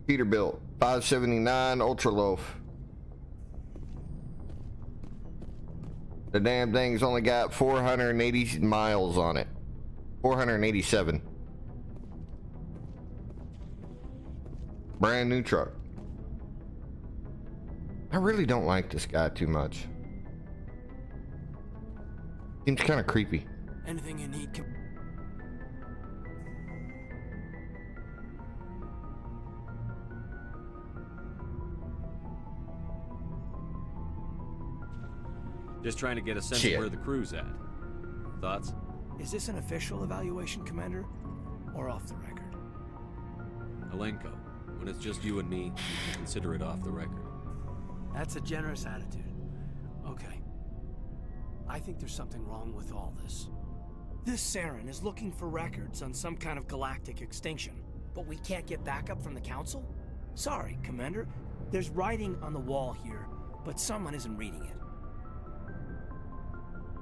Peterbilt 579 Ultraloaf. The damn thing's only got 480 miles on it. 487. Brand new truck. I really don't like this guy too much. Seems kind of creepy. Anything you need, Just trying to get a sense Shit. of where the crew's at. Thoughts? Is this an official evaluation, Commander? Or off the record? Alenko, when it's just you and me, you can consider it off the record. That's a generous attitude. Okay. I think there's something wrong with all this. This Saren is looking for records on some kind of galactic extinction, but we can't get backup from the Council? Sorry, Commander. There's writing on the wall here, but someone isn't reading it.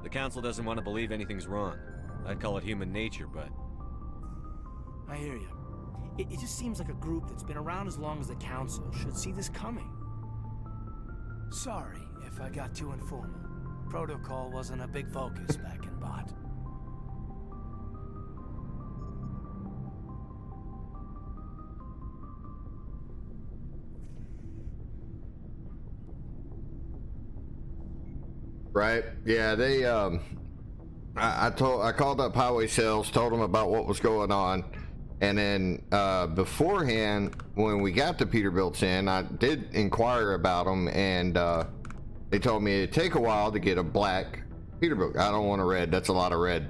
The Council doesn't want to believe anything's wrong. I'd call it human nature, but... I hear you. It just seems like a group that's been around as long as the Council should see this coming. Sorry if I got too informal. Protocol wasn't a big focus back in Bot. Right? Yeah, they I called up Highway Sales, told them about what was going on, and then beforehand, when we got the Peterbilts in, I did inquire about them, and they told me it'd take a while to get a black Peterbilt. I don't want a red. That's a lot of red.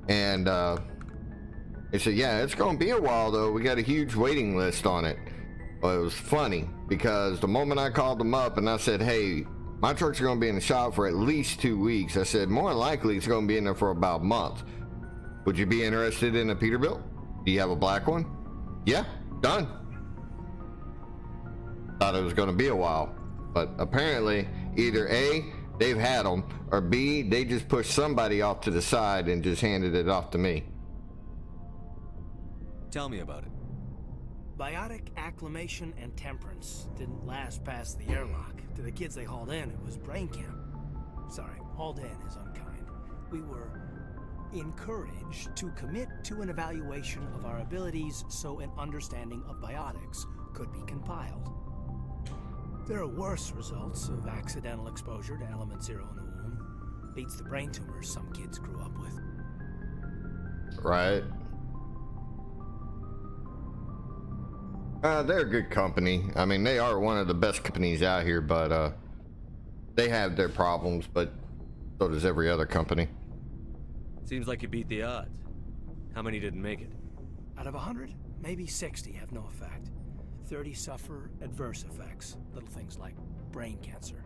And They said, yeah, it's going to be a while though. We got a huge waiting list on it. Well, it was funny because the moment I called them up and I said, hey, my trucks are going to be in the shop for at least 2 weeks. I said, more than likely it's going to be in there for about a month. Would you be interested in a Peterbilt? Do you have a black one? Yeah, done. Thought it was going to be a while, but apparently either A, they've had them, or B, they just pushed somebody off to the side and just handed it off to me. Tell me about it. Biotic acclimation and temperance didn't last past the airlock. To the kids they hauled in, it was brain camp. Sorry, hauled in is unkind. We were encouraged to commit to an evaluation of our abilities so an understanding of biotics could be compiled. There are worse results of accidental exposure to element 0 in the womb. Beats the brain tumors some kids grew up with. Right. They're a good company. I mean, they are one of the best companies out here, but they have their problems, but so does every other company. Seems like you beat the odds. How many didn't make it? Out of 100, maybe 60 have no effect. 30 suffer adverse effects, little things like brain cancer.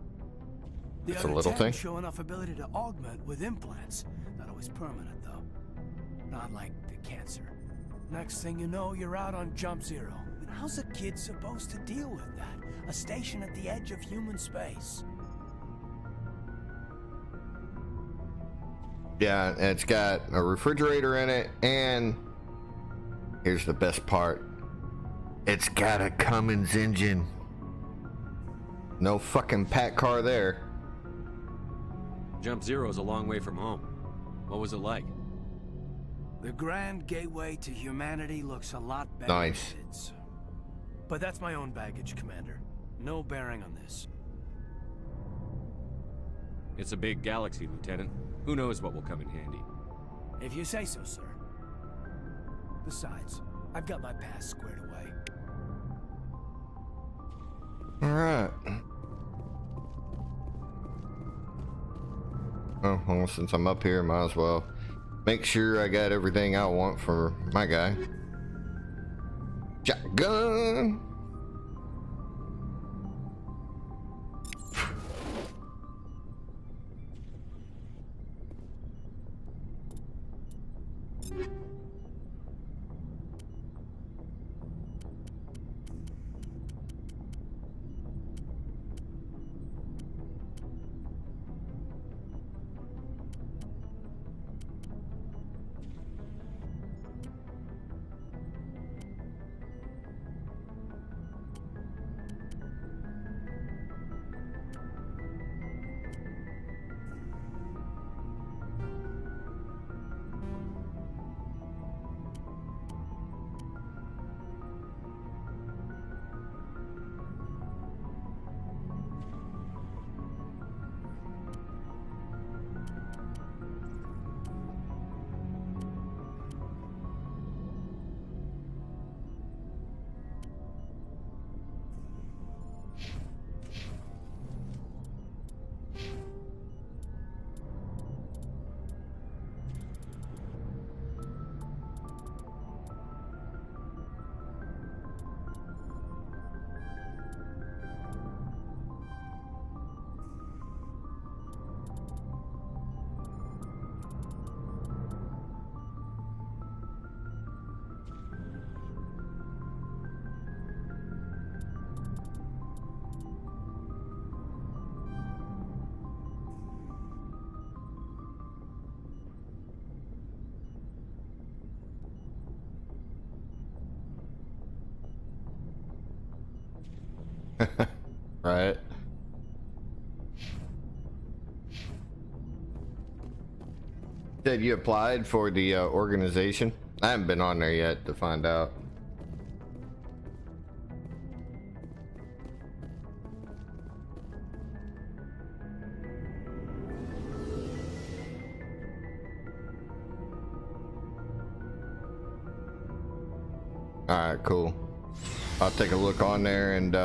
The That's a other little 10 thing. show enough ability to augment with implants. Not always permanent, though. Not like the cancer. Next thing you know, you're out on Jump Zero. And how's a kid supposed to deal with that? A station at the edge of human space. Yeah, and it's got a refrigerator in it, and here's the best part. It's got a Cummins engine. No fucking Pat car there. Jump Zero's a long way from home. What was it like? The grand gateway to humanity looks a lot better Nice. than it's. But that's my own baggage, Commander. No bearing on this. It's a big galaxy, Lieutenant. Who knows what will come in handy? If you say so, sir. Besides, I've got my past squared away. All right. Oh, well, since I'm up here, might as well make sure I got everything I want for my guy. Shotgun. Right. Said you applied for the organization? I haven't been on there yet to find out. Alright, cool. I'll take a look on there and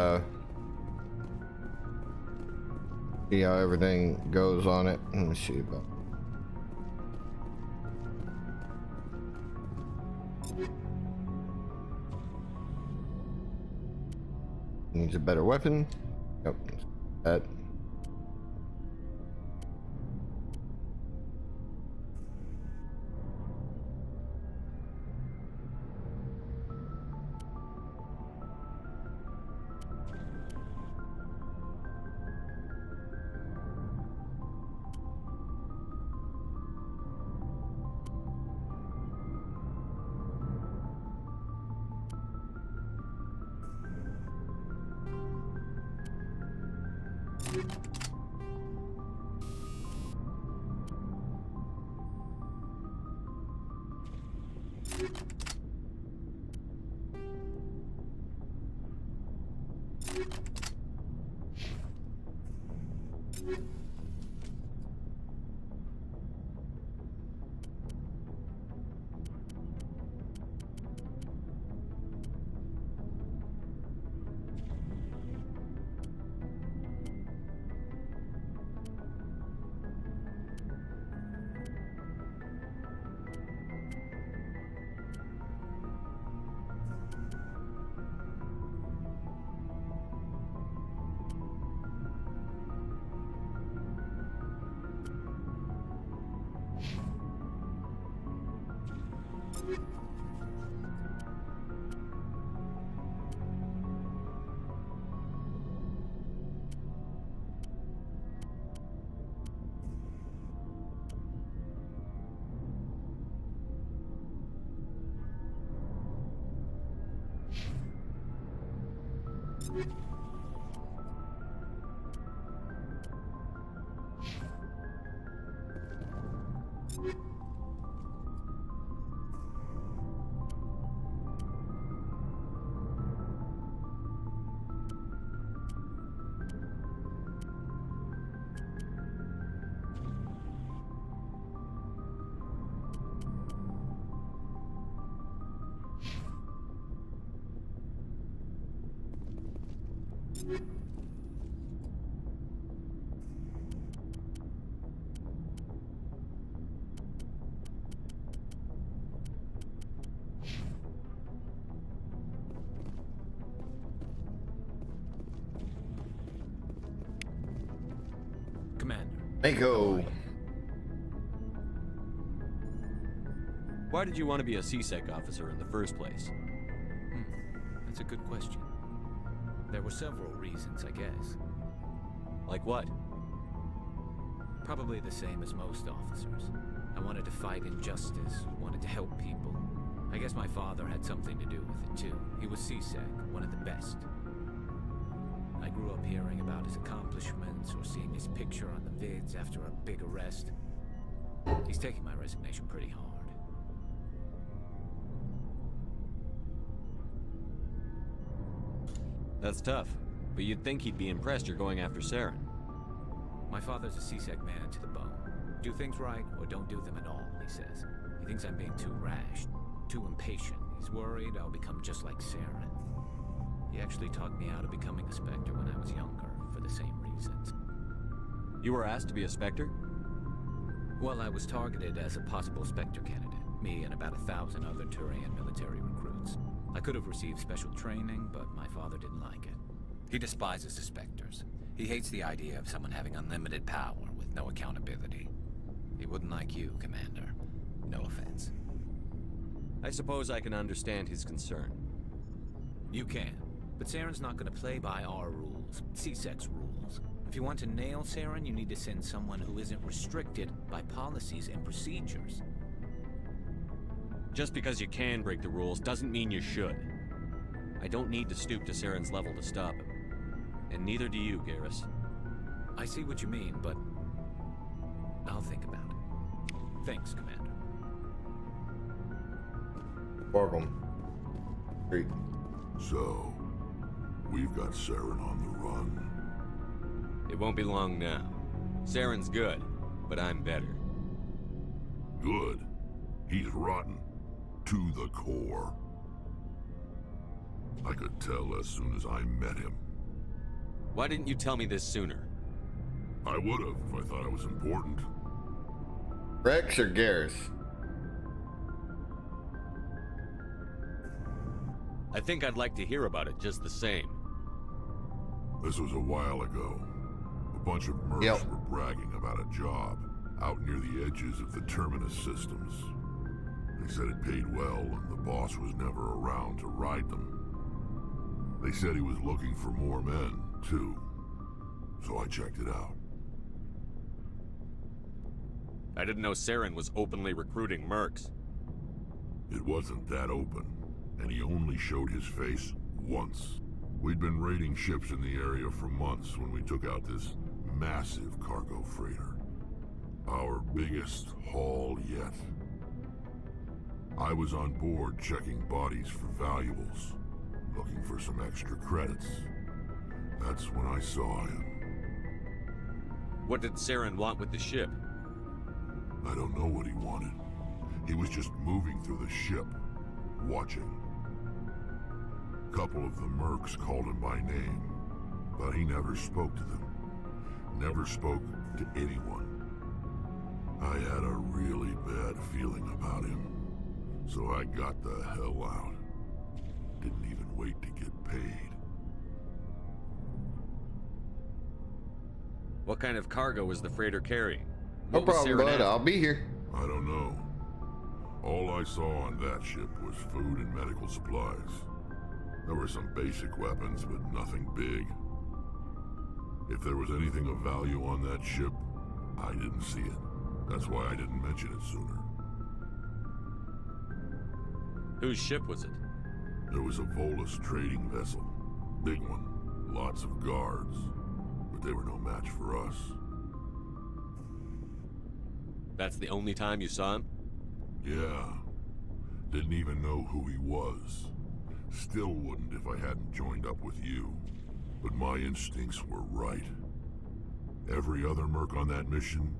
see how everything goes on it. Let me see about Needs a better weapon. Yep. That. Commander. Mako. Why did you want to be a CSEC officer in the first place? That's a good question. There were several reasons, I guess. Like what? Probably the same as most officers. I wanted to fight injustice, wanted to help people. I guess my father had something to do with it too. He was CSEC, one of the best. I grew up hearing about his accomplishments or seeing his picture on the vids after a big arrest. He's taking my resignation pretty hard. That's tough, but you'd think he'd be impressed you're going after Saren. My father's a CSEC man to the bone. Do things right or don't do them at all, he says. He thinks I'm being too rash, too impatient. He's worried I'll become just like Saren. He actually talked me out of becoming a Spectre when I was younger, for the same reasons. You were asked to be a Spectre? Well, I was targeted as a possible Spectre candidate. Me and about 1,000 other Turian military recruits. I could have received special training, but my father didn't like it. He despises the Spectres. He hates the idea of someone having unlimited power with no accountability. He wouldn't like you, Commander. No offense. I suppose I can understand his concern. You can. But Saren's not going to play by our rules, CSEC's rules. If you want to nail Saren, you need to send someone who isn't restricted by policies and procedures. Just because you can break the rules doesn't mean you should. I don't need to stoop to Saren's level to stop him. And neither do you, Garrus. I see what you mean, but I'll think about it. Thanks, Commander. Welcome. Great. So, we've got Saren on the run. It won't be long now. Saren's good, but I'm better. Good? He's rotten. To the core. I could tell as soon as I met him. Why didn't you tell me this sooner? I would have if I thought it was important. Rex or Garrus? I think I'd like to hear about it just the same. This was a while ago. A bunch of mercs were bragging about a job out near the edges of the Terminus systems. They said it paid well and the boss was never around to ride them. They said he was looking for more men, too. So I checked it out. I didn't know Saren was openly recruiting mercs. It wasn't that open, and he only showed his face once. We'd been raiding ships in the area for months when we took out this massive cargo freighter. Our biggest haul yet. I was on board checking bodies for valuables, looking for some extra credits. That's when I saw him. What did Saren want with the ship? I don't know what he wanted. He was just moving through the ship, watching. A couple of the mercs called him by name, but he never spoke to them. Never spoke to anyone. I had a really bad feeling about him, so I got the hell out. Didn't even wait to get paid. What kind of cargo was the freighter carrying? No What was problem, Saren bud. after? I'll be here. I don't know. All I saw on that ship was food and medical supplies. There were some basic weapons, but nothing big. If there was anything of value on that ship, I didn't see it. That's why I didn't mention it sooner. Whose ship was it? There was a Volus trading vessel. Big one. Lots of guards. But they were no match for us. That's the only time you saw him? Yeah. Didn't even know who he was. Still wouldn't if I hadn't joined up with you. But my instincts were right. Every other merc on that mission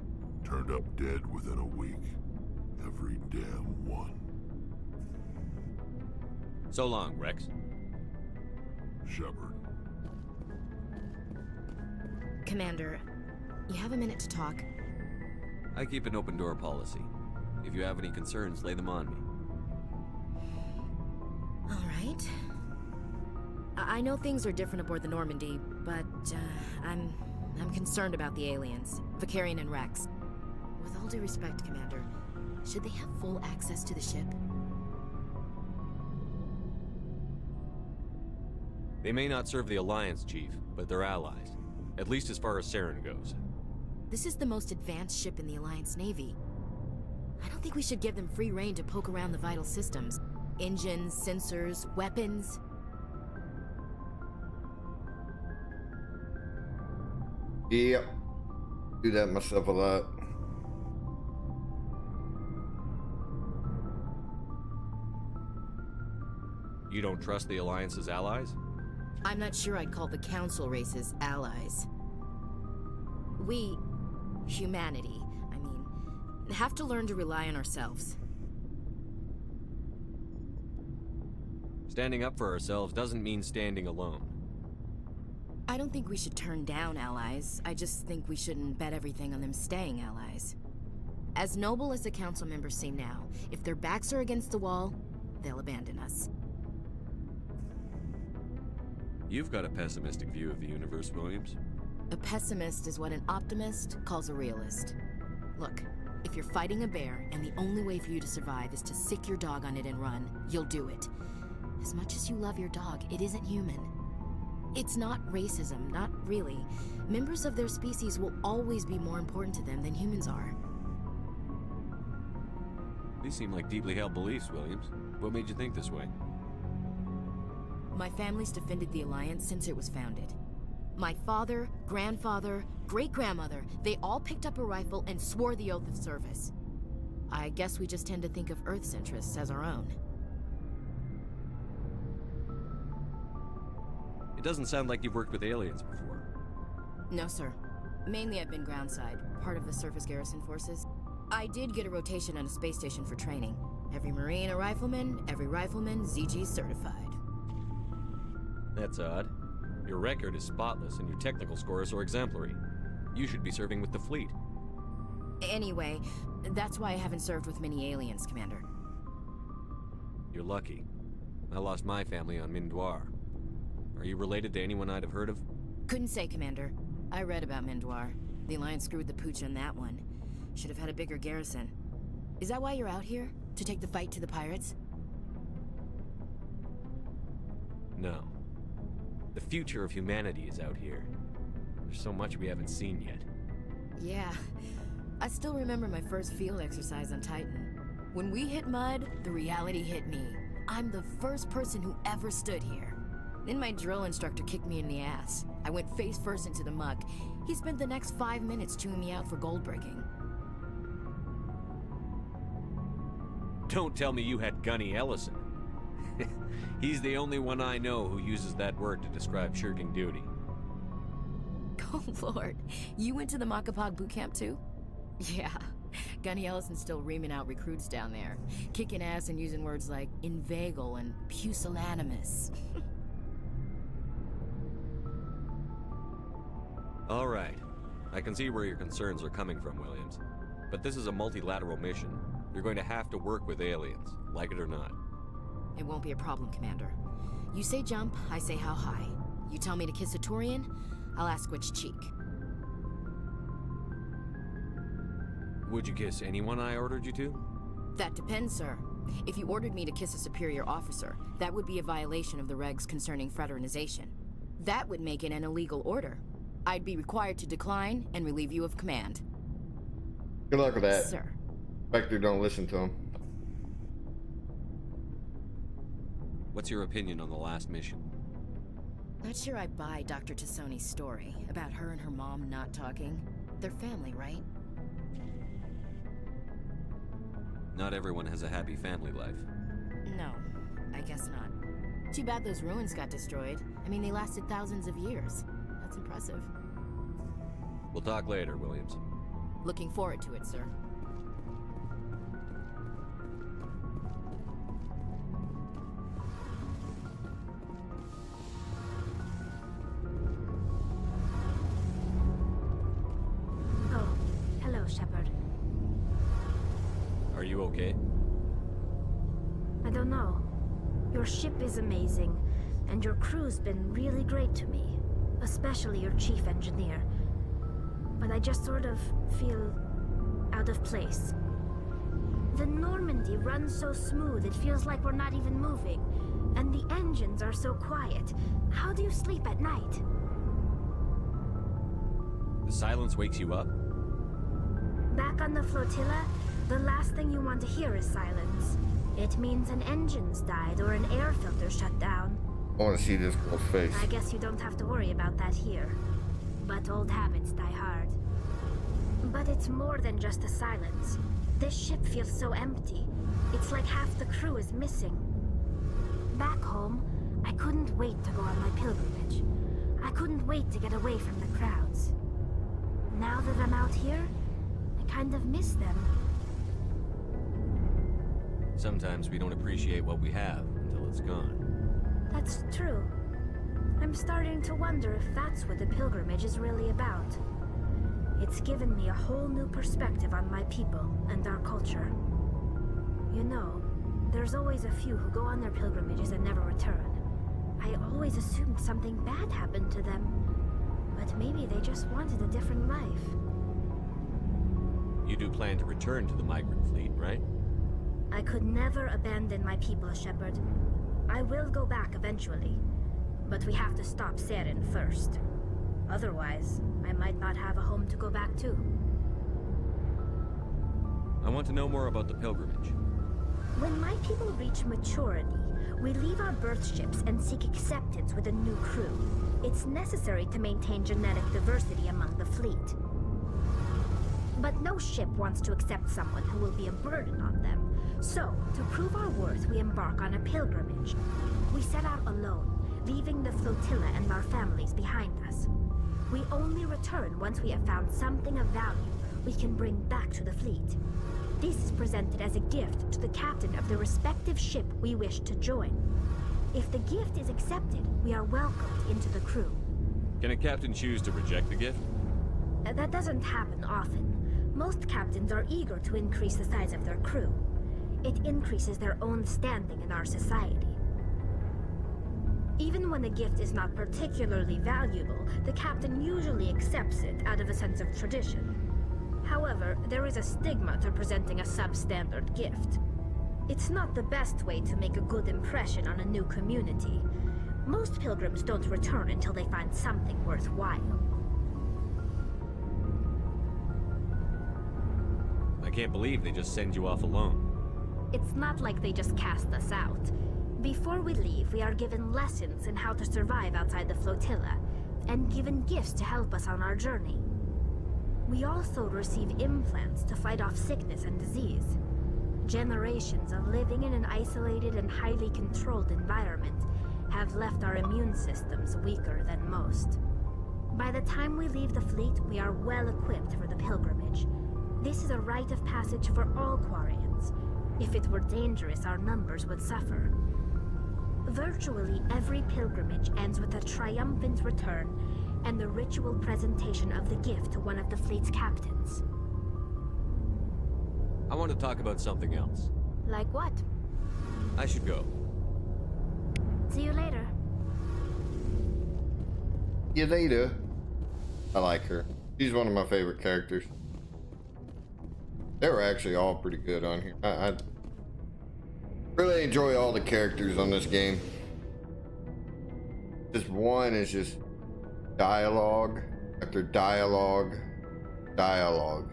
turned up dead within a week. Every damn one. So long, Rex. Shepard. Commander, you have a minute to talk? I keep an open door policy. If you have any concerns, lay them on me. All right. I know things are different aboard the Normandy, but I'm concerned about the aliens, Vakarian and Rex. With all due respect, Commander, should they have full access to the ship? They may not serve the Alliance, Chief, but they're allies. At least as far as Saren goes. This is the most advanced ship in the Alliance Navy. I don't think we should give them free rein to poke around the vital systems. Engines, sensors, weapons. Yep. Do that myself a lot. You don't trust the Alliance's allies? I'm not sure I'd call the Council races allies. We, humanity, I mean, have to learn to rely on ourselves. Standing up for ourselves doesn't mean standing alone. I don't think we should turn down allies. I just think we shouldn't bet everything on them staying allies. As noble as the Council members seem now, if their backs are against the wall, they'll abandon us. You've got a pessimistic view of the universe, Williams. A pessimist is what an optimist calls a realist. Look, if you're fighting a bear and the only way for you to survive is to sick your dog on it and run, you'll do it. As much as you love your dog, it isn't human. It's not racism, not really. Members of their species will always be more important to them than humans are. These seem like deeply held beliefs, Williams. What made you think this way? My family's defended the Alliance since it was founded. My father, grandfather, great-grandmother, they all picked up a rifle and swore the oath of service. I guess we just tend to think of Earth's interests as our own. It doesn't sound like you've worked with aliens before. No, sir. Mainly I've been groundside, part of the surface garrison forces. I did get a rotation on a space station for training. Every Marine a rifleman, every rifleman ZG certified. That's odd. Your record is spotless and your technical scores are exemplary. You should be serving with the fleet. Anyway, that's why I haven't served with many aliens, Commander. You're lucky. I lost my family on Mindoir. Are you related to anyone I'd have heard of? Couldn't say, Commander. I read about Mindoir. The Alliance screwed the pooch on that one. Should have had a bigger garrison. Is that why you're out here? To take the fight to the pirates? No. The future of humanity is out here. There's so much we haven't seen yet. Yeah. I still remember my first field exercise on Titan. When we hit mud, the reality hit me. I'm the first person who ever stood here. Then my drill instructor kicked me in the ass. I went face first into the muck. He spent the next 5 minutes chewing me out for gold breaking. Don't tell me you had Gunny Ellison. He's the only one I know who uses that word to describe shirking duty. Oh lord, you went to the Makapog boot camp too? Yeah, Gunny Ellison's still reaming out recruits down there, kicking ass and using words like inveigle and pusillanimous. All right, I can see where your concerns are coming from, Williams. But this is a multilateral mission. You're going to have to work with aliens, like it or not. It won't be a problem, Commander. You say jump, I say how high. You tell me to kiss a Turian, I'll ask which cheek. Would you kiss anyone I ordered you to? That depends, sir. If you ordered me to kiss a superior officer, that would be a violation of the regs concerning fraternization. That would make it an illegal order. I'd be required to decline and relieve you of command. Good luck with that. Sir. Spectre, don't listen to him. What's your opinion on the last mission? Not sure I buy Dr. Tassoni's story about her and her mom not talking. They're family, right? Not everyone has a happy family life. No, I guess not. Too bad those ruins got destroyed. I mean, they lasted thousands of years. That's impressive. We'll talk later, Williams. Looking forward to it, sir. Oh, hello, Shepard. Are you okay? I don't know. Your ship is amazing, and your crew's been really great to me. Especially your chief engineer. But I just sort of feel out of place. The Normandy runs so smooth it feels like we're not even moving. And the engines are so quiet. How do you sleep at night? The silence wakes you up? Back on the flotilla, the last thing you want to hear is silence. It means an engine's died or an air filter shut down. I want to see this girl's face. I guess you don't have to worry about that here. But old habits die hard. But it's more than just the silence. This ship feels so empty. It's like half the crew is missing. Back home, I couldn't wait to go on my pilgrimage. I couldn't wait to get away from the crowds. Now that I'm out here, I kind of miss them. Sometimes we don't appreciate what we have until it's gone. That's true. I'm starting to wonder if that's what the pilgrimage is really about. It's given me a whole new perspective on my people and our culture. You know, there's always a few who go on their pilgrimages and never return. I always assumed something bad happened to them. But maybe they just wanted a different life. You do plan to return to the migrant fleet, right? I could never abandon my people, Shepard. I will go back eventually, but we have to stop Saren first. Otherwise, I might not have a home to go back to. I want to know more about the pilgrimage. When my people reach maturity, we leave our birth ships and seek acceptance with a new crew. It's necessary to maintain genetic diversity among the fleet. But no ship wants to accept someone who will be a burden on them. So, to prove our worth, we embark on a pilgrimage. We set out alone, leaving the flotilla and our families behind us. We only return once we have found something of value we can bring back to the fleet. This is presented as a gift to the captain of the respective ship we wish to join. If the gift is accepted, we are welcomed into the crew. Can a captain choose to reject the gift? That doesn't happen often. Most captains are eager to increase the size of their crew. It increases their own standing in our society. Even when a gift is not particularly valuable, the captain usually accepts it out of a sense of tradition. However, there is a stigma to presenting a substandard gift. It's not the best way to make a good impression on a new community. Most pilgrims don't return until they find something worthwhile. I can't believe they just send you off alone. It's not like they just cast us out. Before we leave, we are given lessons in how to survive outside the flotilla, and given gifts to help us on our journey. We also receive implants to fight off sickness and disease. Generations of living in an isolated and highly controlled environment have left our immune systems weaker than most. By the time we leave the fleet, we are well equipped for the pilgrimage. This is a rite of passage for all Quarians. If it were dangerous, our numbers would suffer. Virtually every pilgrimage ends with a triumphant return and the ritual presentation of the gift to one of the fleet's captains. I want to talk about something else. Like what? I should go. See you later. You later. I like her. She's one of my favorite characters. They were actually all pretty good on here. I really enjoy all the characters on this game. This one is just dialogue after dialogue, dialogue.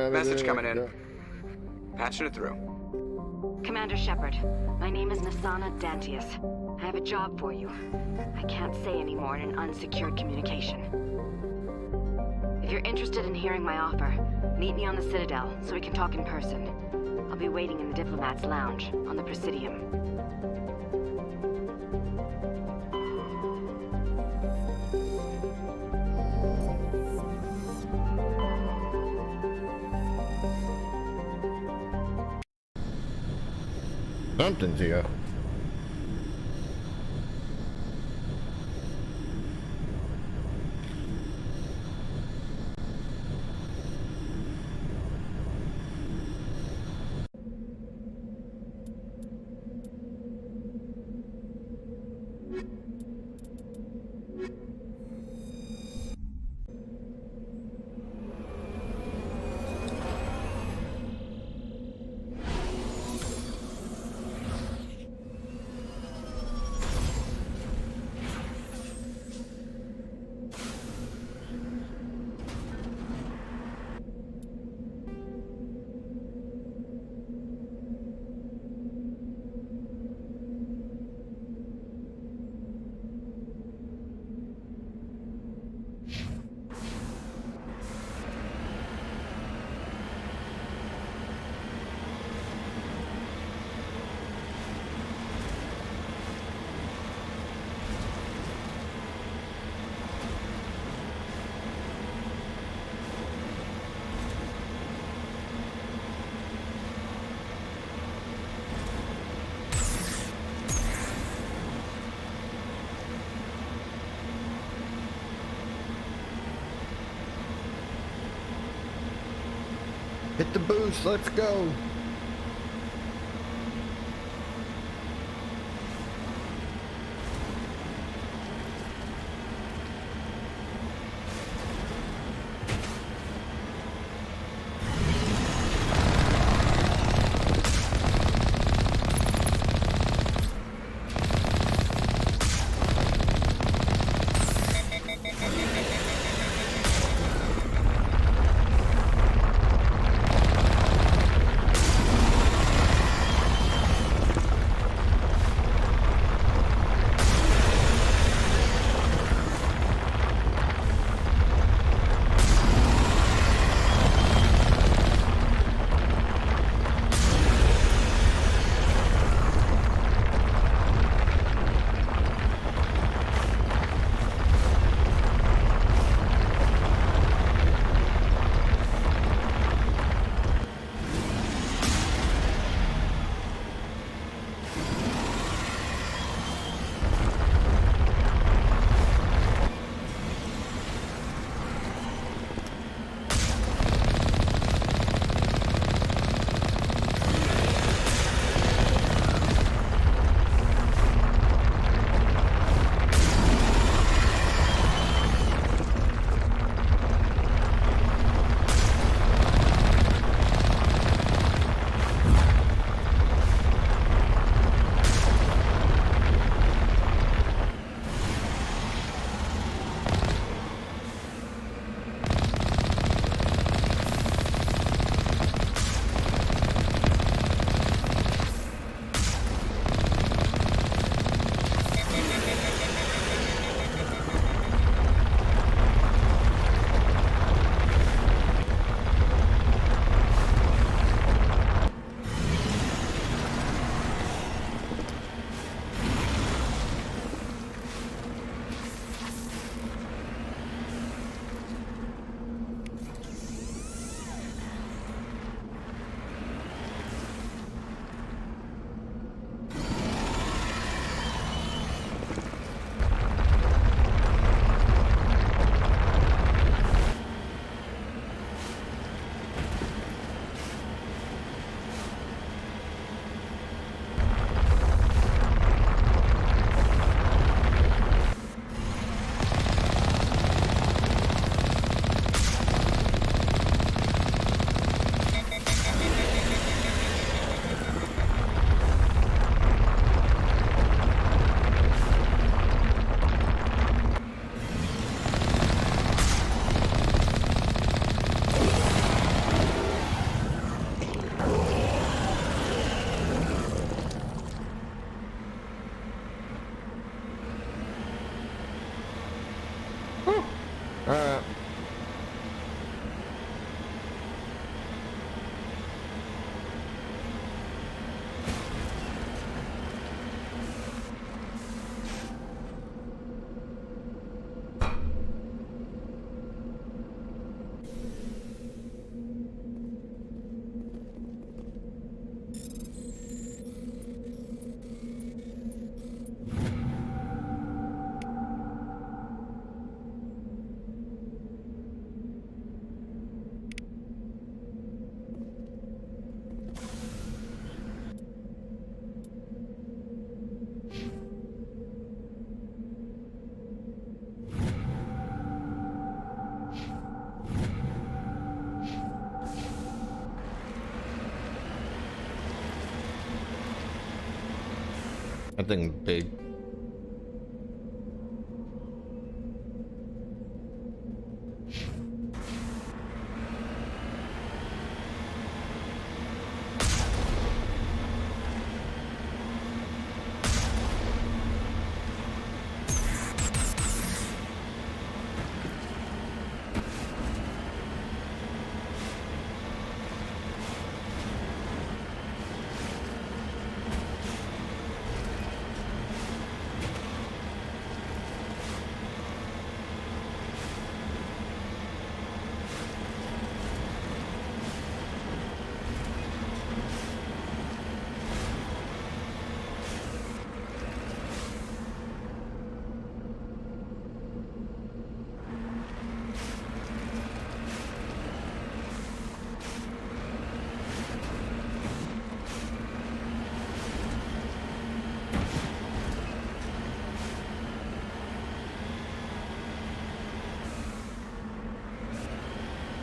Message coming in. Patching it through. Commander Shepard, my name is Nasana Dantius. I have a job for you. I can't say any more in an unsecured communication. If you're interested in hearing my offer, meet me on the Citadel so we can talk in person. I'll be waiting in the Diplomat's Lounge on the Presidium. Something's here. Hit the boost, let's go. That thing big.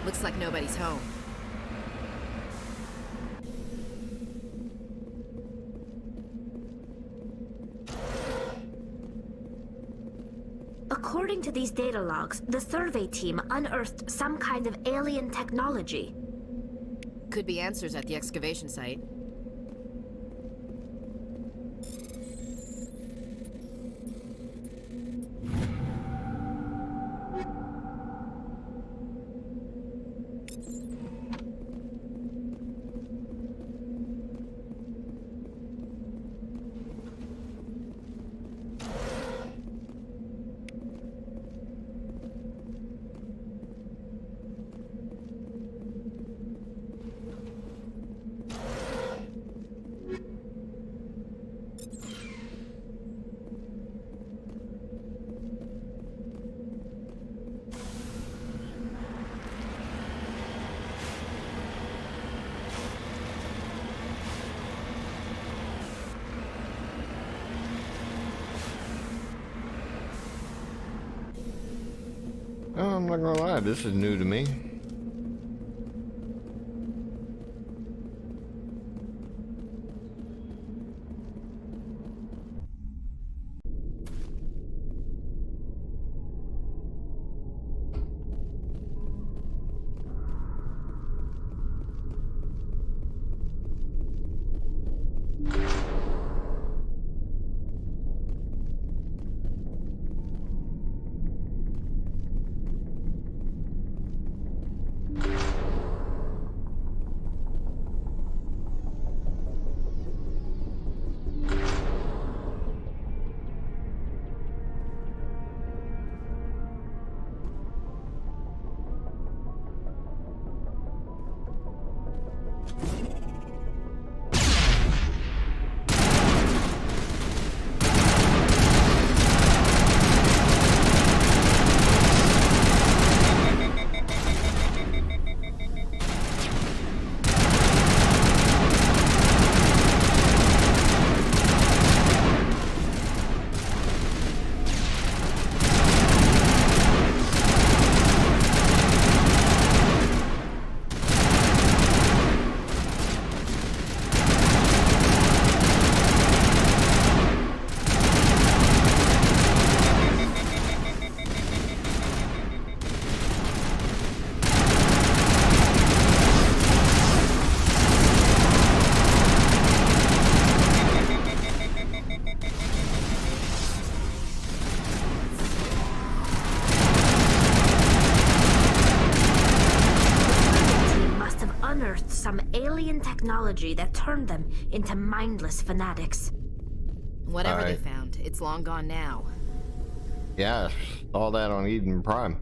Looks like nobody's home. According to these data logs, the survey team unearthed some kind of alien technology. Could be answers at the excavation site. Oh, I'm not gonna lie, this is new to me. Some alien technology that turned them into mindless fanatics. Whatever they found, it's long gone now. Yeah, all that on Eden Prime.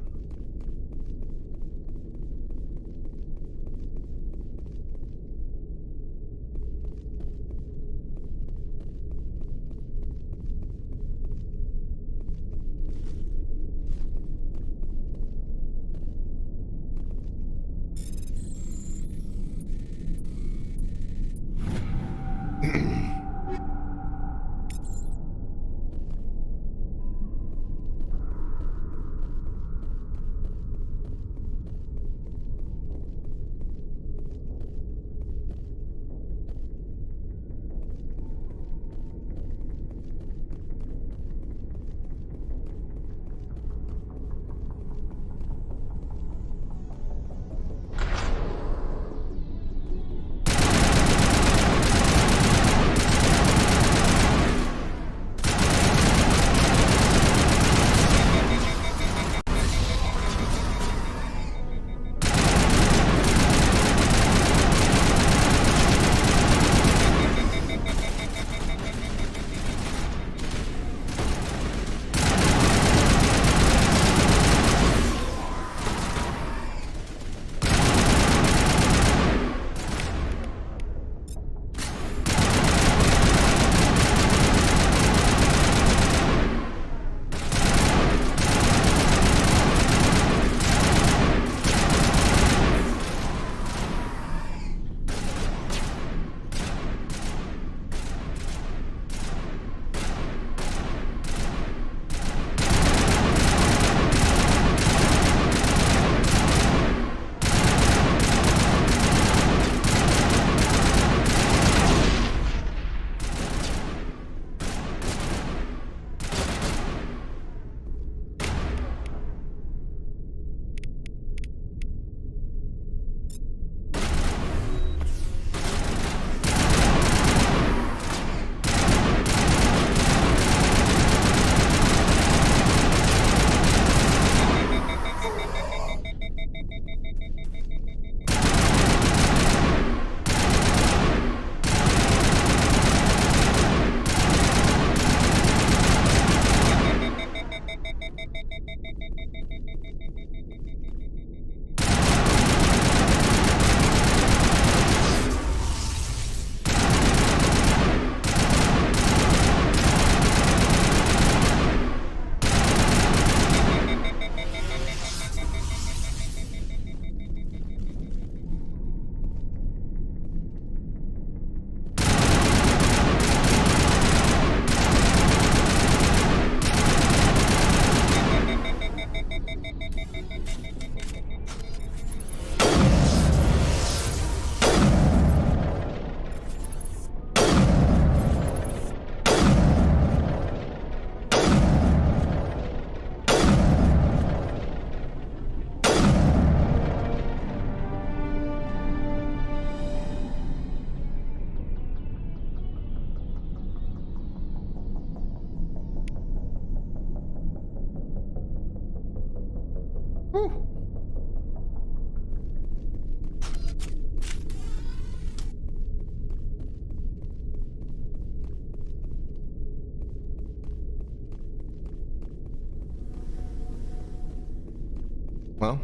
Well,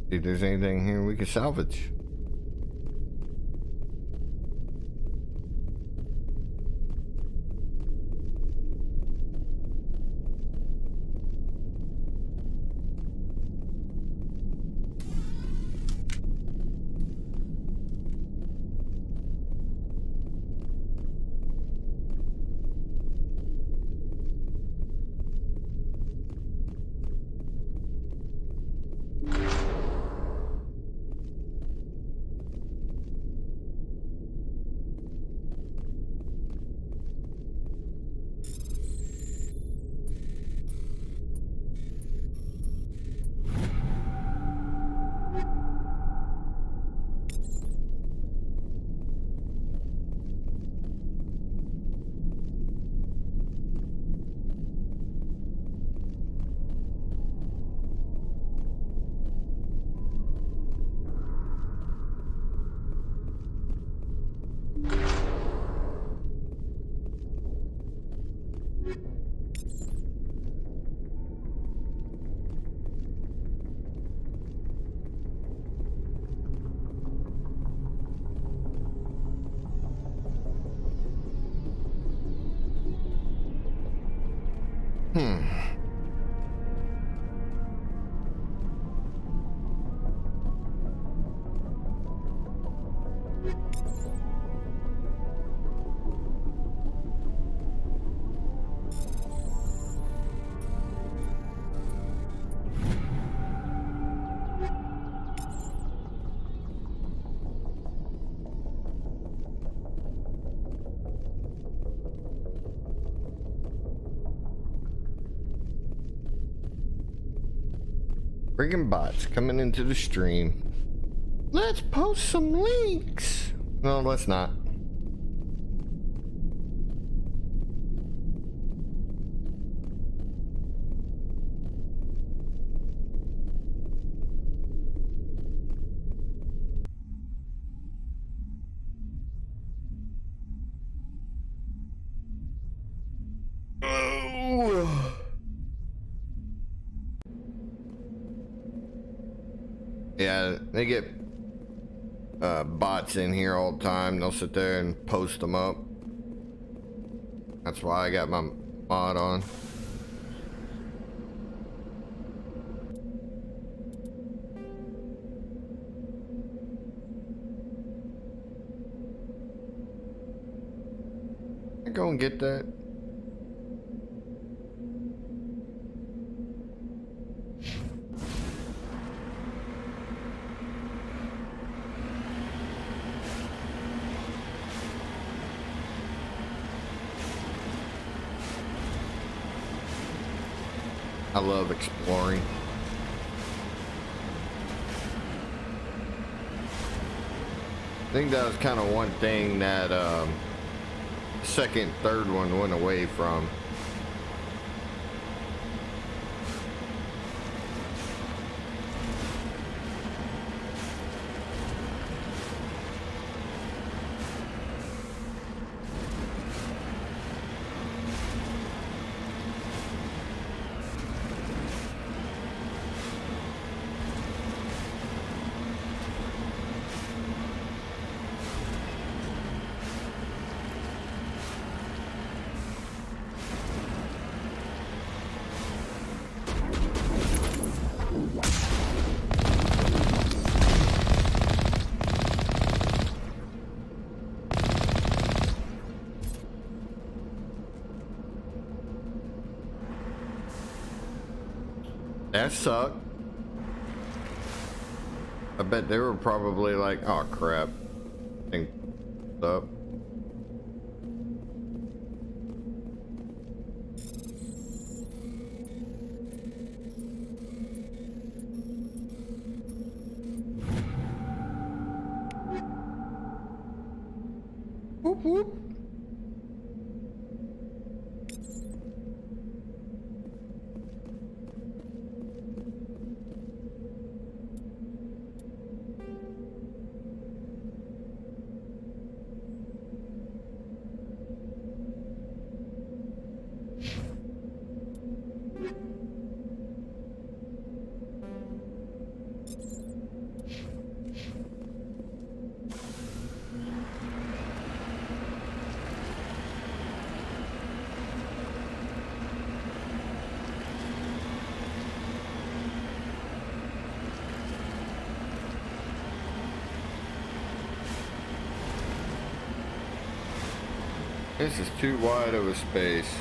see if there's anything here we can salvage. Friggin' bots coming into the stream. Let's post some links. No, let's not. Yeah, they get bots in here all the time. They'll sit there and post them up. That's why I got my mod on. I go and get that. I love exploring. I think that was kind of one thing that second, third one went away from. That sucked. I bet they were probably like, oh crap. Thing up. Whoop whoop. This is too wide of a space.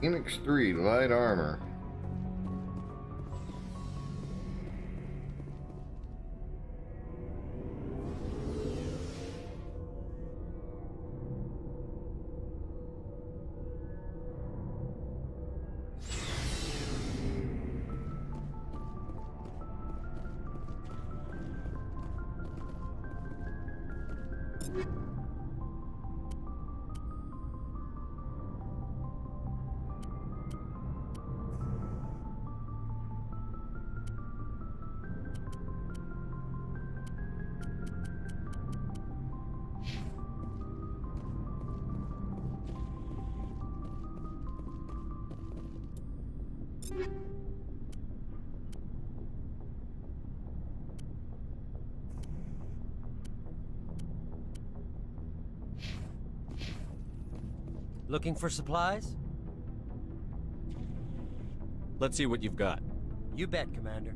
Phoenix 3 light armor. Looking for supplies? Let's see what you've got. You bet, Commander.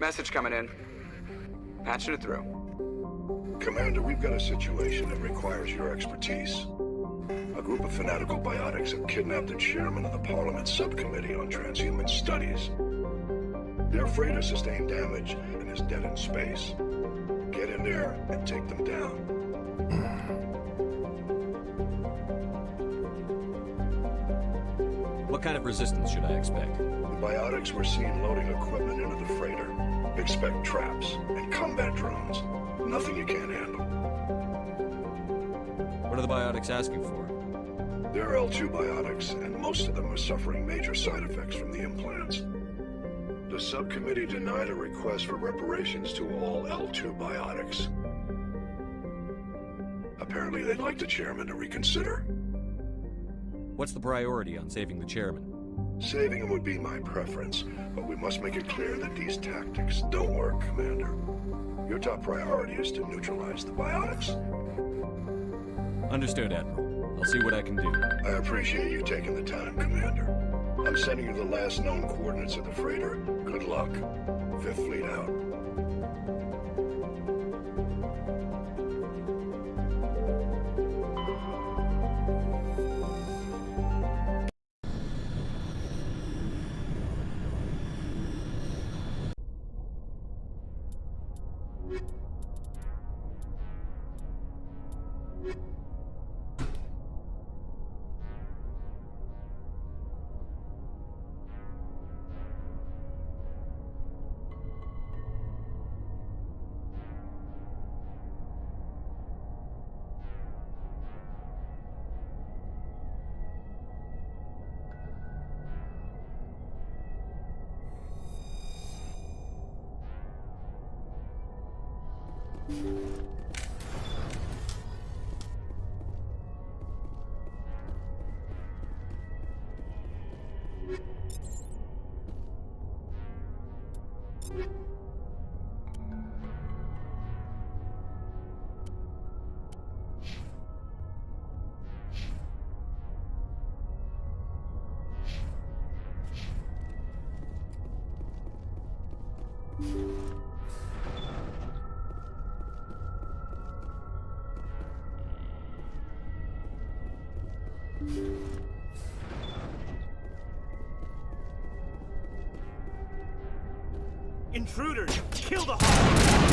Message coming in. Patching it through. Commander, we've got a situation that requires your expertise. A group of fanatical biotics have kidnapped the chairman of the Parliament Subcommittee on Transhuman Studies. Their freighter sustained damage and is dead in space. Get in there and take them down. What kind of resistance should I expect? The biotics were seen loading equipment into the freighter. Expect traps and combat drones. Nothing you can't handle. What are the biotics asking for? They're L2 biotics, and most of them are suffering major side effects from the implants. The subcommittee denied a request for reparations to all L2 biotics. Apparently they'd like the chairman to reconsider. What's the priority on saving the chairman? Saving him would be my preference, but we must make it clear that these tactics don't work, Commander. Your top priority is to neutralize the biotics. Understood, Admiral. I'll see what I can do. I appreciate you taking the time, Commander. I'm sending you the last known coordinates of the freighter. Good luck. Fifth Fleet out. Intruders! Kill the hostage!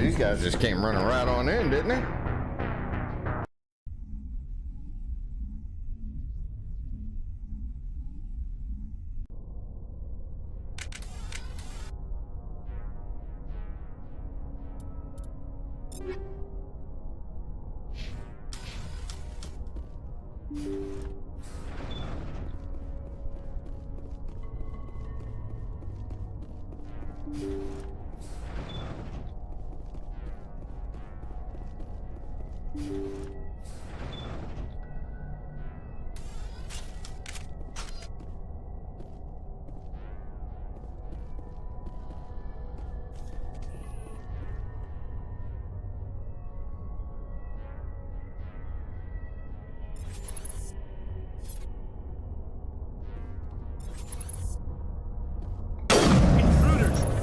These guys just came running right on in, didn't they?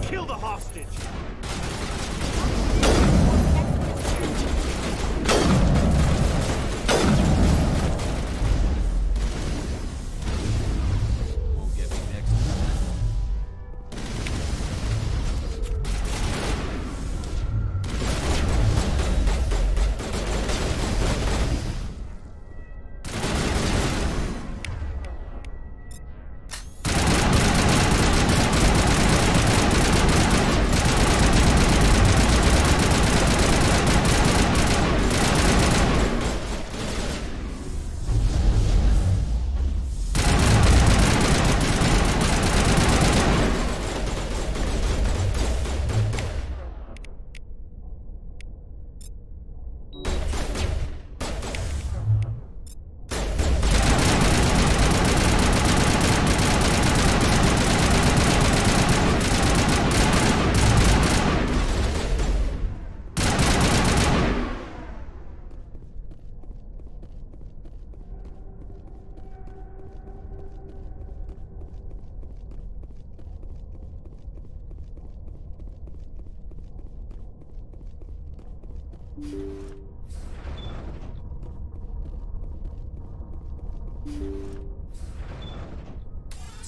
Kill the hostage! Won't get me next time.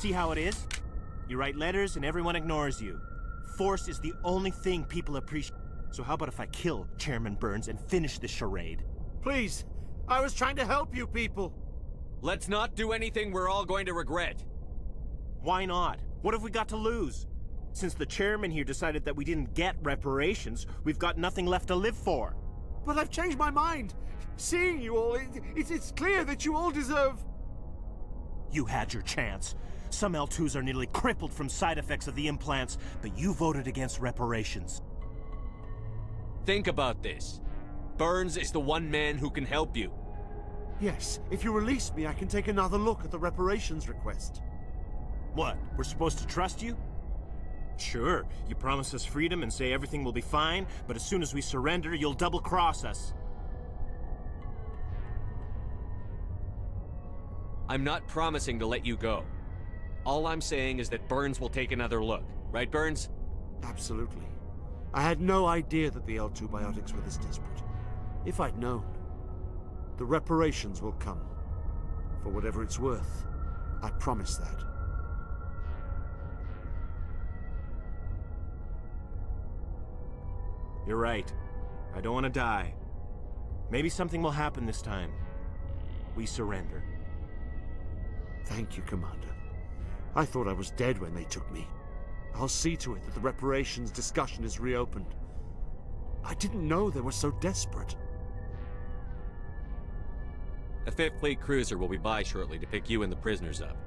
See how it is? You write letters and everyone ignores you. Force is the only thing people appreciate. So how about if I kill Chairman Burns and finish this charade? Please, I was trying to help you people. Let's not do anything we're all going to regret. Why not? What have we got to lose? Since the chairman here decided that we didn't get reparations, we've got nothing left to live for. But I've changed my mind. Seeing you all, it's clear that you all deserve... You had your chance. Some L2s are nearly crippled from side effects of the implants, but you voted against reparations. Think about this. Burns is the one man who can help you. Yes, if you release me, I can take another look at the reparations request. What, we're supposed to trust you? Sure, you promise us freedom and say everything will be fine, but as soon as we surrender, you'll double-cross us. I'm not promising to let you go. All I'm saying is that Burns will take another look. Right, Burns? Absolutely. I had no idea that the L2 biotics were this desperate. If I'd known, the reparations will come. For whatever it's worth. I promise that. You're right. I don't want to die. Maybe something will happen this time. We surrender. Thank you, Commander. I thought I was dead when they took me. I'll see to it that the reparations discussion is reopened. I didn't know they were so desperate. A 5th Fleet cruiser will be by shortly to pick you and the prisoners up.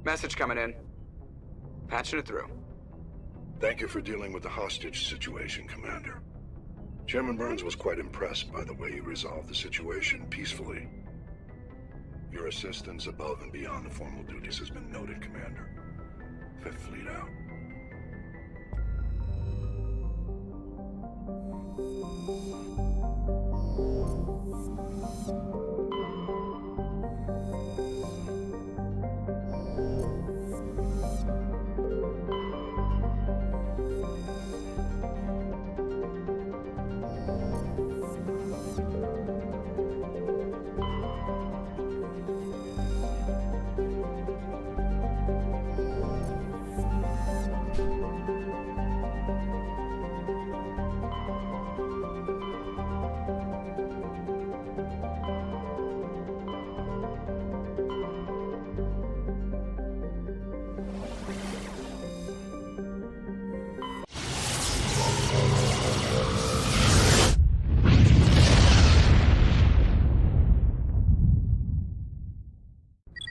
Message coming in. Patching it through. Thank you for dealing with the hostage situation, Commander. Chairman Burns was quite impressed by the way you resolved the situation peacefully. Your assistance above and beyond the formal duties has been noted, Commander. Fifth Fleet out.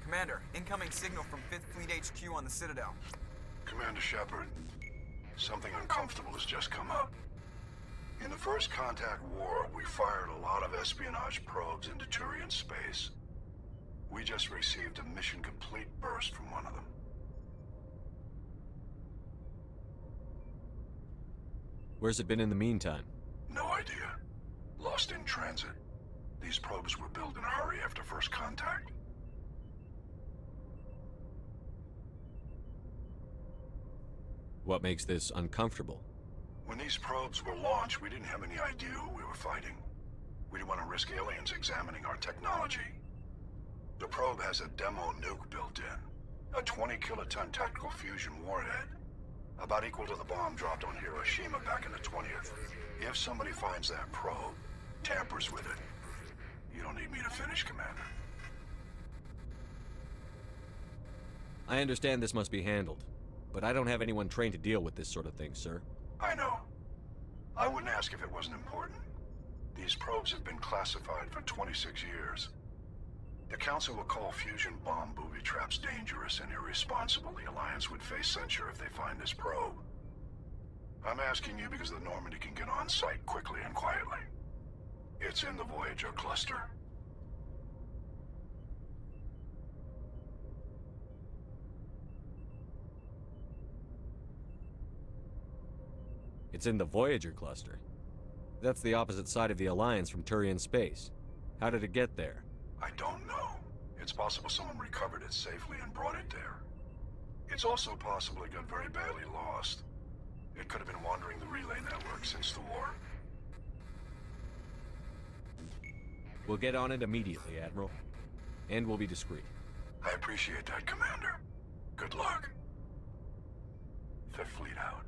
Commander, incoming signal from 5th Fleet HQ on the Citadel. Commander Shepard, something uncomfortable has just come up. In the First Contact War, we fired a lot of espionage probes into Turian space. We just received a mission complete burst from one of them. Where's it been in the meantime? No idea. Lost in transit. These probes were built in a hurry after First Contact. What makes this uncomfortable? When these probes were launched, we didn't have any idea who we were fighting. We didn't want to risk aliens examining our technology. The probe has a demo nuke built in. A 20-kiloton tactical fusion warhead. About equal to the bomb dropped on Hiroshima back in the 20th. If somebody finds that probe, tampers with it, you don't need me to finish, Commander. I understand this must be handled, but I don't have anyone trained to deal with this sort of thing, sir. I know. I wouldn't ask if it wasn't important. These probes have been classified for 26 years. The Council will call fusion bomb booby traps dangerous and irresponsible. The Alliance would face censure if they find this probe. I'm asking you because the Normandy can get on site quickly and quietly. It's in the Voyager cluster. It's in the Voyager cluster. That's the opposite side of the Alliance from Turian space. How did it get there? I don't know. It's possible someone recovered it safely and brought it there. It's also possible it got very badly lost. It could have been wandering the relay network since the war. We'll get on it immediately, Admiral. And we'll be discreet. I appreciate that, Commander. Good luck. Fifth Fleet out.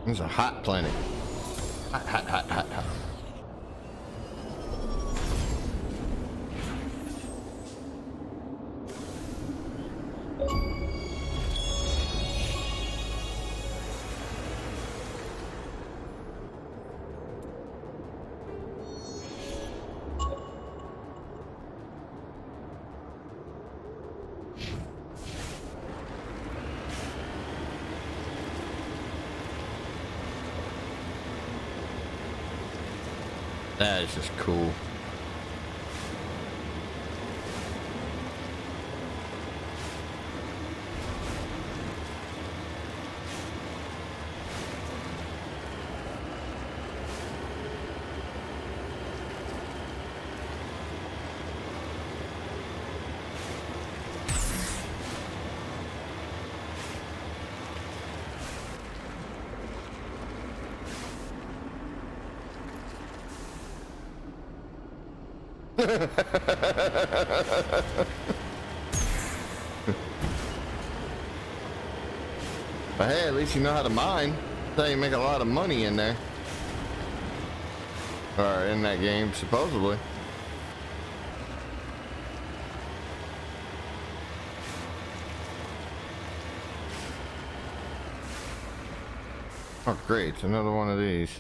It's a hot planet. Hot, hot, hot, hot, hot. That is just cool. But hey, at least you know how to mine. That's how you make a lot of money in there. Or in that game, supposedly. Oh, great. It's another one of these.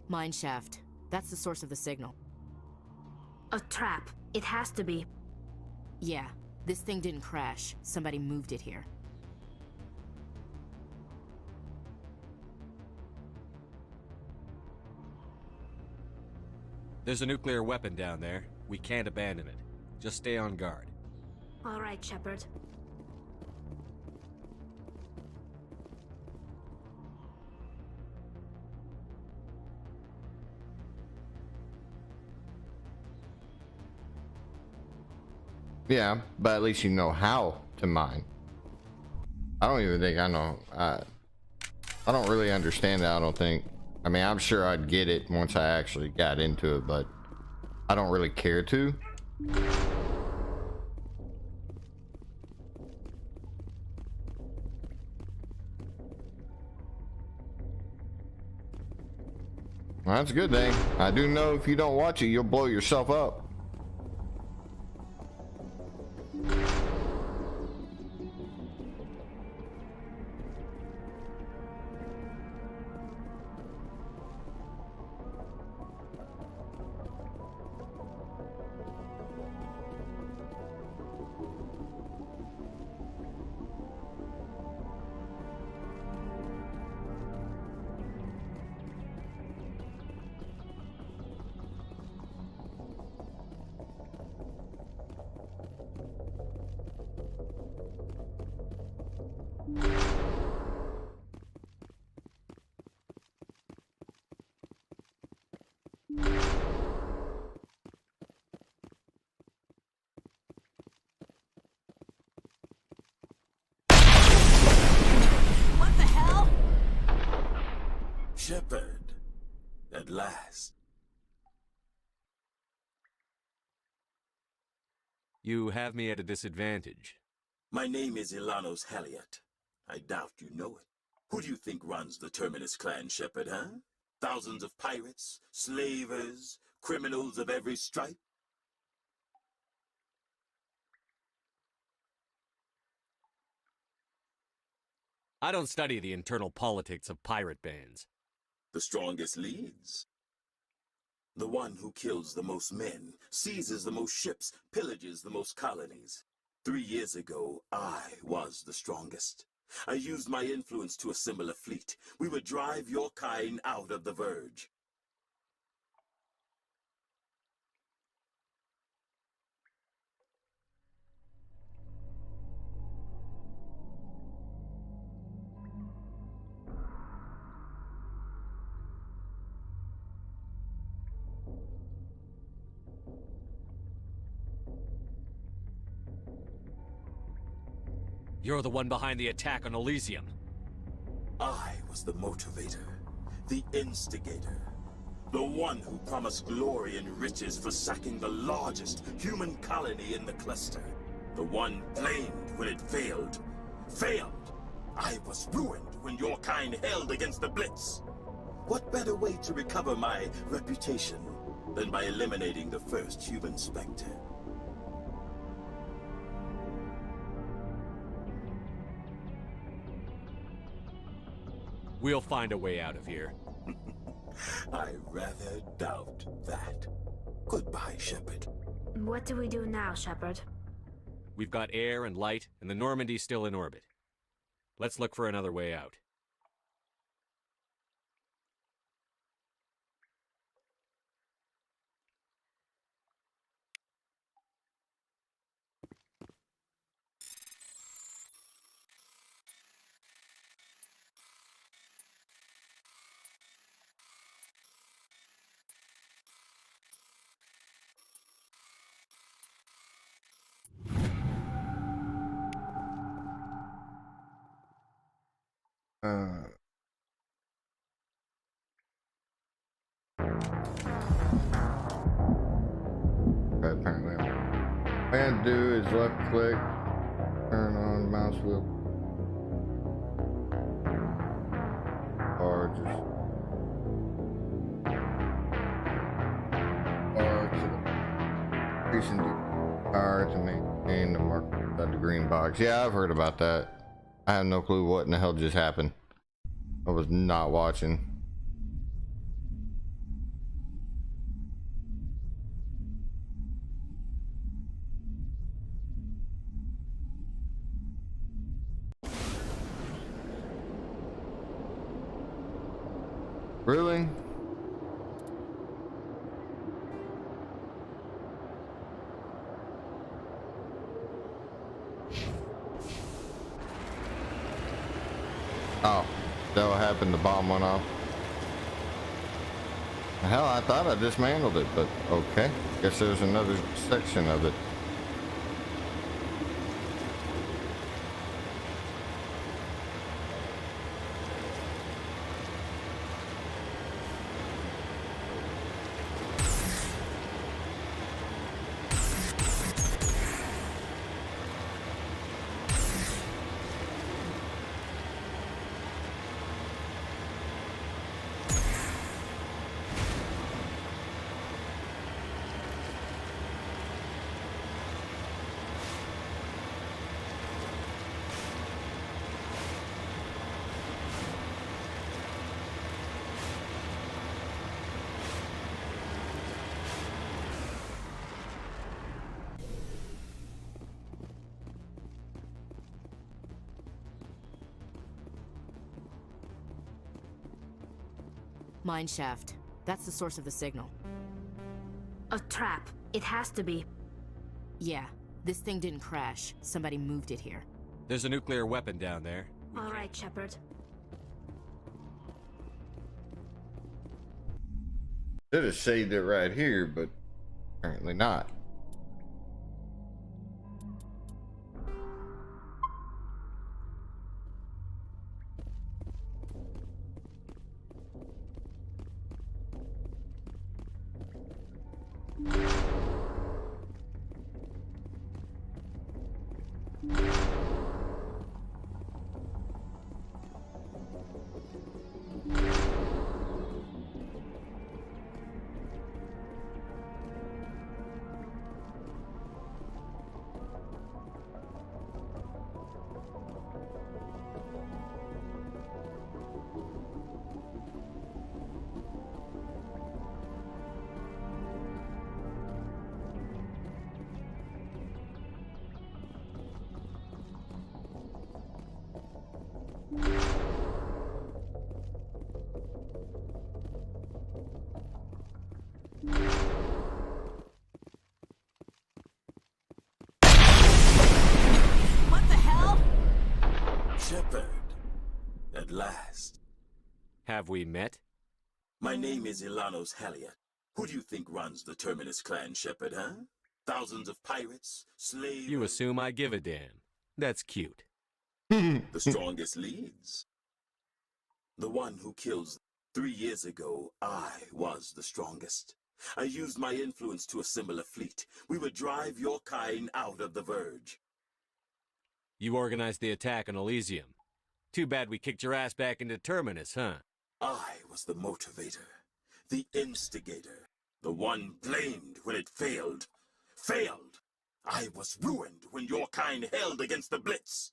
Mine shaft. That's the source of the signal. A trap. It has to be. Yeah, this thing didn't crash. Somebody moved it here. There's a nuclear weapon down there. We can't abandon it. Just stay on guard. All right, Shepard. Yeah, but at least you know how to mine. I don't even think I know. I don't really understand that, I don't think. I mean, I'm sure I'd get it once I actually got into it, but I don't really care to. Well, that's a good thing. I do know if you don't watch it, you'll blow yourself up. What the hell? Shepard, at last. You have me at a disadvantage. My name is Ilanos Haliot. I doubt you know it. Who do you think runs the Terminus clan, Shepard, huh? Thousands of pirates, slavers, criminals of every stripe? I don't study the internal politics of pirate bands. The strongest leads. The one who kills the most men, seizes the most ships, pillages the most colonies. 3 years ago, I was the strongest. I used my influence to assemble a fleet. We would drive your kind out of the Verge. You're the one behind the attack on Elysium. I was the motivator, the instigator, the one who promised glory and riches for sacking the largest human colony in the cluster, the one blamed when it failed. Failed! I was ruined when your kind held against the Blitz. What better way to recover my reputation than by eliminating the first human Spectre? We'll find a way out of here. I rather doubt that. Goodbye, Shepard. What do we do now, Shepard? We've got air and light, and the Normandy's still in orbit. Let's look for another way out. Okay, apparently. All I gotta do is left click, turn on the mouse wheel. Or just increasing the power to maintain the mark of the green box. Yeah, I've heard about that. I have no clue what in the hell just happened. I was not watching. Really? Oh, that what happened? The bomb went off. Hell, I thought I dismantled it, but okay. Guess there's another section of it. Mine shaft. That's the source of the signal. A trap. It has to be. Yeah, this thing didn't crash. Somebody moved it here. There's a nuclear weapon down there. All right, Shepard. Should have saved it right here, but apparently not. What the hell? Shepard, at last. Have we met? My name is Ilanos Halliot. Who do you think runs the Terminus clan, Shepard, huh? Thousands of pirates, slaves... You assume I give a damn. That's cute. The strongest leads. The one who kills 3 years ago, I was the strongest. I used my influence to assemble a fleet. We would drive your kind out of the Verge. You organized the attack on Elysium. Too bad we kicked your ass back into Terminus, huh? I was the motivator, the instigator, the one blamed when it failed. Failed! I was ruined when your kind held against the Blitz.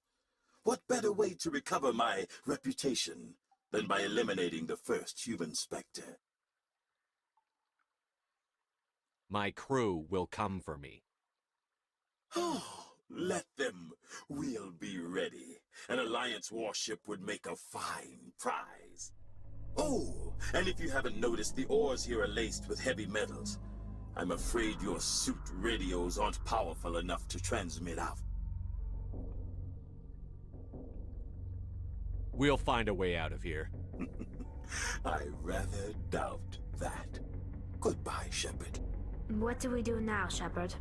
What better way to recover my reputation than by eliminating the first human Spectre? My crew will come for me. Oh, let them. We'll be ready. An Alliance warship would make a fine prize. Oh, and if you haven't noticed, the ores here are laced with heavy metals. I'm afraid your suit radios aren't powerful enough to transmit out. We'll find a way out of here. I rather doubt that. Goodbye, Shepard. What do we do now, Shepard?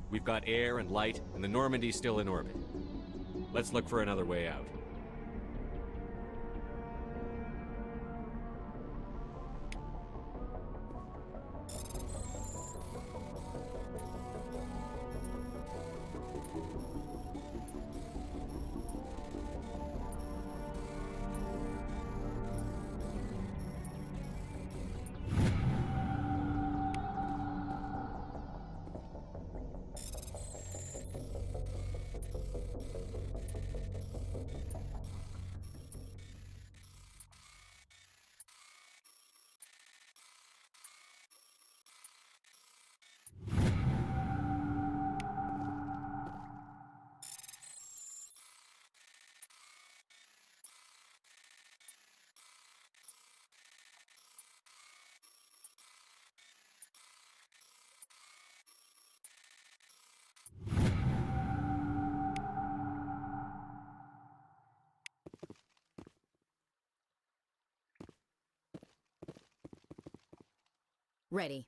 We've got air and light, and the Normandy's still in orbit. Let's look for another way out. Ready.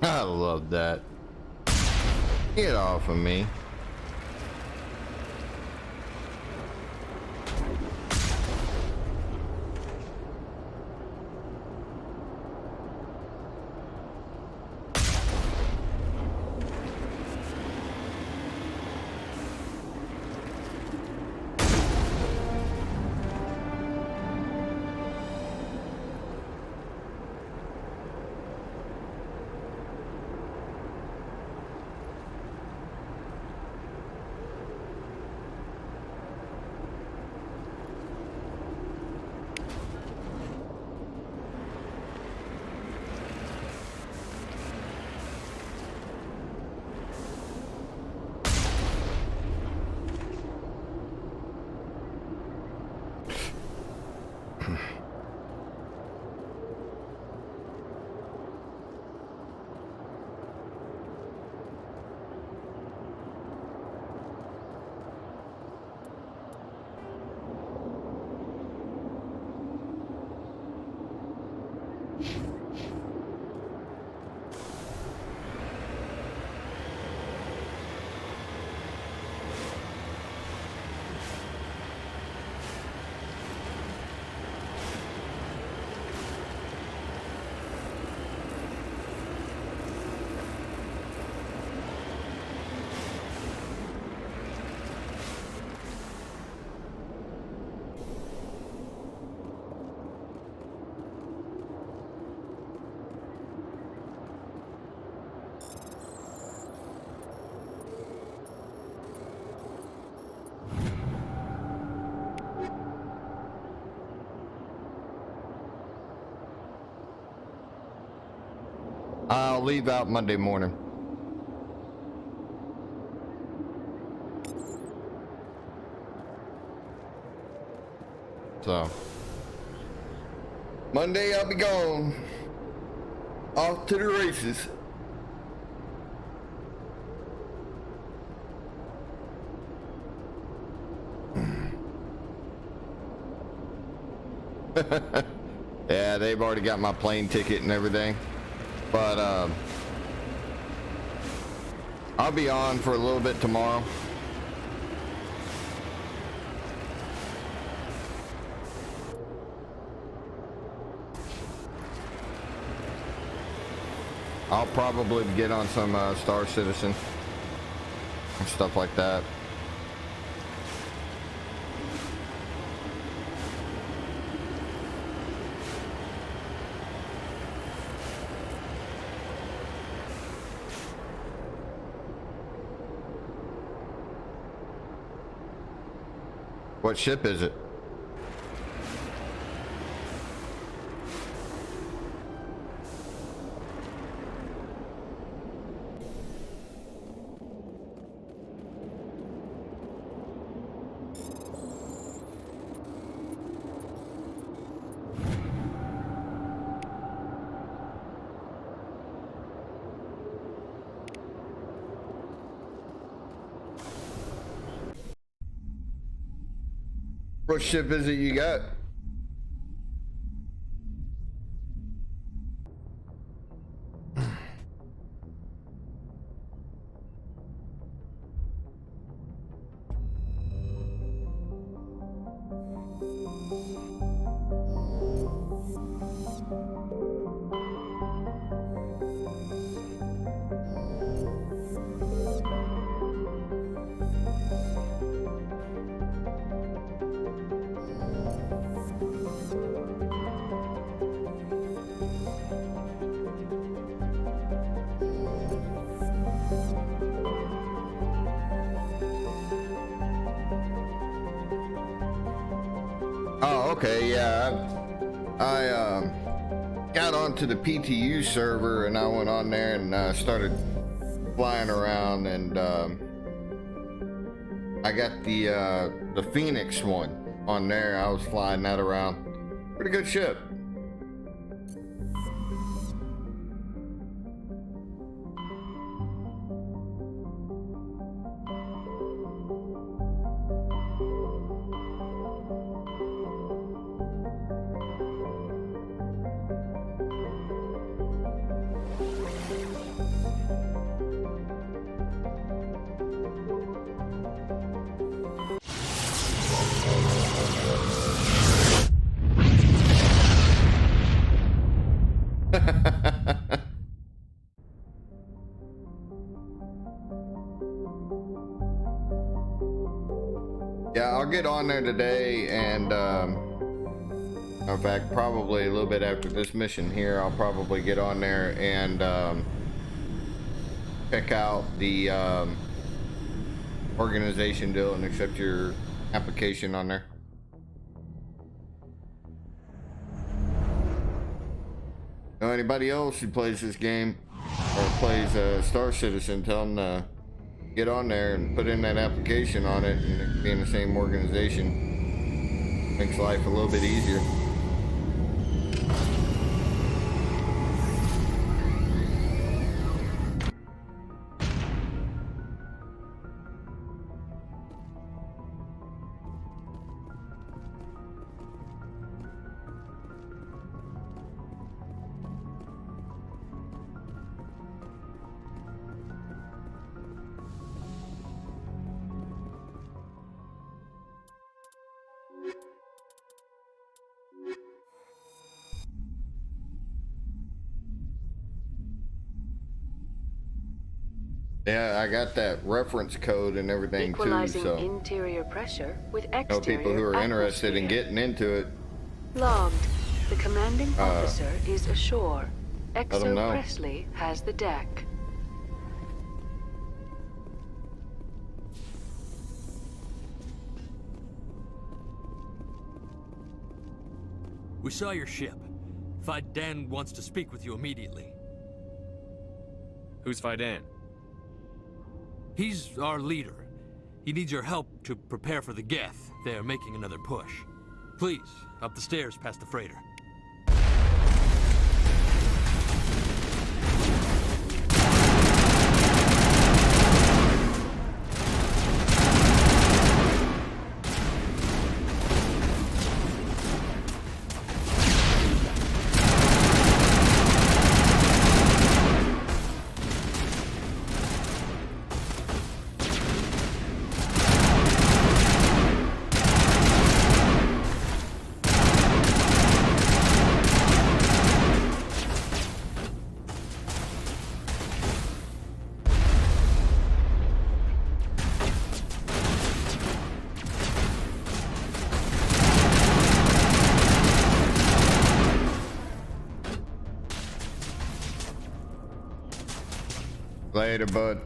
I love that. Get off of me. I'll leave out Monday morning. So, Monday I'll be gone. Off to the races. Yeah, they've already got my plane ticket and everything. But, I'll be on for a little bit tomorrow. I'll probably get on some Star Citizen and stuff like that. What ship is it? What ship is it you got? Oh, okay, yeah. I got onto the PTU server and I went on there and started flying around, and I got the Phoenix one on there. I was flying that around. Pretty good ship. Yeah, I'll get on there today, and in fact, probably a little bit after this mission here, I'll probably get on there and check out the organization deal and accept your application on there. Know anybody else who plays this game or plays Star Citizen, tell them to get on there and put in that application on it, and be in the same organization. Makes life a little bit easier. Yeah, I got that reference code and everything too, Equalizing so interior pressure with exterior know people who are interested in atmosphere. getting into it. Logged. The commanding officer is ashore. them Exo know. Presley has the deck. We saw your ship. Fight Dan wants to speak with you immediately. Who's Faidan? He's our leader. He needs your help to prepare for the Geth. They're making another push. Please, up the stairs past the freighter. Later, bud.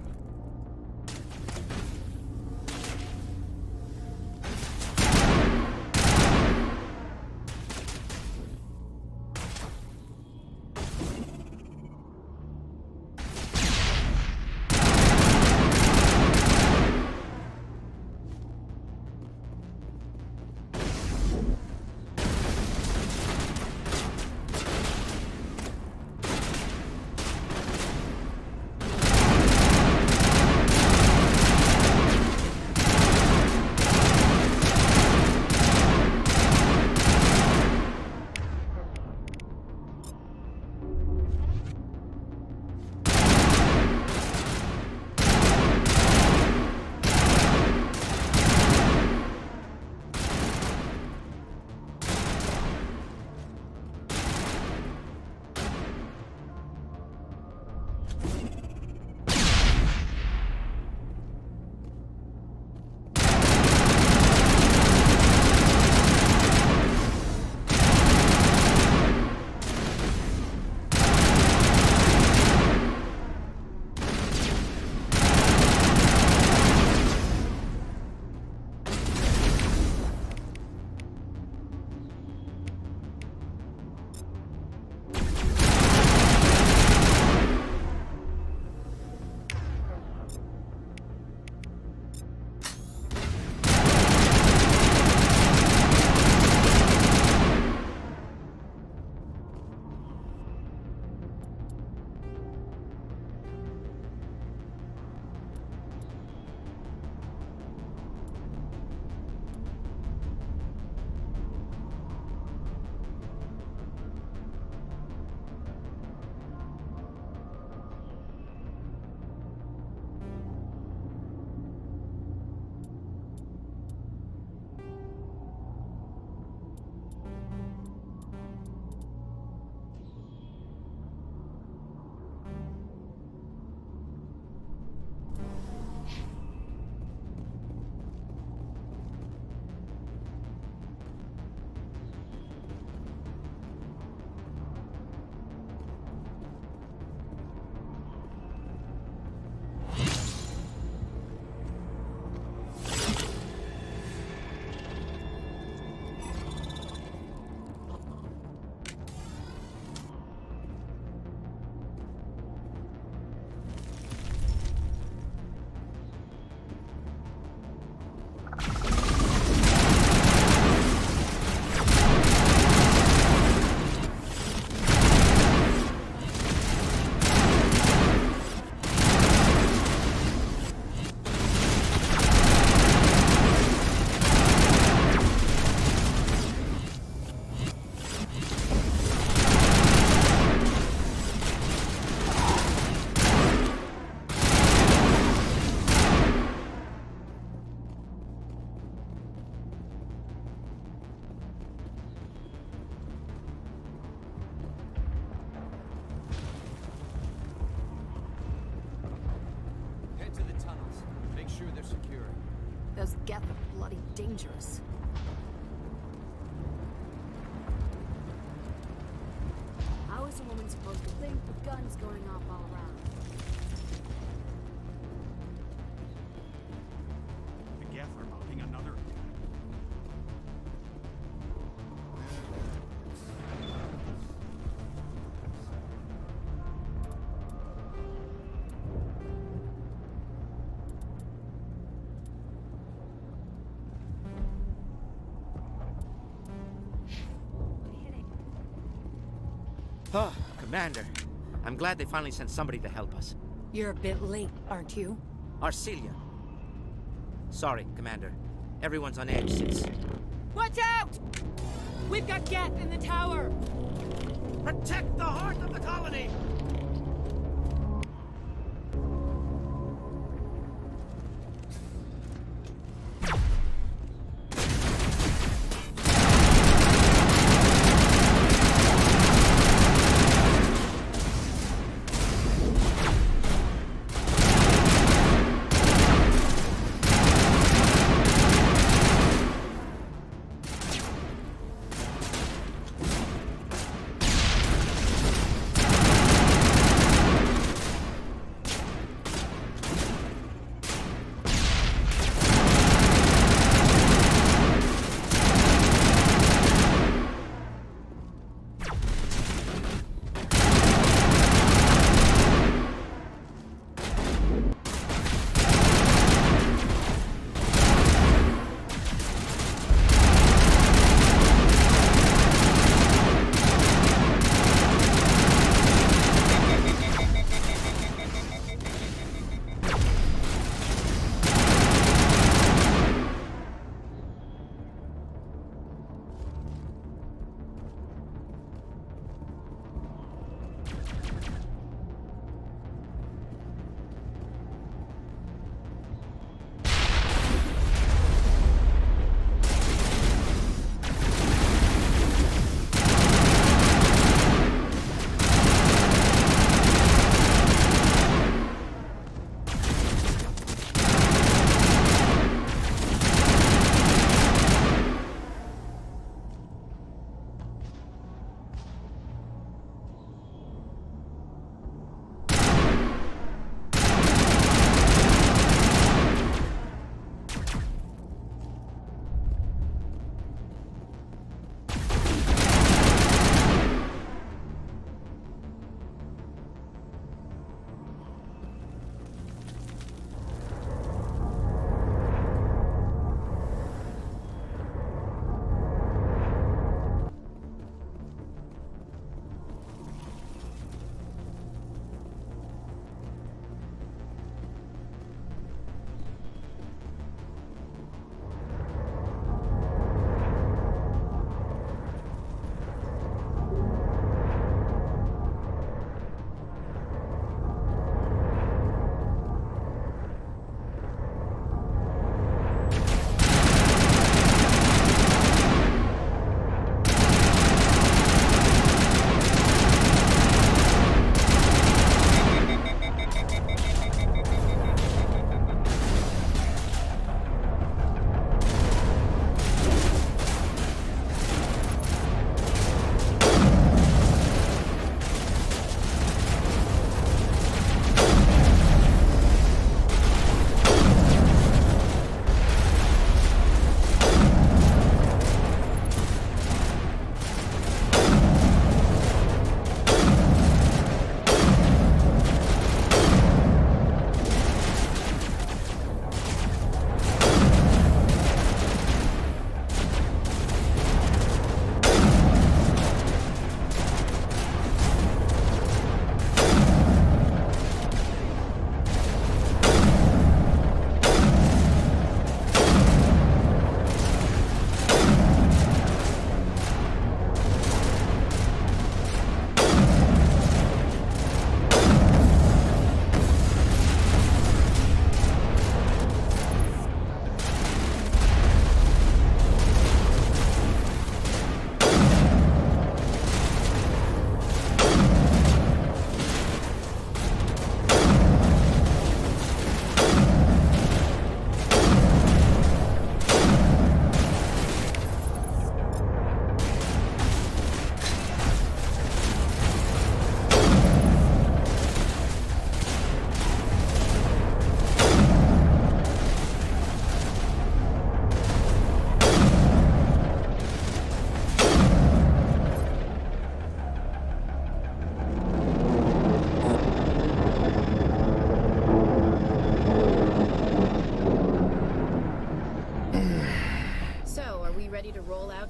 Those Geth are bloody dangerous. How is a woman supposed to think with guns going off all around? The Geth are mounting another attack. Oh, Commander. I'm glad they finally sent somebody to help us. You're a bit late, aren't you? Arcelia. Sorry, Commander. Everyone's on edge since... Watch out! We've got Geth in the tower! Protect the heart of the colony!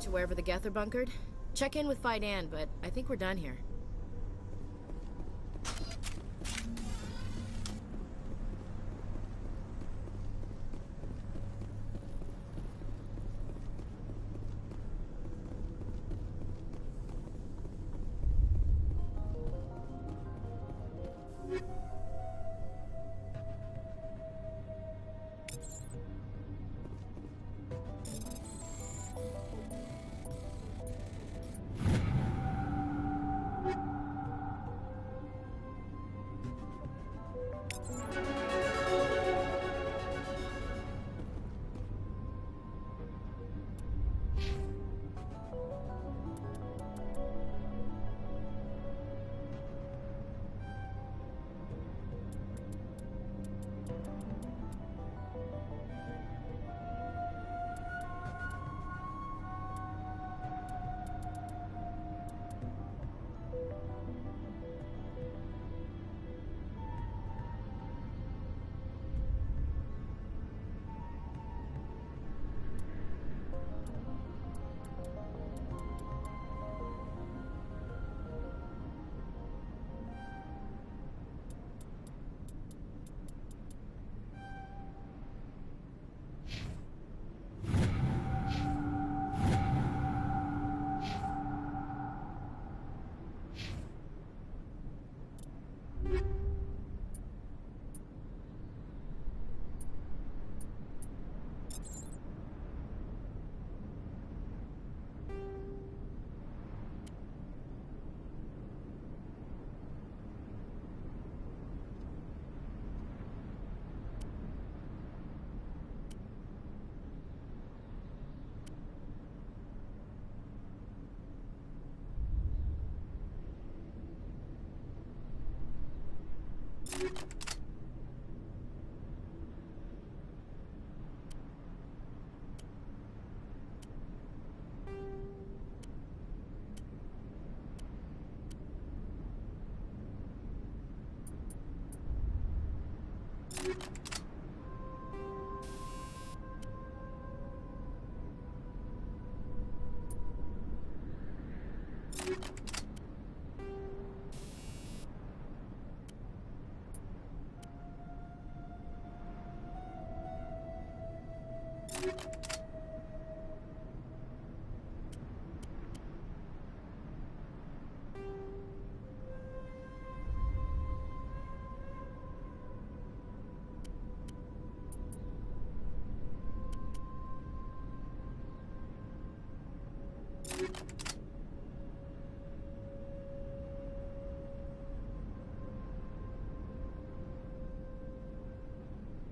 To wherever the Geth are bunkered? Check in with Fidan, but I think we're done here.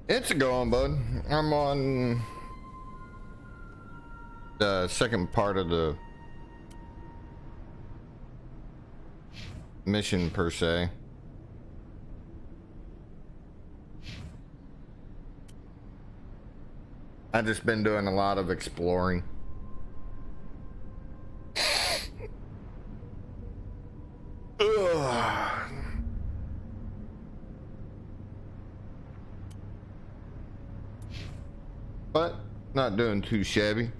It's a going, bud. I'm on the second part of the mission per se. I've just been doing a lot of exploring. But not doing too shabby.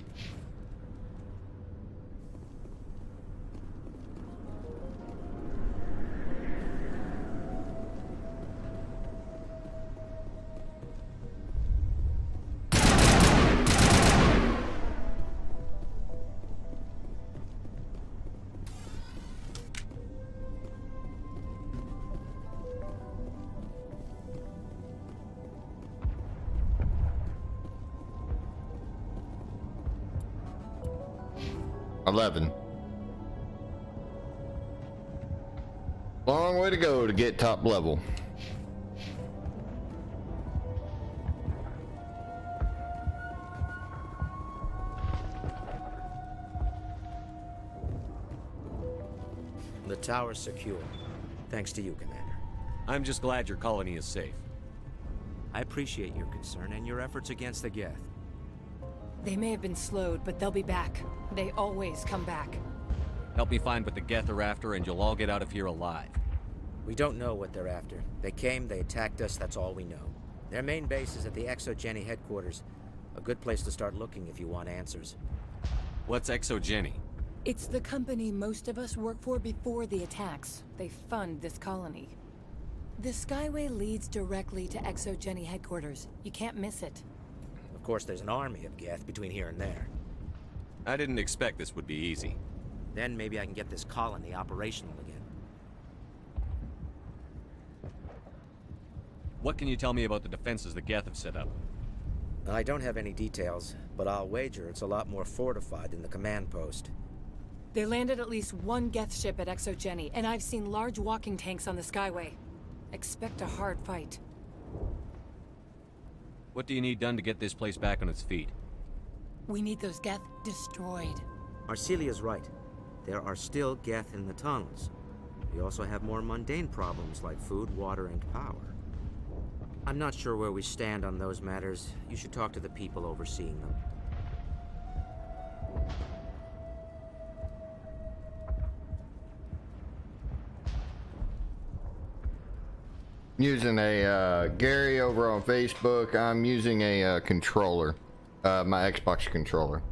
Long way to go to get top level. The tower's secure, thanks to you, Commander. I'm just glad your colony is safe. I appreciate your concern and your efforts against the Geth. They may have been slowed, but they'll be back. They always come back. Help me find what the Geth are after, and you'll all get out of here alive. We don't know what they're after. They came, they attacked us, that's all we know. Their main base is at the ExoGeni headquarters. A good place to start looking if you want answers. What's ExoGeni? It's the company most of us work for before the attacks. They fund this colony. The Skyway leads directly to ExoGeni headquarters. You can't miss it. Of course, there's an army of Geth between here and there. I didn't expect this would be easy. Then maybe I can get this colony operational again. What can you tell me about the defenses the Geth have set up? I don't have any details, but I'll wager it's a lot more fortified than the command post. They landed at least one Geth ship at ExoGeni, and I've seen large walking tanks on the Skyway. Expect a hard fight. What do you need done to get this place back on its feet? We need those Geth destroyed. Arcelia's right. There are still Geth in the tunnels. We also have more mundane problems like food, water, and power. I'm not sure where we stand on those matters. You should talk to the people overseeing them. Using a Gary over on Facebook. I'm using a controller, my Xbox controller.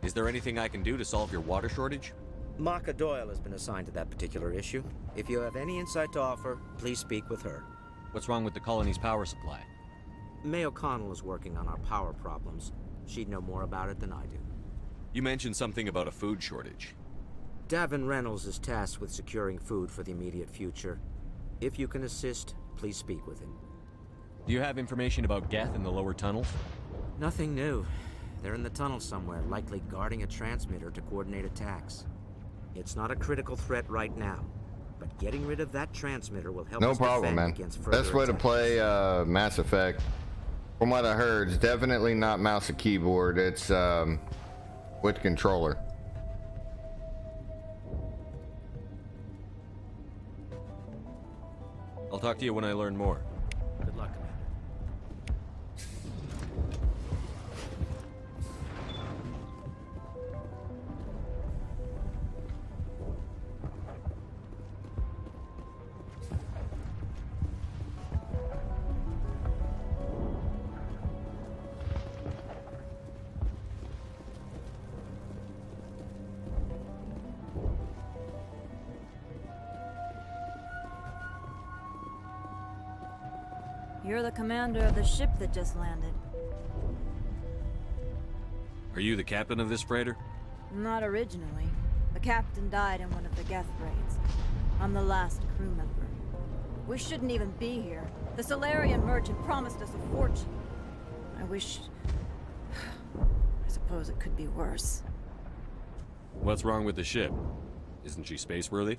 Is there anything I can do to solve your water shortage? Maka Doyle has been assigned to that particular issue. If you have any insight to offer, please speak with her. What's wrong with the colony's power supply? May O'Connell is working on our power problems. She'd know more about it than I do. You mentioned something about a food shortage. Davin Reynolds is tasked with securing food for the immediate future. If you can assist, please speak with him. Do you have information about Geth in the lower tunnels? Nothing new. They're in the tunnel somewhere, likely guarding a transmitter to coordinate attacks. It's not a critical threat right now, but getting rid of that transmitter will help us defend against further Best way to attacks. play Mass Effect, from what I heard, it's definitely not mouse and keyboard. It's with controller. I'll talk to you when I learn more. Good luck, Commander. You're the commander of the ship that just landed. Are you the captain of this freighter? Not originally. The captain died in one of the Geth raids. I'm the last crew member. We shouldn't even be here. The Solarian merchant promised us a fortune. I wish... I suppose it could be worse. What's wrong with the ship? Isn't she space-worthy?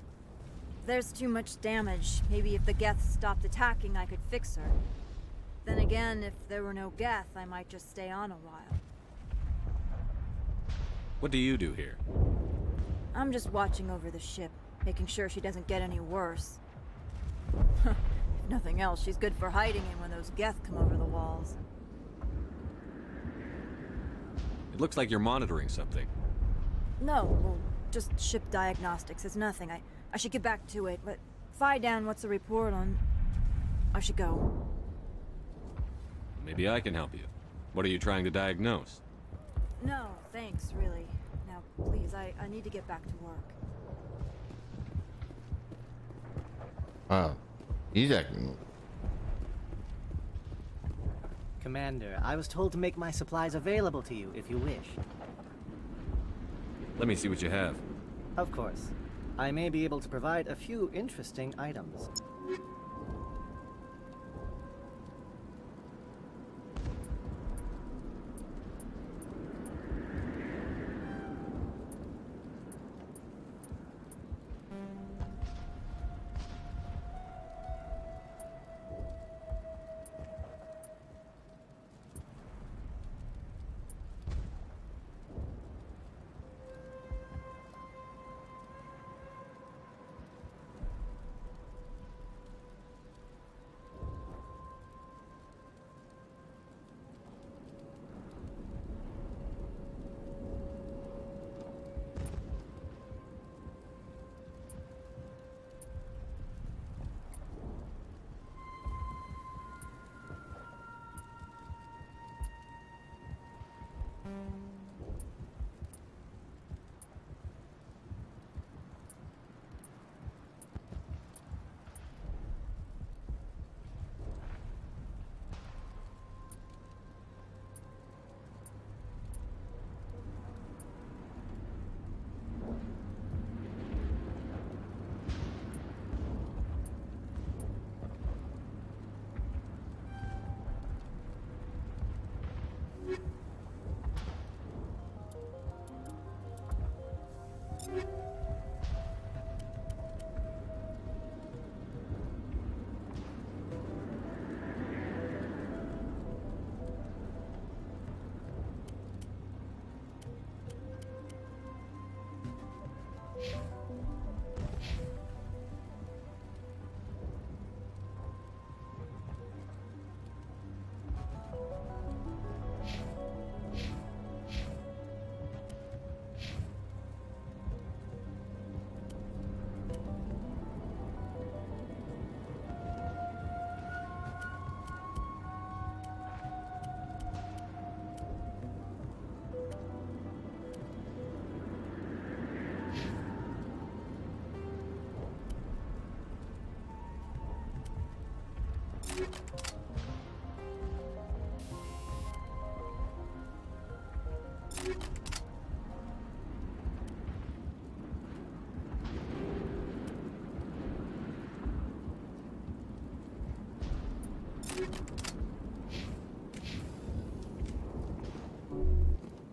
There's too much damage. Maybe if the Geth stopped attacking, I could fix her. Then again, if there were no Geth, I might just stay on a while. What do you do here? I'm just watching over the ship, making sure she doesn't get any worse. If nothing else, she's good for hiding in when those Geth come over the walls. It looks like you're monitoring something. No, well, just ship diagnostics. It's nothing. I should get back to it, but Fidan, what's the report on... I should go. Maybe I can help you. What are you trying to diagnose? No, thanks, really. Now, please, I need to get back to work. Oh, he's acting. Commander, I was told to make my supplies available to you if you wish. Let me see what you have. Of course. I may be able to provide a few interesting items.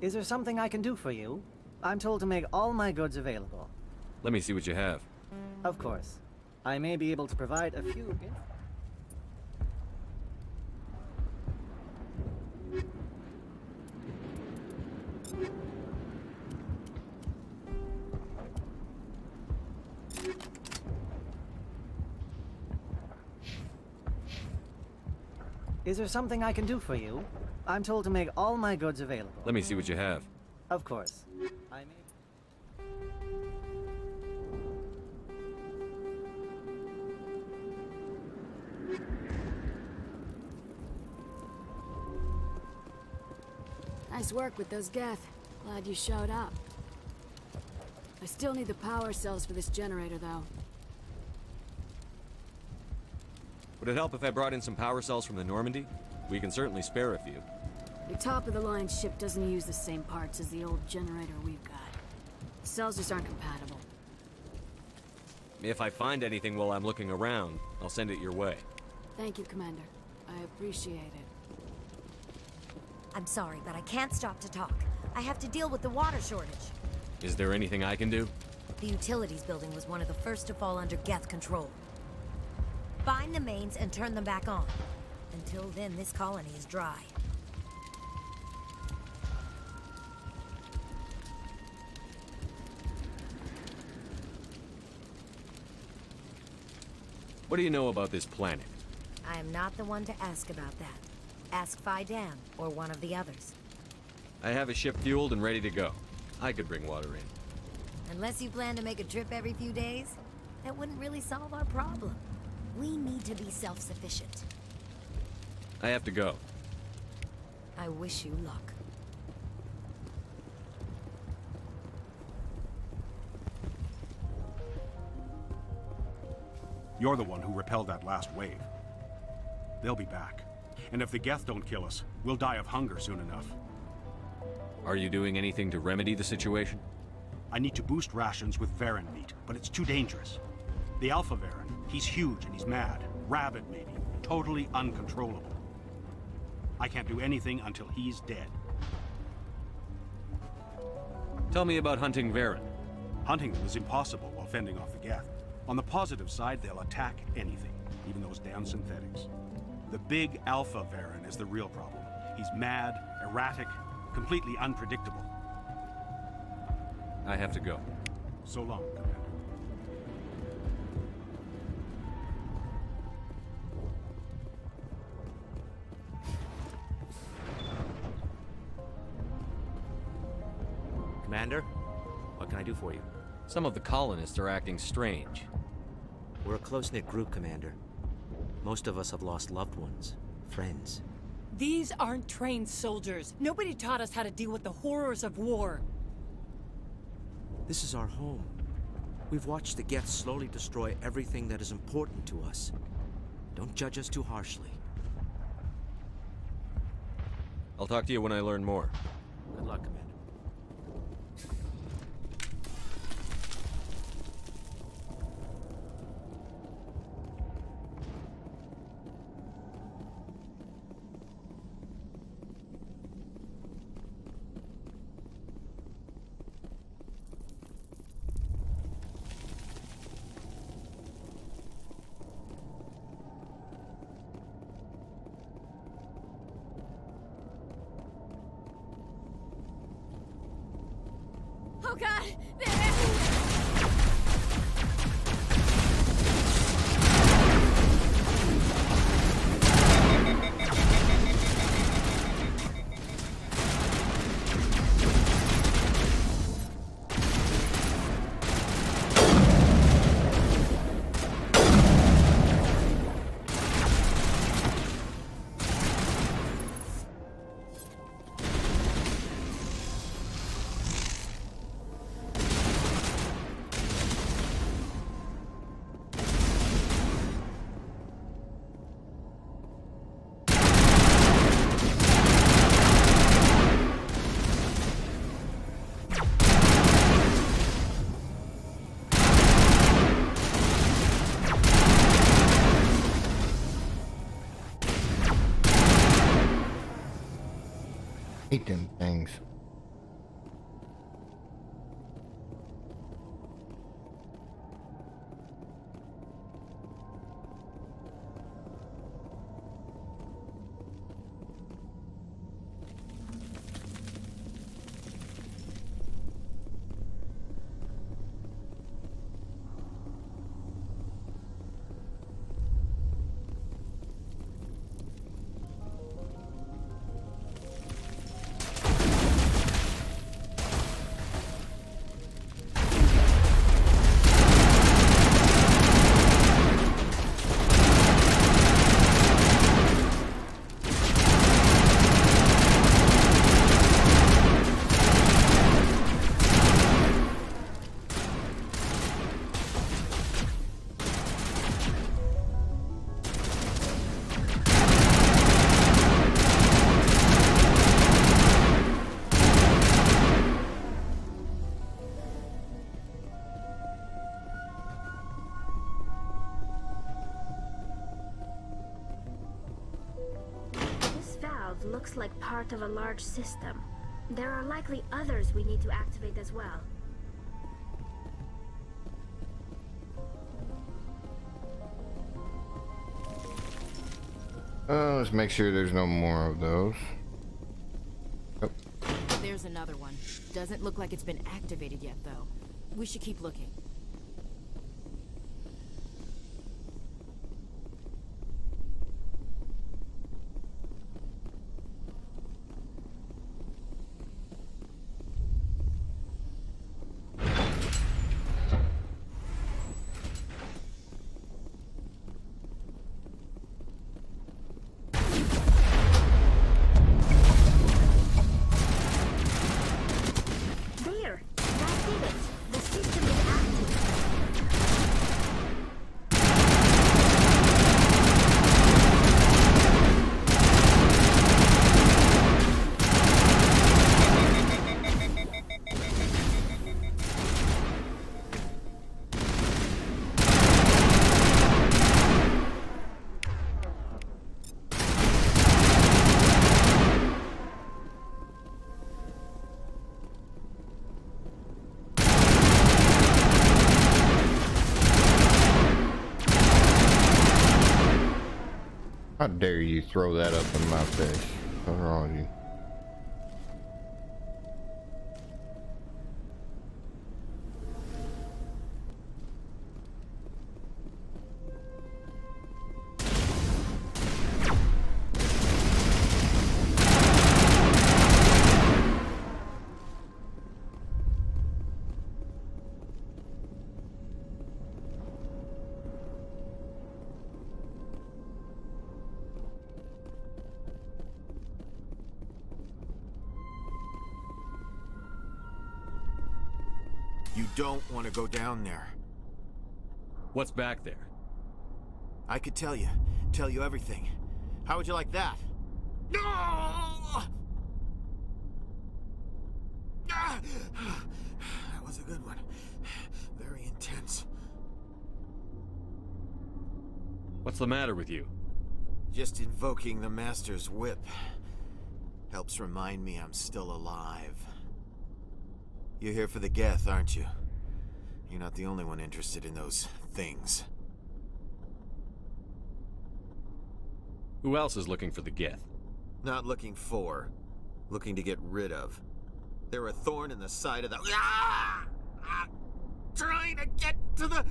Is there something I can do for you? I'm told to make all my goods available. Let me see what you have. Of course. I may be able to provide a few... Is there something I can do for you? I'm told to make all my goods available. Let me see what you have. Of course. I may... Nice work with those Geth. Glad you showed up. I still need the power cells for this generator, though. Would it help if I brought in some power cells from the Normandy? We can certainly spare a few. Your top-of-the-line ship doesn't use the same parts as the old generator we've got. Cells just aren't compatible. If I find anything while I'm looking around, I'll send it your way. Thank you, Commander. I appreciate it. I'm sorry, but I can't stop to talk. I have to deal with the water shortage. Is there anything I can do? The utilities building was one of the first to fall under Geth control. Find the mains and turn them back on. Until then, this colony is dry. What do you know about this planet? I am not the one to ask about that. Ask Phi Dan, or one of the others. I have a ship fueled and ready to go. I could bring water in. Unless you plan to make a trip every few days, that wouldn't really solve our problem. We need to be self-sufficient. I have to go. I wish you luck. You're the one who repelled that last wave. They'll be back. And if the Geth don't kill us, we'll die of hunger soon enough. Are you doing anything to remedy the situation? I need to boost rations with Varen meat, but it's too dangerous. The Alpha Varen, he's huge and he's mad. Rabid, maybe. Totally uncontrollable. I can't do anything until he's dead. Tell me about hunting Varen. Hunting them is impossible while fending off the Geth. On the positive side, they'll attack anything, even those damn synthetics. The big Alpha Varen is the real problem. He's mad, erratic, completely unpredictable. I have to go. So long, Commander. Commander, what can I do for you? Some of the colonists are acting strange. We're a close-knit group, Commander. Most of us have lost loved ones, friends. These aren't trained soldiers. Nobody taught us how to deal with the horrors of war. This is our home. We've watched the Geth slowly destroy everything that is important to us. Don't judge us too harshly. I'll talk to you when I learn more. Good luck, Commander. Oh god! Hate them things. looks like part of a large system. There are likely others we need to activate as well. Let's make sure there's no more of those. Oh. There's another one. Doesn't look like it's been activated yet, though. We should keep looking. How dare you throw that up in my face? What's wrong with you? You don't want to go down there. What's back there? I could tell you everything. How would you like that? No! That was a good one. Very intense. What's the matter with you? Just invoking the Master's whip helps remind me I'm still alive. You're here for the Geth, aren't you? You're not the only one interested in those things. Who else is looking for the Geth? Not looking for. Looking to get rid of. They're a thorn in the side of the... Ah! Ah! Trying to get to the...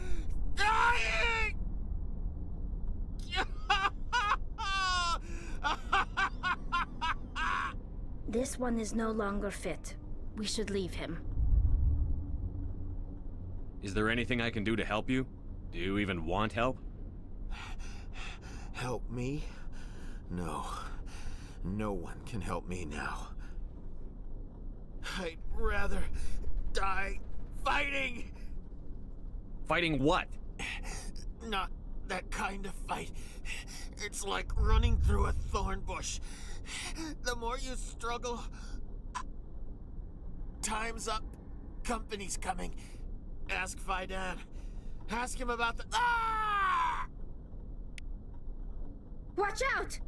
Dying! This one is no longer fit. We should leave him. Is there anything I can do to help you? Do you even want help? Help me? No. No one can help me now. I'd rather die fighting! Fighting what? Not that kind of fight. It's like running through a thorn bush. The more you struggle... Time's up. Company's coming. Ask Faidan. Ask him about the... Ah! Watch out!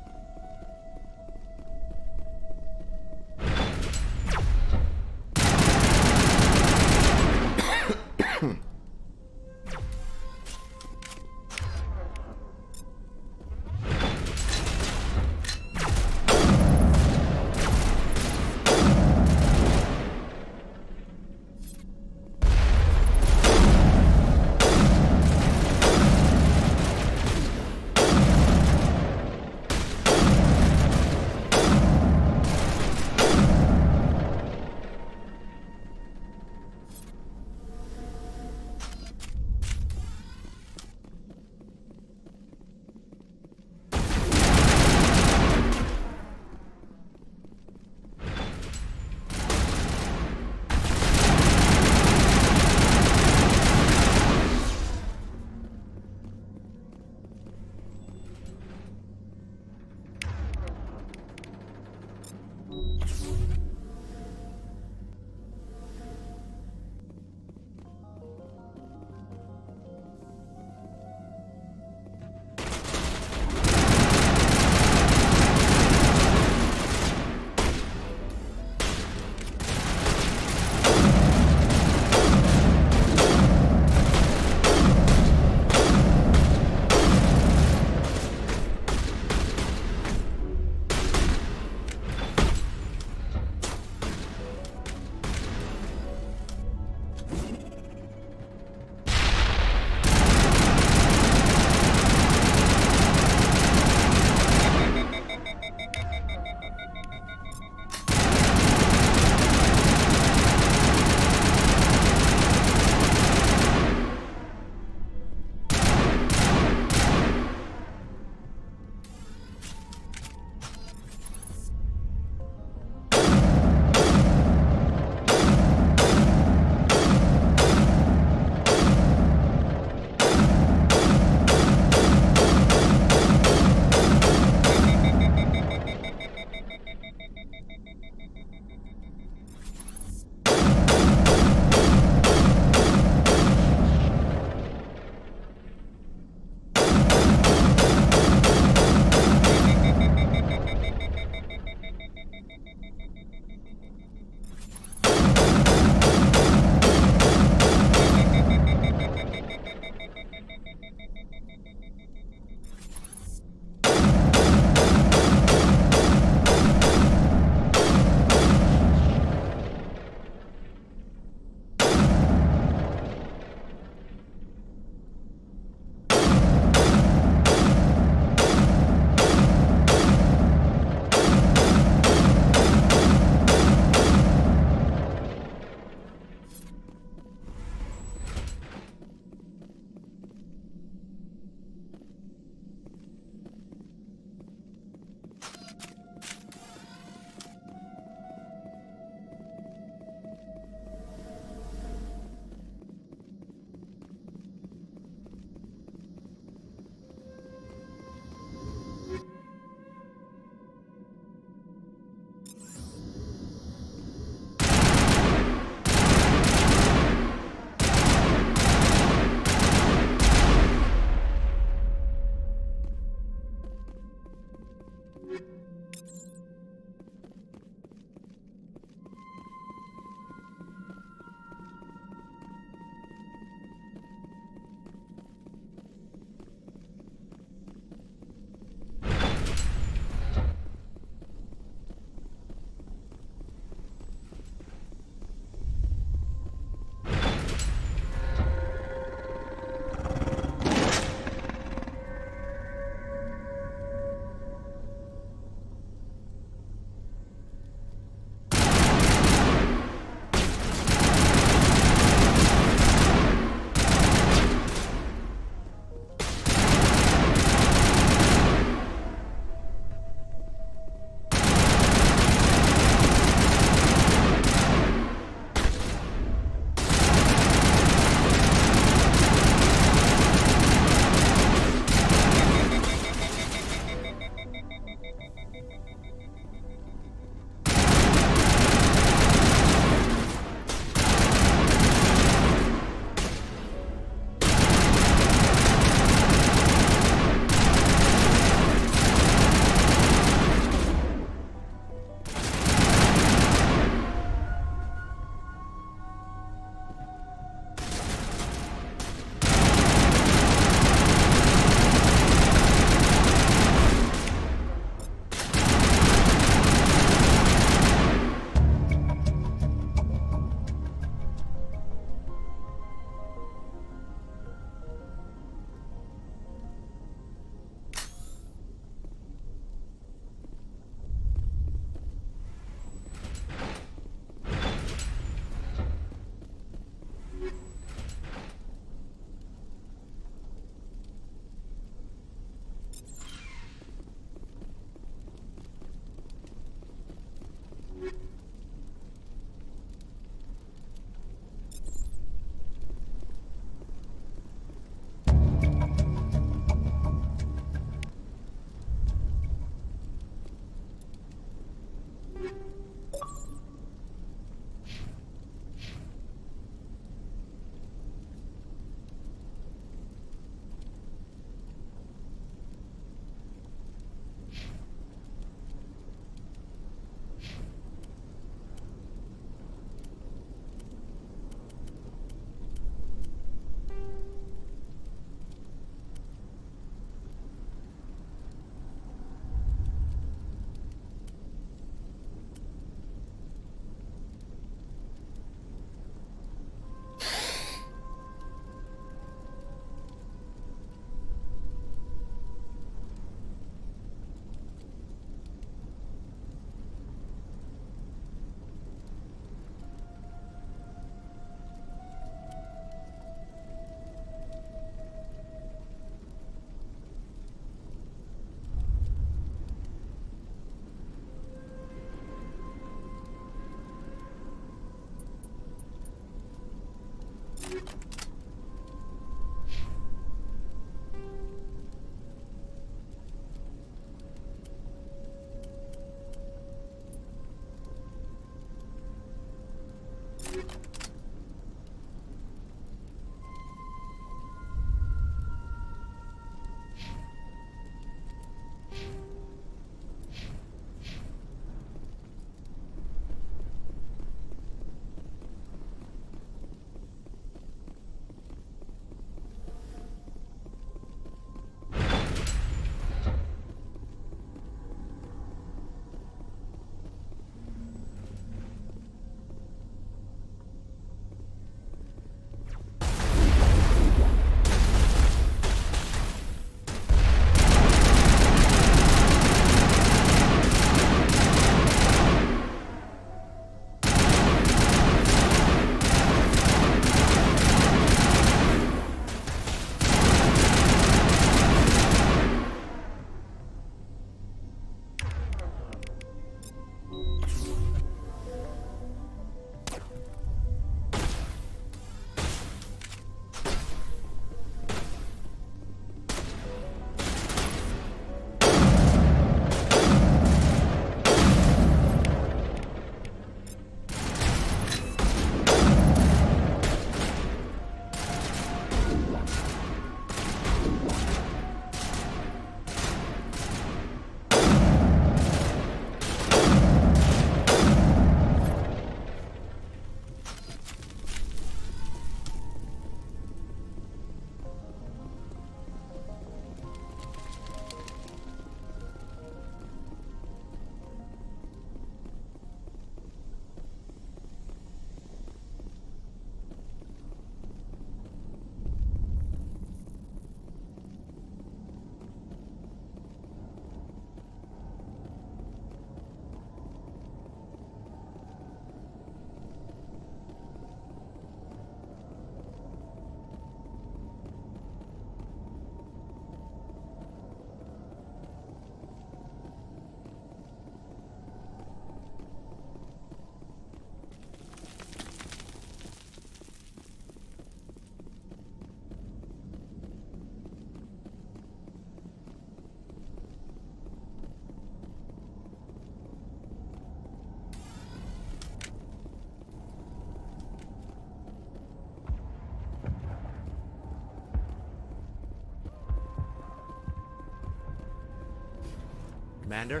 Commander,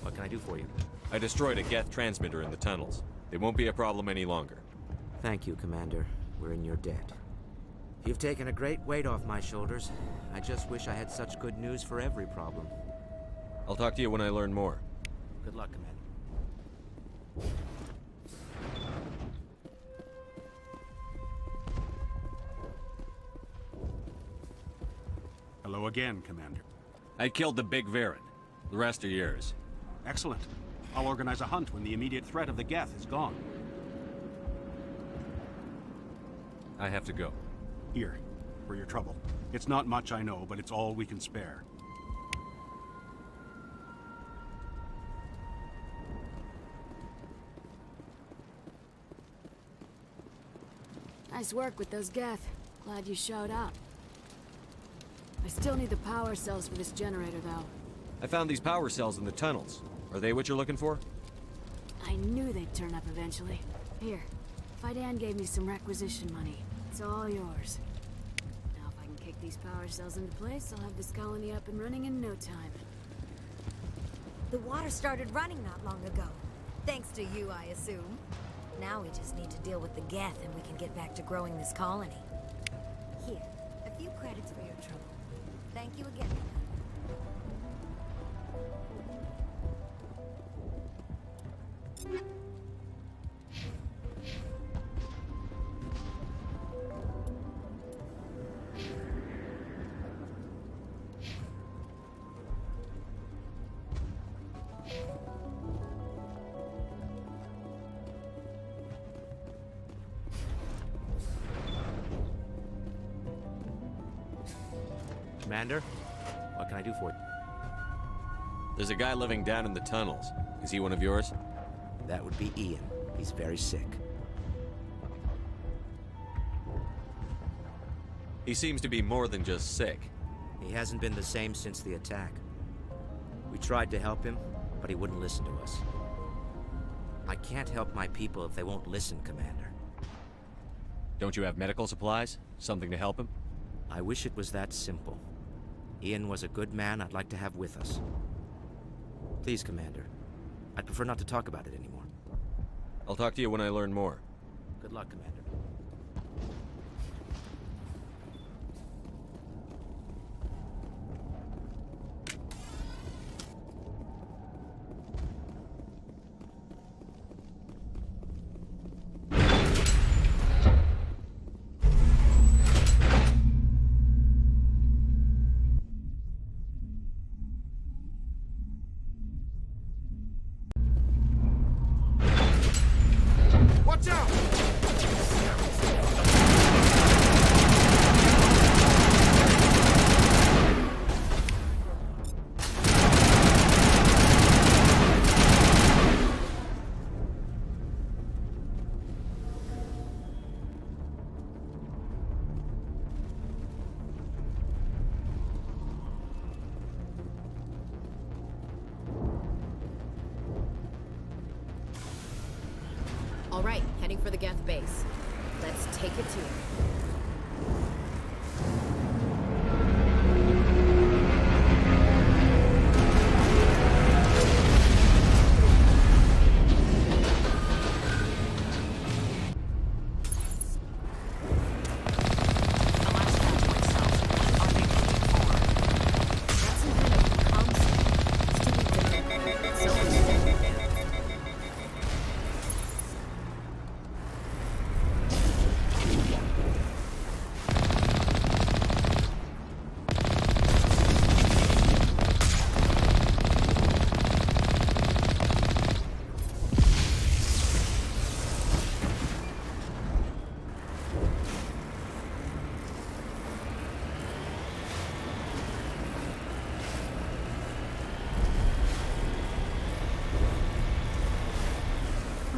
what can I do for you? I destroyed a Geth transmitter in the tunnels. It won't be a problem any longer. Thank you, Commander. We're in your debt. You've taken a great weight off my shoulders. I just wish I had such good news for every problem. I'll talk to you when I learn more. Good luck, Commander. Hello again, Commander. I killed the Big Varen. The rest are yours. Excellent. I'll organize a hunt when the immediate threat of the Geth is gone. I have to go. Here, for your trouble. It's not much, I know, but it's all we can spare. Nice work with those Geth. Glad you showed up. I still need the power cells for this generator, though. I found these power cells in the tunnels. Are they what you're looking for? I knew they'd turn up eventually. Here, Fidan gave me some requisition money. It's all yours. Now if I can kick these power cells into place, I'll have this colony up and running in no time. The water started running not long ago. Thanks to you, I assume. Now we just need to deal with the Geth and we can get back to growing this colony. Here, a few credits for your trouble. Thank you again. Commander, what can I do for you? There's a guy living down in the tunnels. Is he one of yours? That would be Ian. He's very sick. He seems to be more than just sick. He hasn't been the same since the attack. We tried to help him, but he wouldn't listen to us. I can't help my people if they won't listen, Commander. Don't you have medical supplies? Something to help him? I wish it was that simple. Ian was a good man I'd like to have with us. Please, Commander. I'd prefer not to talk about it anymore. I'll talk to you when I learn more. Good luck, Commander. Watch out! All right, heading for the Geth base. Let's take it to him.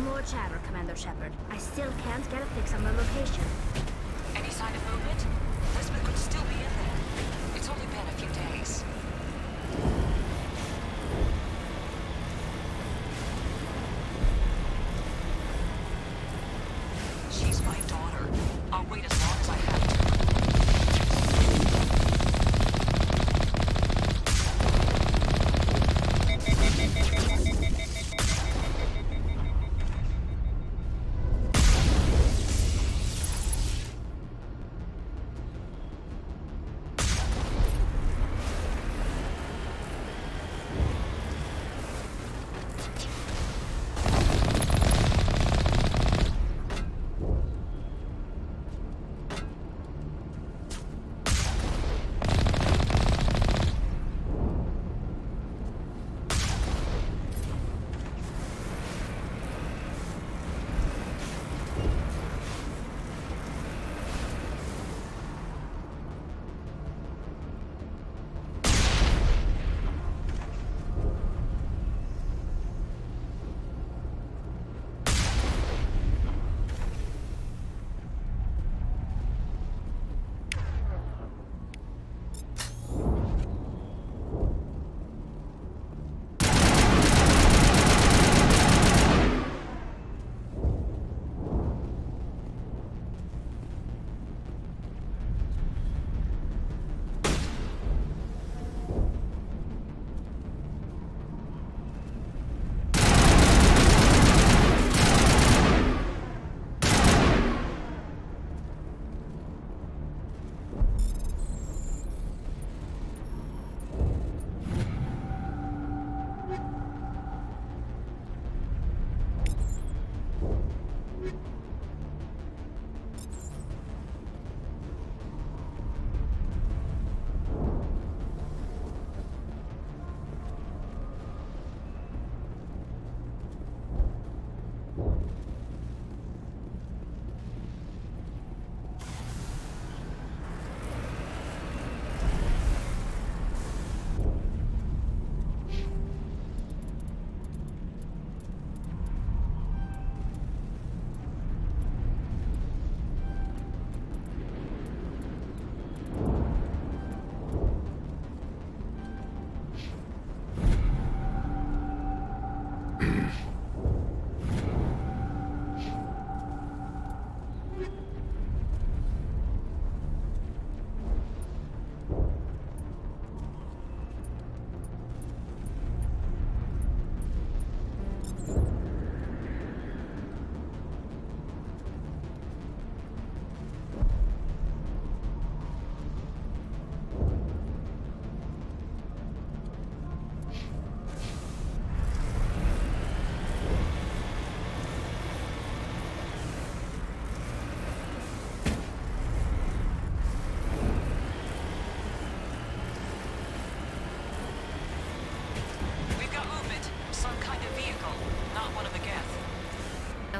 More chatter, Commander Shepard. I still can't get a fix on the location. Any sign of movement? Lisbeth could still be in there. It's only been a few days. She's my daughter. I'll wait as long as I have to.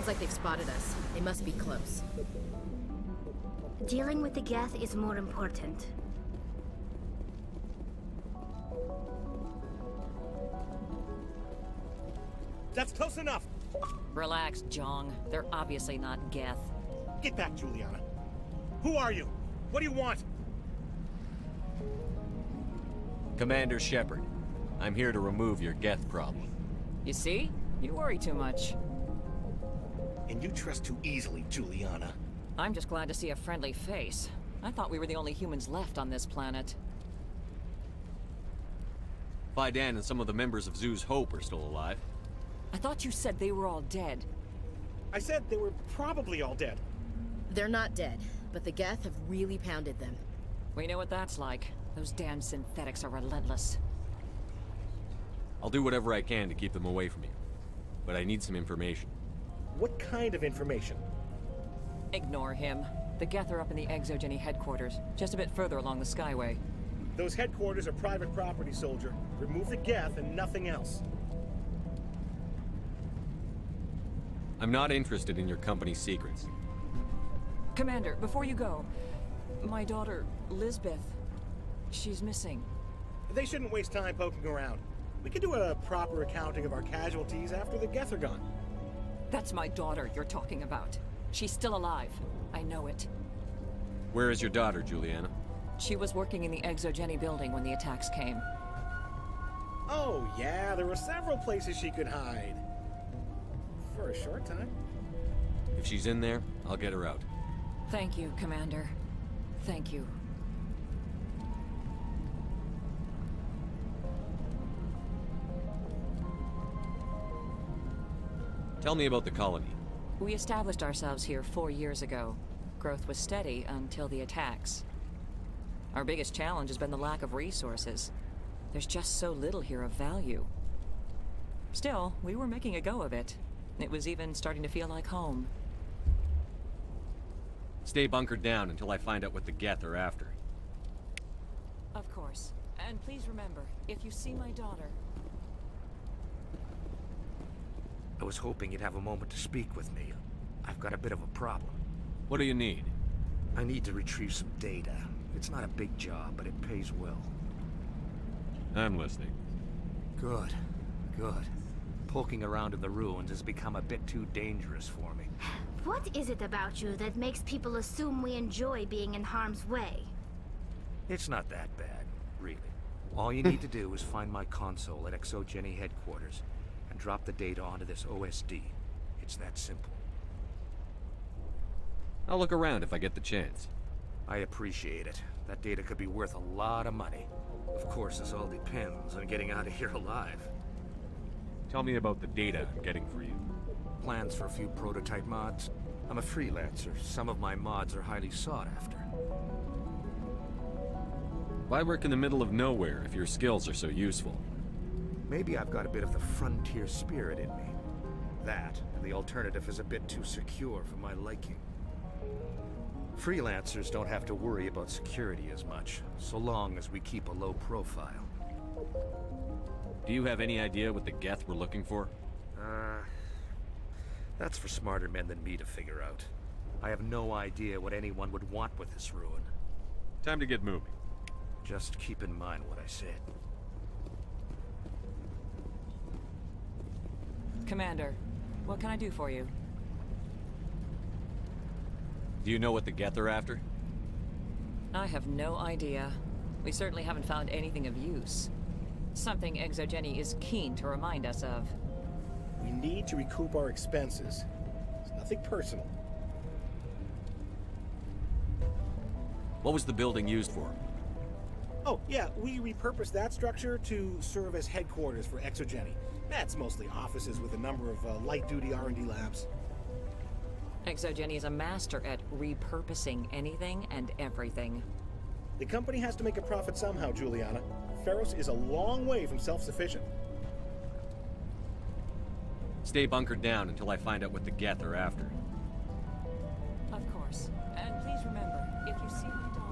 Sounds like they've spotted us. They must be close. Dealing with the Geth is more important. That's close enough! Relax, Jong. They're obviously not Geth. Get back, Juliana. Who are you? What do you want? Commander Shepard, I'm here to remove your Geth problem. You see? You worry too much. And you trust too easily, Juliana. I'm just glad to see a friendly face. I thought we were the only humans left on this planet. Faidan and some of the members of Zoo's Hope are still alive. I thought you said they were all dead. I said they were probably all dead. They're not dead, but the Geth have really pounded them. We know what that's like. Those damn synthetics are relentless. I'll do whatever I can to keep them away from you. But I need some information. What kind of information? Ignore him. The Geth are up in the Exogeny headquarters, just a bit further along the Skyway. Those headquarters are private property, soldier. Remove the Geth and nothing else. I'm not interested in your company's secrets. Commander, before you go, my daughter, Lisbeth, she's missing. They shouldn't waste time poking around. We can do a proper accounting of our casualties after the Geth are gone. That's my daughter you're talking about. She's still alive. I know it. Where is your daughter, Juliana? She was working in the Exogeny building when the attacks came. Oh, yeah, there were several places she could hide. For a short time. If she's in there, I'll get her out. Thank you, Commander. Thank you. Tell me about the colony. We established ourselves here 4 years ago. Growth was steady until the attacks. Our biggest challenge has been the lack of resources. There's just so little here of value. Still, we were making a go of it. It was even starting to feel like home. Stay bunkered down until I find out what the Geth are after. Of course. And please remember, if you see my daughter... I was hoping you'd have a moment to speak with me. I've got a bit of a problem. What do you need? I need to retrieve some data. It's not a big job, but it pays well. I'm listening. Good. Good. Poking around in the ruins has become a bit too dangerous for me. What is it about you that makes people assume we enjoy being in harm's way? It's not that bad, really. All you need to do is find my console at Exogeny headquarters and drop the data onto this OSD. It's that simple. I'll look around if I get the chance. I appreciate it. That data could be worth a lot of money. Of course, this all depends on getting out of here alive. Tell me about the data I'm getting for you. Plans for a few prototype mods. I'm a freelancer. Some of my mods are highly sought after. Why work in the middle of nowhere if your skills are so useful? Maybe I've got a bit of the frontier spirit in me. That, and the alternative is a bit too secure for my liking. Freelancers don't have to worry about security as much, so long as we keep a low profile. Do you have any idea what the Geth were looking for? That's for smarter men than me to figure out. I have no idea what anyone would want with this ruin. Time to get moving. Just keep in mind what I said. Commander, what can I do for you? Do you know what the Geth are after? I have no idea. We certainly haven't found anything of use. Something Exogeny is keen to remind us of. We need to recoup our expenses. It's nothing personal. What was the building used for? Oh, yeah, we repurposed that structure to serve as headquarters for Exogeny. That's mostly offices with a number of light-duty R&D labs. Exogeny is a master at repurposing anything and everything. The company has to make a profit somehow, Juliana. Feros is a long way from self-sufficient. Stay bunkered down until I find out what the Geth are after. Of course. And please remember, if you see my daughter...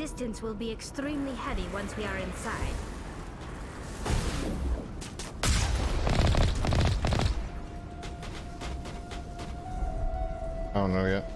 resistance will be extremely heavy once we are inside. I don't know yet.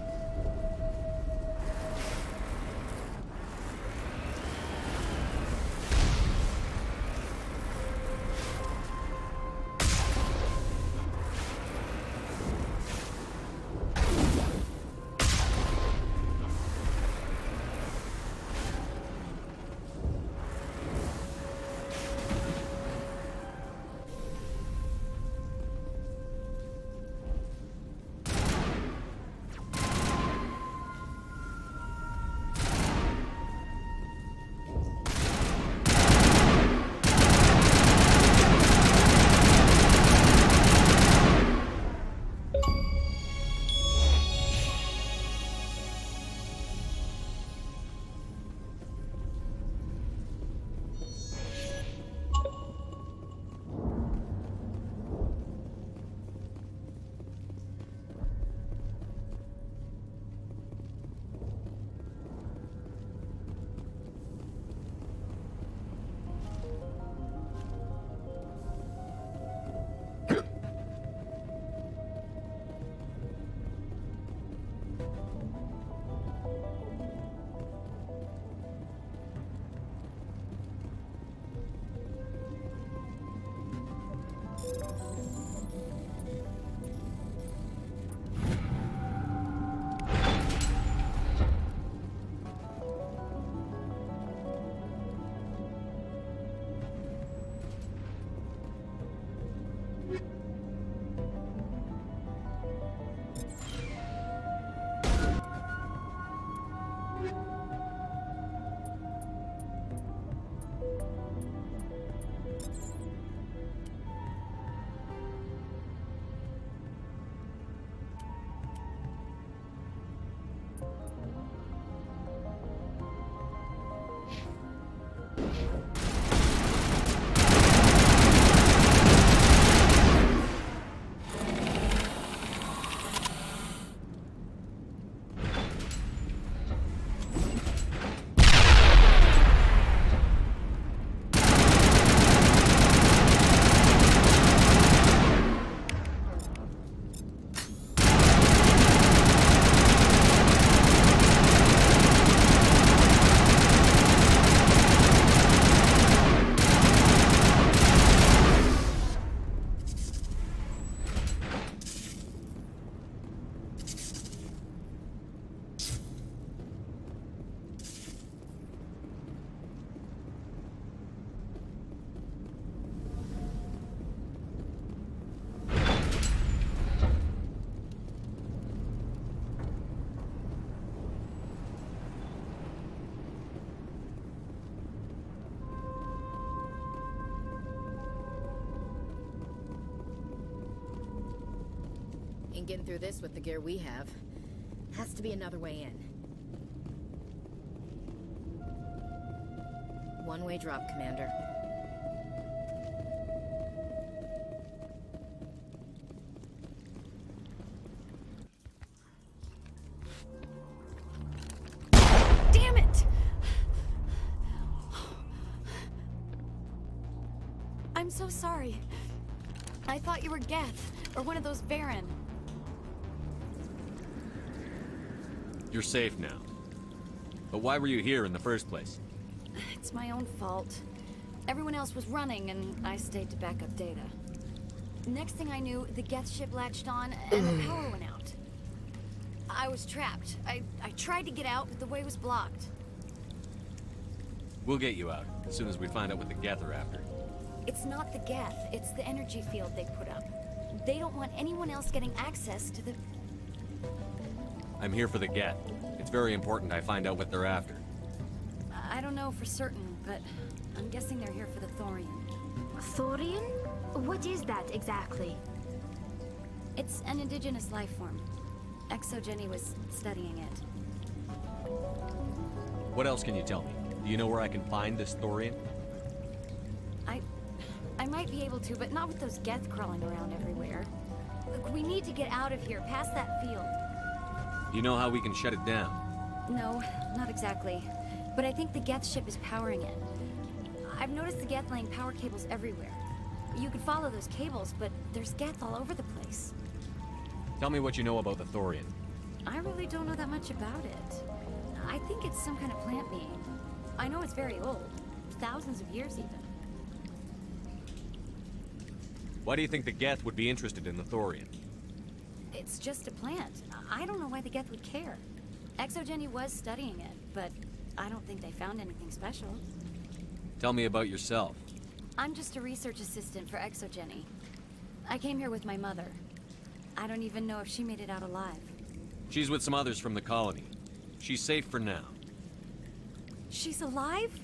Ain't getting through this with the gear we have. Has to be another way in. One-way drop, Commander. Damn it! I'm so sorry. I thought you were Geth, or one of those Varen. You're safe now. But why were you here in the first place? It's my own fault. Everyone else was running, and I stayed to back up data. Next thing I knew, the Geth ship latched on, and the power went out. I was trapped. I tried to get out, but the way was blocked. We'll get you out, as soon as we find out what the Geth are after. It's not the Geth, it's the energy field they put up. They don't want anyone else getting access to the... I'm here for the Geth. It's very important I find out what they're after. I don't know for certain, but I'm guessing they're here for the Thorian. Thorian? What is that exactly? It's an indigenous life form. ExoGeni was studying it. What else can you tell me? Do you know where I can find this Thorian? I might be able to, but not with those Geth crawling around everywhere. Look, we need to get out of here, past that field. Do you know how we can shut it down? No, not exactly. but I think the Geth ship is powering it. I've noticed the Geth laying power cables everywhere. You could follow those cables, but there's Geth all over the place. Tell me what you know about the Thorian. I really don't know that much about it. I think it's some kind of plant being. I know it's very old. Thousands of years, even. Why do you think the Geth would be interested in the Thorian? It's just a plant. I don't know why the Geth would care. ExoGeni was studying it, but I don't think they found anything special. Tell me about yourself. I'm just a research assistant for ExoGeni. I came here with my mother. I don't even know if she made it out alive. She's with some others from the colony. She's safe for now. She's alive?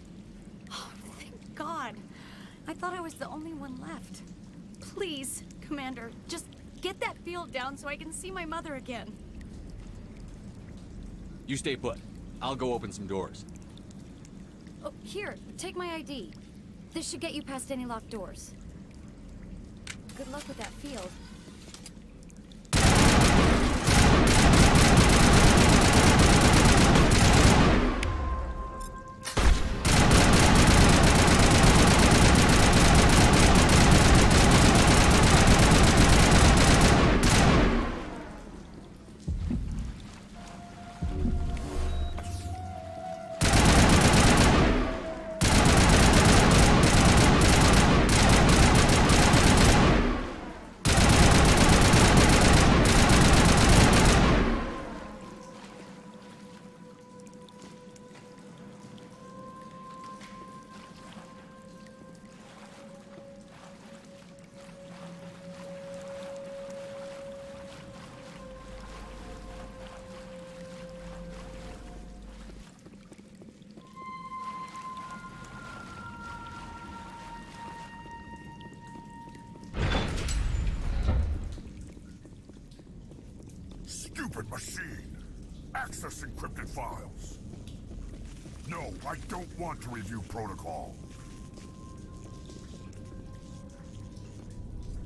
Oh, thank God. I thought I was the only one left. Please, Commander, just get that field down so I can see my mother again. You stay put. I'll go open some doors. Oh, here, take my ID. This should get you past any locked doors. Good luck with that field. Stupid machine! Access encrypted files! No, I don't want to review protocol.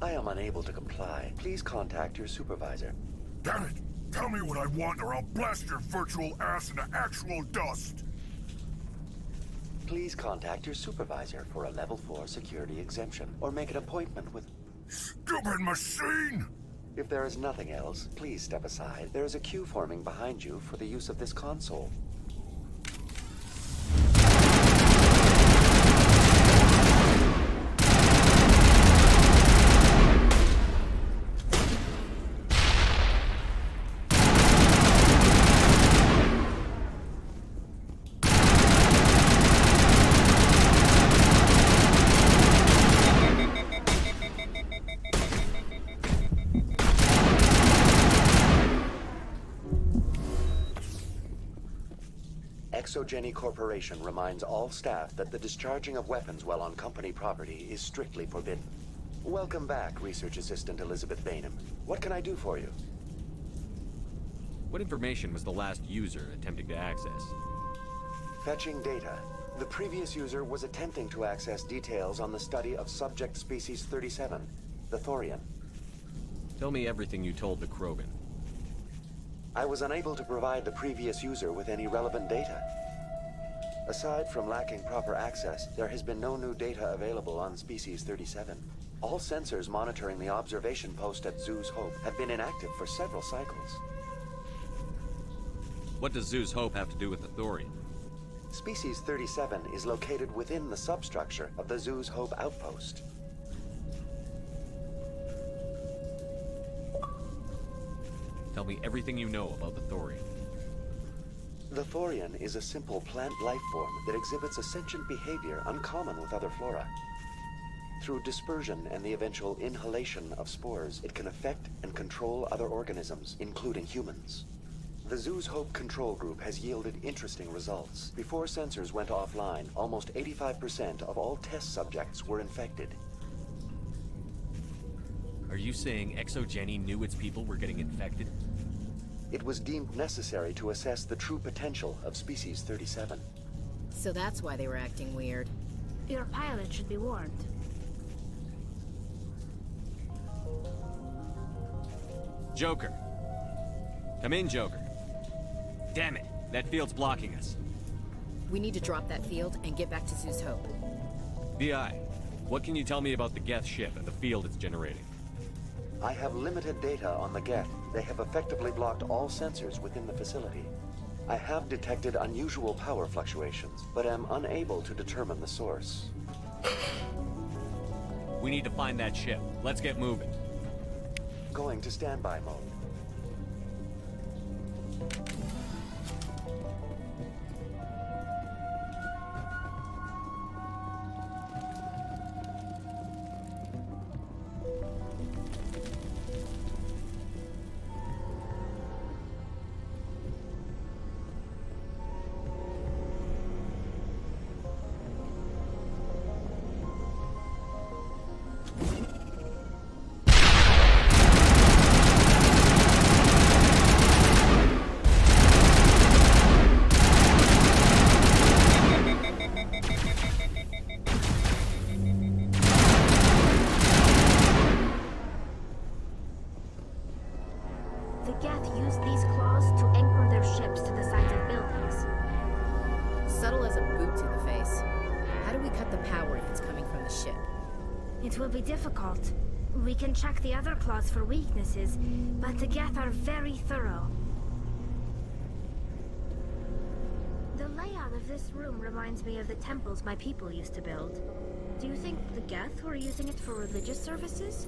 I am unable to comply. Please contact your supervisor. Damn it! Tell me what I want or I'll blast your virtual ass into actual dust! Please contact your supervisor for a level 4 security exemption, or make an appointment with... Stupid machine! If there is nothing else, please step aside. There is a queue forming behind you for the use of this console. ExoGeni Corporation reminds all staff that the discharging of weapons while on company property is strictly forbidden. Welcome back, Research Assistant Elizabeth Bainham. What can I do for you? What information was the last user attempting to access? Fetching data. The previous user was attempting to access details on the study of subject species 37, the Thorian. Tell me everything you told the Krogan. I was unable to provide the previous user with any relevant data. Aside from lacking proper access, there has been no new data available on Species 37. All sensors monitoring the observation post at Zhu's Hope have been inactive for several cycles. What does Zhu's Hope have to do with the Thorian? Species 37 is located within the substructure of the Zhu's Hope outpost. Tell me everything you know about the Thorian. The Thorian is a simple plant life form that exhibits a sentient behavior uncommon with other flora. Through dispersion and the eventual inhalation of spores, it can affect and control other organisms, including humans. The Zhu's Hope control group has yielded interesting results. Before sensors went offline, almost 85% of all test subjects were infected. Are you saying ExoGeni knew its people were getting infected? It was deemed necessary to assess the true potential of Species 37. So that's why they were acting weird. Your pilot should be warned. Joker. Come in, Joker. Damn it, that field's blocking us. We need to drop that field and get back to Zeus Hope. VI, what can you tell me about the Geth ship and the field it's generating? I have limited data on the Geth. They have effectively blocked all sensors within the facility. I have detected unusual power fluctuations, but am unable to determine the source. We need to find that ship. Let's get moving. Going to standby mode. The Geth use these claws to anchor their ships to the sides of buildings. Subtle as a boot to the face. How do we cut the power if it's coming from the ship? It will be difficult. We can check the other claws for weaknesses, but the Geth are very thorough. The layout of this room reminds me of the temples my people used to build. Do you think the Geth were using it for religious services?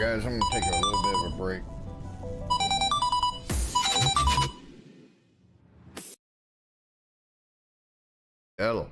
guys, I'm gonna take a little bit of a break. Hello.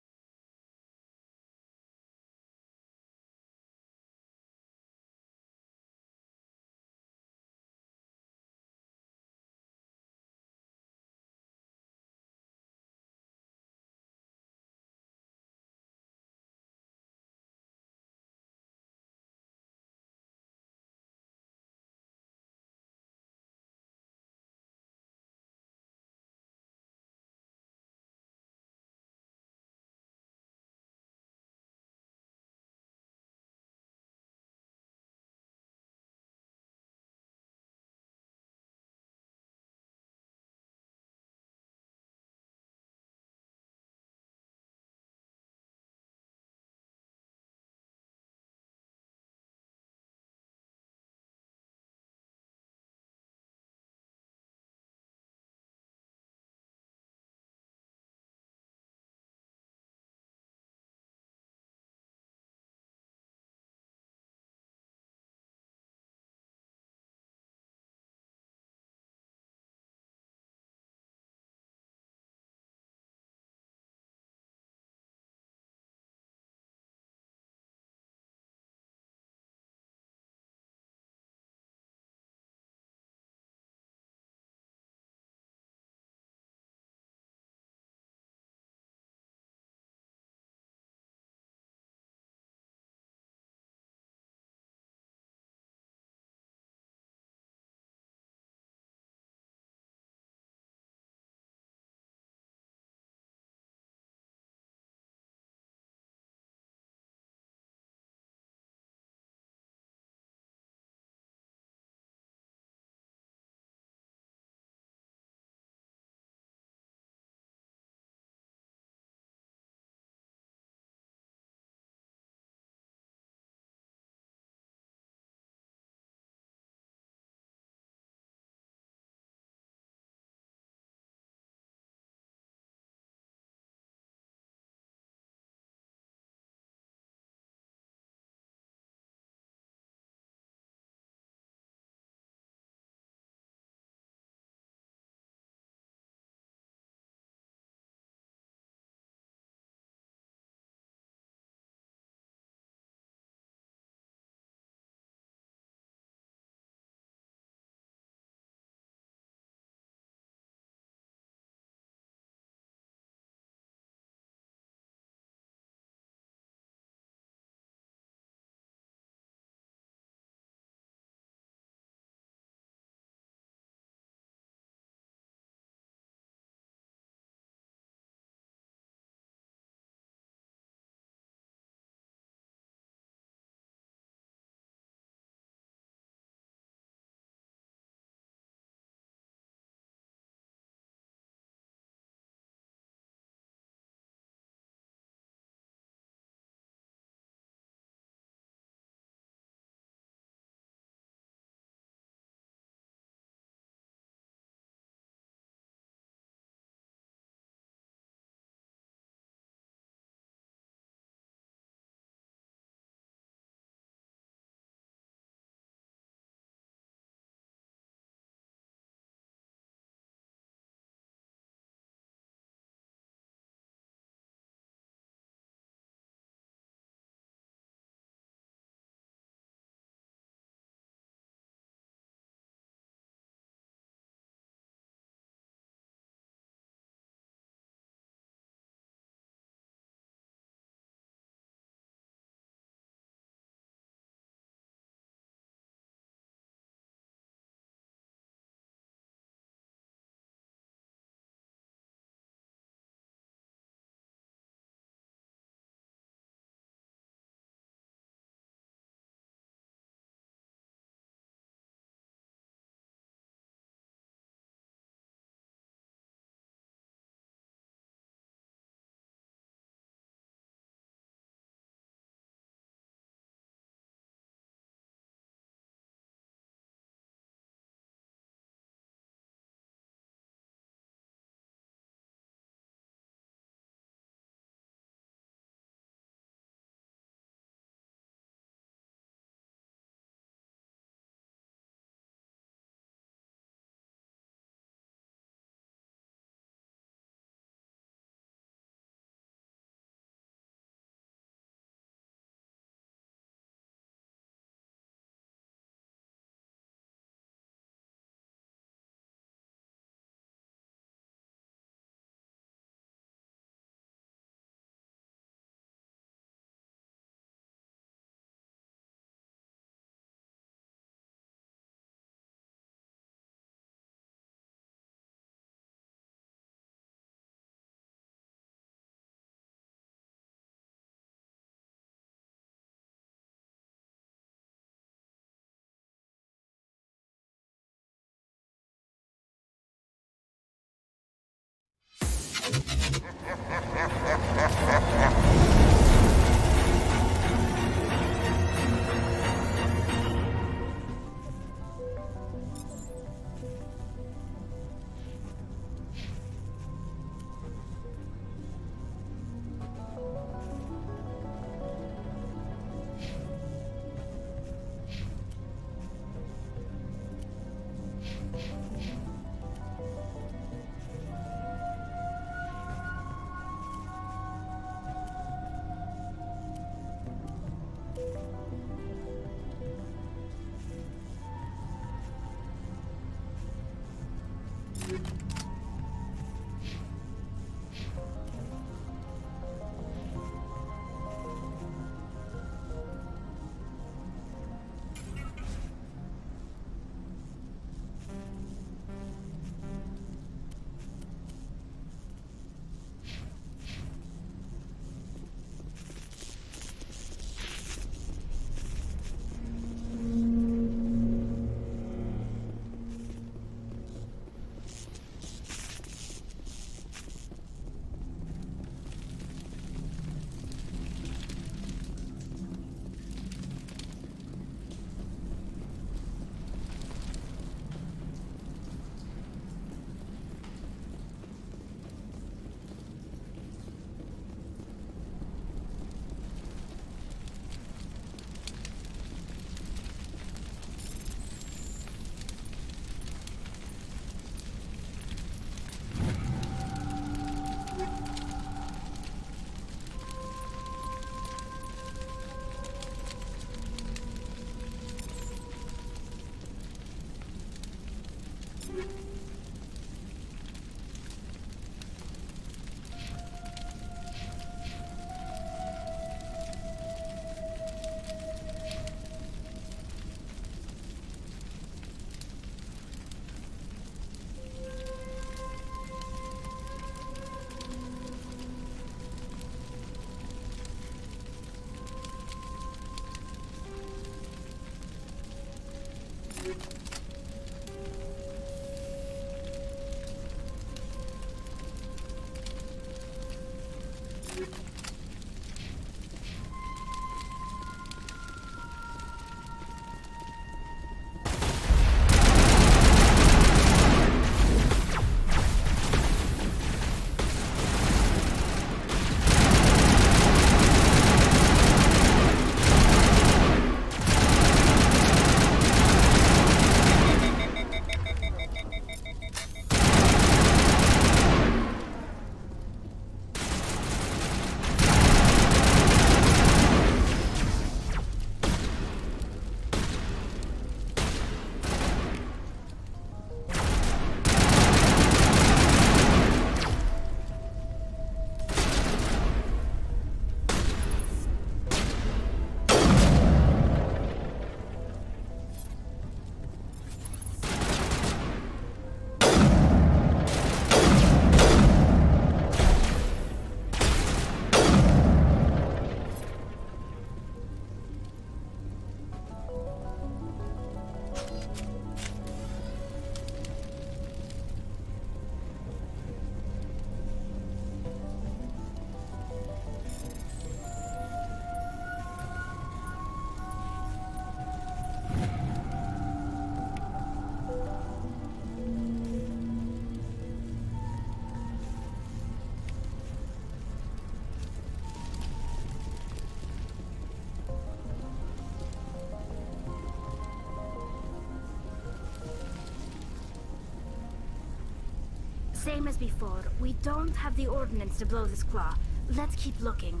Same as before. We don't have the ordnance to blow this claw. Let's keep looking.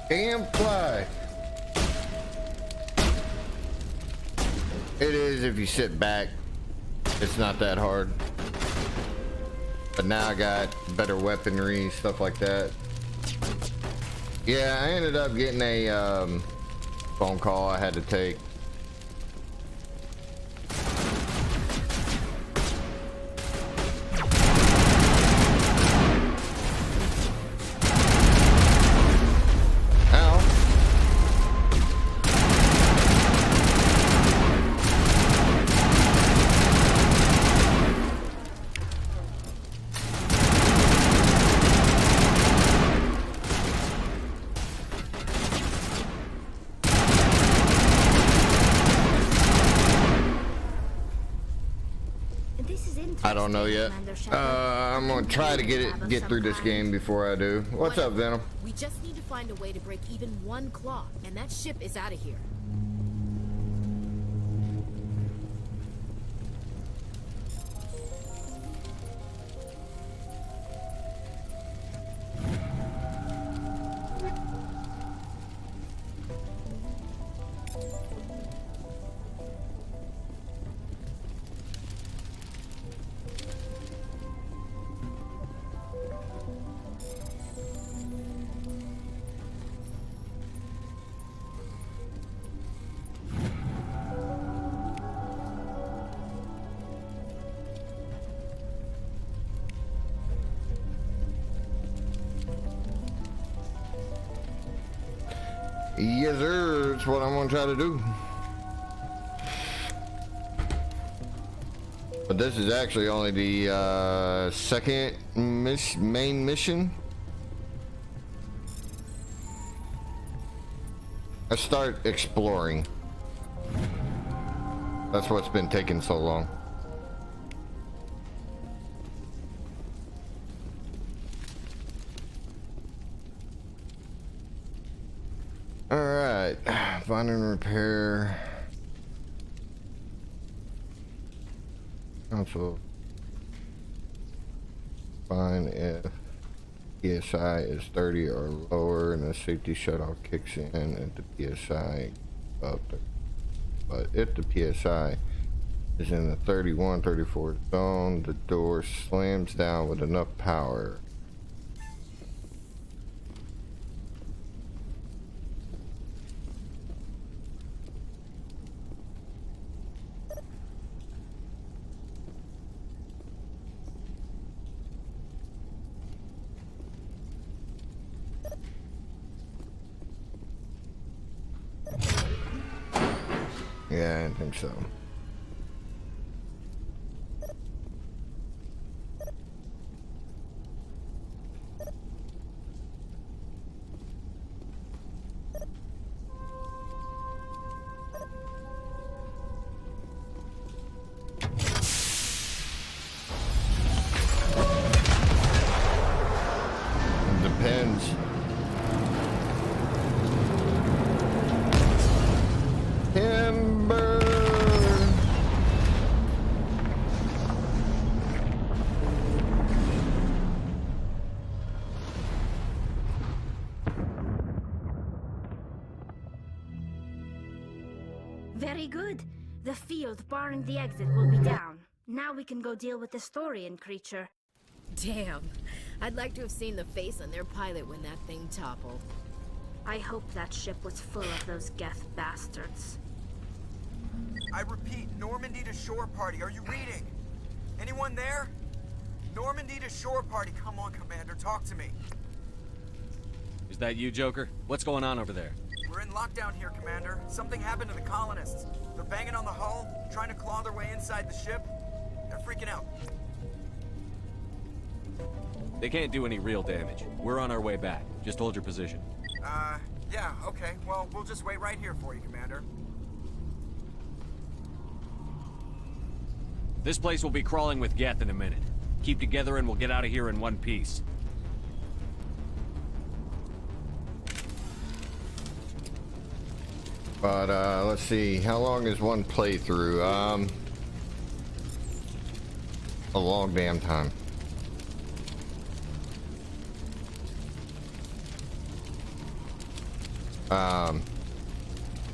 Damn fly. It is if you sit back. It's not that hard. But now I got better weaponry, stuff like that. Yeah, I ended up getting a phone call I had to take. I don't know yet. I'm gonna try to get through this game before I do. What's up, Venom? We just need to find a way to break even one claw, and that ship is out of here. Yes, sir. That's what I'm gonna try to do. But this is actually only the second main mission. Let's start exploring. That's what's been taking so long. Alright, find and repair. Council. Find if PSI is 30 or lower and the safety shutoff kicks in at the PSI up there. But if the PSI is in the 31, 34 zone, the door slams down with enough power. Yeah, I think so. It depends. Timber. Very good. The field barring the exit will be down. Now we can go deal with this Thorian creature. Damn. I'd like to have seen the face on their pilot when that thing toppled. I hope that ship was full of those Geth bastards. I repeat, Normandy to shore party. Are you reading? Anyone there? Normandy to shore party. Come on, Commander. Talk to me. Is that you, Joker? What's going on over there? We're in lockdown here, Commander. Something happened to the colonists. They're banging on the hull, trying to claw their way inside the ship. They're freaking out. They can't do any real damage. We're on our way back. Just hold your position. Yeah, okay. Well, we'll just wait right here for you, Commander. This place will be crawling with Geth in a minute. Keep together and we'll get out of here in one piece. But, let's see. How long is one playthrough? A long damn time.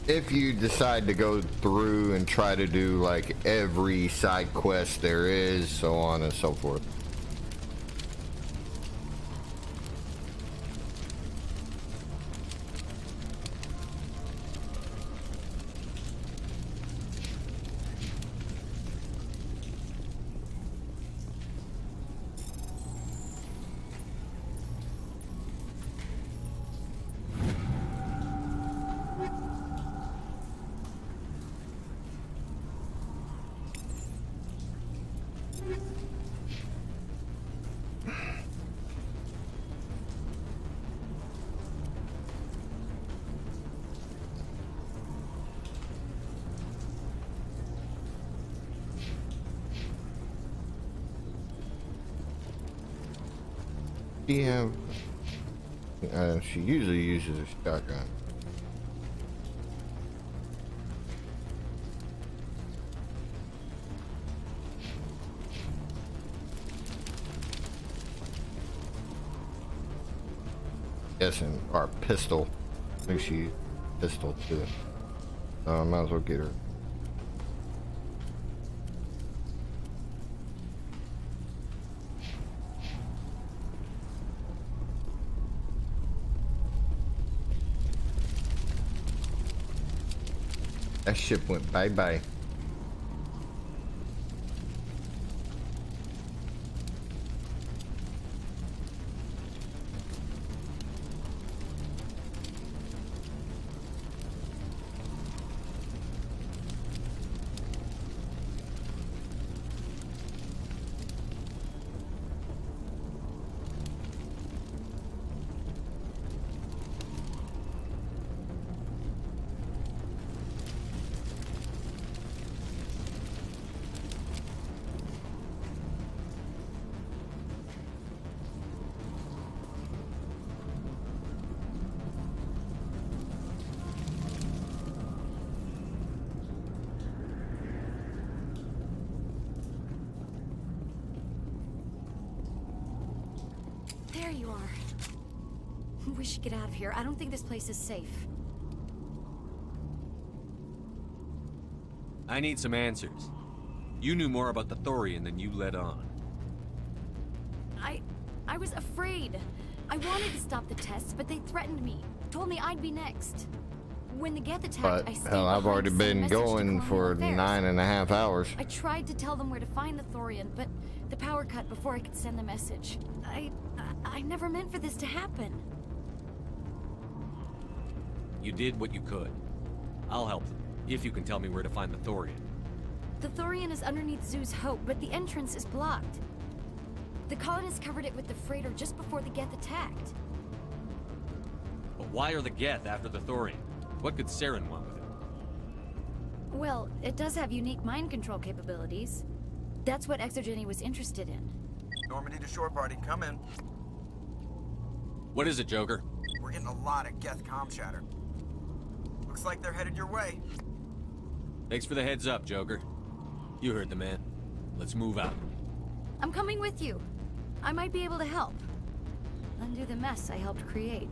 If you decide to go through and try to do like every side quest there is, so on and so forth. She usually uses a shotgun. Guessing, or pistol. I think she used pistol too. Might as well get her. That ship went bye-bye. There you are. We should get out of here. I don't think this place is safe. I need some answers. You knew more about the Thorian than you let on. I was afraid. I wanted to stop the tests, but they threatened me. Told me I'd be next. When the Geth attacked, But I stayed hell, I've already been going for affairs. 9.5 hours. I tried to tell them where to find the Thorian, but the power cut before I could send the message. I never meant for this to happen. You did what you could. I'll help them, if you can tell me where to find the Thorian. The Thorian is underneath Zoo's Hope, but the entrance is blocked. The colonists covered it with the freighter just before the Geth attacked. But why are the Geth after the Thorian? What could Saren want with it? Well, it does have unique mind control capabilities. That's what Exogeny was interested in. Normandy to shore party, come in. What is it, Joker? We're getting a lot of Geth comm chatter. Looks like they're headed your way. Thanks for the heads up, Joker. You heard the man. Let's move out. I'm coming with you. I might be able to help. Undo the mess I helped create.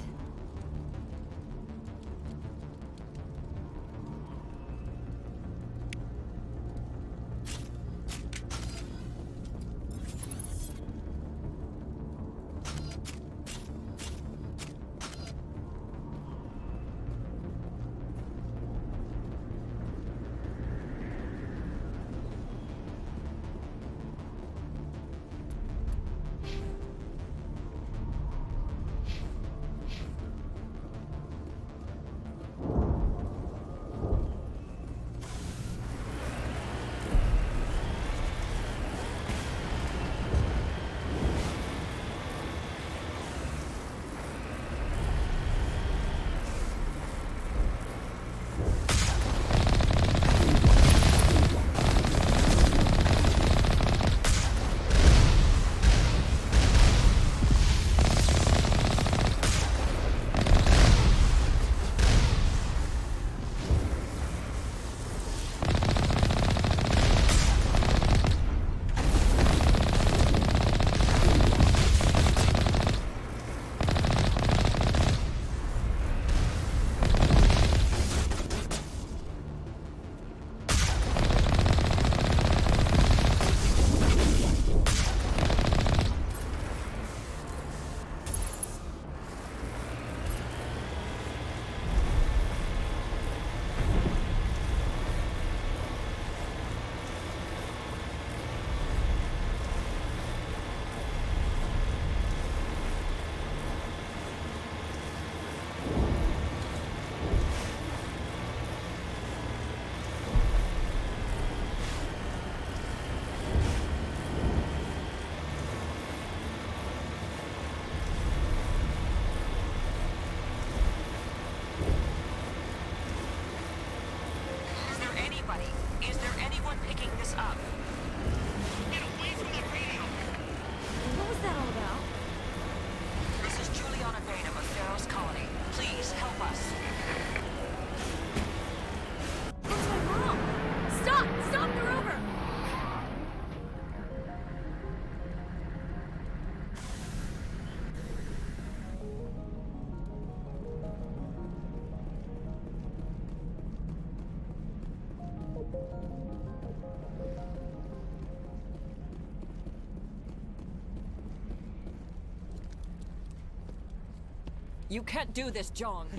You can't do this, Jong.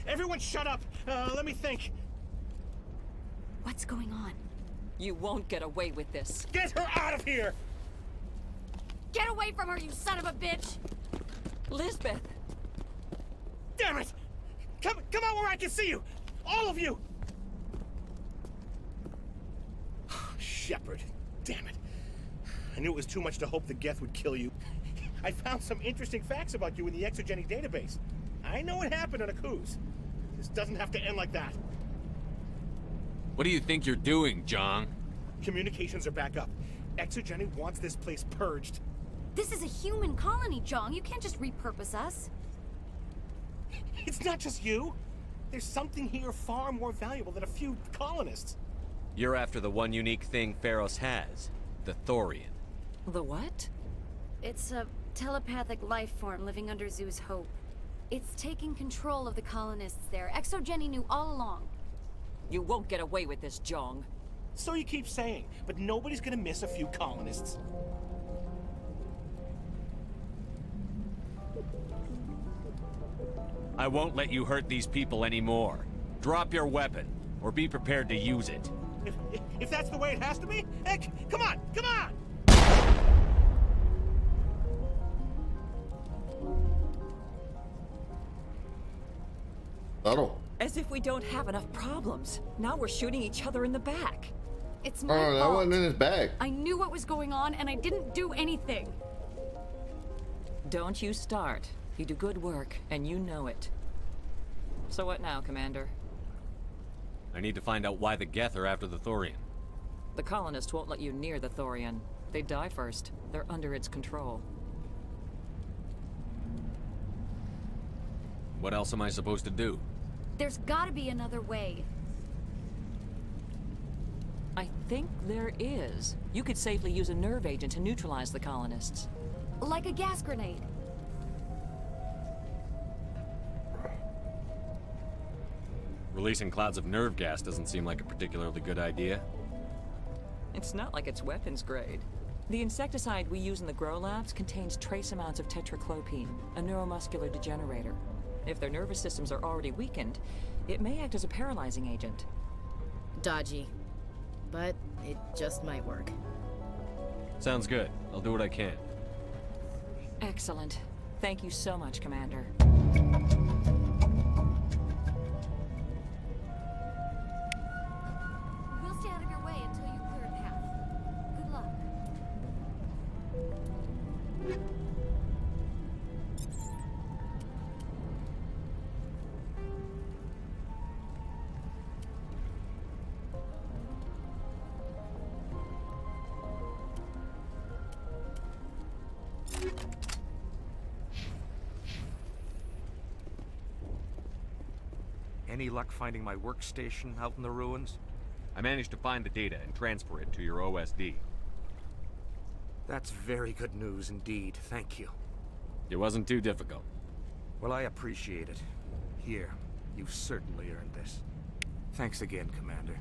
Everyone shut up! Let me think. What's going on? You won't get away with this. Get her out of here! Get away from her, you son of a bitch! Lisbeth! Damn it! Come out where I can see you! All of you! Shepard, damn it. I knew it was too much to hope the Geth would kill you. I found some interesting facts about you in the Exogeny database. I know what happened on Akuz. This doesn't have to end like that. What do you think you're doing, Jong? Communications are back up. Exogeny wants this place purged. This is a human colony, Jong. You can't just repurpose us. It's not just you. There's something here far more valuable than a few colonists. You're after the one unique thing Pharos has, the Thorian. The what? It's a telepathic life form living under Zoo's hope. It's taking control of the colonists there. Exogeny knew all along. You won't get away with this, Jong. So you keep saying, but nobody's gonna miss a few colonists. I won't let you hurt these people anymore. Drop your weapon, or be prepared to use it. If that's the way it has to be, heck, come on, come on! Subtle. As if we don't have enough problems. Now we're shooting each other in the back. It's my Oh, that fault. wasn't in his bag. I knew what was going on, and I didn't do anything. Don't you start. You do good work, and you know it. So what now, Commander? I need to find out why the Geth are after the Thorian. The colonists won't let you near the Thorian. They die first. They're under its control. What else am I supposed to do? There's gotta be another way. I think there is. You could safely use a nerve agent to neutralize the colonists. Like a gas grenade. Releasing clouds of nerve gas doesn't seem like a particularly good idea. It's not like it's weapons grade. The insecticide we use in the grow labs contains trace amounts of tetraclopine, a neuromuscular degenerator. If their nervous systems are already weakened, it may act as a paralyzing agent. Dodgy. But it just might work. Sounds good. I'll do what I can. Excellent. Thank you so much, Commander. We'll stay out of your way until you clear a path. Good luck. Any luck finding my workstation out in the ruins? I managed to find the data and transfer it to your OSD. That's very good news indeed, thank you. It wasn't too difficult. Well, I appreciate it. Here, you've certainly earned this. Thanks again, Commander.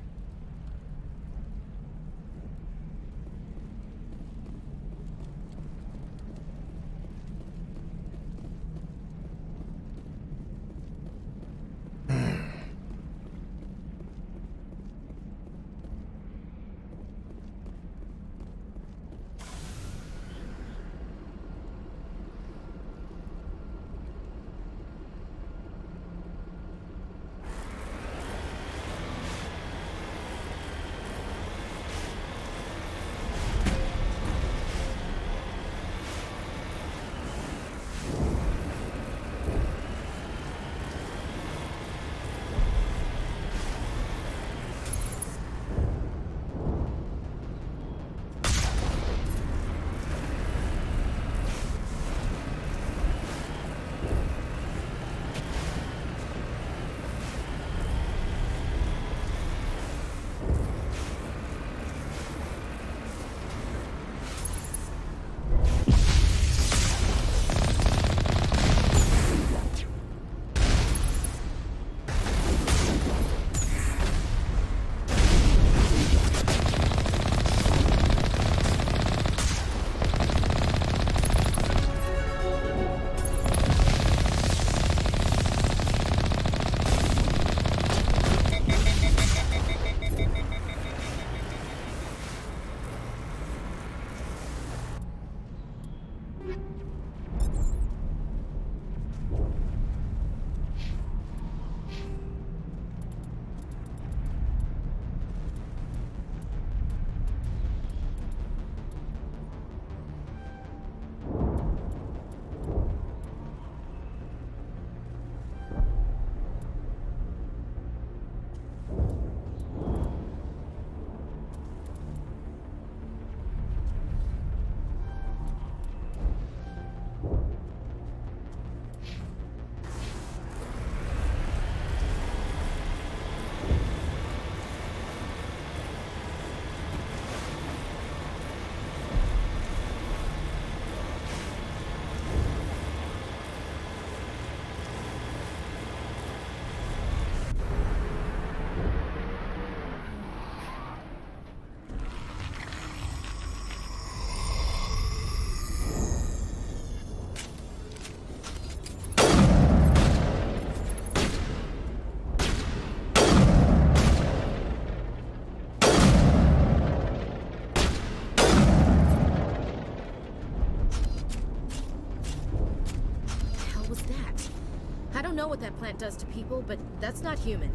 plant does to people, but that's not human.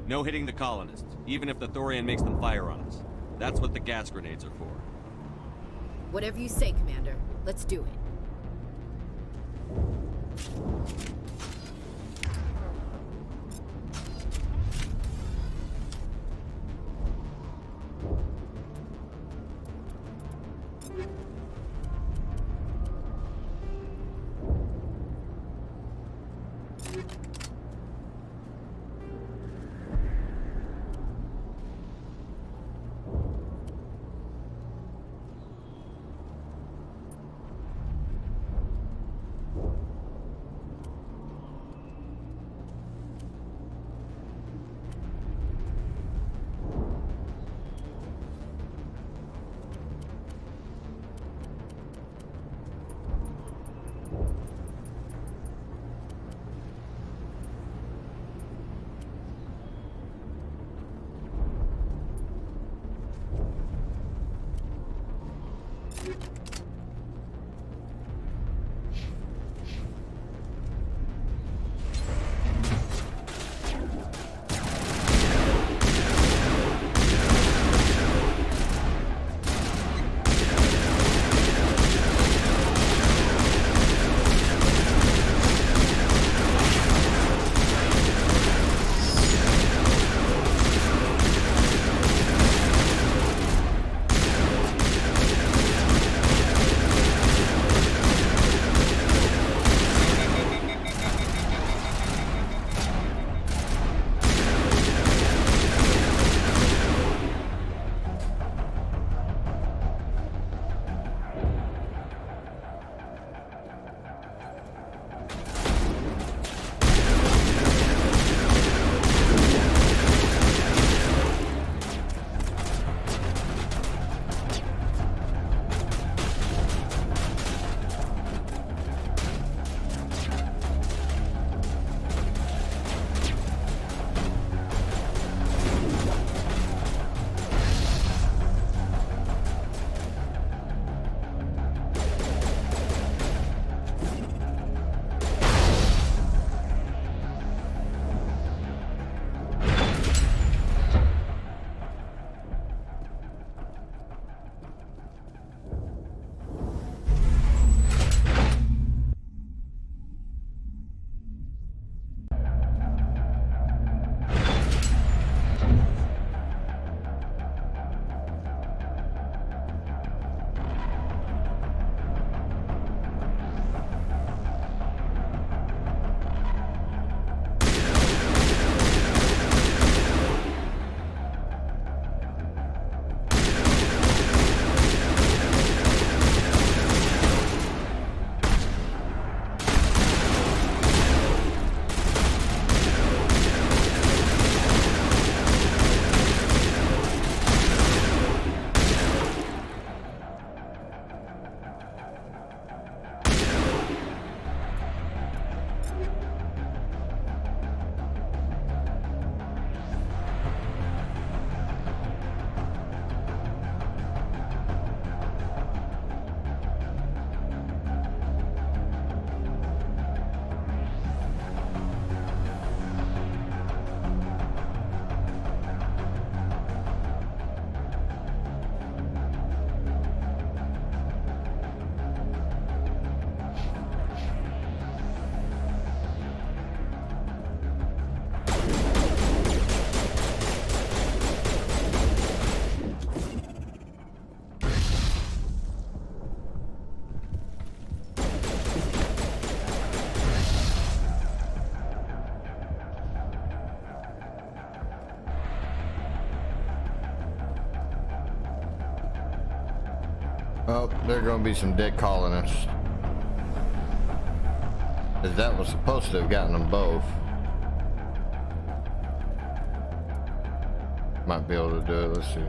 No hitting the colonists, even if the Thorian makes them fire on us. That's what the gas grenades are for. Whatever you say, Commander. Let's do it. Oh, there are going to be some dead colonists. Because that was supposed to have gotten them both. Might be able to do it. Let's see.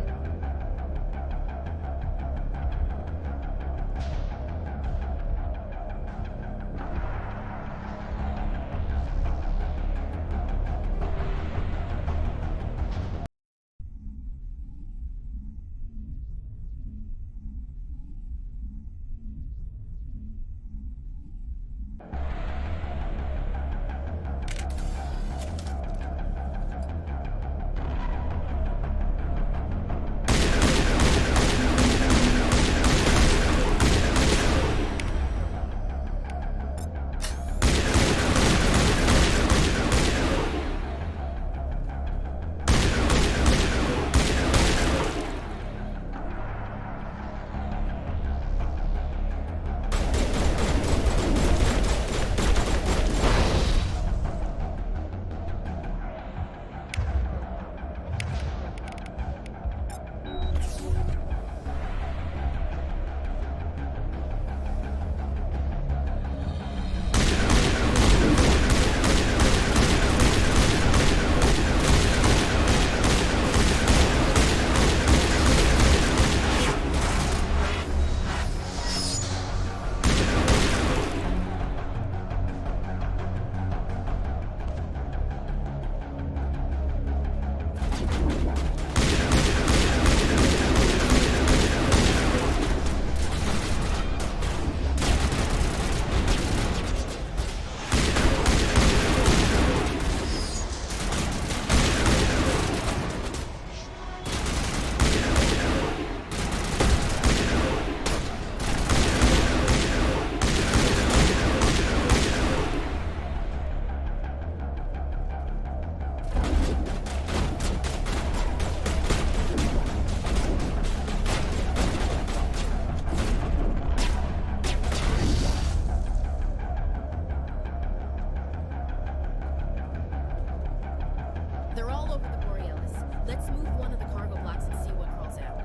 They're all over the Borealis. Let's move one of the cargo blocks and see what crawls out.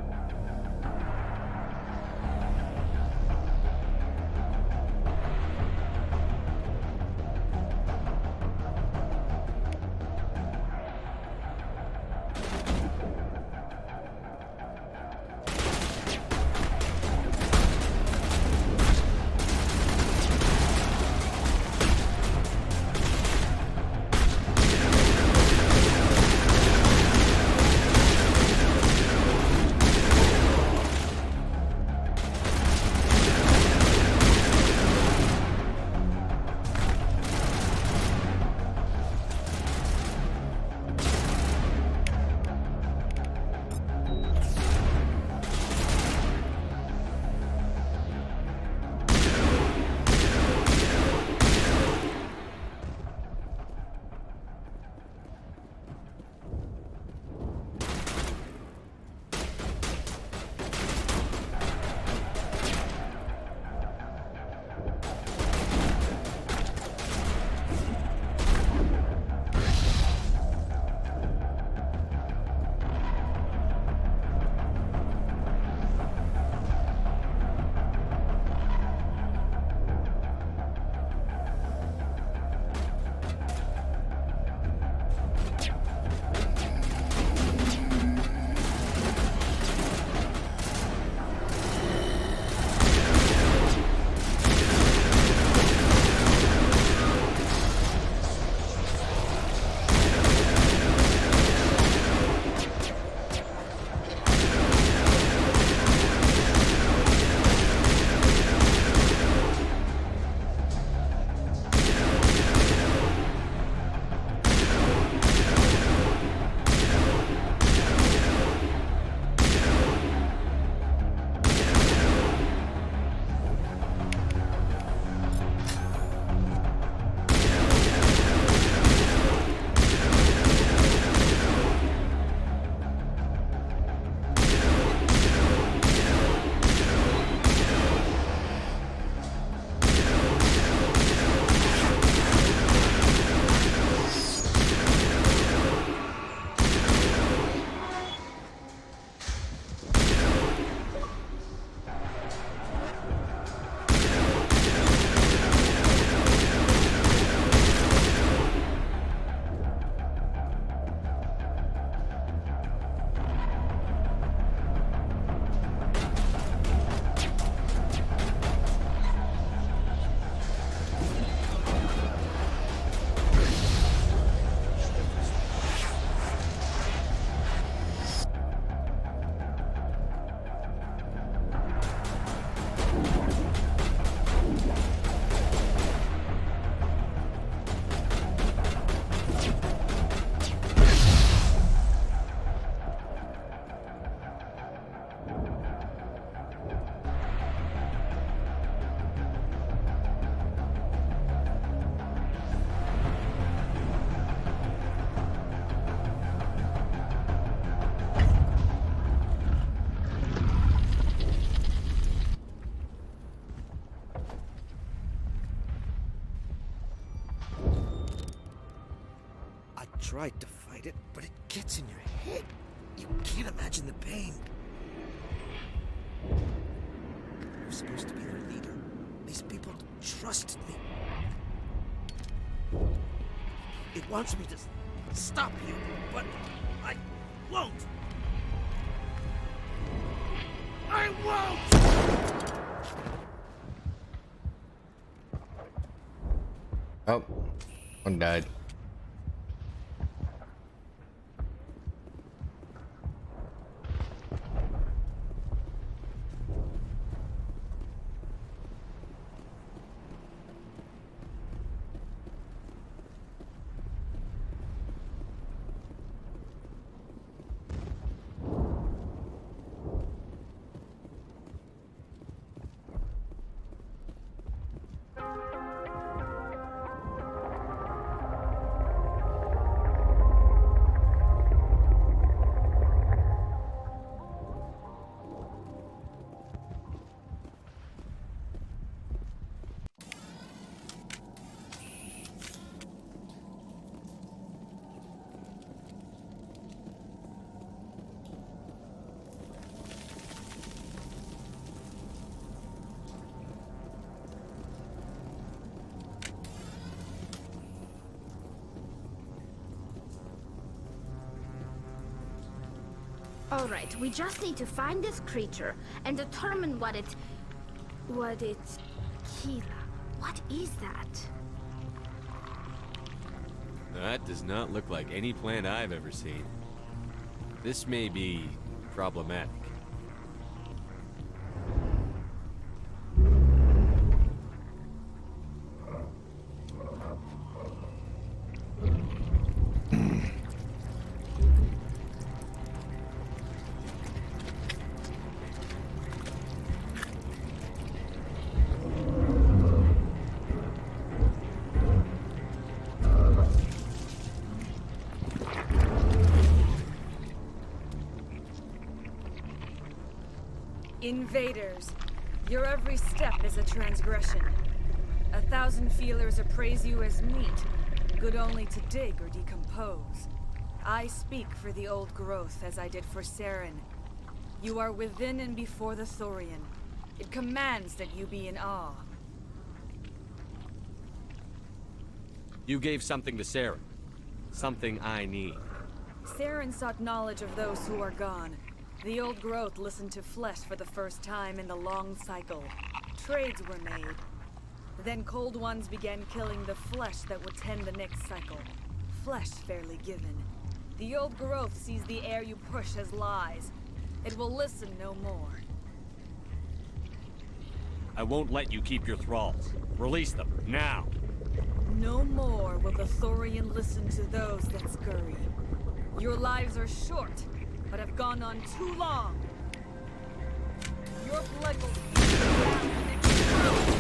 tried to fight it, but it gets in your head. You can't imagine the pain. You're supposed to be their leader. These people trusted me. It wants me to stop you, but I won't. I won't! Oh, one died. Alright, we just need to find this creature and determine what it's... Kira. What is that? That does not look like any plant I've ever seen. This may be problematic. Invaders, your every step is a transgression. 1,000 feelers appraise you as meat, good only to dig or decompose. I speak for the old growth as I did for Saren. You are within and before the Thorian. It commands that you be in awe. You gave something to Saren. Something I need. Saren sought knowledge of those who are gone. The old growth listened to flesh for the first time in the long cycle. Trades were made. Then cold ones began killing the flesh that would tend the next cycle. Flesh fairly given. The old growth sees the air you push as lies. It will listen no more. I won't let you keep your thralls. Release them, now! No more will the Thorian listen to those that scurry. Your lives are short, but have gone on too long. Your blood will be down and explode.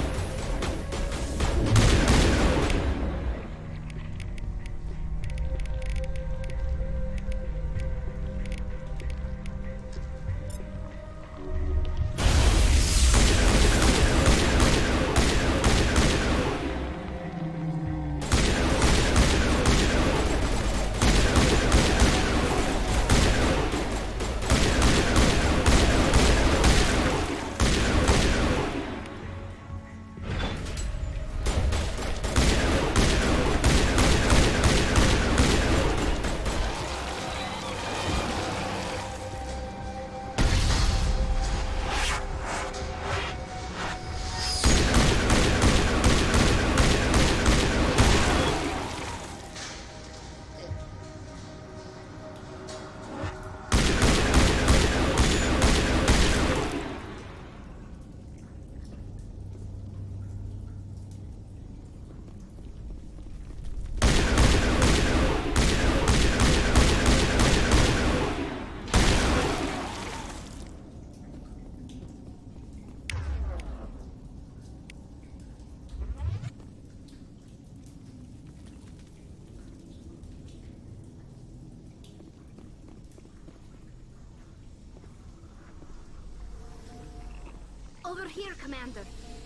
Over here, Commander.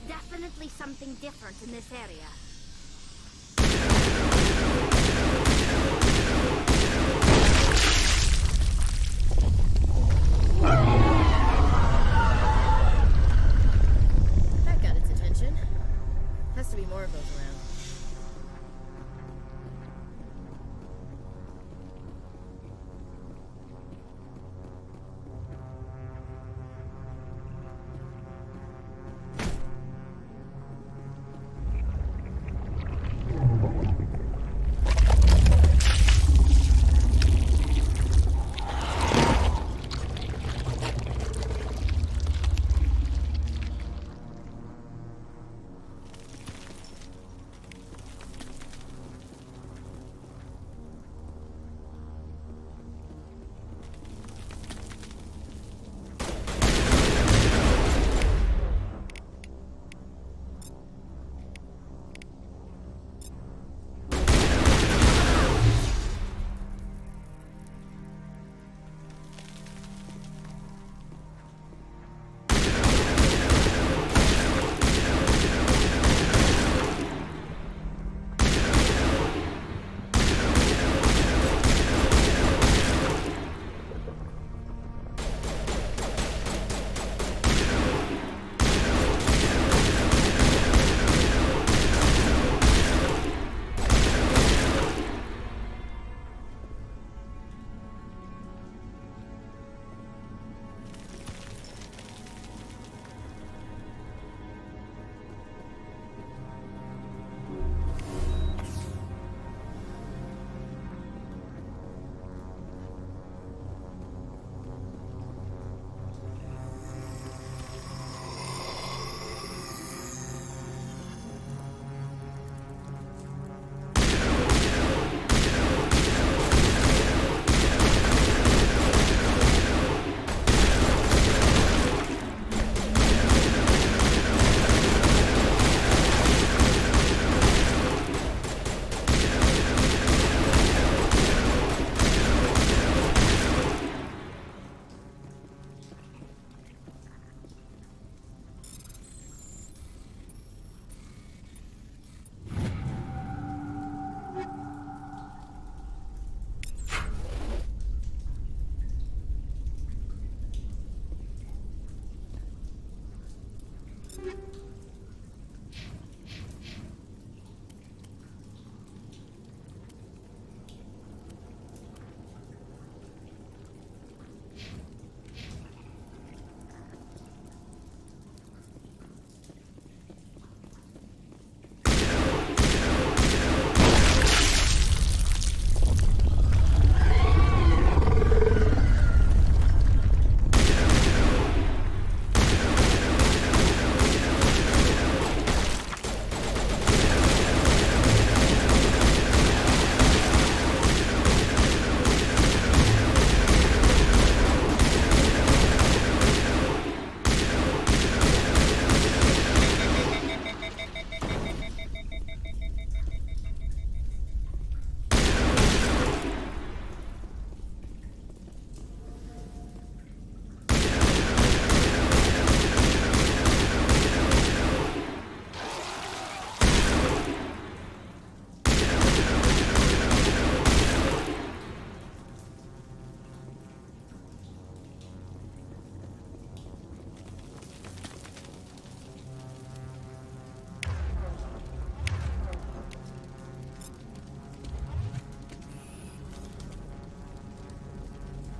Definitely something different in this area. That got its attention. Has to be more of those around.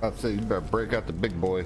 I'd say you better break out the big boy.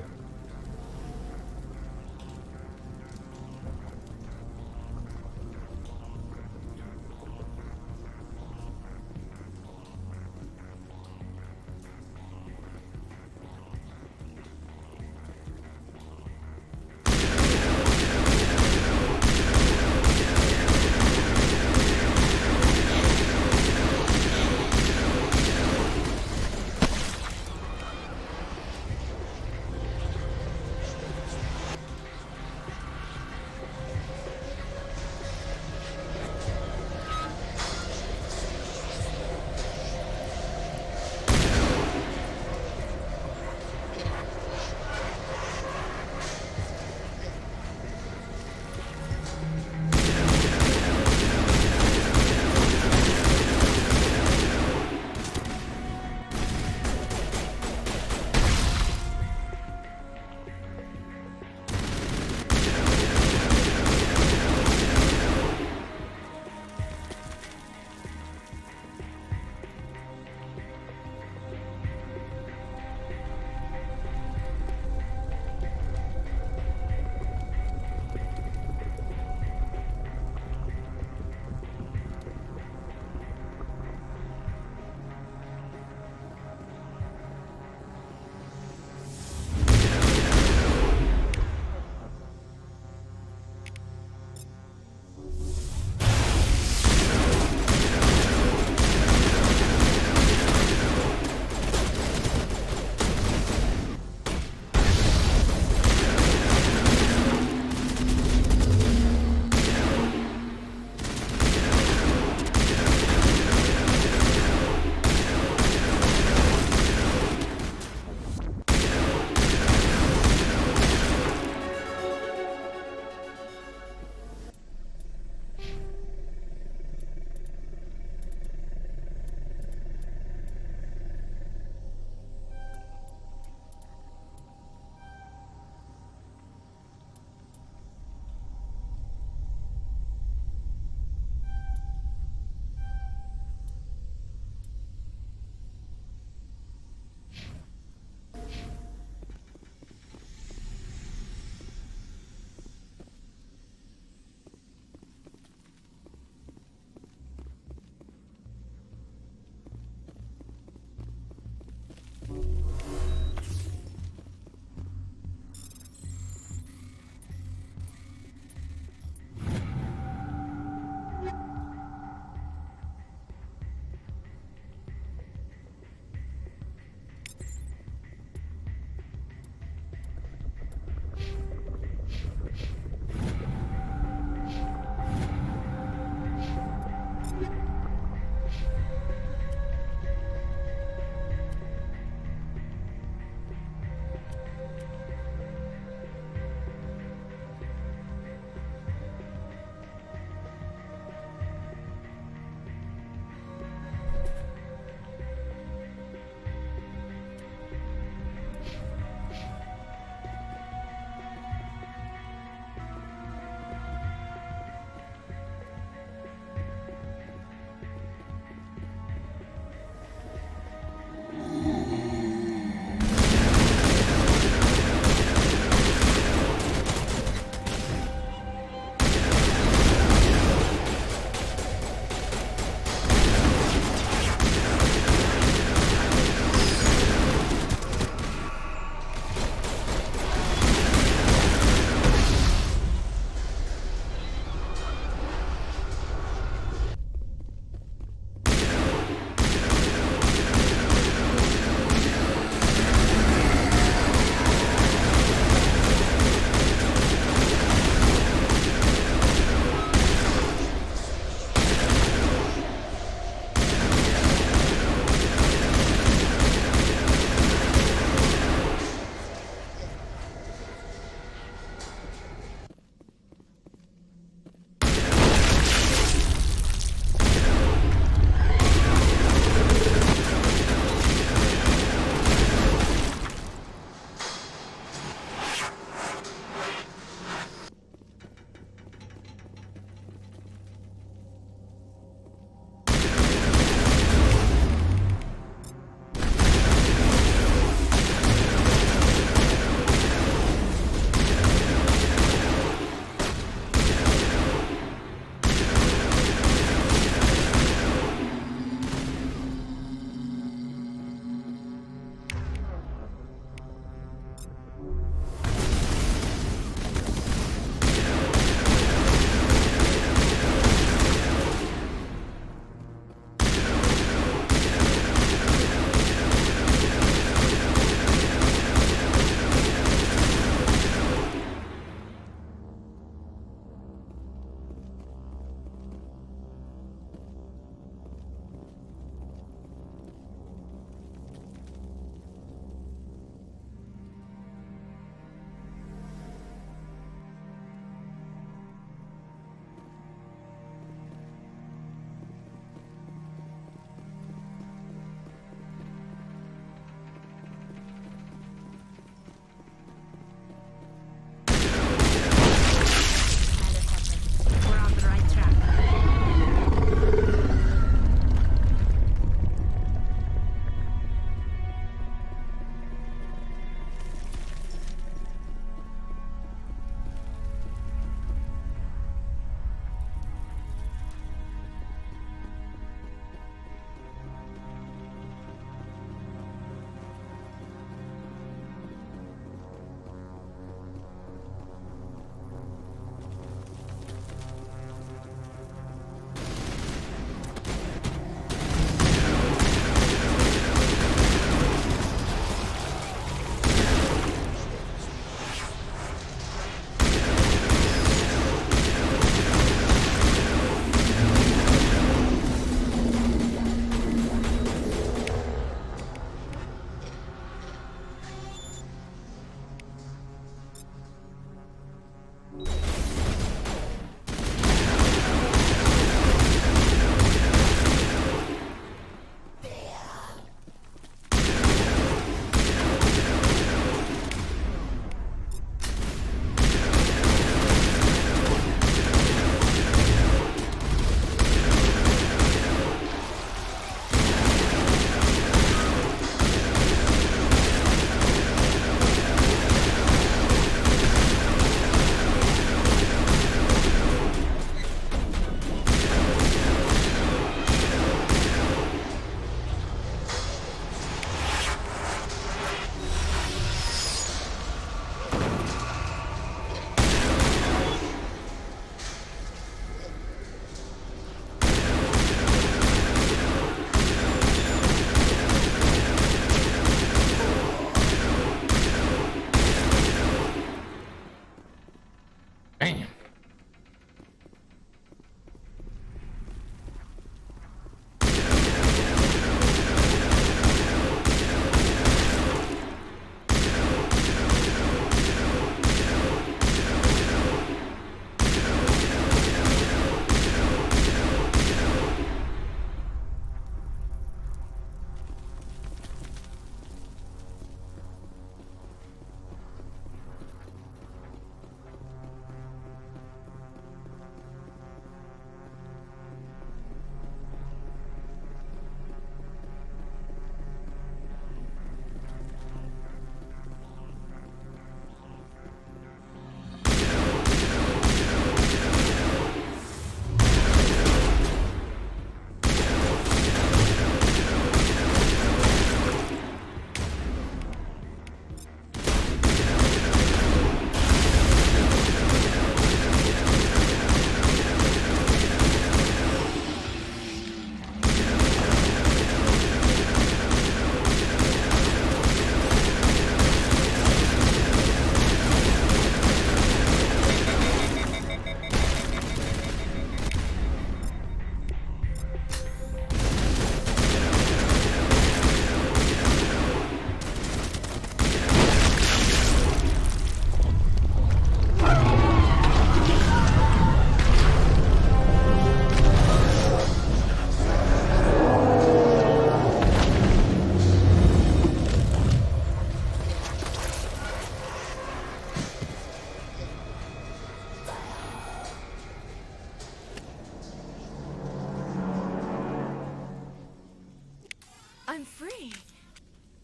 free.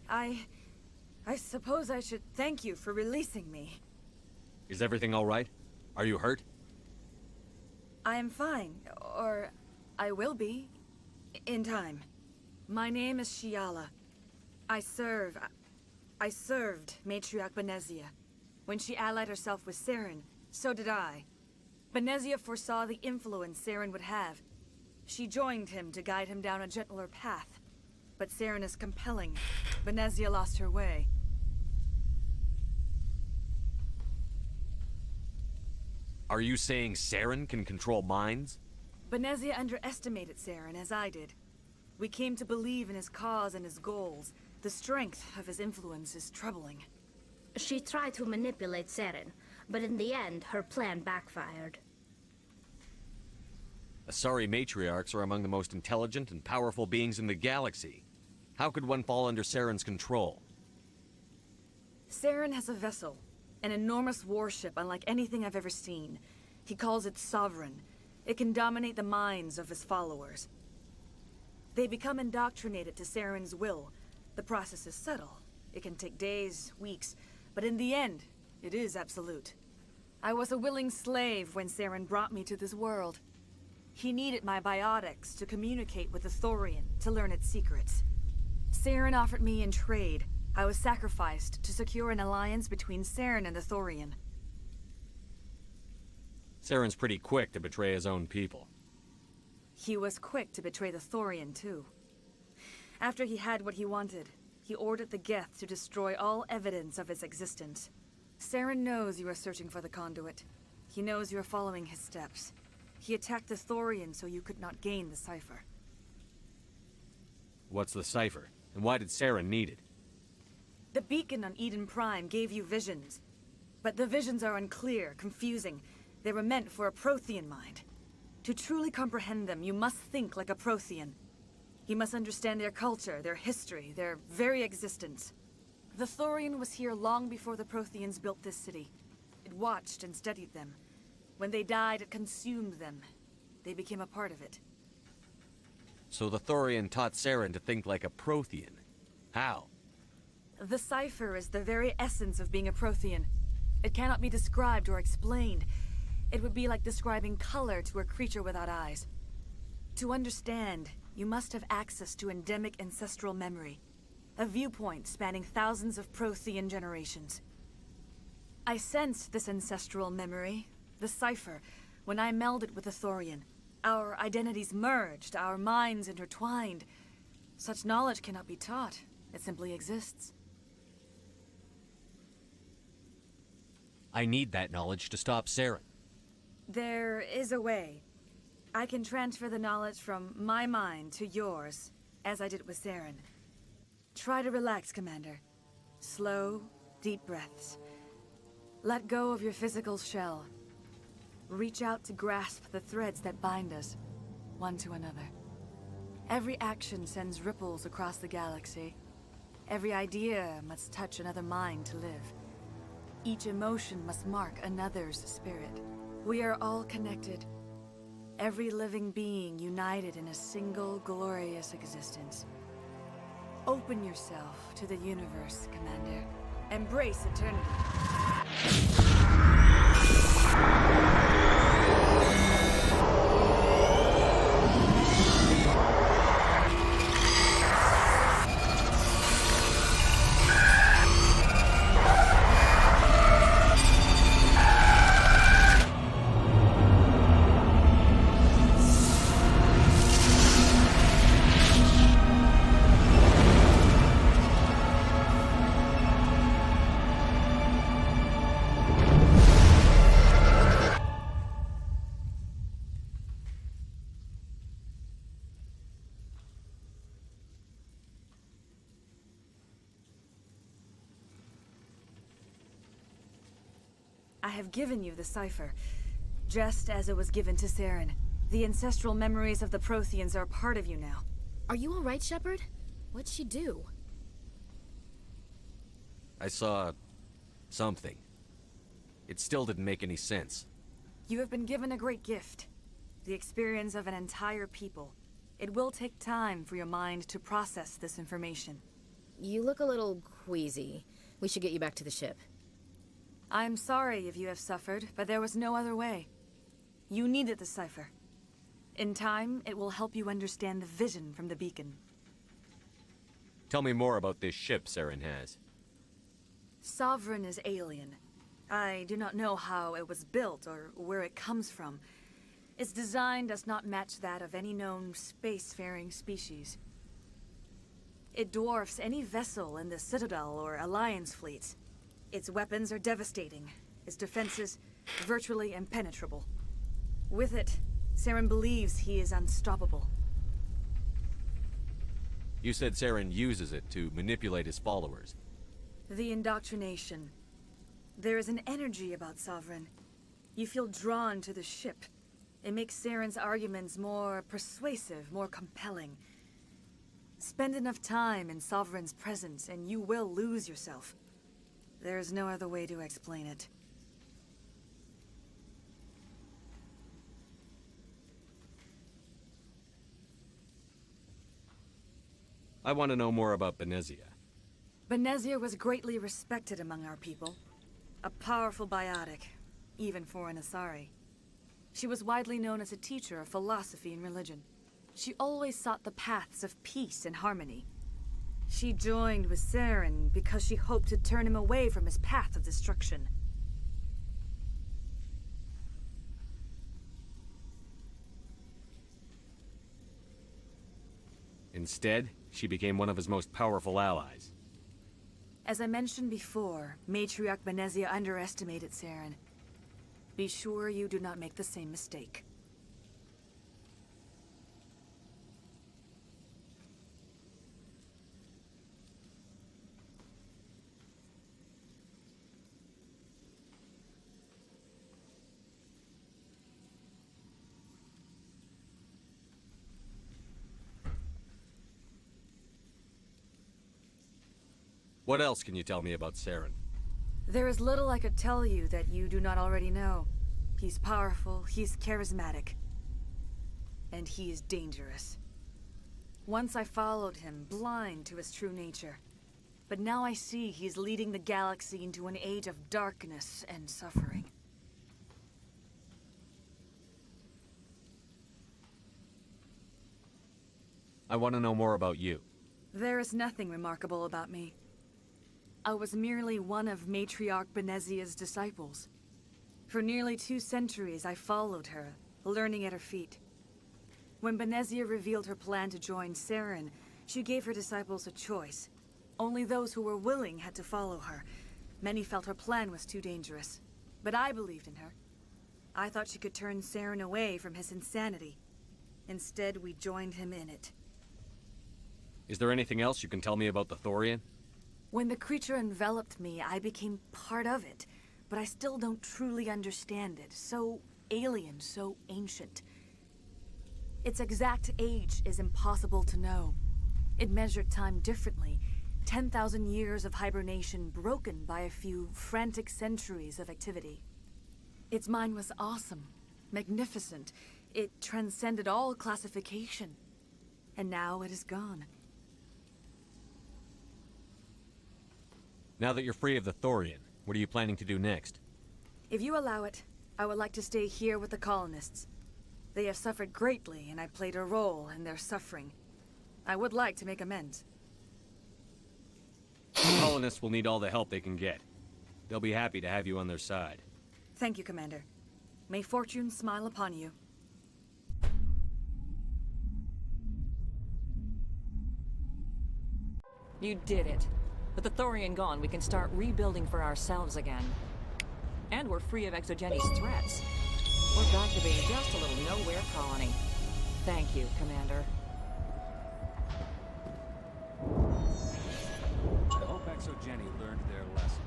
I suppose I should thank you for releasing me. Is everything all right? Are you hurt? I am fine, or I will be, in time. My name is Shiala. I served Matriarch Benezia. When she allied herself with Saren, so did I. Benezia foresaw the influence Saren would have. She joined him to guide him down a gentler path. But Saren is compelling. Benezia lost her way. Are you saying Saren can control minds? Benezia underestimated Saren, as I did. We came to believe in his cause and his goals. The strength of his influence is troubling. She tried to manipulate Saren, but in the end, her plan backfired. Asari matriarchs are among the most intelligent and powerful beings in the galaxy. How could one fall under Saren's control? Saren has a vessel, an enormous warship unlike anything I've ever seen. He calls it Sovereign. It can dominate the minds of his followers. They become indoctrinated to Saren's will. The process is subtle. It can take days, weeks, but in the end, it is absolute. I was a willing slave when Saren brought me to this world. He needed my biotics to communicate with the Thorian, to learn its secrets. Saren offered me in trade. I was sacrificed to secure an alliance between Saren and the Thorian. Saren's pretty quick to betray his own people. He was quick to betray the Thorian, too. After he had what he wanted, he ordered the Geth to destroy all evidence of its existence. Saren knows you are searching for the conduit. He knows you are following his steps. He attacked the Thorian so you could not gain the cipher. What's the cipher? And why did Saren need it? The beacon on Eden Prime gave you visions. But the visions are unclear, confusing. They were meant for a Prothean mind. To truly comprehend them, you must think like a Prothean. You must understand their culture, their history, their very existence. The Thorian was here long before the Protheans built this city. It watched and studied them. When they died, it consumed them. They became a part of it. So the Thorian taught Saren to think like a Prothean. How? The cipher is the very essence of being a Prothean. It cannot be described or explained. It would be like describing color to a creature without eyes. To understand, you must have access to endemic ancestral memory. A viewpoint spanning thousands of Prothean generations. I sensed this ancestral memory, the cipher, when I melded with the Thorian. Our identities merged, our minds intertwined. Such knowledge cannot be taught. It simply exists. I need that knowledge to stop Saren. There is a way. I can transfer the knowledge from my mind to yours, as I did with Saren. Try to relax, Commander. Slow, deep breaths. Let go of your physical shell. Reach out to grasp the threads that bind us, one to another. Every action sends ripples across the galaxy. Every idea must touch another mind to live. Each emotion must mark another's spirit. We are all connected. Every living being united in a single glorious existence. Open yourself to the universe, Commander. Embrace eternity. I have given you the cipher, just as it was given to Saren. The ancestral memories of the Protheans are a part of you now. Are you all right, Shepard? What'd she do? I saw... something. It still didn't make any sense. You have been given a great gift. The experience of an entire people. It will take time for your mind to process this information. You look a little queasy. We should get you back to the ship. I'm sorry if you have suffered, but there was no other way. You needed the cipher. In time, it will help you understand the vision from the beacon. Tell me more about this ship Saren has. Sovereign is alien. I do not know how it was built or where it comes from. Its design does not match that of any known spacefaring species. It dwarfs any vessel in the Citadel or Alliance fleets. Its weapons are devastating, its defenses virtually impenetrable. With it, Saren believes he is unstoppable. You said Saren uses it to manipulate his followers. The indoctrination. There is an energy about Sovereign. You feel drawn to the ship. It makes Saren's arguments more persuasive, more compelling. Spend enough time in Sovereign's presence and you will lose yourself. There's no other way to explain it. I want to know more about Benezia. Benezia was greatly respected among our people. A powerful biotic, even for an Asari. She was widely known as a teacher of philosophy and religion. She always sought the paths of peace and harmony. She joined with Saren because she hoped to turn him away from his path of destruction. Instead, she became one of his most powerful allies. As I mentioned before, Matriarch Benezia underestimated Saren. Be sure you do not make the same mistake. What else can you tell me about Saren? There is little I could tell you that you do not already know. He's powerful, he's charismatic, and he is dangerous. Once I followed him, blind to his true nature. But now I see he's leading the galaxy into an age of darkness and suffering. I want to know more about you. There is nothing remarkable about me. I was merely one of Matriarch Benezia's disciples. For nearly 2 centuries, I followed her, learning at her feet. When Benezia revealed her plan to join Saren, she gave her disciples a choice. Only those who were willing had to follow her. Many felt her plan was too dangerous, but I believed in her. I thought she could turn Saren away from his insanity. Instead, we joined him in it. Is there anything else you can tell me about the Thorian? When the creature enveloped me, I became part of it, but I still don't truly understand it. So alien, so ancient. Its exact age is impossible to know. It measured time differently. 10,000 years of hibernation broken by a few frantic centuries of activity. Its mind was awesome, magnificent. It transcended all classification. And now it is gone. Now that you're free of the Thorian, what are you planning to do next? If you allow it, I would like to stay here with the colonists. They have suffered greatly, and I played a role in their suffering. I would like to make amends. The colonists will need all the help they can get. They'll be happy to have you on their side. Thank you, Commander. May fortune smile upon you. You did it. With the Thorian gone, we can start rebuilding for ourselves again. And we're free of Exogeni's threats. We're back to being just a little nowhere colony. Thank you, Commander. I hope Exogeni learned their lesson.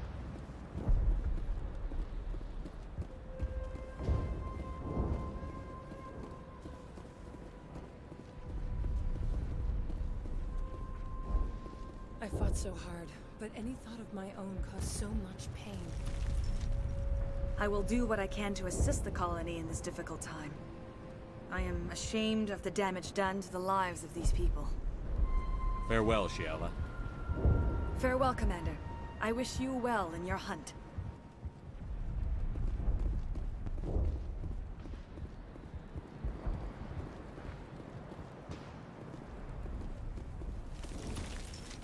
I fought so hard, but any thought of my own caused so much pain. I will do what I can to assist the colony in this difficult time. I am ashamed of the damage done to the lives of these people. Farewell, Shiala. Farewell, Commander. I wish you well in your hunt.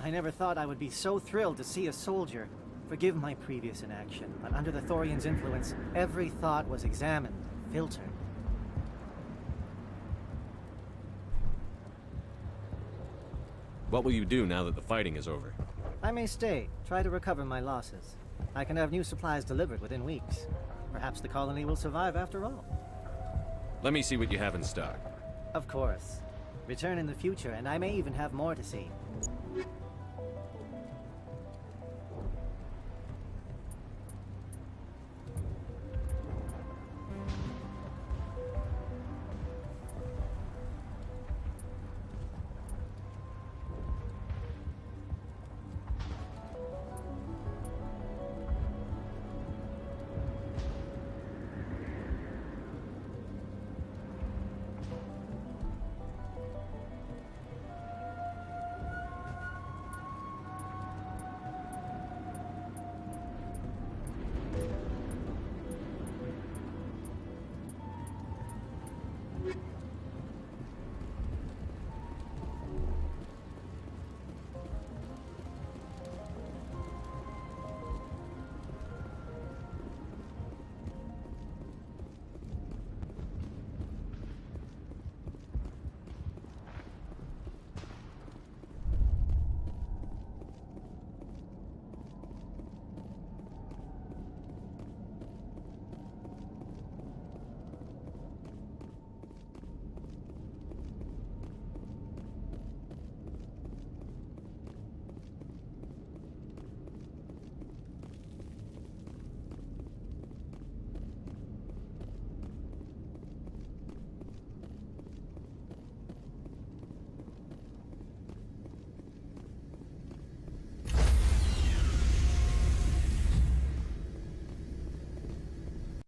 I never thought I would be so thrilled to see a soldier. Forgive my previous inaction, but under the Thorian's influence, every thought was examined, filtered. What will you do now that the fighting is over? I may stay, try to recover my losses. I can have new supplies delivered within weeks. Perhaps the colony will survive after all. Let me see what you have in stock. Of course. Return in the future, and I may even have more to see.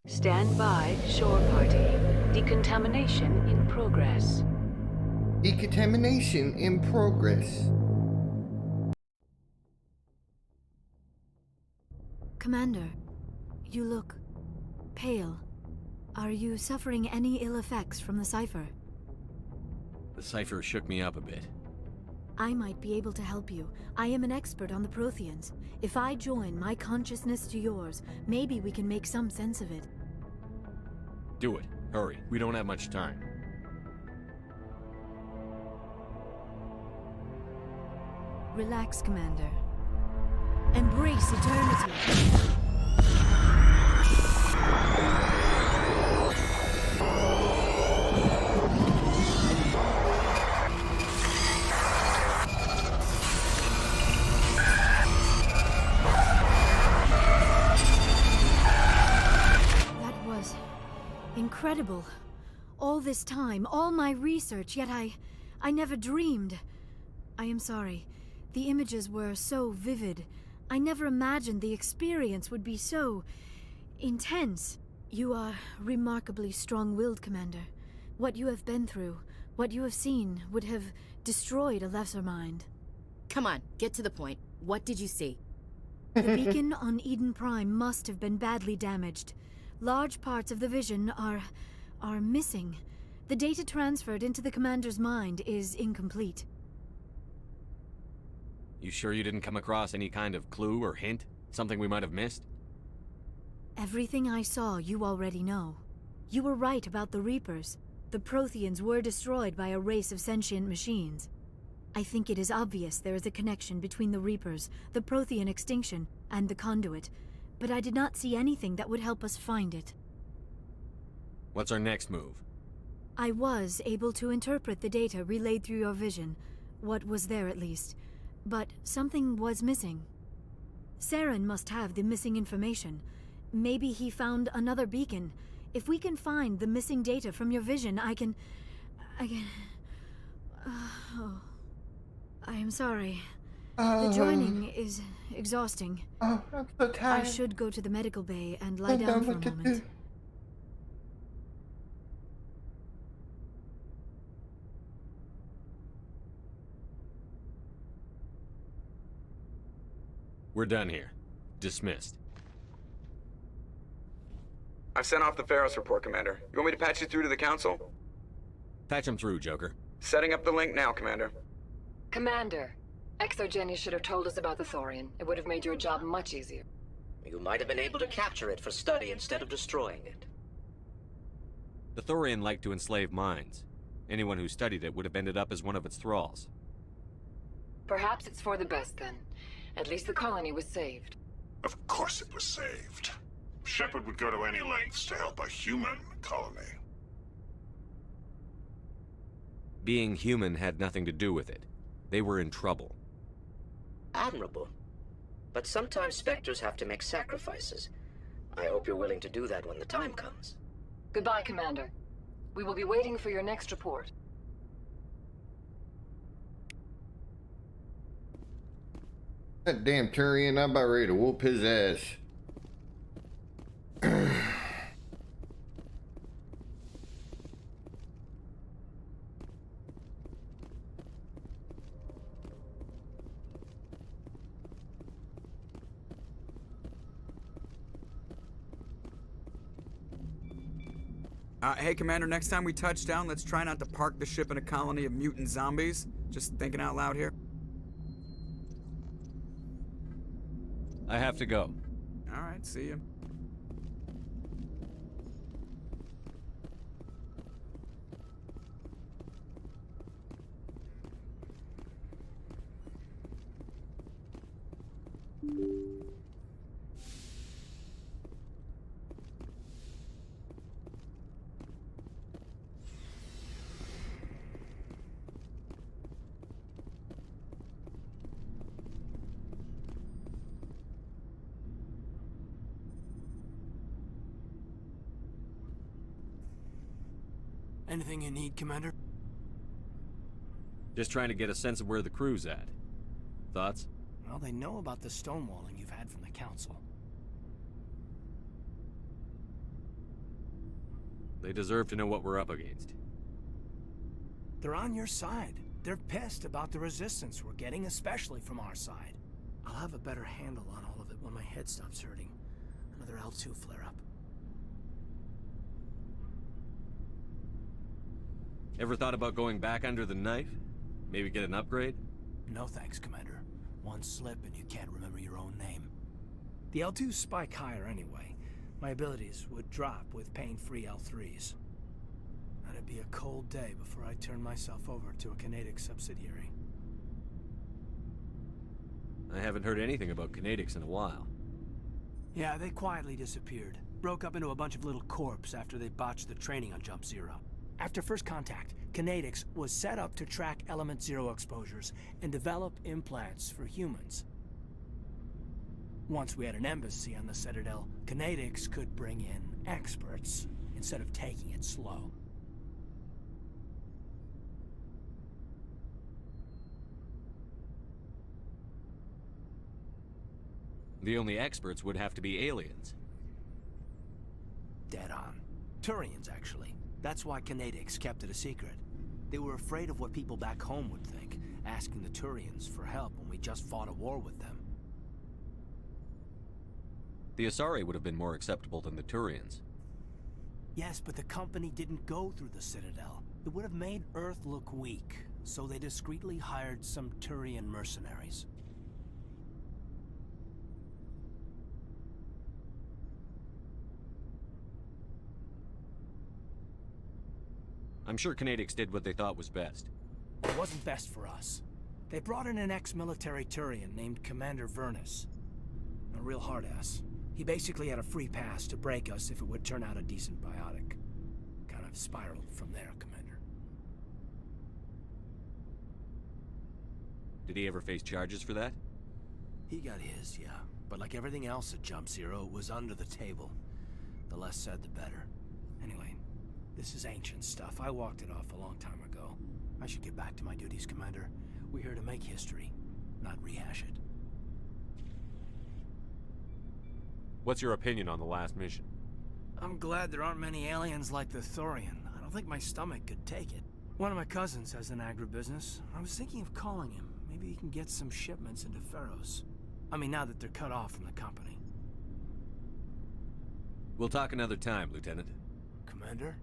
Stand by, shore party. Decontamination in progress. Decontamination in progress. Commander, you look pale. Are you suffering any ill effects from the cipher? The cipher shook me up a bit. I might be able to help you. I am an expert on the Protheans. If I join my consciousness to yours, maybe we can make some sense of it. Do it. Hurry. We don't have much time. Relax, Commander. Embrace eternity. Incredible. All this time, all my research, yet I never dreamed. I am sorry. The images were so vivid. I never imagined the experience would be so intense. You are remarkably strong-willed, Commander. What you have been through, what you have seen, would have destroyed a lesser mind. Come on, get to the point. What did you see? The beacon on Eden Prime must have been badly damaged. Large parts of the vision are missing. The data transferred into the commander's mind is incomplete. You sure you didn't come across any kind of clue or hint? Something we might have missed? Everything I saw you already know. You were right about the Reapers. The Protheans were destroyed by a race of sentient machines. I think it is obvious there is a connection between the Reapers, the Prothean extinction, and the Conduit. But I did not see anything that would help us find it. What's our next move? I was able to interpret the data relayed through your vision. What was there, at least. But something was missing. Saren must have the missing information. Maybe he found another beacon. If we can find the missing data from your vision, I can... Oh. I am sorry. The joining is exhausting. Oh, I'm so tired. I should go to the medical bay and lie down for a moment. We're done here. Dismissed. I've sent off the Pharos report, Commander. You want me to patch you through to the Council? Patch him through, Joker. Setting up the link now, Commander. Commander, Exogeny should have told us about the Thorian. It would have made your job much easier. You might have been able to capture it for study instead of destroying it. The Thorian liked to enslave minds. Anyone who studied it would have ended up as one of its thralls. Perhaps it's for the best then. At least the colony was saved. Of course it was saved. Shepard would go to any lengths to help a human colony. Being human had nothing to do with it. They were in trouble. Admirable. But sometimes Spectres have to make sacrifices. I hope you're willing to do that when the time comes. Goodbye, Commander. We will be waiting for your next report. That damn Turian, I'm about ready to whoop his ass. Hey, Commander, next time we touch down, let's try not to park the ship in a colony of mutant zombies. Just thinking out loud here. I have to go. All right, see you. Anything you need, Commander? Just trying to get a sense of where the crew's at. Thoughts? Well, they know about the stonewalling you've had from the Council. They deserve to know what we're up against. They're on your side. They're pissed about the resistance we're getting, especially from our side. I'll have a better handle on all of it when my head stops hurting. Another L2 flare-up. Ever thought about going back under the knife? Maybe get an upgrade? No thanks, Commander. One slip and you can't remember your own name. The L2s spike higher anyway. My abilities would drop with pain-free L3s. That'd be a cold day before I turn myself over to a Canadic subsidiary. I haven't heard anything about Canadics in a while. Yeah, they quietly disappeared. Broke up into a bunch of little corps after they botched the training on Jump Zero. After first contact, Canadics was set up to track Element Zero exposures and develop implants for humans. Once we had an embassy on the Citadel, Canadics could bring in experts instead of taking it slow. The only experts would have to be aliens. Dead on. Turians, actually. That's why Canadics kept it a secret. They were afraid of what people back home would think, asking the Turians for help when we just fought a war with them. The Asari would have been more acceptable than the Turians. Yes, but the company didn't go through the Citadel. It would have made Earth look weak, so they discreetly hired some Turian mercenaries. I'm sure Canadics did what they thought was best. It wasn't best for us. They brought in an ex-military Turian named Commander Vernus. A real hard-ass. He basically had a free pass to break us if it would turn out a decent biotic. Kind of spiraled from there, Commander. Did he ever face charges for that? He got his, yeah. But like everything else at Jump Zero, it was under the table. The less said, the better. Anyway, this is ancient stuff. I walked it off a long time ago. I should get back to my duties, Commander. We're here to make history, not rehash it. What's your opinion on the last mission? I'm glad there aren't many aliens like the Thorian. I don't think my stomach could take it. One of my cousins has an agribusiness. I was thinking of calling him. Maybe he can get some shipments into Pharos. I mean, now that they're cut off from the company. We'll talk another time, Lieutenant. Commander?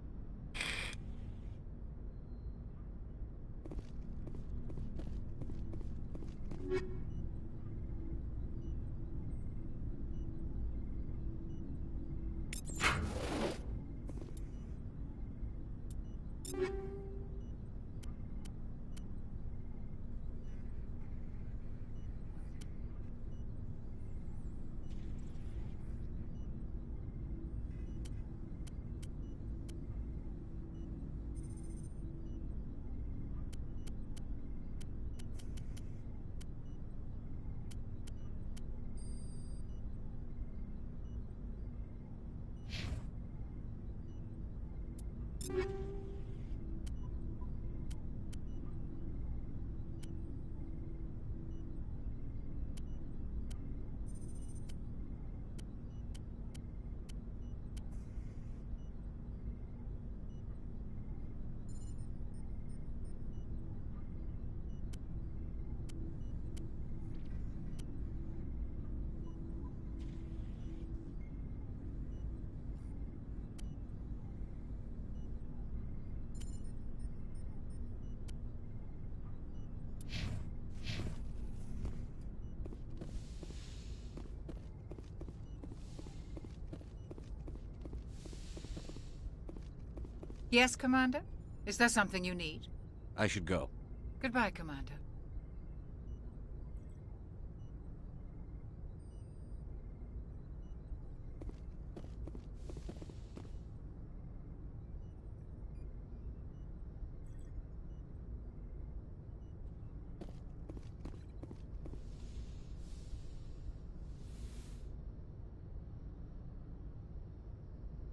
Yes, Commander? Is there something you need? I should go. Goodbye, Commander.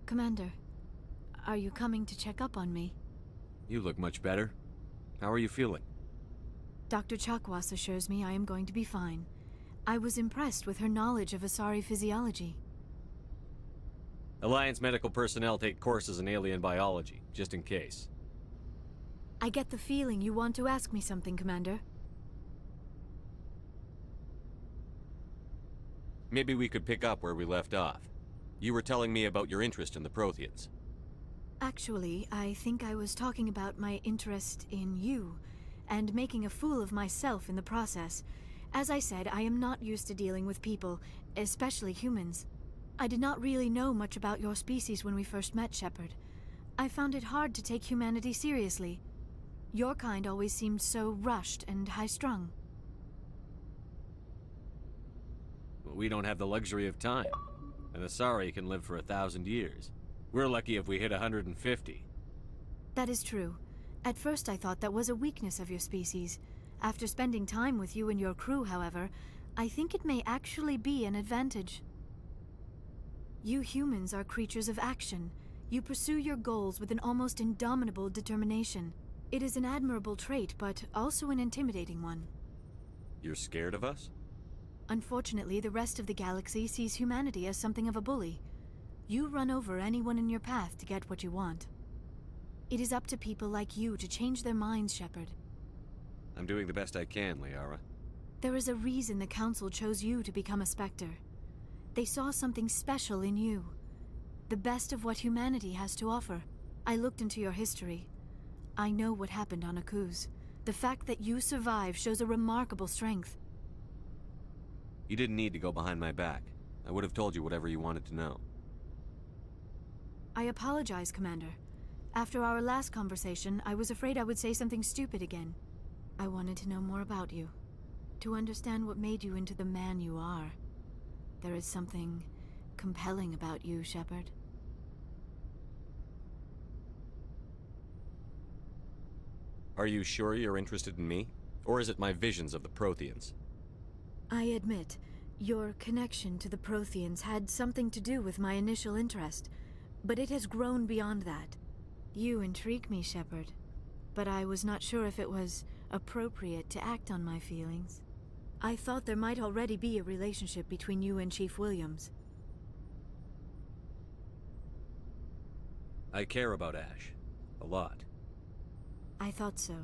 Commander, are you coming to check up on me? You look much better. How are you feeling? Dr. Chakwas assures me I am going to be fine. I was impressed with her knowledge of Asari physiology. Alliance medical personnel take courses in alien biology, just in case. I get the feeling you want to ask me something, Commander. Maybe we could pick up where we left off. You were telling me about your interest in the Protheans. Actually, I think I was talking about my interest in you, and making a fool of myself in the process. As I said, I am not used to dealing with people, especially humans. I did not really know much about your species when we first met, Shepard. I found it hard to take humanity seriously. Your kind always seemed so rushed and high-strung. Well, we don't have the luxury of time. An Asari can live for 1,000 years. We're lucky if we hit 150. That is true. At first I thought that was a weakness of your species. After spending time with you and your crew, however, I think it may actually be an advantage. You humans are creatures of action. You pursue your goals with an almost indomitable determination. It is an admirable trait, but also an intimidating one. You're scared of us? Unfortunately, the rest of the galaxy sees humanity as something of a bully. You run over anyone in your path to get what you want. It is up to people like you to change their minds, Shepard. I'm doing the best I can, Liara. There is a reason the Council chose you to become a Spectre. They saw something special in you. The best of what humanity has to offer. I looked into your history. I know what happened on Akuz. The fact that you survived shows a remarkable strength. You didn't need to go behind my back. I would have told you whatever you wanted to know. I apologize, Commander. After our last conversation, I was afraid I would say something stupid again. I wanted to know more about you. To understand what made you into the man you are. There is something compelling about you, Shepard. Are you sure you're interested in me? Or is it my visions of the Protheans? I admit, your connection to the Protheans had something to do with my initial interest, but it has grown beyond that. You intrigue me, Shepard, but I was not sure if it was appropriate to act on my feelings. I thought there might already be a relationship between you and Chief Williams. I care about Ash. A lot. I thought so.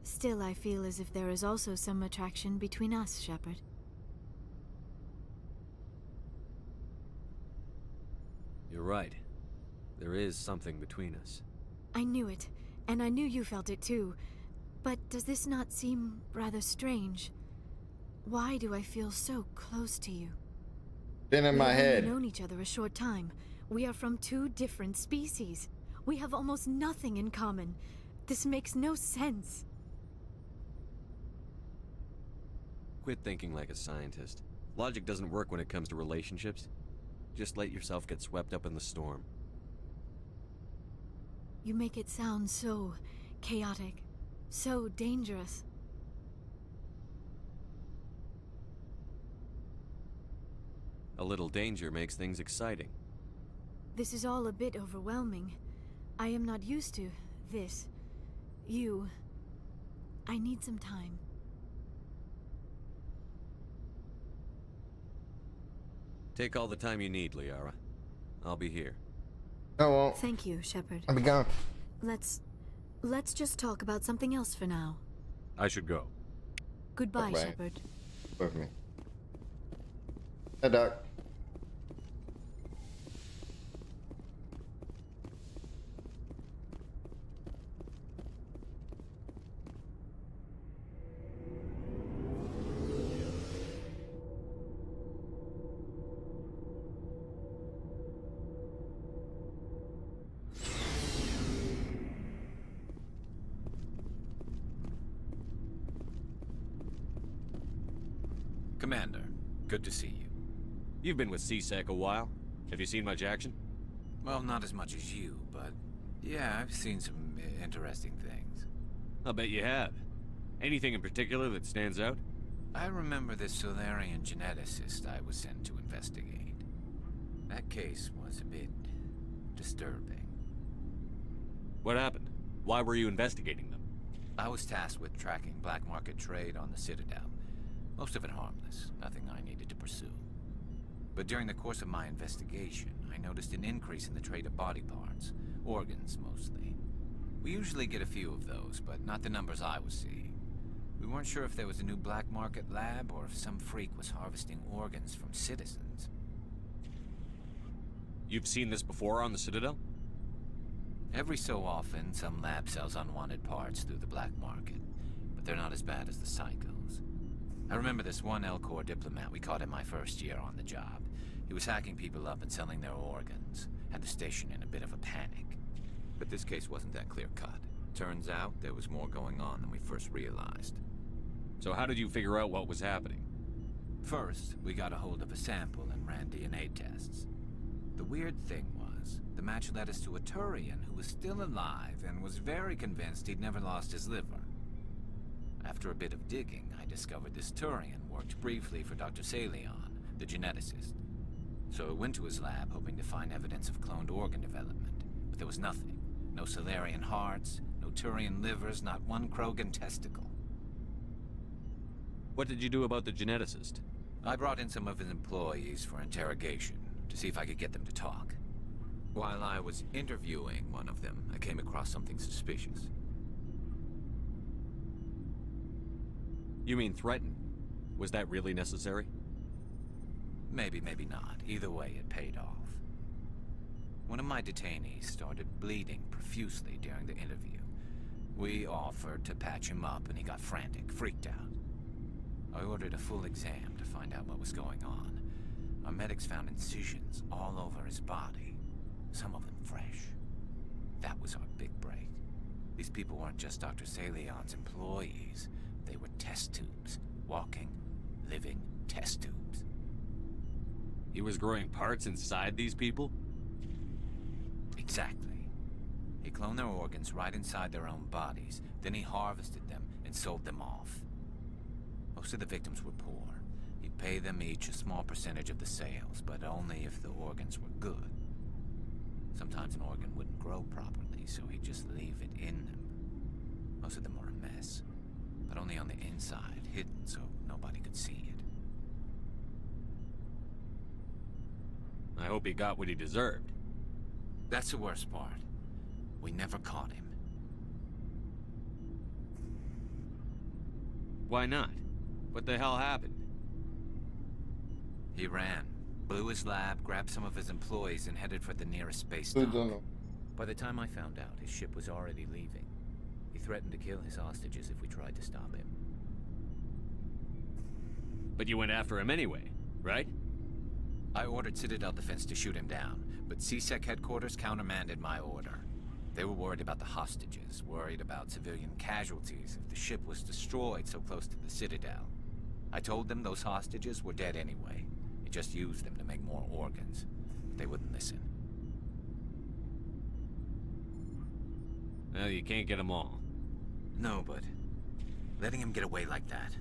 Still, I feel as if there is also some attraction between us, Shepard. You're right. There is something between us. I knew it, and I knew you felt it too. But does this not seem rather strange? Why do I feel so close to you? Been in my head. We've only known each other a short time. We are from two different species. We have almost nothing in common. This makes no sense. Quit thinking like a scientist. Logic doesn't work when it comes to relationships. Just let yourself get swept up in the storm. You make it sound so chaotic, so dangerous. A little danger makes things exciting. This is all a bit overwhelming. I am not used to this. You. I need some time. Take all the time you need, Liara. I'll be here. I won't. Thank you, Shepard. I'll be gone. Let's just talk about something else for now. I should go. Goodbye, Bye. Shepard. With me. Hey, Doc. Commander, good to see you. You've been with C-Sec a while. Have you seen much action? Well, not as much as you, but yeah, I've seen some interesting things. I'll bet you have. Anything in particular that stands out? I remember this Solarian geneticist I was sent to investigate. That case was a bit disturbing. What happened? Why were you investigating them? I was tasked with tracking black market trade on the Citadel. Most of it harmless, nothing I needed to pursue. But during the course of my investigation, I noticed an increase in the trade of body parts, organs mostly. We usually get a few of those, but not the numbers I was seeing. We weren't sure if there was a new black market lab or if some freak was harvesting organs from citizens. You've seen this before on the Citadel? Every so often, some lab sells unwanted parts through the black market, but they're not as bad as the psychos. I remember this one Elcor diplomat we caught in my first year on the job. He was hacking people up and selling their organs. Had the station in a bit of a panic. But this case wasn't that clear-cut. Turns out there was more going on than we first realized. So how did you figure out what was happening? First, we got a hold of a sample and ran DNA tests. The weird thing was, the match led us to a Turian who was still alive and was very convinced he'd never lost his liver. After a bit of digging, I discovered this Turian worked briefly for Dr. Salion, the geneticist. So I went to his lab hoping to find evidence of cloned organ development, but there was nothing. No Solarian hearts, no Turian livers, not one Krogan testicle. What did you do about the geneticist? I brought in some of his employees for interrogation, to see if I could get them to talk. While I was interviewing one of them, I came across something suspicious. You mean threaten? Was that really necessary? Maybe, maybe not. Either way, it paid off. One of my detainees started bleeding profusely during the interview. We offered to patch him up and he got frantic, freaked out. I ordered a full exam to find out what was going on. Our medics found incisions all over his body, some of them fresh. That was our big break. These people weren't just Dr. Salion's employees. They were test tubes. Walking, living test tubes. He was growing parts inside these people? Exactly. He cloned their organs right inside their own bodies. Then he harvested them and sold them off. Most of the victims were poor. He'd pay them each a small percentage of the sales, but only if the organs were good. Sometimes an organ wouldn't grow properly, so he'd just leave it in them. Most of them were a mess, but only on the inside, hidden so nobody could see it. I hope he got what he deserved. That's the worst part. We never caught him. Why not? What the hell happened? He ran. blew his lab, grabbed some of his employees, and headed for the nearest space Who dock. don't know? By the time I found out, his ship was already leaving. He threatened to kill his hostages if we tried to stop him. But you went after him anyway, right? I ordered Citadel Defense to shoot him down, but CSEC headquarters countermanded my order. They were worried about the hostages, worried about civilian casualties if the ship was destroyed so close to the Citadel. I told them those hostages were dead anyway. It just used them to make more organs. They wouldn't listen. Well, you can't get them all. No, but letting him get away like that.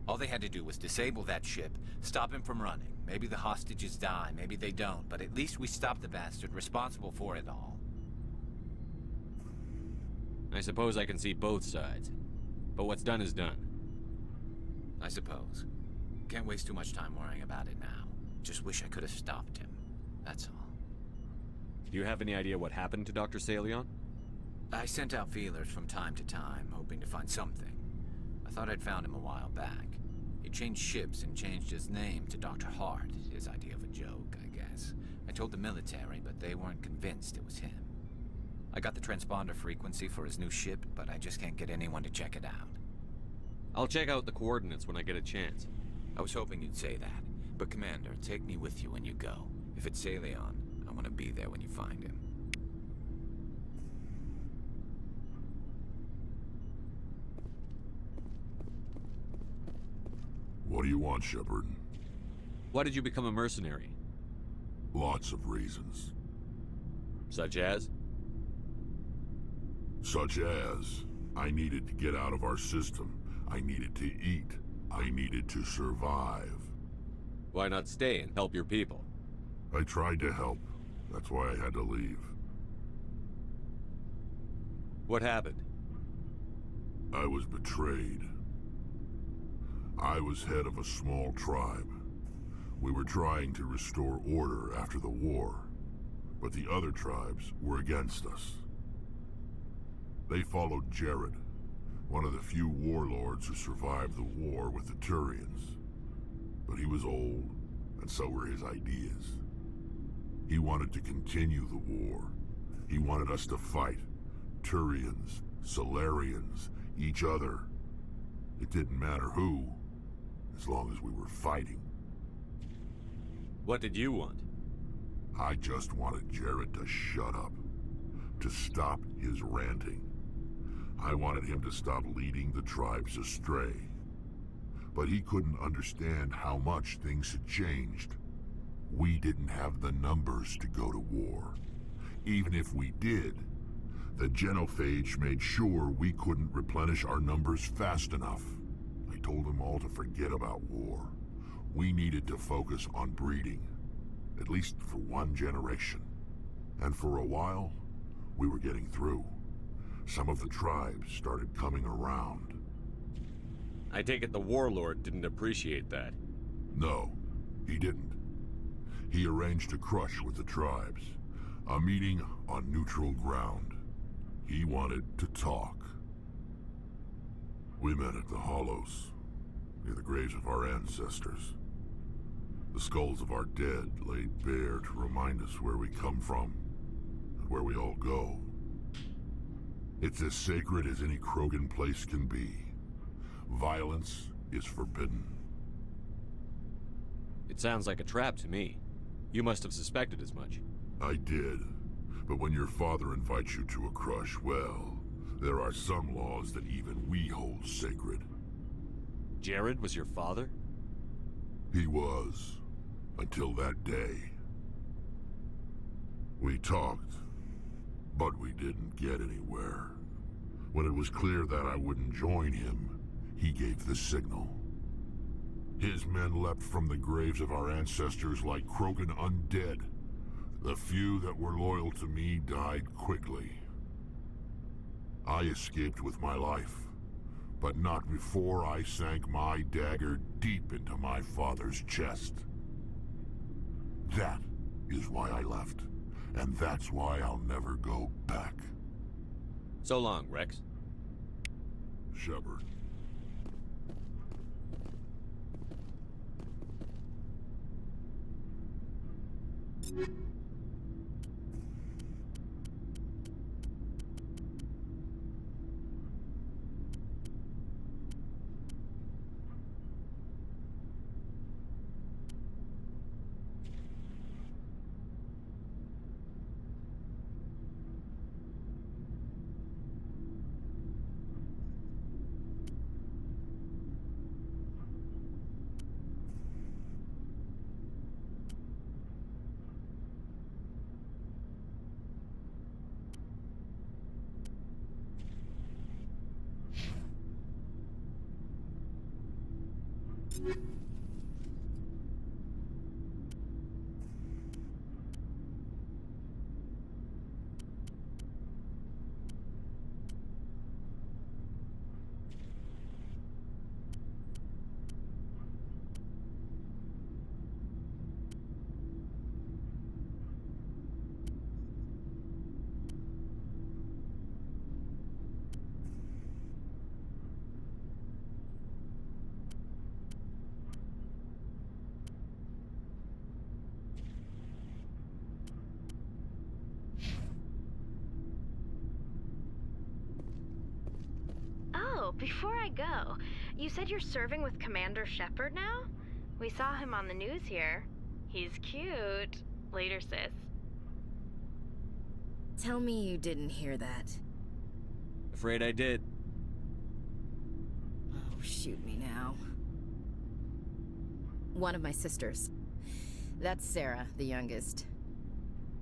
All they had to do was disable that ship, stop him from running. Maybe the hostages die, maybe they don't, but at least we stopped the bastard responsible for it all. I suppose I can see both sides. But what's done is done. I suppose. Can't waste too much time worrying about it now. Just wish I could have stopped him. That's all. Do you have any idea what happened to Dr. Salion? I sent out feelers from time to time, hoping to find something. I thought I'd found him a while back. He changed ships and changed his name to Dr. Hart, his idea of a joke, I guess. I told the military, but they weren't convinced it was him. I got the transponder frequency for his new ship, but I just can't get anyone to check it out. I'll check out the coordinates when I get a chance. I was hoping you'd say that. But Commander, take me with you when you go. If it's Salion, I want to be there when you find him. What do you want, Shepard? Why did you become a mercenary? Lots of reasons. Such as? Such as, I needed to get out of our system. I needed to eat. I needed to survive. Why not stay and help your people? I tried to help. That's why I had to leave. What happened? I was betrayed. I was head of a small tribe. We were trying to restore order after the war, but the other tribes were against us. They followed Jared, one of the few warlords who survived the war with the Turians. But he was old, and so were his ideas. He wanted to continue the war. He wanted us to fight. Turians, Solarians, each other. It didn't matter who, as long as we were fighting. What did you want? I just wanted Jared to shut up, to stop his ranting. I wanted him to stop leading the tribes astray. But he couldn't understand how much things had changed. We didn't have the numbers to go to war. Even if we did, the genophage made sure we couldn't replenish our numbers fast enough. I told them all to forget about war. We needed to focus on breeding, at least for one generation. And for a while, we were getting through. Some of the tribes started coming around. I take it the warlord didn't appreciate that. No, he didn't. He arranged a crush with the tribes. A meeting on neutral ground. He wanted to talk. We met at the Hollows, near the graves of our ancestors. The skulls of our dead laid bare to remind us where we come from, and where we all go. It's as sacred as any Krogan place can be. Violence is forbidden. It sounds like a trap to me. You must have suspected as much. I did. But when your father invites you to a crush, well, there are some laws that even we hold sacred. Jared was your father? He was. Until that day. We talked, but we didn't get anywhere. When it was clear that I wouldn't join him, he gave the signal. His men leapt from the graves of our ancestors like Krogan undead. The few that were loyal to me died quickly. I escaped with my life, but not before I sank my dagger deep into my father's chest. That is why I left, and that's why I'll never go back. So long, Rex. Shepard. Oh, before I go, you said you're serving with Commander Shepard now? We saw him on the news here. He's cute. Later, sis. Tell me you didn't hear that. Afraid I did. Oh, shoot me now. One of my sisters. That's Sarah, the youngest.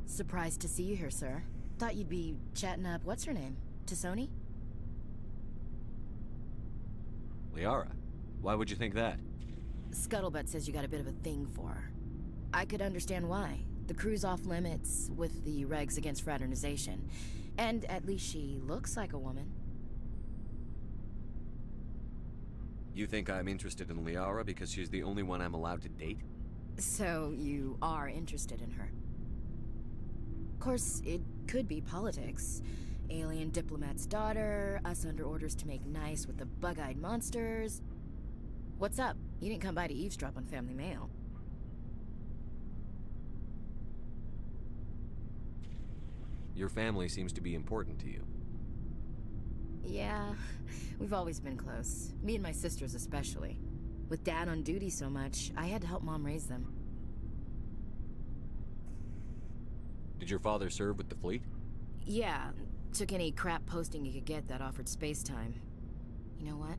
Surprised to see you here, sir. Thought you'd be chatting up, what's her name? T'Soni? Liara, why would you think that? Scuttlebutt says you got a bit of a thing for her. I could understand why. The crew's off limits with the regs against fraternization. And at least she looks like a woman. You think I'm interested in Liara because she's the only one I'm allowed to date? So you are interested in her. Of course, it could be politics. Alien diplomat's daughter, us under orders to make nice with the bug-eyed monsters. What's up? You didn't come by to eavesdrop on Family Mail. Your family seems to be important to you. Yeah, we've always been close. Me and my sisters especially. With Dad on duty so much, I had to help Mom raise them. Did your father serve with the fleet? Yeah, took any crap posting he could get that offered space time. You know what?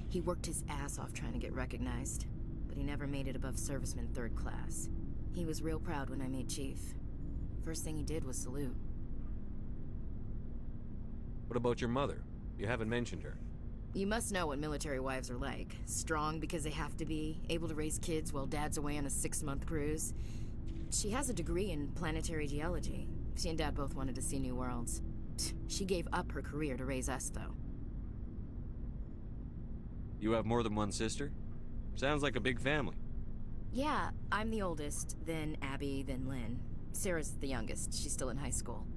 He worked his ass off trying to get recognized, but he never made it above serviceman 3rd class. He was real proud when I made chief. First thing he did was salute. What about your mother? You haven't mentioned her. You must know what military wives are like. Strong because they have to be, able to raise kids while Dad's away on a 6-month cruise. She has a degree in planetary geology. She and Dad both wanted to see new worlds. She gave up her career to raise us, though. You have more than one sister? Sounds like a big family. Yeah, I'm the oldest, then Abby, then Lynn. Sarah's the youngest. She's still in high school.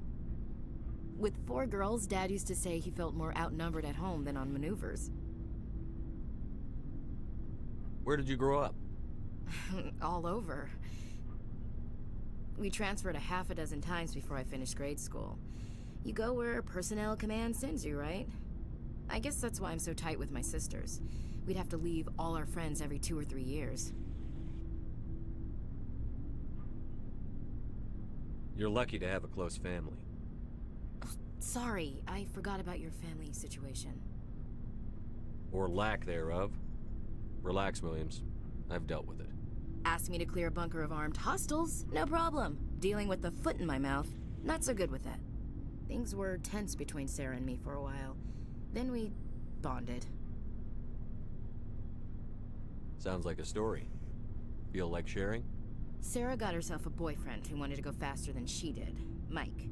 With 4 girls, Dad used to say he felt more outnumbered at home than on maneuvers. Where did you grow up? All over. We transferred a half a dozen times before I finished grade school. You go where personnel command sends you, right? I guess that's why I'm so tight with my sisters. We'd have to leave all our friends every 2 or 3 years. You're lucky to have a close family. Sorry, I forgot about your family situation. Or lack thereof. Relax, Williams. I've dealt with it. Asked me to clear a bunker of armed hostiles? No problem. Dealing with the foot in my mouth? Not so good with that. Things were tense between Sarah and me for a while. Then we bonded. Sounds like a story. Feel like sharing? Sarah got herself a boyfriend who wanted to go faster than she did, Mike.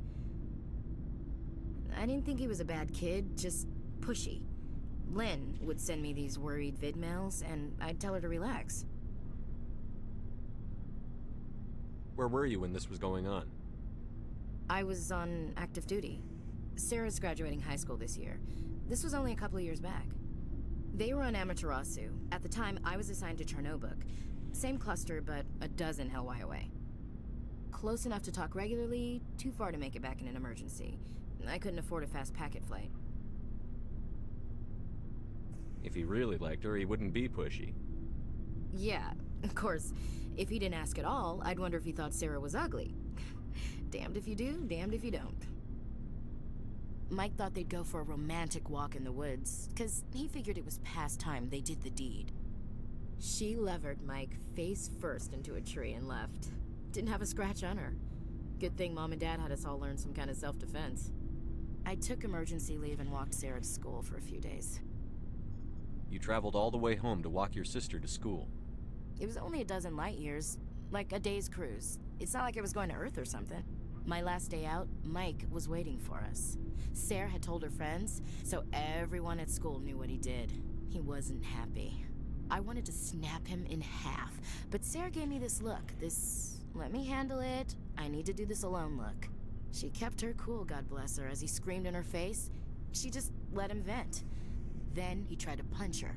I didn't think he was a bad kid, just pushy. Lynn would send me these worried vid mails, and I'd tell her to relax. Where were you when this was going on? I was on active duty. Sarah's graduating high school this year. This was only a couple of years back. They were on Amaterasu. At the time, I was assigned to Chernobog. Same cluster, but a dozen Hellwire away. close enough to talk regularly, too far to make it back in an emergency. I couldn't afford a fast packet flight. If he really liked her, he wouldn't be pushy. Yeah, of course, if he didn't ask at all, I'd wonder if he thought Sarah was ugly. Damned if you do, damned if you don't. Mike thought they'd go for a romantic walk in the woods, 'cause he figured it was past time they did the deed. She levered Mike face first into a tree and left. Didn't have a scratch on her. Good thing Mom and Dad had us all learn some kind of self-defense. I took emergency leave and walked Sarah to school for a few days. You traveled all the way home to walk your sister to school. It was only a dozen light years, like a day's cruise. It's not like I was going to Earth or something. My last day out, Mike was waiting for us. Sarah had told her friends, so everyone at school knew what he did. He wasn't happy. I wanted to snap him in half, but Sarah gave me this look, this let me handle it, I need to do this alone look. She kept her cool, God bless her, as he screamed in her face. She just let him vent. Then he tried to punch her.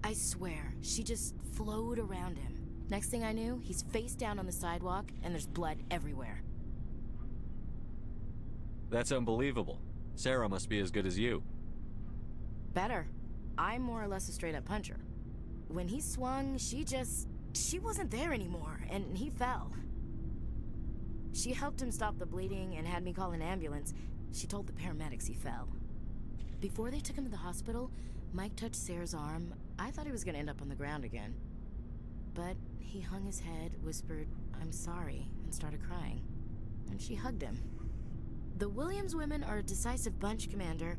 I swear, she just flowed around him. Next thing I knew, he's face down on the sidewalk, and there's blood everywhere. That's unbelievable. Sarah must be as good as you. Better. I'm more or less a straight-up puncher. When he swung, she wasn't there anymore, and he fell. She helped him stop the bleeding and had me call an ambulance. She told the paramedics he fell. Before they took him to the hospital, Mike touched Sarah's arm. I thought he was gonna end up on the ground again. But he hung his head, whispered, "I'm sorry," and started crying. And she hugged him. The Williams women are a decisive bunch, Commander.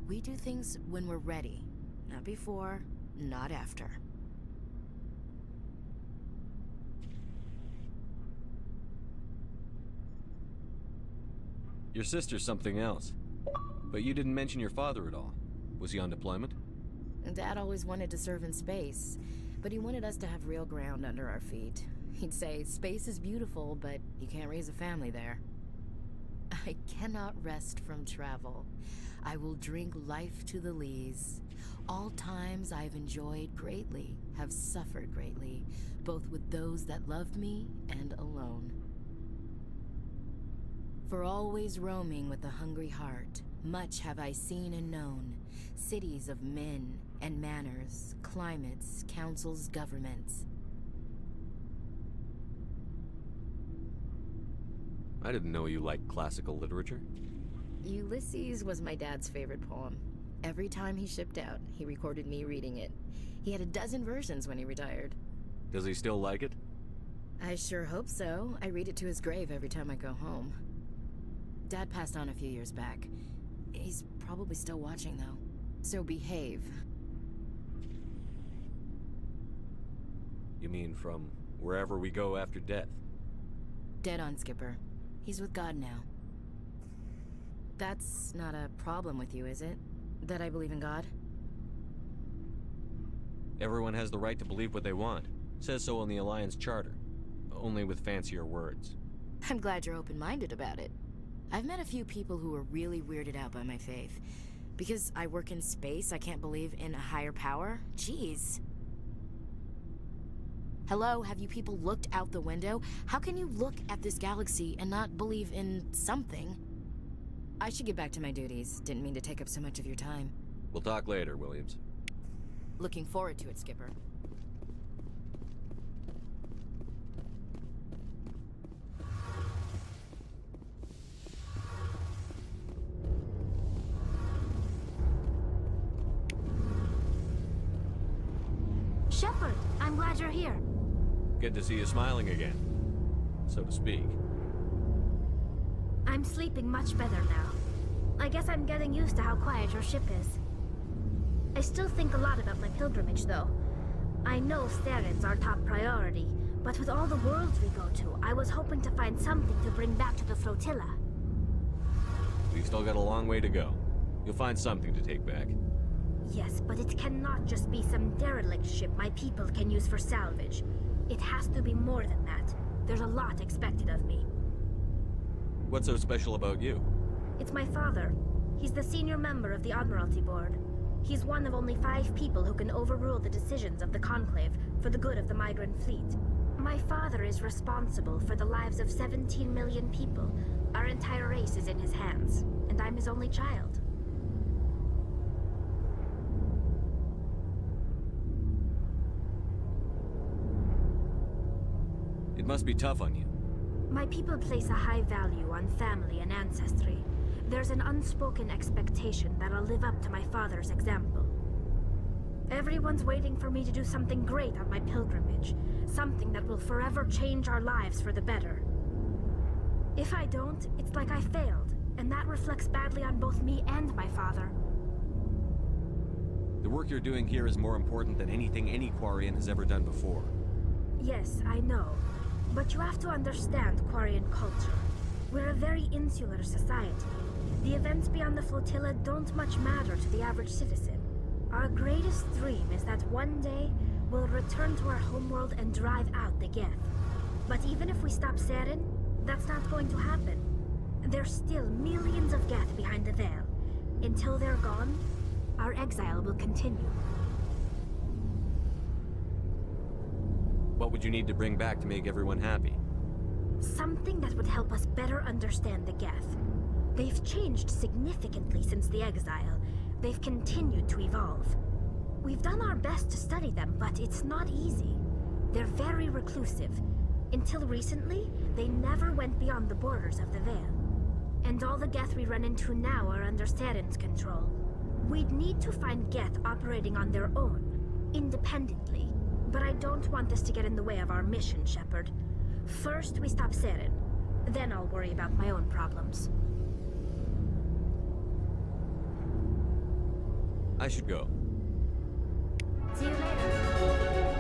We do things when we're ready. Not before, not after. Your sister's something else. But you didn't mention your father at all. Was he on deployment? Dad always wanted to serve in space, but he wanted us to have real ground under our feet. He'd say, space is beautiful, but you can't raise a family there. I cannot rest from travel. I will drink life to the lees. All times I've enjoyed greatly, have suffered greatly, both with those that loved me and alone. For always roaming with a hungry heart, much have I seen and known, cities of men and manners, climates, councils, governments. I didn't know you liked classical literature. Ulysses was my dad's favorite poem. Every time he shipped out, he recorded me reading it. He had a dozen versions when he retired. Does he still like it? I sure hope so. I read it to his grave every time I go home. Dad passed on a few years back. He's probably still watching, though. So behave. You mean from wherever we go after death? Dead on, Skipper. He's with God now. That's not a problem with you, is it? That I believe in God? Everyone has the right to believe what they want. Says so in the Alliance Charter. Only with fancier words. I'm glad you're open-minded about it. I've met a few people who were really weirded out by my faith. Because I work in space, I can't believe in a higher power? Jeez. Hello, have you people looked out the window? How can you look at this galaxy and not believe in something? I should get back to my duties. Didn't mean to take up so much of your time. We'll talk later, Williams. Looking forward to it, Skipper. Shepard, I'm glad you're here. Good to see you smiling again, so to speak. I'm sleeping much better now. I guess I'm getting used to how quiet your ship is. I still think a lot about my pilgrimage, though. I know Theron's our top priority, but with all the worlds we go to, I was hoping to find something to bring back to the flotilla. We've still got a long way to go. You'll find something to take back. Yes, but it cannot just be some derelict ship my people can use for salvage. It has to be more than that. There's a lot expected of me. What's so special about you? It's my father. He's the senior member of the Admiralty Board. He's one of only 5 people who can overrule the decisions of the Conclave for the good of the migrant fleet. My father is responsible for the lives of 17 million people. Our entire race is in his hands, and I'm his only child. It must be tough on you. My people place a high value on family and ancestry. There's an unspoken expectation that I'll live up to my father's example. Everyone's waiting for me to do something great on my pilgrimage. Something that will forever change our lives for the better. If I don't, it's like I failed, and that reflects badly on both me and my father. The work you're doing here is more important than anything any Quarian has ever done before. Yes, I know. But you have to understand Quarian culture. We're a very insular society. The events beyond the flotilla don't much matter to the average citizen. Our greatest dream is that one day, we'll return to our homeworld and drive out the Geth. But even if we stop Seren, that's not going to happen. There's still millions of Geth behind the veil. Until they're gone, our exile will continue. What would you need to bring back to make everyone happy? Something that would help us better understand the Geth. They've changed significantly since the exile. They've continued to evolve. We've done our best to study them, but it's not easy. They're very reclusive. Until recently, they never went beyond the borders of the Veil. And all the Geth we run into now are under Seren's control. We'd need to find Geth operating on their own, independently. But I don't want this to get in the way of our mission, Shepard. First, we stop Seren. Then I'll worry about my own problems. I should go. See you later.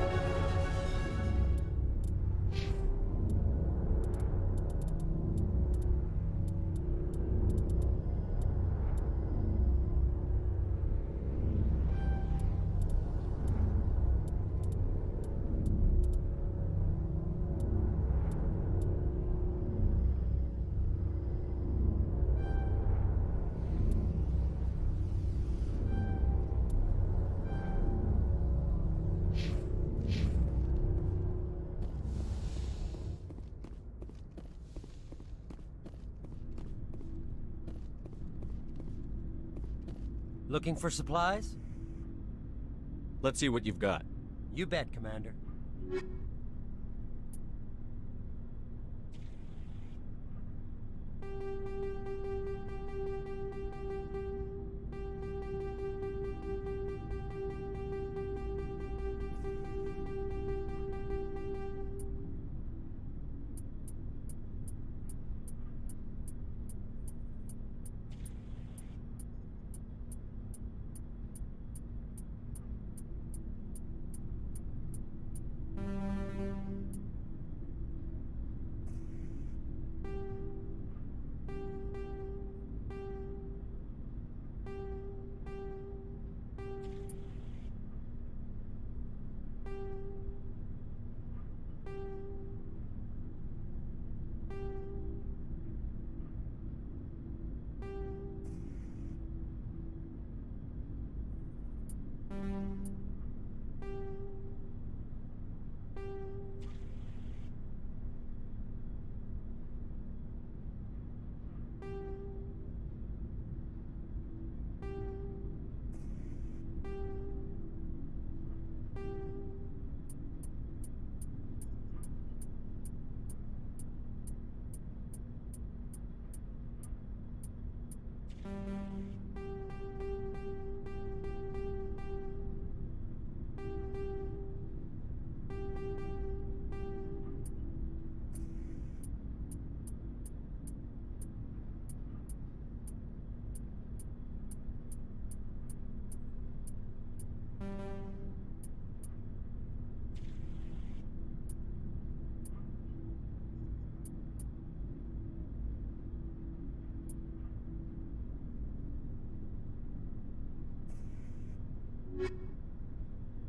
Looking for supplies? Let's see what you've got. You bet, Commander.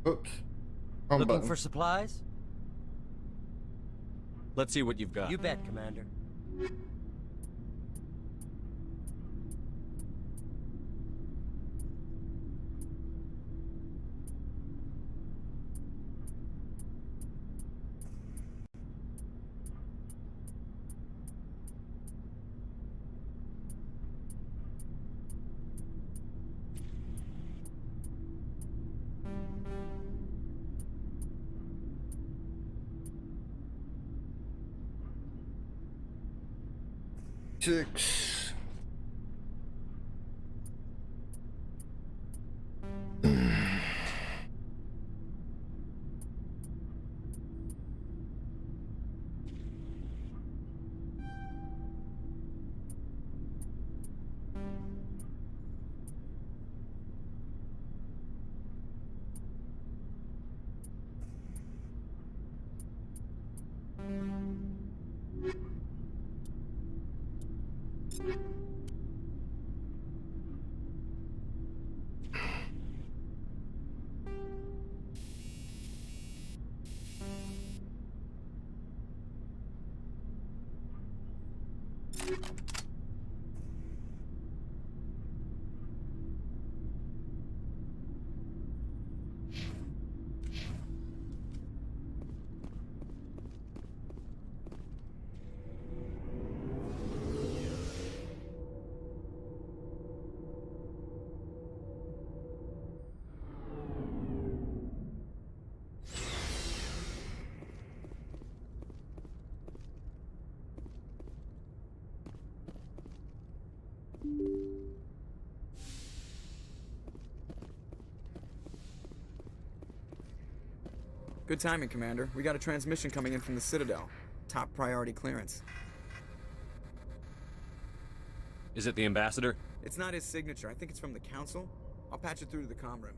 Oops. Looking for supplies? Let's see what you've got. You bet, Commander. 6. Good timing, Commander. We got a transmission coming in from the Citadel. Top priority clearance. Is it the Ambassador? It's not his signature. I think it's from the Council. I'll patch it through to the comm room.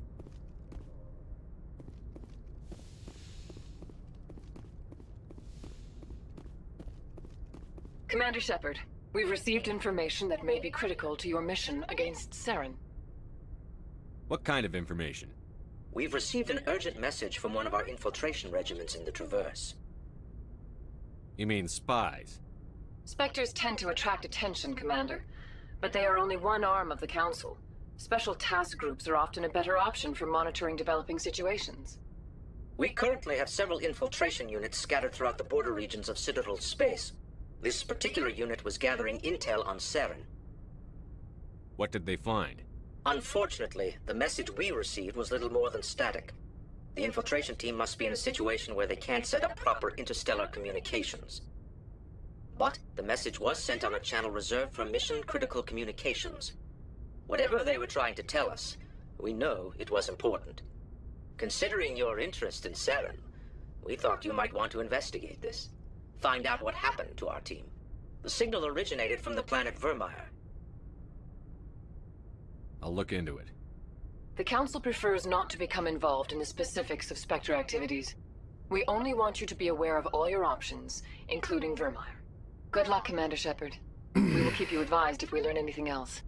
Commander Shepard, we've received information that may be critical to your mission against Saren. What kind of information? We've received an urgent message from one of our infiltration regiments in the Traverse. You mean spies? Spectres tend to attract attention, Commander, but they are only one arm of the Council. Special task groups are often a better option for monitoring developing situations. We currently have several infiltration units scattered throughout the border regions of Citadel space. This particular unit was gathering intel on Saren. What did they find? Unfortunately, the message we received was little more than static. The infiltration team must be in a situation where they can't set up proper interstellar communications. But the message was sent on a channel reserved for mission-critical communications. Whatever they were trying to tell us, we know it was important. Considering your interest in Saren, we thought you might want to investigate this. Find out what happened to our team. The signal originated from the planet Vermeer. I'll look into it. The Council prefers not to become involved in the specifics of Spectre activities. We only want you to be aware of all your options, including Vermeer. Good luck, Commander Shepard. We will keep you advised if we learn anything else.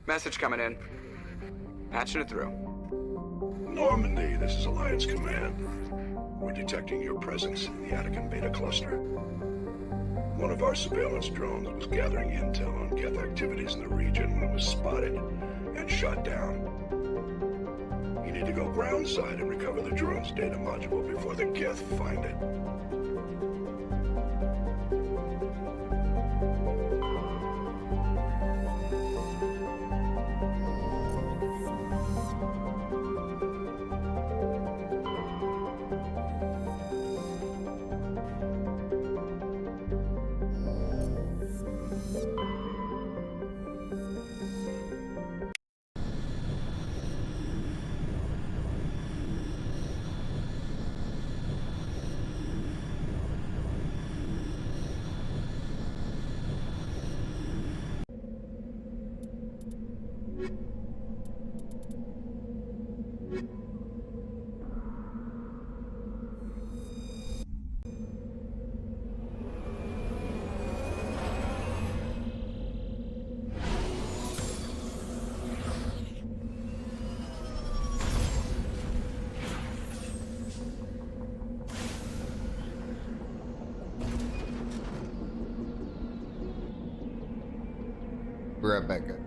Message coming in. Patching it through. Normandy, this is Alliance Command. We're detecting your presence in the Attican Beta Cluster. One of our surveillance drones was gathering intel on Geth activities in the region when it was spotted and shot down. You need to go groundside and recover the drone's data module before the Geth find it. Be right back, guys.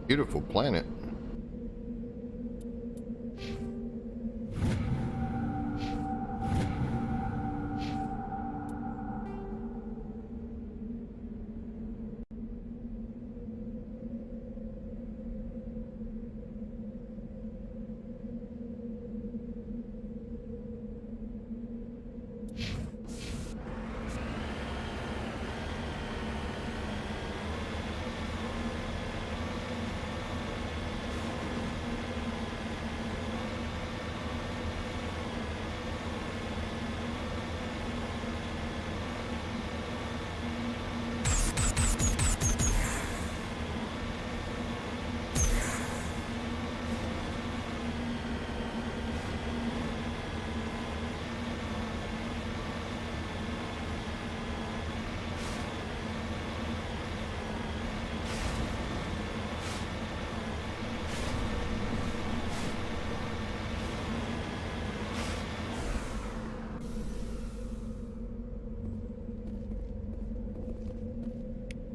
Beautiful planet.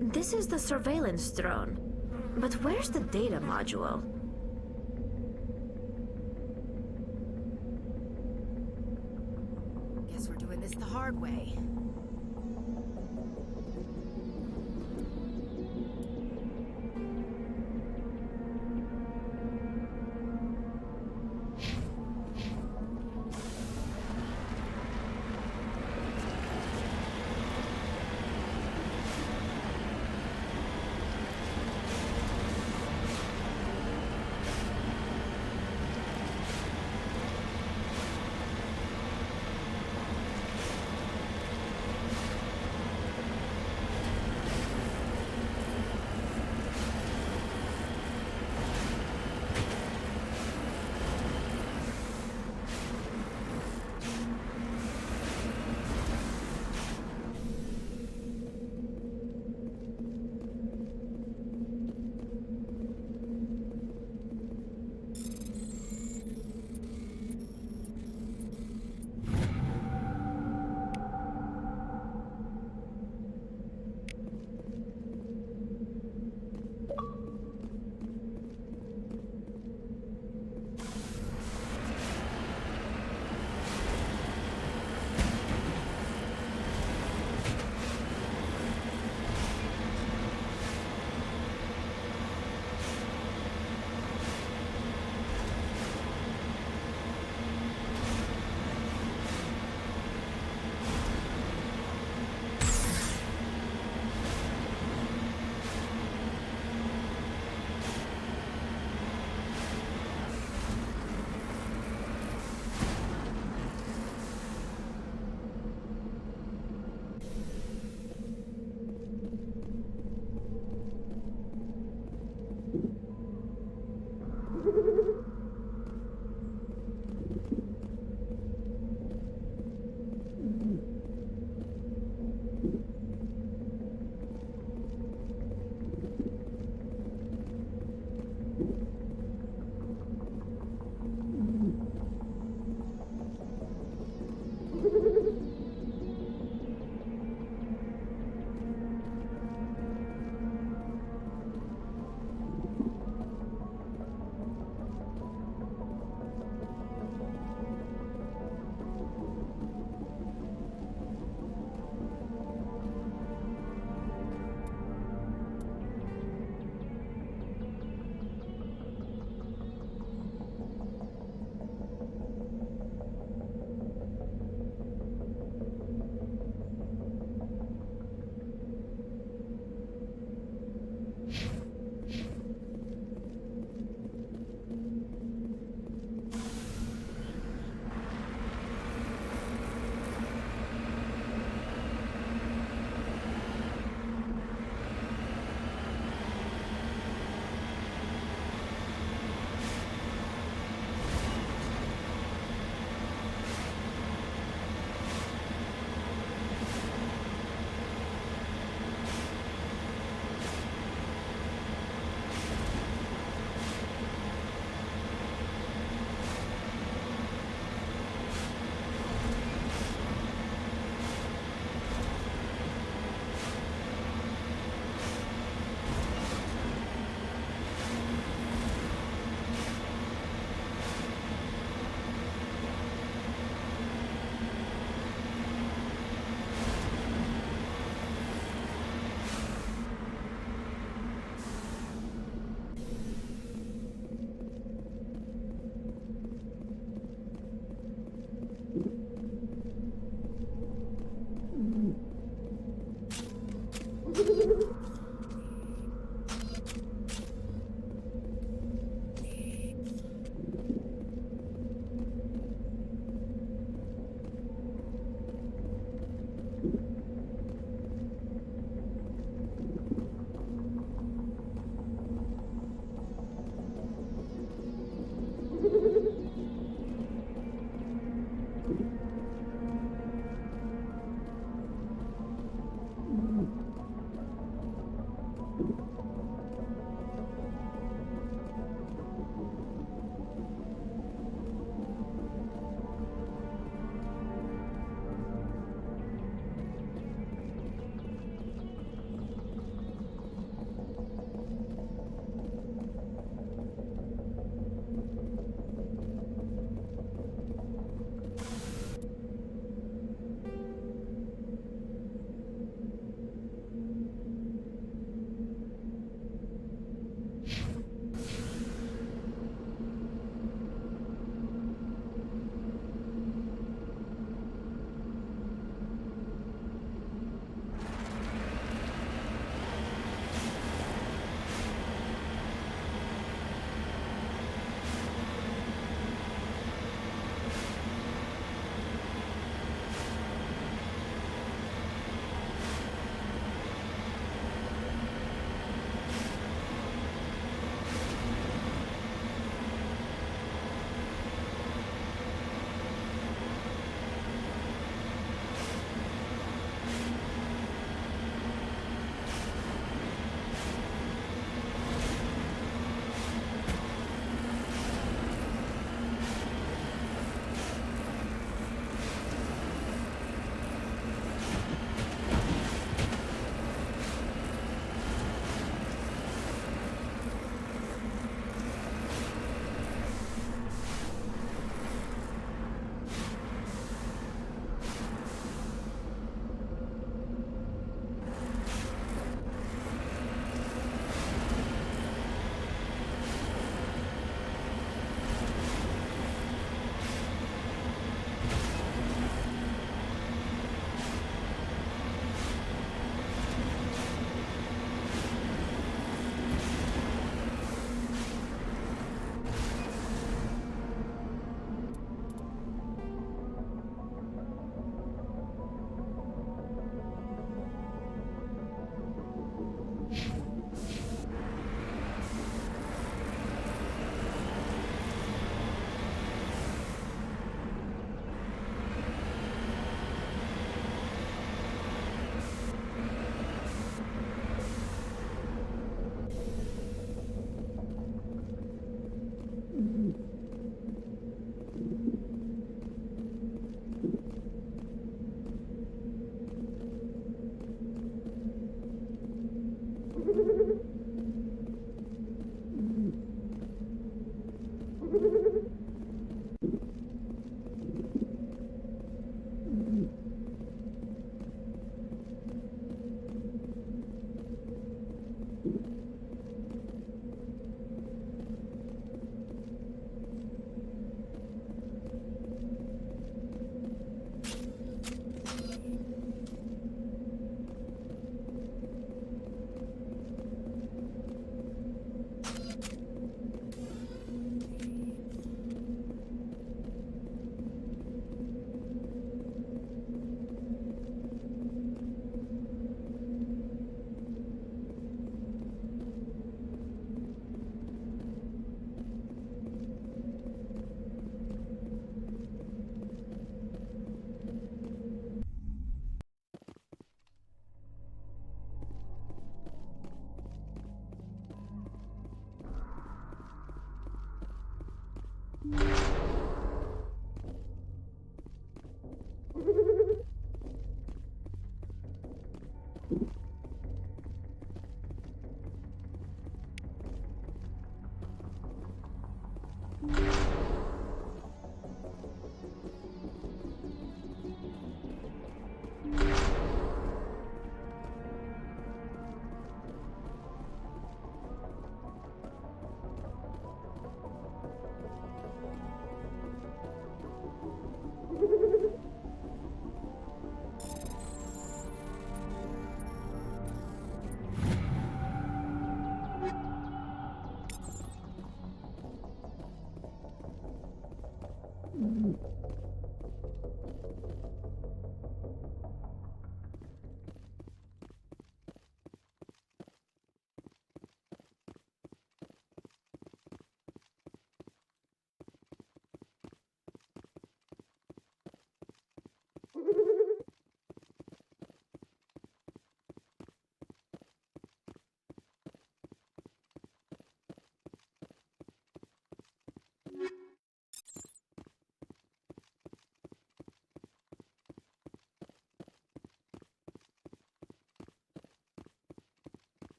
This is the surveillance drone. But where's the data module? Guess we're doing this the hard way.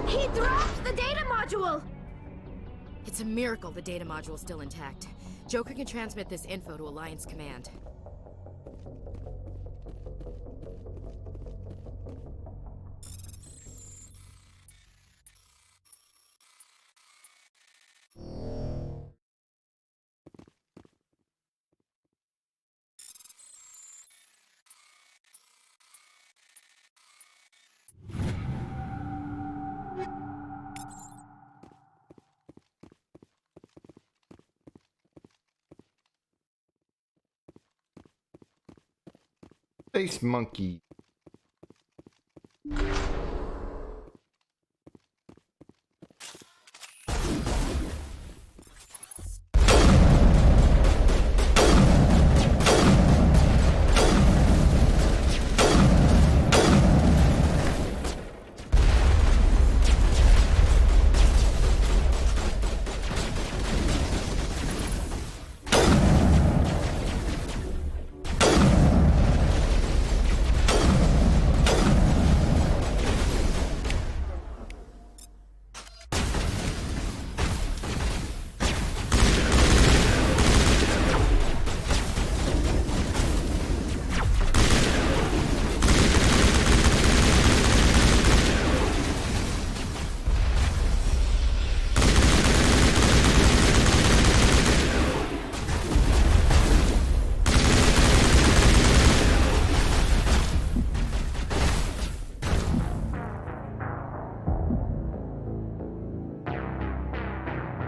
He dropped the data module! It's a miracle the data module's still intact. Joker can transmit this info to Alliance Command. Space monkey.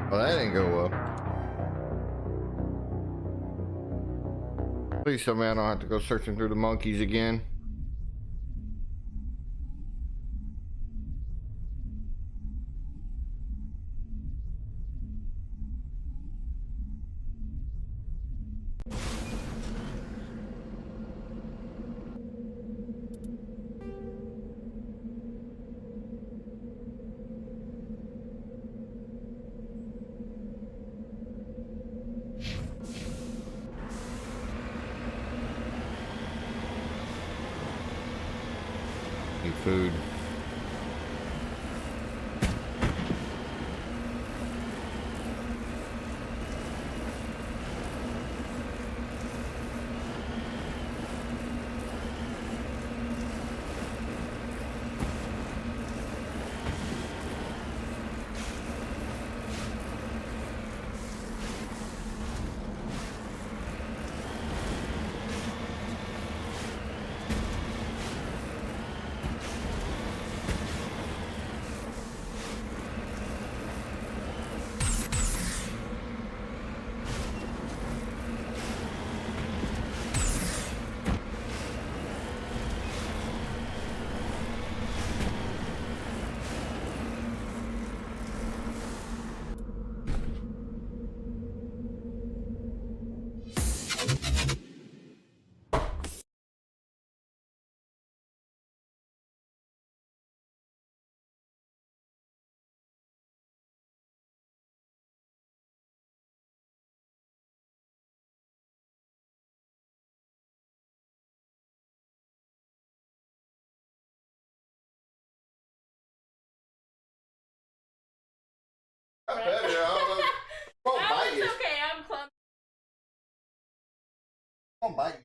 Well, that didn't go well. Please tell me I don't have to go searching through the monkeys again. food. Better, I won't bite you. Okay, I'm clumsy. Won't bite you.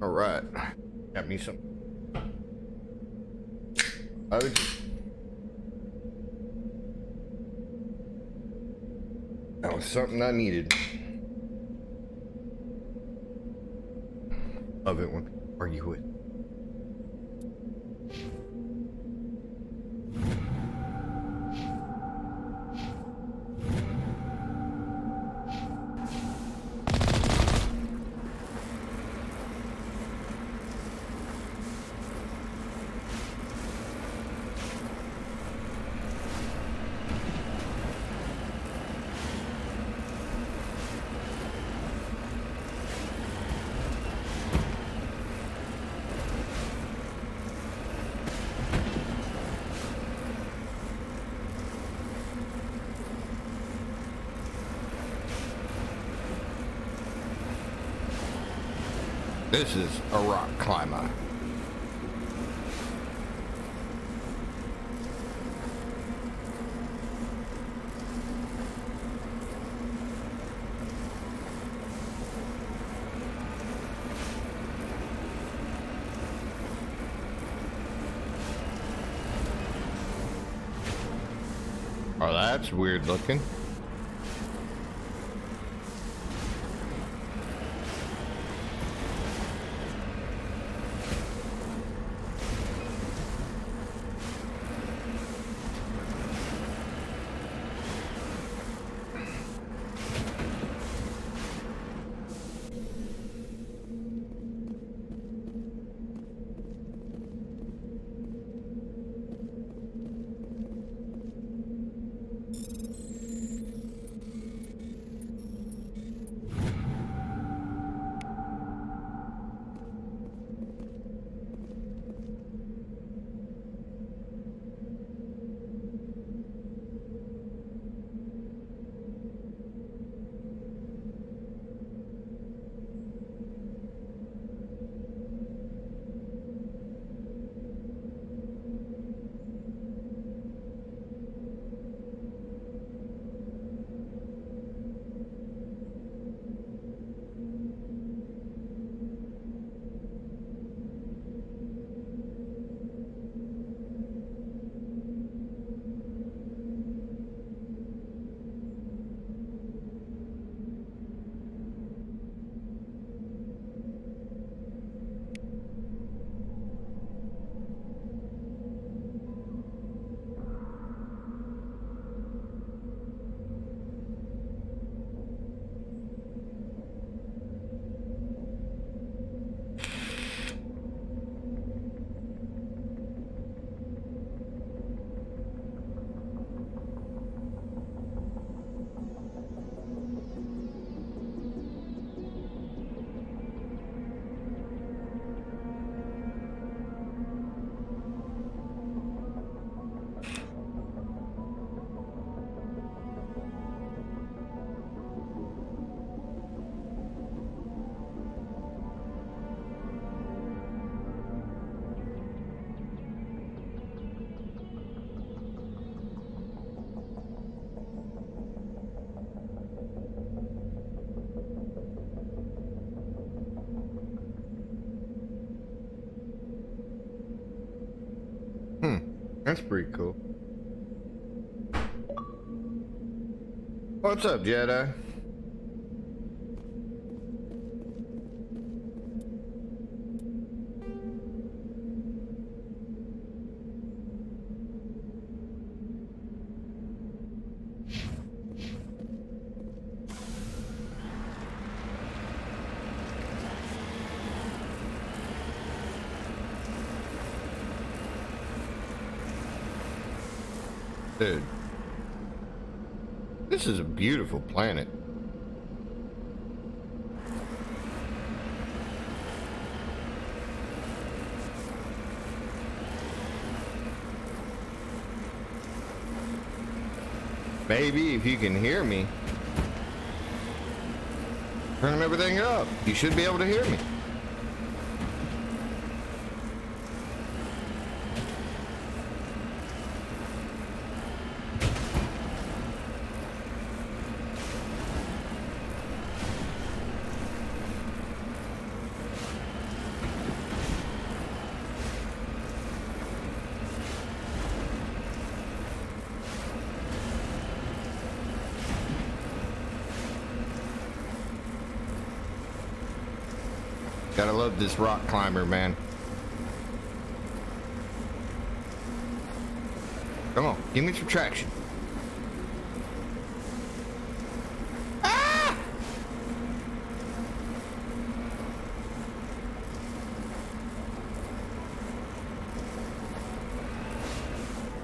All right, got me some. That was something I needed. Love it when people argue with. This is a rock climber. Oh, that's weird looking. That's pretty cool. What's up, Jedi? Dude, this is a beautiful planet. Baby, if you can hear me, turn everything up. You should be able to hear me. Gotta love this rock climber, man. Come on, give me some traction. Ah!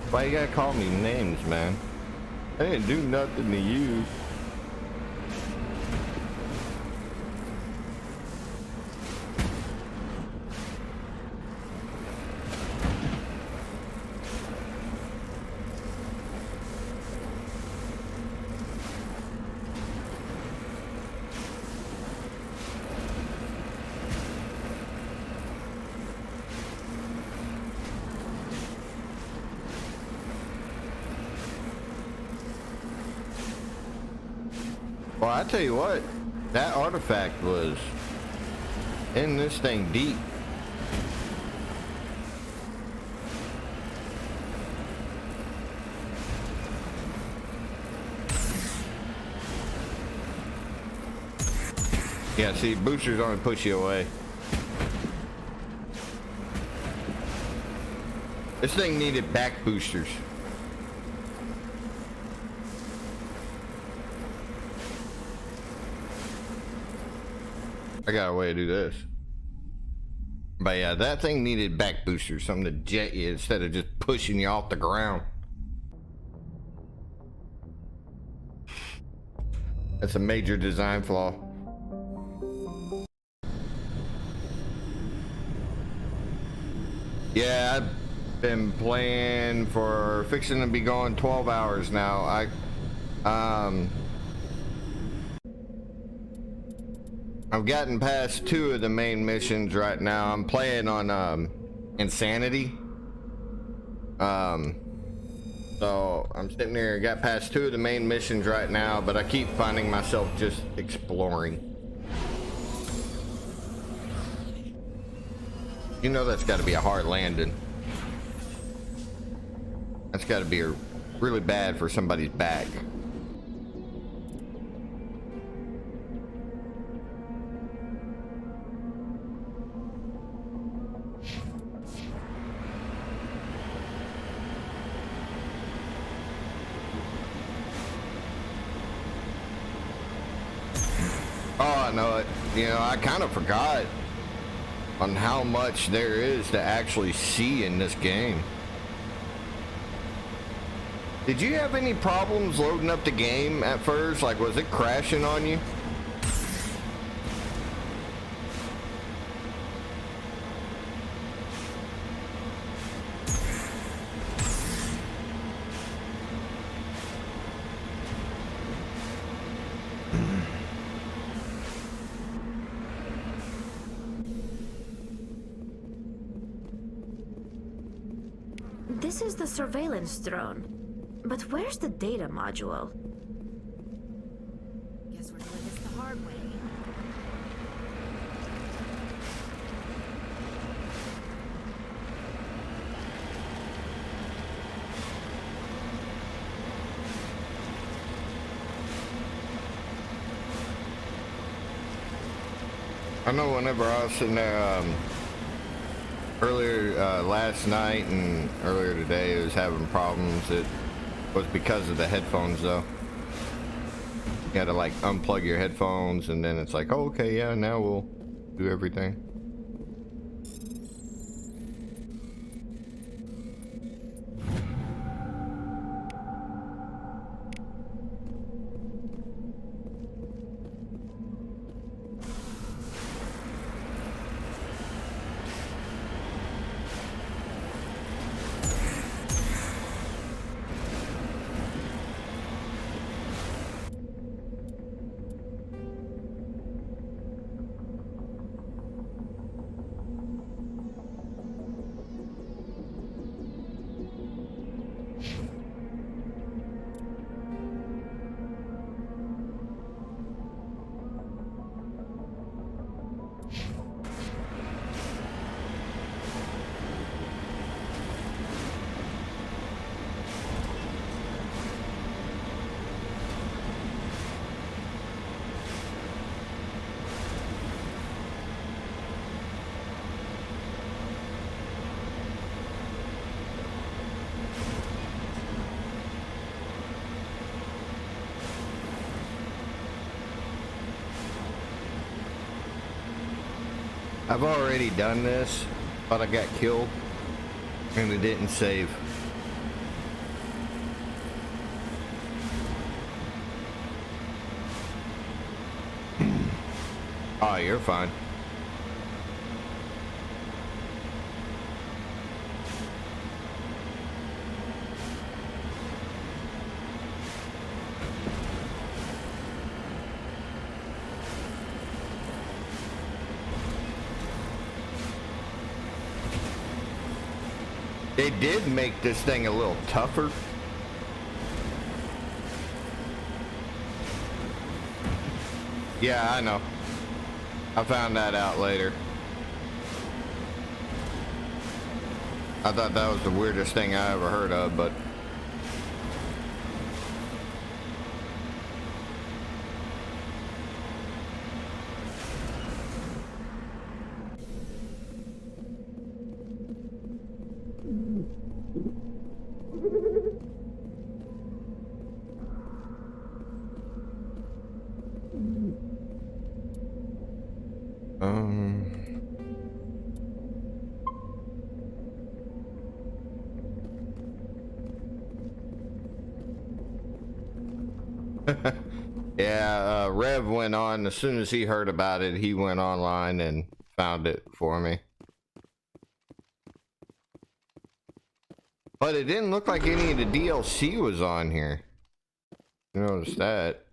Why you gotta call me names, man? I didn't do nothing to you. Well, I tell you what, that artifact was in this thing deep. Yeah, see, boosters only push you away. This thing needed back boosters. I got a way to do this. But yeah, that thing needed back boosters, something to jet you instead of just pushing you off the ground. That's a major design flaw. Yeah, I've been playing for fixing to be going 12 hours now. I've gotten past 2 of the main missions right now. I'm playing on Insanity. So I'm sitting here, got past 2 of the main missions right now, but I keep finding myself just exploring. You know that's got to be a hard landing. That's got to be really bad for somebody's back. Oh, I know it. You know, I kind of forgot on how much there is to actually see in this game. Did you have any problems loading up the game at first? Like, was it crashing on you? This is the surveillance drone. But where's the data module? Guess we're doing this the hard way. I know whenever I was sitting there earlier last night and earlier today, it was having problems. It was because of the headphones, though. You gotta like unplug your headphones, and then it's like, oh, okay, yeah, now we'll do everything. I've already done this, but I got killed and it didn't save. Oh, you're fine. They did make this thing a little tougher. Yeah, I know. I found that out later. I thought that was the weirdest thing I ever heard of, but... Yeah, Rev went on, as soon as he heard about it, he went online and found it for me. But it didn't look like any of the DLC was on here. You notice that?